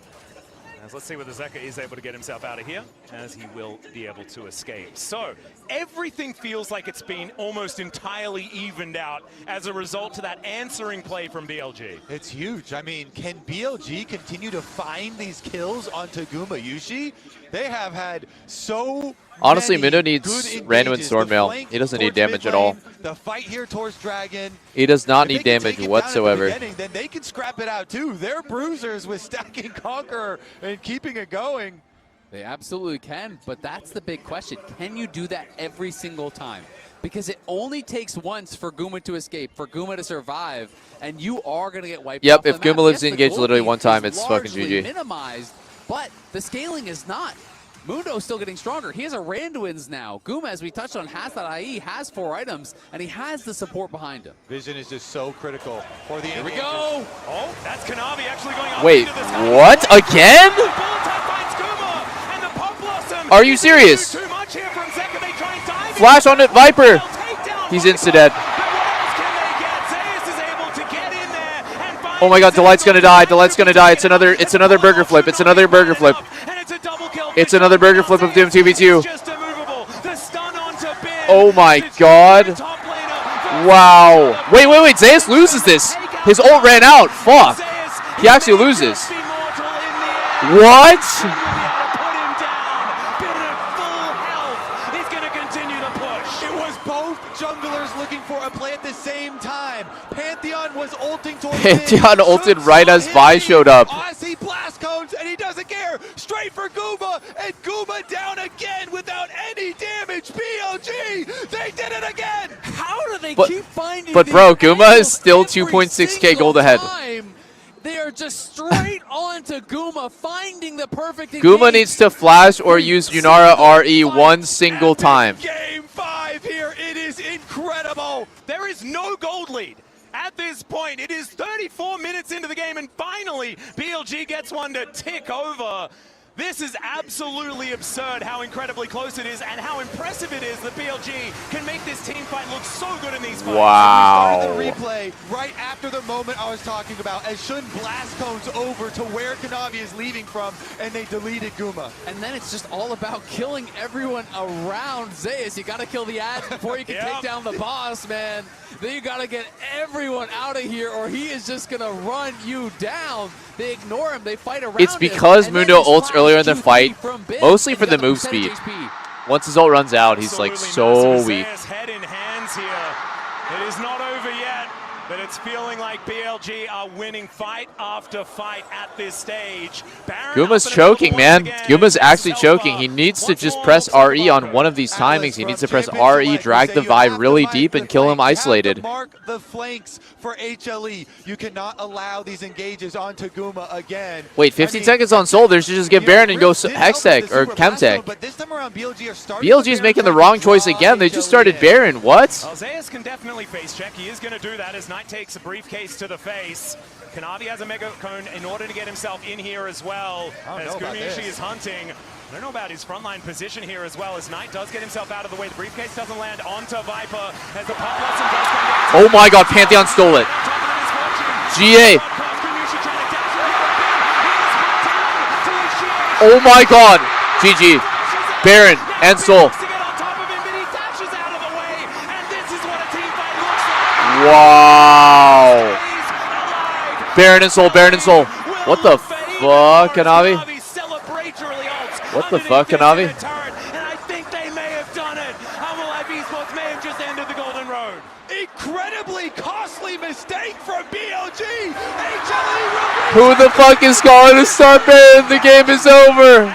S17: As let's see whether Zeka is able to get himself out of here, as he will be able to escape. So everything feels like it's been almost entirely evened out as a result to that answering play from BLG.
S10: It's huge. I mean, can BLG continue to find these kills onto Guma Yushi? They have had so
S7: Honestly,
S10: many
S7: Mundo needs random and Swordmail. He doesn't need damage at all.
S10: The fight here towards Dragon.
S7: He does not need damage whatsoever.
S10: Then they can scrap it out too. They're bruisers with stacking Conqueror and keeping it going.
S18: They absolutely can, but that's the big question. Can you do that every single time? Because it only takes once for Guma to escape, for Guma to survive, and you are going to get wiped off
S7: Yep, if Guma lives engaged literally one time, it's fucking GG.
S18: Minimized, but the scaling is not. Mundo's still getting stronger. He has a Randuin's now. Guma, as we touched on, has that IE, has 4 items, and he has the support behind him.
S10: Vision is just so critical for the
S18: Here we go.
S17: Oh, that's Kanavi actually going up.
S7: Wait, what? Again? Are you serious? Flash on it, Viper. He's insta-dead. Oh my god, Delight's gonna die. Delight's gonna die. It's another burger flip. It's another burger flip. It's another burger flip of Doom 2v2. Oh my god. Wow. Wait. Zeus loses this. His ult ran out. Fuck. He actually loses. What? Pantheon ulted right as Vi showed up.
S10: Aussie blast cones, and he doesn't care. Straight for Guma, and Guma down again without any damage. BLG, they did it again.
S18: How do they keep finding?
S7: But bro, Guma is still 2.6k gold ahead.
S18: They are just straight on to Guma, finding the perfect
S7: Guma needs to flash or use Yunara RE one single time.
S10: Game 5 here, it is incredible.
S17: There is no gold lead. At this point, it is 34 minutes into the game, and finally, BLG gets one to tick over. This is absolutely absurd how incredibly close it is and how impressive it is that BLG can make this team fight look so good in these fights.
S7: Wow.
S10: We started the replay right after the moment I was talking about as Shun blast cones over to where Kanavi is leaving from, and they deleted Guma.
S18: And then it's just all about killing everyone around Zeus. You got to kill the ads before you can take down the boss, man. Then you got to get everyone out of here or he is just going to run you down. They ignore him. They fight around
S7: It's because
S18: him,
S7: Mundo ults earlier in the fight, mostly for the move speed. Once his ult runs out, he's like so weak.
S17: Head in hands here. It is not over yet, but it's feeling like BLG are winning fight after fight at this stage.
S7: Guma's choking, man. Guma's actually choking. He needs to just press RE on one of these timings. He needs to press RE, drag the Vi really deep, and kill him isolated.
S10: Mark the flanks for HLE. You cannot allow these engages onto Guma again.
S7: Wait, 15 seconds on Soul. They should just get Baron and go Hextech or Chemtech.
S10: But this time around, BLG are starting.
S7: BLG's making the wrong choice again. They just started Baron. What?
S17: Zeus can definitely face check. He is going to do that as Knight takes a briefcase to the face. Kanavi has a Mega Cone in order to get himself in here as well. As Gumiushi is hunting. I don't know about his frontline position here as well, as Knight does get himself out of the way. The briefcase doesn't land onto Viper as the pop blossom does come down.
S7: Oh my god, Pantheon stole it. GA. Oh my god. GG. Baron and Soul. Wow. Baron and Soul, Baron and Soul. What the fuck, Kanavi? What the fuck, Kanavi?
S17: And I think they may have done it. Humble Esports may have just ended the Golden Road.
S10: Incredibly costly mistake from BLG.
S7: Who the fuck is calling to start Baron? The game is over.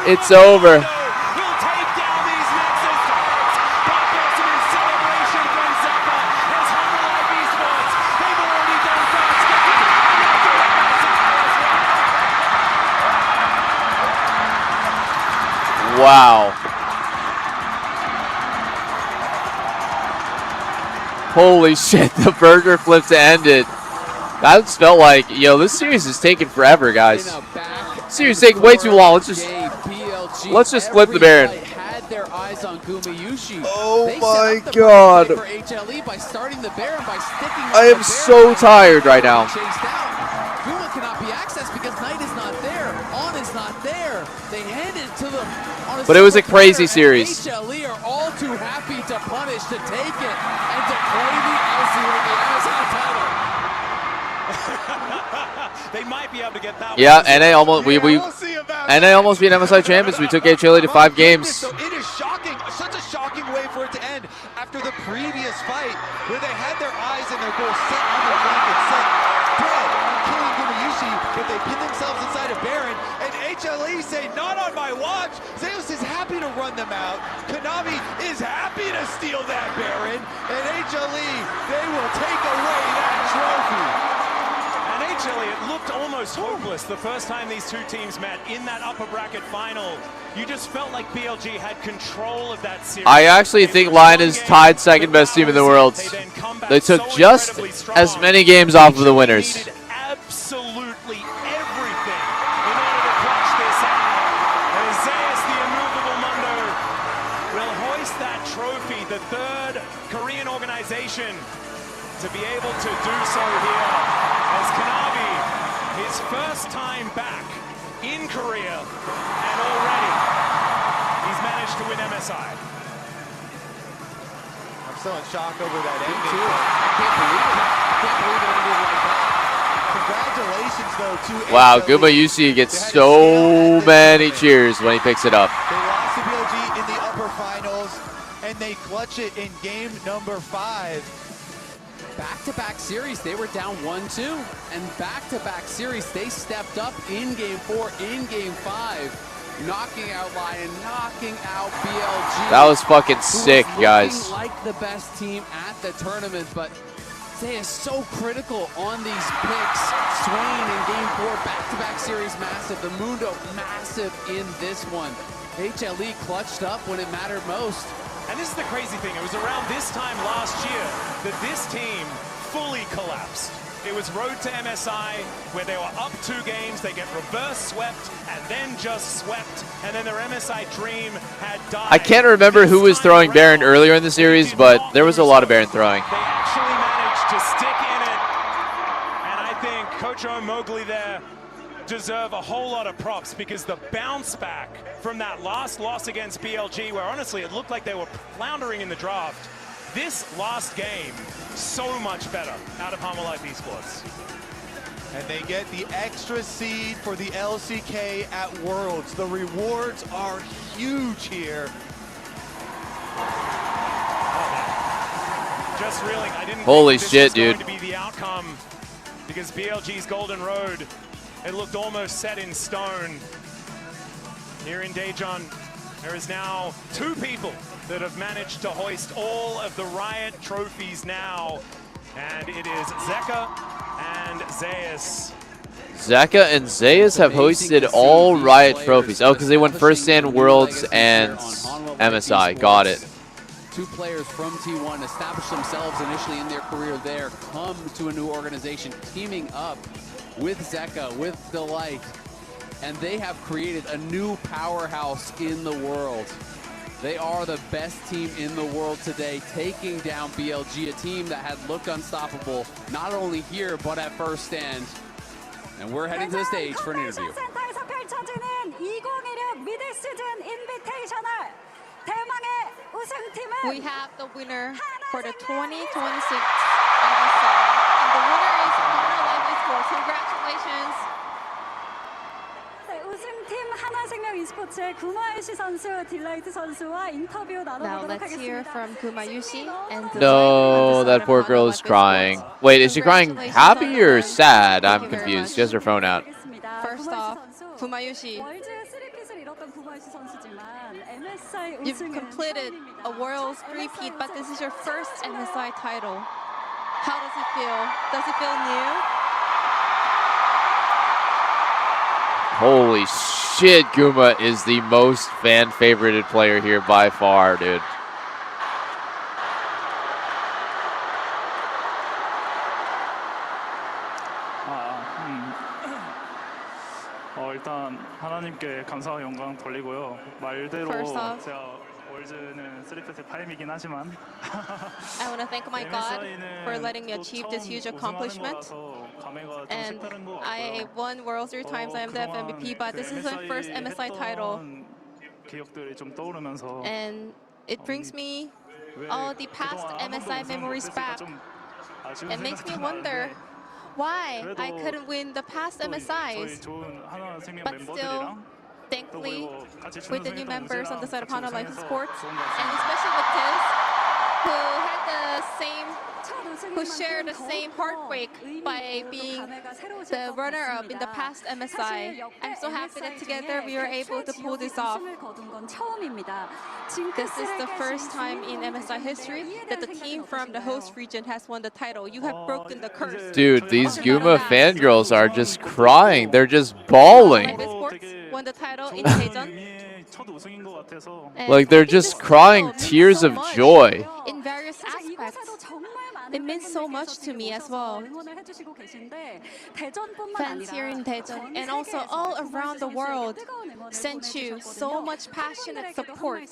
S7: It's over. Wow. Holy shit, the burger flip to end it. That's felt like, yo, this series is taking forever, guys. This series is taking way too long. Let's just flip the Baron.
S18: Had their eyes on Gumayushi.
S7: Oh
S18: They
S7: my
S18: set up the
S7: God.
S18: perfect play for HLE by starting the Baron by sticking
S7: I am so tired right now.
S18: Guma cannot be accessed because Knight is not there. On is not there. They hand it to them on a
S7: But it was a
S18: silver
S7: crazy
S18: platter, and
S7: series.
S18: HLE are all too happy to punish, to take it, and to play the LC with the MSI title.
S17: They might be able to get that
S7: Yeah,
S17: one.
S7: NA almost NA almost beat MSI champions. We took HLE to 5 games.
S10: So it is shocking, such a shocking way for it to end after the previous fight where they had their eyes and their goals set on the flank and set dead on killing Gumayushi, but they pin themselves inside a Baron, and HLE say, not on my watch. Zeus is happy to run them out. Konami is happy to steal that Baron, and HLE, they will take away that trophy.
S17: And HLE, it looked almost hopeless the first time these two teams met in that upper bracket final. You just felt like BLG had control of that series.
S7: I actually think Lion is tied second best team in the world. They took just as many games off of the winners.
S17: Absolutely everything in order to clutch this out. And Zeus, the immovable Mundo, will hoist that trophy, the third Korean organization to be able to do so here. As Konami, his first time back in Korea, and already he's managed to win MSI.
S10: I'm still in shock over that ending.
S18: Too. I can't believe it. I can't believe it ended like that.
S10: Congratulations, though, to
S7: Wow,
S10: HLE.
S7: Gumayushi gets so many cheers when he picks it up.
S10: They lost to BLG in the upper finals, and they clutch it in game number 5.
S18: Back-to-back series, they were down 1-2, and back-to-back series, they stepped up in game 4, in game 5, knocking out Lion, knocking out BLG.
S7: That was fucking sick, guys.
S18: Looking like the best team at the tournament, but Zay is so critical on these picks. Swain in game 4, back-to-back series massive, the Mundo massive in this one. HLE clutched up when it mattered most.
S17: And this is the crazy thing. It was around this time last year that this team fully collapsed. It was road to MSI where they were up 2 games, they get reverse swept and then just swept, and then their MSI dream had died.
S7: I can't remember who was throwing Baron earlier in the series, but there was a lot of Baron throwing.
S17: They actually managed to stick in it, and I think Coach Mowgli there deserve a whole lot of props because the bounce back from that last loss against BLG, where honestly it looked like they were floundering in the draft, this last game, so much better out of Hanwha Life Esports.
S10: And they get the extra seed for the LCK at Worlds. The rewards are huge here.
S17: Just reeling, I didn't
S7: Holy
S17: think
S7: shit,
S17: this was
S7: dude.
S17: going to be the outcome because BLG's Golden Road, it looked almost set in stone. Here in Daejeon, there is now 2 people that have managed to hoist all of the Riot trophies now. And it is Zeka and Zeus.
S7: Zeka and Zeus have hoisted all Riot trophies. Oh, because they won First Stand, Worlds, and MSI. Got it.
S18: 2 players from T1 established themselves initially in their career there, come to a new organization, teaming up with Zeka, with Delight, and they have created a new powerhouse in the world. They are the best team in the world today, taking down BLG, a team that had looked unstoppable, not only here, but at First Stand. And we're heading to the stage for an interview.
S15: 센터에서 펼쳐지는 2016 미드 시즌 인비테이셔널 대망의 우승팀은
S23: We have the winner for the 2026 MSI, and the winner is Hanwha Life Esports. Congratulations.
S15: 네, 우승팀 하나생명 e스포츠의 구마유시 선수, 딜라이트 선수와 인터뷰
S23: Now
S15: 나눠보도록
S23: let's hear
S15: 하겠습니다.
S23: from Gumayushi and
S7: No, that poor girl is crying. Wait, is she crying happy or sad? I'm confused. She has her phone out.
S23: First off, Gumayushi,
S15: 월드 3핏을 이뤘던 구마유시 선수지만 MSI
S23: you've
S15: 우승은
S23: completed a Worlds 3-peat, but this is your first MSI title. How does it feel? Does it feel new?
S7: Holy shit, Guma is the most fan-favorited player here by far, dude.
S12: 돌리고요. 말대로
S23: First off,
S12: 제가 월즈는 3펫의 파임이긴 하지만
S23: I want to thank my God for letting me achieve this huge accomplishment. And I won Worlds 3 times. I am the MVP, but this is my first MSI title.
S12: 기억들이 좀 떠오르면서
S23: And it brings me all the past MSI memories back. It makes me wonder why I couldn't win the past MSIs. But still, thankfully, with the new members on the side of Hana Life Sports, and especially with Tiz, who shared the same heartbreak by being the runner-up in the past MSI. I'm so happy that together we were able to pull this off. This is the first time in MSI history that the team from the host region has won the title. You have broken the curse.
S7: Dude, these Guma fangirls are just crying. They're just bawling.
S23: Won the title in Daejeon.
S7: Like they're just crying tears of joy.
S23: In various aspects. It means so much to me as well. Fans here in Daejeon and also all around the world sent you so much passionate support.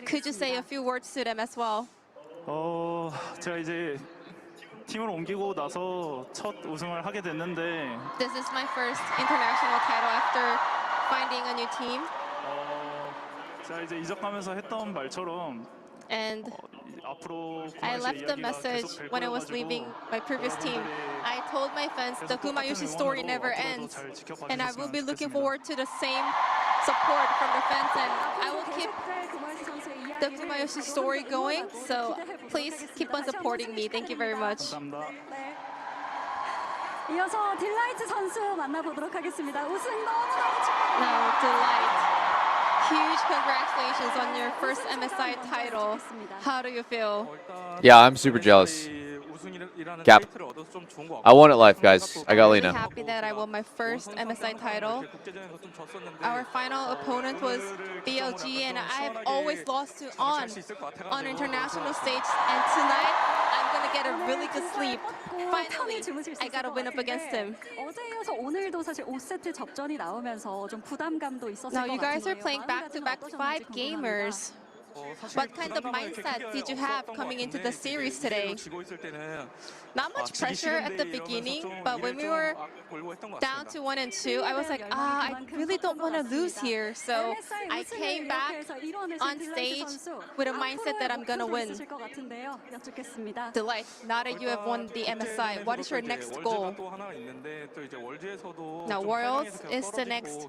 S23: Could you say a few words to them as well?
S12: 제가 이제 팀을 옮기고 나서 첫 우승을 하게 됐는데
S23: This is my first international title after finding a new team.
S12: 제가 이제 이적하면서 했던 말처럼
S23: And I left the message when I was leaving my previous team. I told my fans the Gumayushi story never ends. And I will be looking forward to the same support from the fans. And I will keep the Gumayushi story going. So please keep on supporting me. Thank you very much.
S15: 이어서 딜라이트 선수 만나보도록 하겠습니다. 우승 너무너무 축하드립니다.
S23: Now, Delight. Huge congratulations on your first MSI title. How do you feel?
S7: Yeah, I'm super jealous. Cap. I won it live, guys. I got
S23: I'm
S7: Lena.
S23: really happy that I won my first MSI title. Our final opponent was BLG, and I have always lost to on international stage. And tonight, I'm gonna get a really good sleep. Finally, I got a win up against him.
S15: 어제 이어서 오늘도 사실 5세트 접전이 나오면서 좀 부담감도 있었을
S23: Now,
S15: 것
S23: you guys are
S15: 같은데요.
S23: playing back-to-back 5 gamers. What kind of mindset did you have coming into the series today? Not much pressure at the beginning, but when we were down to 1 and 2, I was like, I really don't want to lose here. So I came back on stage with a mindset that I'm going to win. Delight, now that you have won the MSI, what is your next goal? Now, Worlds is the next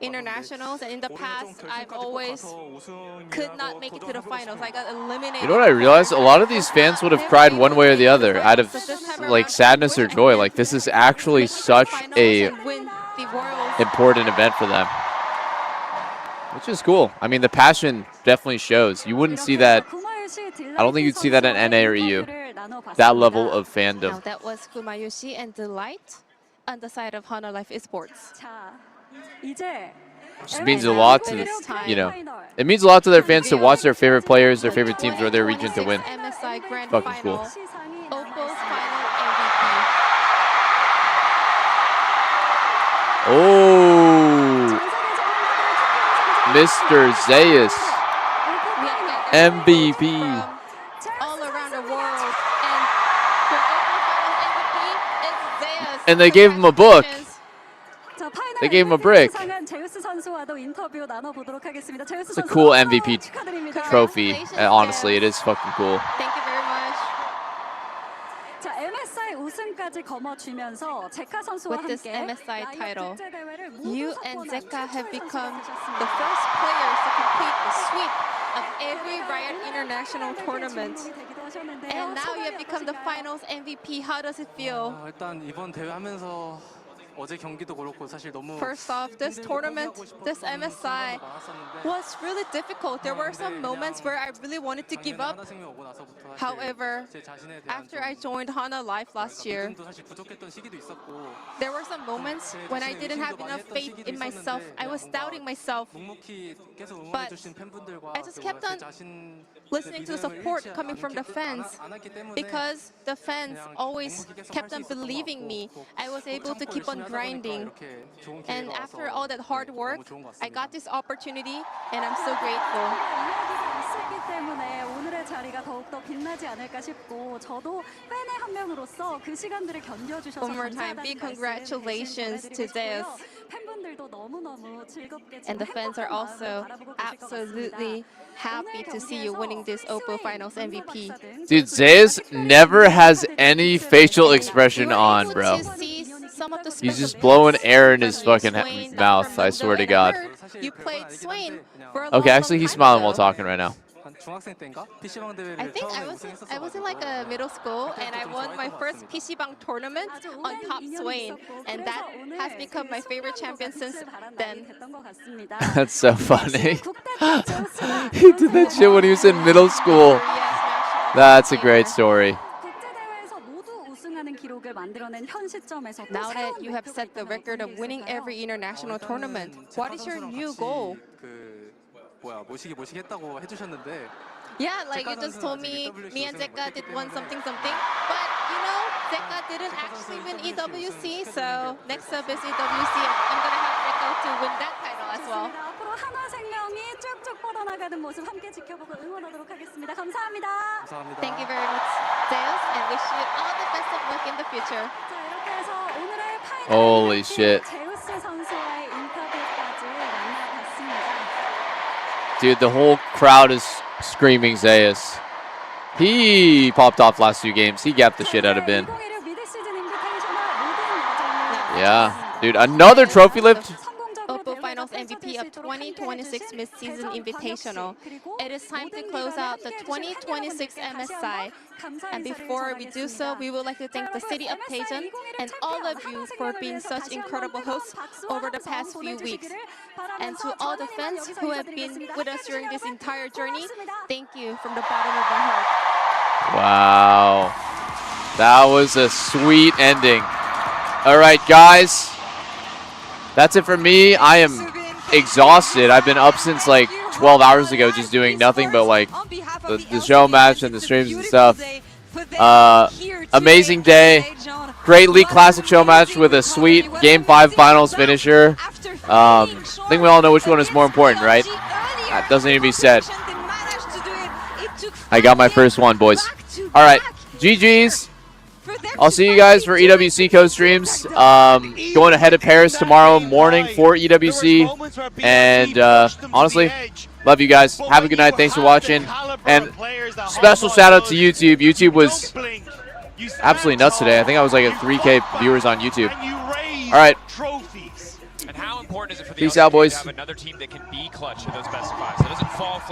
S23: internationals, and in the past, I've always could not make it to the finals. I got eliminated.
S7: You know what I realized? A lot of these fans would have cried one way or the other out of like sadness or joy. Like this is actually such a important event for them, which is cool. I mean, the passion definitely shows. You wouldn't see that. I don't think you'd see that in NA or EU. That level of fandom.
S23: Now, that was Gumayushi and Delight on the side of Hana Life Esports.
S7: Just means a lot to, it means a lot to their fans to watch their favorite players, their favorite teams, or their region to win.
S23: MSI Grand
S7: Fucking
S23: Final.
S7: cool.
S23: Oppo's final MVP.
S7: Oh, Mr. Zeus, MVP.
S23: All around the world. And for Oppo Finals MVP is Zeus.
S7: And they gave him a book. They gave him a brick. It's a cool MVP trophy. And honestly, it is fucking cool.
S23: Thank you very much. With this MSI title, you and Zeka have become the first players to complete the sweep of every Riot International tournament. And now you have become the finals MVP. How does it feel?
S20: 일단 이번 대회 하면서 어제 경기도 그렇고 사실 너무
S23: First off, this tournament, this MSI was really difficult. There were some moments where I really wanted to give up. However, after I joined Hana Life last year, there were some moments when I didn't have enough faith in myself. I was doubting myself. But I just kept on listening to support coming from the fans. Because the fans always kept on believing me, I was able to keep on grinding. And after all that hard work, I got this opportunity, and I'm so grateful.
S15: 있기 때문에 오늘의 자리가 더욱더 빛나지 않을까 싶고 저도 팬의 한 명으로서 그 시간들을 견뎌주셔서
S23: One more time, big congratulations to Zeus.
S15: 팬분들도 너무너무 즐겁게
S23: And the fans are also absolutely happy to see you winning this Oppo Finals MVP.
S7: Dude, Zeus never has any facial expression on, bro. He's just blowing air in his fucking mouth, I swear to God.
S23: You played Swain for a
S7: Okay, actually he's smiling while talking right now.
S23: I think I was in like a middle school and I won my first PC방 tournament on Top Swain, and that has become my favorite champion since then.
S7: That's so funny. He did that shit when he was in middle school. That's a great story.
S23: Now that you have set the record of winning every international tournament, what is your new goal? Yeah, like you just told me and Zeka did won something. But you know, Zeka didn't actually win EWC, so next up is EWC. I'm gonna have Zeka to win that title as well.
S15: 앞으로 한화생명이 쭉쭉 뻗어나가는 모습 함께 지켜보고 응원하도록 하겠습니다. 감사합니다.
S23: Thank you very much, Zeus, and wish you all the best of luck in the future.
S15: 자, 이렇게 해서 오늘의 파이널
S7: Holy shit.
S15: 제우스 선수와의 인터뷰까지 만나봤습니다.
S7: Dude, the whole crowd is screaming Zeus. He popped off last 2 games. He gapped the shit out of Ben. Yeah. Dude, another trophy lift.
S23: Oppo Finals MVP of 2026 Mid-Season Invitational. It is time to close out the 2026 MSI. And before we do so, we would like to thank the city of Daejeon and all of you for being such incredible hosts over the past few weeks. And to all the fans who have been with us during this entire journey, thank you from the bottom of my heart.
S7: Wow. That was a sweet ending. All right, guys. That's it for me. I am exhausted. I've been up since like 12 hours ago just doing nothing but like the show match and the streams and stuff. Amazing day. Great League Classic show match with a sweet Game 5 Finals finisher. I think we all know which one is more important, right? That doesn't need to be said. I got my first one, boys. All right. GG's. I'll see you guys for EWC co-streams. Going ahead to Paris tomorrow morning for EWC. And honestly, love you guys. Have a good night. Thanks for watching. And special shout out to YouTube. YouTube was absolutely nuts today. I think I was like at 3K viewers on YouTube. All right.
S1: And how important is it for the
S7: Peace out, boys.
S1: to have another team that can be clutch in those best of fives? It doesn't fall flat.